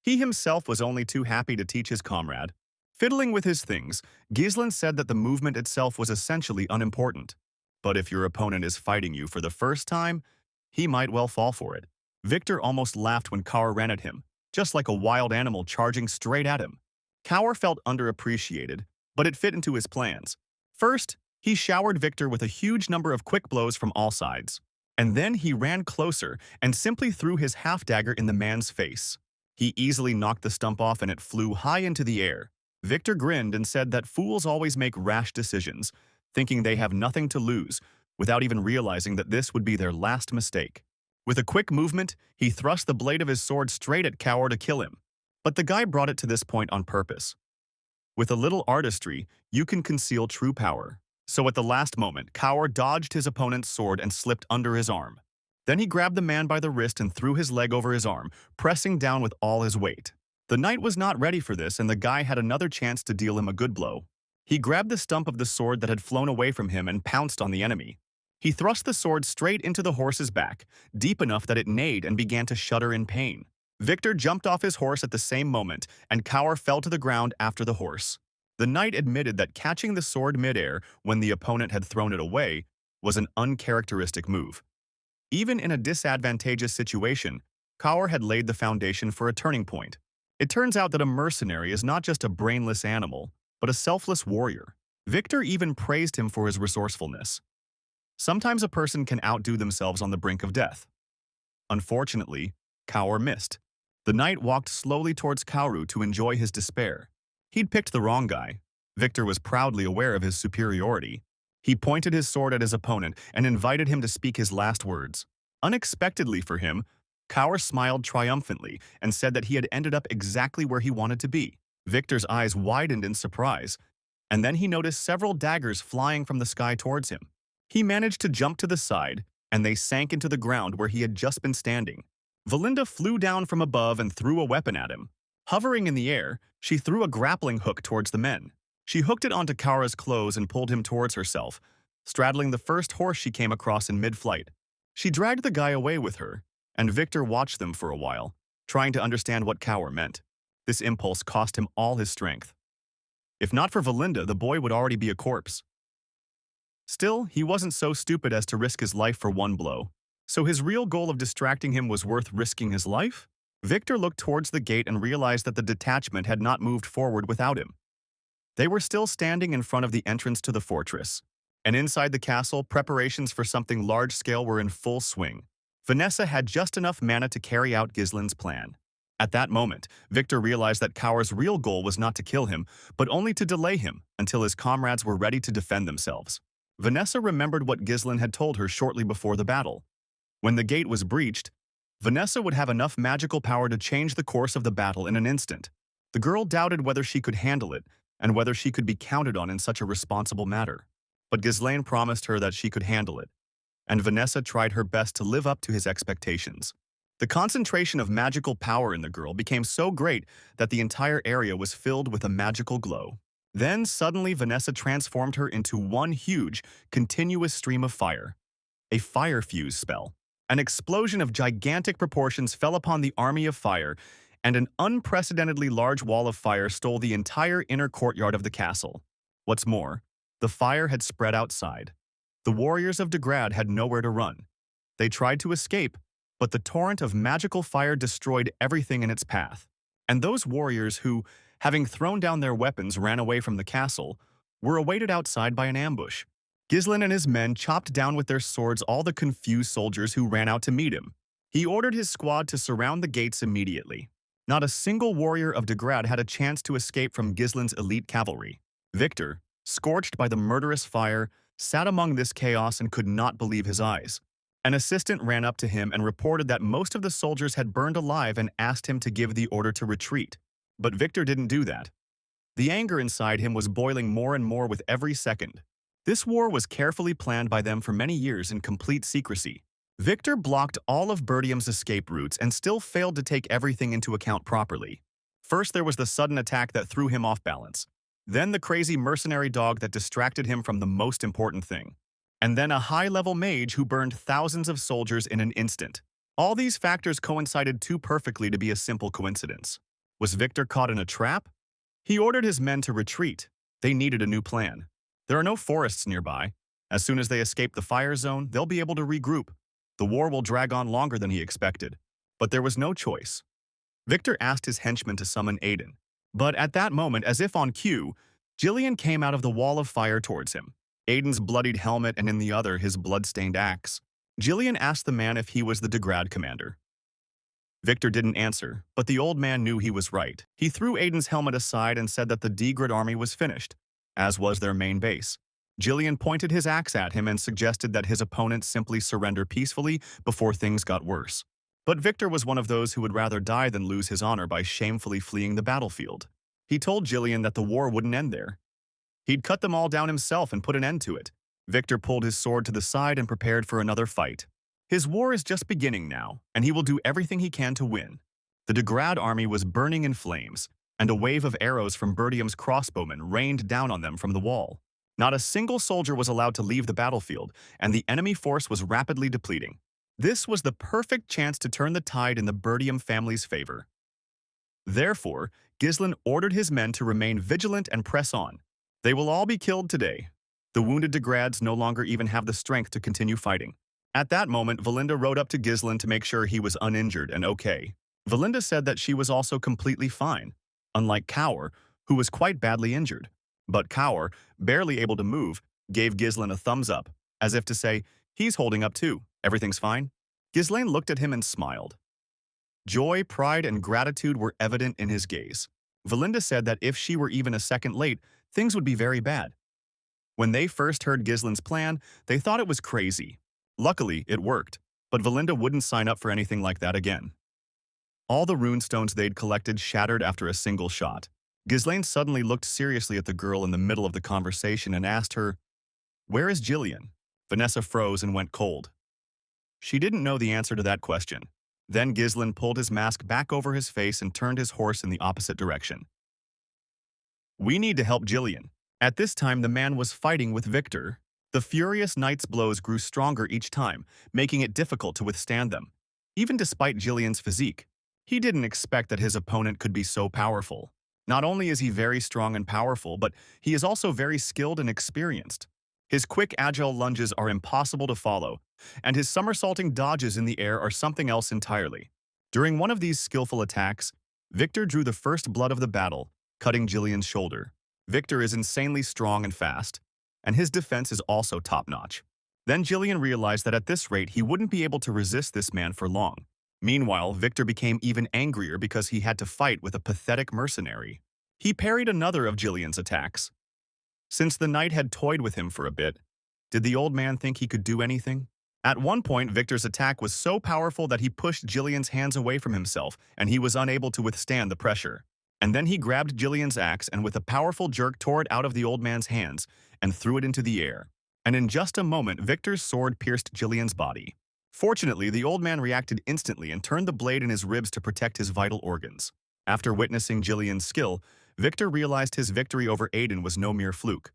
He himself was only too happy to teach his comrade. Fiddling with his things, Gislin said that the movement itself was essentially unimportant. But if your opponent is fighting you for the first time, he might well fall for it. Victor almost laughed when Kaur ran at him, just like a wild animal charging straight at him. Kaur felt underappreciated, but it fit into his plans. First, he showered Victor with a huge number of quick blows from all sides. And then he ran closer and simply threw his half-dagger in the man's face. He easily knocked the stump off and it flew high into the air. Victor grinned and said that fools always make rash decisions, thinking they have nothing to lose, without even realizing that this would be their last mistake. With a quick movement, he thrust the blade of his sword straight at Kaur to kill him. But the guy brought it to this point on purpose. With a little artistry, you can conceal true power. So at the last moment, Kaur dodged his opponent's sword and slipped under his arm. Then he grabbed the man by the wrist and threw his leg over his arm, pressing down with all his weight. The knight was not ready for this, and the guy had another chance to deal him a good blow. He grabbed the stump of the sword that had flown away from him and pounced on the enemy. He thrust the sword straight into the horse's back, deep enough that it neighed and began to shudder in pain. Victor jumped off his horse at the same moment, and Kaur fell to the ground after the horse. The knight admitted that catching the sword midair when the opponent had thrown it away was an uncharacteristic move. Even in a disadvantageous situation, Kaur had laid the foundation for a turning point. It turns out that a mercenary is not just a brainless animal, but a selfless warrior. Victor even praised him for his resourcefulness. Sometimes a person can outdo themselves on the brink of death. Unfortunately, Kaur missed. The knight walked slowly towards Kauru to enjoy his despair. He'd picked the wrong guy. Victor was proudly aware of his superiority. He pointed his sword at his opponent and invited him to speak his last words. Unexpectedly for him, Kaur smiled triumphantly and said that he had ended up exactly where he wanted to be. Victor's eyes widened in surprise, and then he noticed several daggers flying from the sky towards him. He managed to jump to the side, and they sank into the ground where he had just been standing. Valinda flew down from above and threw a weapon at him. Hovering in the air, she threw a grappling hook towards the men. She hooked it onto Kaura's clothes and pulled him towards herself, straddling the first horse she came across in mid-flight. She dragged the guy away with her, and Victor watched them for a while, trying to understand what Kaur meant. This impulse cost him all his strength. If not for Valinda, the boy would already be a corpse. Still, he wasn't so stupid as to risk his life for one blow. So his real goal of distracting him was worth risking his life? Victor looked towards the gate and realized that the detachment had not moved forward without him. They were still standing in front of the entrance to the fortress. And inside the castle, preparations for something large-scale were in full swing. Vanessa had just enough mana to carry out Gislin's plan. At that moment, Victor realized that Kaur's real goal was not to kill him, but only to delay him until his comrades were ready to defend themselves. Vanessa remembered what Ghislain had told her shortly before the battle. When the gate was breached, Vanessa would have enough magical power to change the course of the battle in an instant. The girl doubted whether she could handle it and whether she could be counted on in such a responsible matter. But Ghislain promised her that she could handle it, and Vanessa tried her best to live up to his expectations. The concentration of magical power in the girl became so great that the entire area was filled with a magical glow. Then suddenly Vanessa transformed her into one huge, continuous stream of fire. A fire fuse spell. An explosion of gigantic proportions fell upon the army of fire, and an unprecedentedly large wall of fire stole the entire inner courtyard of the castle. What's more, the fire had spread outside. The warriors of Degrad had nowhere to run. They tried to escape, but the torrent of magical fire destroyed everything in its path. And those warriors who, having thrown down their weapons, ran away from the castle, were awaited outside by an ambush. Ghislain and his men chopped down with their swords all the confused soldiers who ran out to meet him. He ordered his squad to surround the gates immediately. Not a single warrior of Degrad had a chance to escape from Ghislain's elite cavalry. Victor, scorched by the murderous fire, sat among this chaos and could not believe his eyes. An assistant ran up to him and reported that most of the soldiers had burned alive and asked him to give the order to retreat. But Victor didn't do that. The anger inside him was boiling more and more with every second. This war was carefully planned by them for many years in complete secrecy. Victor blocked all of Bertium's escape routes and still failed to take everything into account properly. First, there was the sudden attack that threw him off balance. Then the crazy mercenary dog that distracted him from the most important thing. And then a high-level mage who burned thousands of soldiers in an instant. All these factors coincided too perfectly to be a simple coincidence. Was Victor caught in a trap? He ordered his men to retreat. They needed a new plan. There are no forests nearby. As soon as they escape the fire zone, they'll be able to regroup. The war will drag on longer than he expected. But there was no choice. Victor asked his henchmen to summon Aiden. But at that moment, as if on cue, Jillian came out of the wall of fire towards him. Aiden's bloodied helmet and in the other his blood-stained axe. Jillian asked the man if he was the Degrad commander. Victor didn't answer, but the old man knew he was right. He threw Aiden's helmet aside and said that the Degrad army was finished, as was their main base. Jillian pointed his axe at him and suggested that his opponent simply surrender peacefully before things got worse. But Victor was one of those who would rather die than lose his honor by shamefully fleeing the battlefield. He told Jillian that the war wouldn't end there. He'd cut them all down himself and put an end to it. Victor pulled his sword to the side and prepared for another fight. His war is just beginning now, and he will do everything he can to win. The Degrad army was burning in flames, and a wave of arrows from Bertium's crossbowmen rained down on them from the wall. Not a single soldier was allowed to leave the battlefield, and the enemy force was rapidly depleting. This was the perfect chance to turn the tide in the Bertium family's favor. Therefore, Ghislain ordered his men to remain vigilant and press on. They will all be killed today. The wounded Degrads no longer even have the strength to continue fighting. At that moment, Valinda rode up to Ghislain to make sure he was uninjured and okay. Valinda said that she was also completely fine, unlike Kaur, who was quite badly injured. But Kaur, barely able to move, gave Ghislain a thumbs up, as if to say, he's holding up too, everything's fine. Ghislain looked at him and smiled. Joy, pride, and gratitude were evident in his gaze. Valinda said that if she were even a second late, things would be very bad. When they first heard Ghislain's plan, they thought it was crazy. Luckily, it worked, but Valinda wouldn't sign up for anything like that again. All the runestones they'd collected shattered after a single shot. Ghislain suddenly looked seriously at the girl in the middle of the conversation and asked her, "Where is Jillian?" Vanessa froze and went cold. She didn't know the answer to that question. Then Ghislain pulled his mask back over his face and turned his horse in the opposite direction. "We need to help Jillian." At this time, the man was fighting with Victor. The furious knight's blows grew stronger each time, making it difficult to withstand them. Even despite Jillian's physique, he didn't expect that his opponent could be so powerful. Not only is he very strong and powerful, but he is also very skilled and experienced. His quick, agile lunges are impossible to follow, and his somersaulting dodges in the air are something else entirely. During one of these skillful attacks, Victor drew the first blood of the battle, cutting Jillian's shoulder. Victor is insanely strong and fast, and his defense is also top-notch. Then Jillian realized that at this rate he wouldn't be able to resist this man for long. Meanwhile, Victor became even angrier because he had to fight with a pathetic mercenary. He parried another of Jillian's attacks. Since the knight had toyed with him for a bit, Did the old man think he could do anything? At one point, Victor's attack was so powerful that he pushed Jillian's hands away from himself, and he was unable to withstand the pressure. And then he grabbed Jillian's axe and with a powerful jerk tore it out of the old man's hands and threw it into the air. And in just a moment, Victor's sword pierced Jillian's body. Fortunately, the old man reacted instantly and turned the blade in his ribs to protect his vital organs. After witnessing Jillian's skill, Victor realized his victory over Aiden was no mere fluke.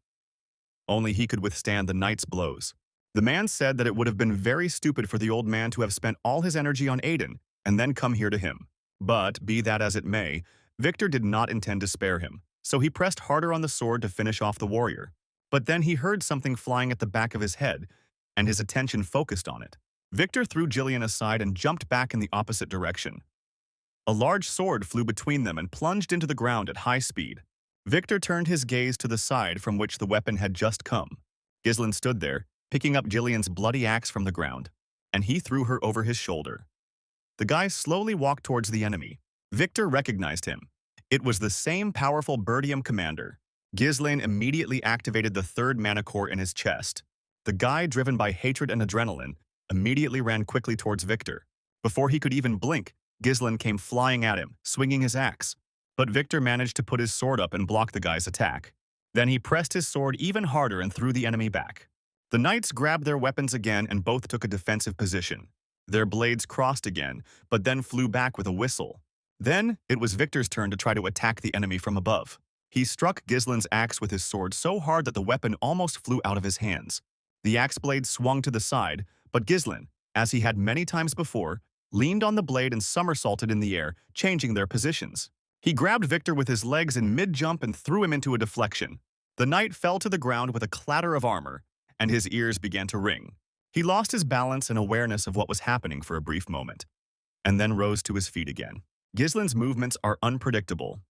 Only he could withstand the knight's blows. The man said that it would have been very stupid for the old man to have spent all his energy on Aiden and then come here to him. But, be that as it may, Victor did not intend to spare him, so he pressed harder on the sword to finish off the warrior. But then he heard something flying at the back of his head, and his attention focused on it. Victor threw Jillian aside and jumped back in the opposite direction. A large sword flew between them and plunged into the ground at high speed. Victor turned his gaze to the side from which the weapon had just come. Ghislain stood there, picking up Jillian's bloody axe from the ground, and he threw her over his shoulder. The guy slowly walked towards the enemy. Victor recognized him. It was the same powerful Bertium commander. Ghislain immediately activated the third mana core in his chest. The guy, driven by hatred and adrenaline, immediately ran quickly towards Victor. Before he could even blink, Ghislain came flying at him, swinging his axe. But Victor managed to put his sword up and block the guy's attack. Then he pressed his sword even harder and threw the enemy back. The knights grabbed their weapons again and both took a defensive position. Their blades crossed again, but then flew back with a whistle. Then, it was Victor's turn to try to attack the enemy from above. He struck Ghislain's axe with his sword so hard that the weapon almost flew out of his hands. The axe blade swung to the side, but Ghislain, as he had many times before, leaned on the blade and somersaulted in the air, changing their positions. He grabbed Victor with his legs in mid-jump and threw him into a deflection. The knight fell to the ground with a clatter of armor, and his ears began to ring. He lost his balance and awareness of what was happening for a brief moment, and then rose to his feet again. Ghislain's movements are unpredictable.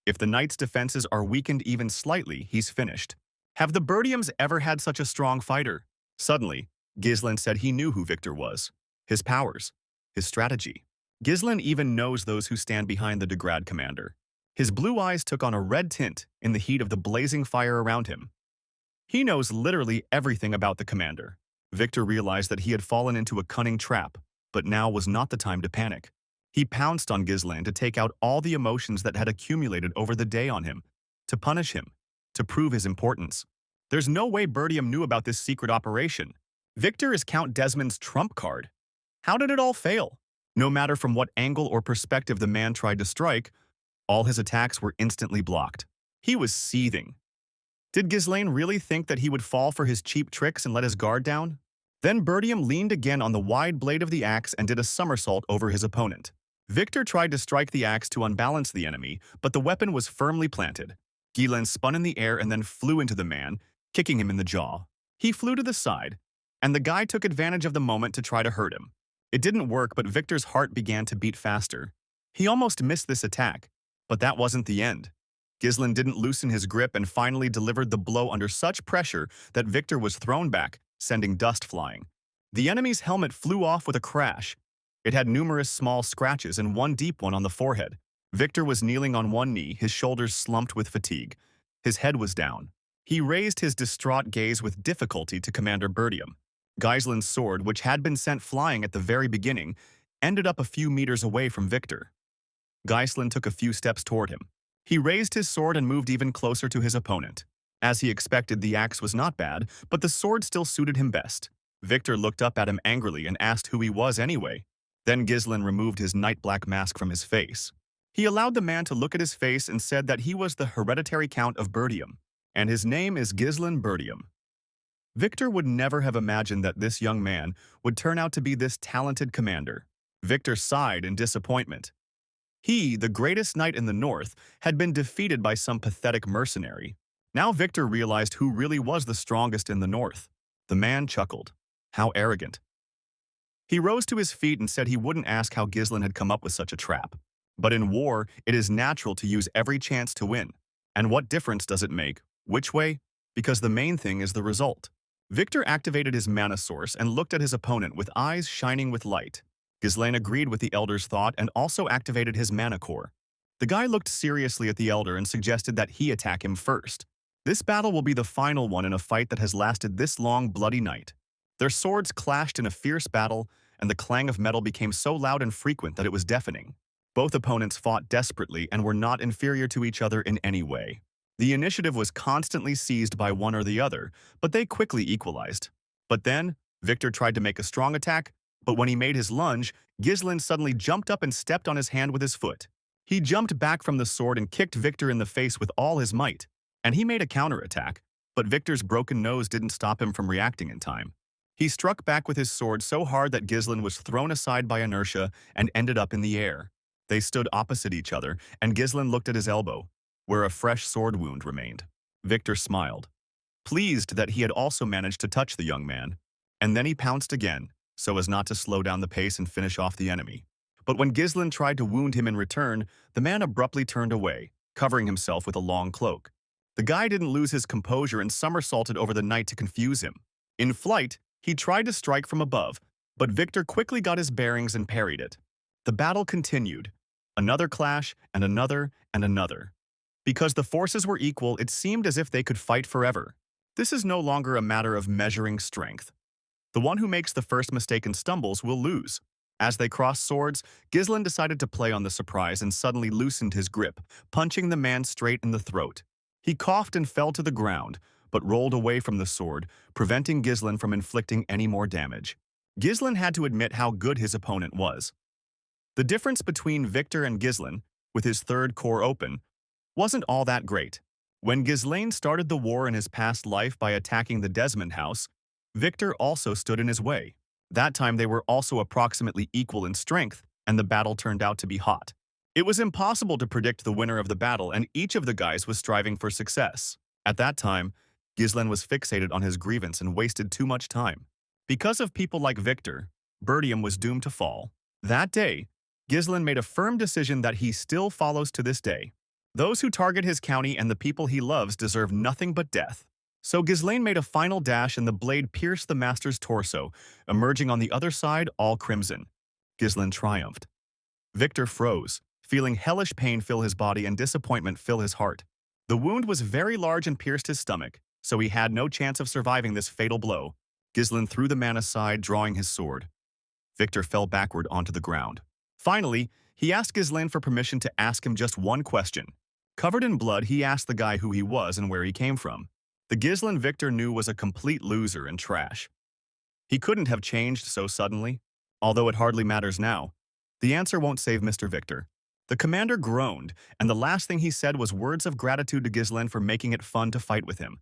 If the knight's defenses are weakened even slightly, he's finished. Have the Bertiums ever had such a strong fighter? Suddenly, Ghislain said he knew who Victor was, his powers, his strategy. Ghislain even knows those who stand behind the Degrad commander. His blue eyes took on a red tint in the heat of the blazing fire around him. He knows literally everything about the commander. Victor realized that he had fallen into a cunning trap, but now was not the time to panic. He pounced on Ghislain to take out all the emotions that had accumulated over the day on him, to punish him, to prove his importance. There's no way Bertium knew about this secret operation. Victor is Count Desmond's trump card. How did it all fail? No matter from what angle or perspective the man tried to strike, all his attacks were instantly blocked. He was seething. Did Ghislain really think that he would fall for his cheap tricks and let his guard down? Then Bertium leaned again on the wide blade of the axe and did a somersault over his opponent. Victor tried to strike the axe to unbalance the enemy, but the weapon was firmly planted. Ghislain spun in the air and then flew into the man, kicking him in the jaw. He flew to the side, and the guy took advantage of the moment to try to hurt him. It didn't work, but Victor's heart began to beat faster. He almost missed this attack, but that wasn't the end. Ghislain didn't loosen his grip and finally delivered the blow under such pressure that Victor was thrown back, sending dust flying. The enemy's helmet flew off with a crash. It had numerous small scratches and one deep one on the forehead. Victor was kneeling on one knee, his shoulders slumped with fatigue. His head was down. He raised his distraught gaze with difficulty to Commander Bertium. Ghislain's sword, which had been sent flying at the very beginning, ended up a few meters away from Victor. Ghislain took a few steps toward him. He raised his sword and moved even closer to his opponent. As he expected, the axe was not bad, but the sword still suited him best. Victor looked up at him angrily and asked who he was anyway. Then Ghislain removed his night-black mask from his face. He allowed the man to look at his face and said that he was the hereditary Count of Bertium, and his name is Ghislain Bertium. Victor would never have imagined that this young man would turn out to be this talented commander. Victor sighed in disappointment. He, the greatest knight in the north, had been defeated by some pathetic mercenary. Now Victor realized who really was the strongest in the north. The man chuckled. How arrogant. He rose to his feet and said he wouldn't ask how Ghislain had come up with such a trap. But in war, it is natural to use every chance to win. And what difference does it make? Which way? Because the main thing is the result. Victor activated his mana source and looked at his opponent with eyes shining with light. Ghislain agreed with the elder's thought and also activated his mana core. The guy looked seriously at the elder and suggested that he attack him first. This battle will be the final one in a fight that has lasted this long, bloody night. Their swords clashed in a fierce battle, and the clang of metal became so loud and frequent that it was deafening. Both opponents fought desperately and were not inferior to each other in any way. The initiative was constantly seized by one or the other, but they quickly equalized. But then, Victor tried to make a strong attack, but when he made his lunge, Ghislain suddenly jumped up and stepped on his hand with his foot. He jumped back from the sword and kicked Victor in the face with all his might, and he made a counterattack, but Victor's broken nose didn't stop him from reacting in time. He struck back with his sword so hard that Ghislain was thrown aside by inertia and ended up in the air. They stood opposite each other, and Ghislain looked at his elbow, where a fresh sword wound remained. Victor smiled, pleased that he had also managed to touch the young man, and then he pounced again, so as not to slow down the pace and finish off the enemy. But when Ghislain tried to wound him in return, the man abruptly turned away, covering himself with a long cloak. The guy didn't lose his composure and somersaulted over the knight to confuse him. In flight, he tried to strike from above, but Victor quickly got his bearings and parried it. The battle continued. Another clash, and another, and another. Because the forces were equal, it seemed as if they could fight forever. This is no longer a matter of measuring strength. The one who makes the first mistake and stumbles will lose. As they crossed swords, Ghislain decided to play on the surprise and suddenly loosened his grip, punching the man straight in the throat. He coughed and fell to the ground, but rolled away from the sword, preventing Ghislain from inflicting any more damage. Ghislain had to admit how good his opponent was. The difference between Victor and Ghislain, with his third core open, wasn't all that great. When Ghislain started the war in his past life by attacking the Desmond house, Victor also stood in his way. That time they were also approximately equal in strength, and the battle turned out to be hot. It was impossible to predict the winner of the battle, and each of the guys was striving for success. At that time, Ghislain was fixated on his grievance and wasted too much time. Because of people like Victor, Bertium was doomed to fall. That day, Ghislain made a firm decision that he still follows to this day. Those who target his county and the people he loves deserve nothing but death. So Ghislain made a final dash and the blade pierced the master's torso, emerging on the other side all crimson. Ghislain triumphed. Victor froze, feeling hellish pain fill his body and disappointment fill his heart. The wound was very large and pierced his stomach, so he had no chance of surviving this fatal blow. Ghislain threw the man aside, drawing his sword. Victor fell backward onto the ground. Finally, he asked Ghislain for permission to ask him just one question. Covered in blood, he asked the guy who he was and where he came from. The Ghislain Victor knew was a complete loser and trash. He couldn't have changed so suddenly, although it hardly matters now. The answer won't save Mr. Victor. The commander groaned, and the last thing he said was words of gratitude to Ghislain for making it fun to fight with him.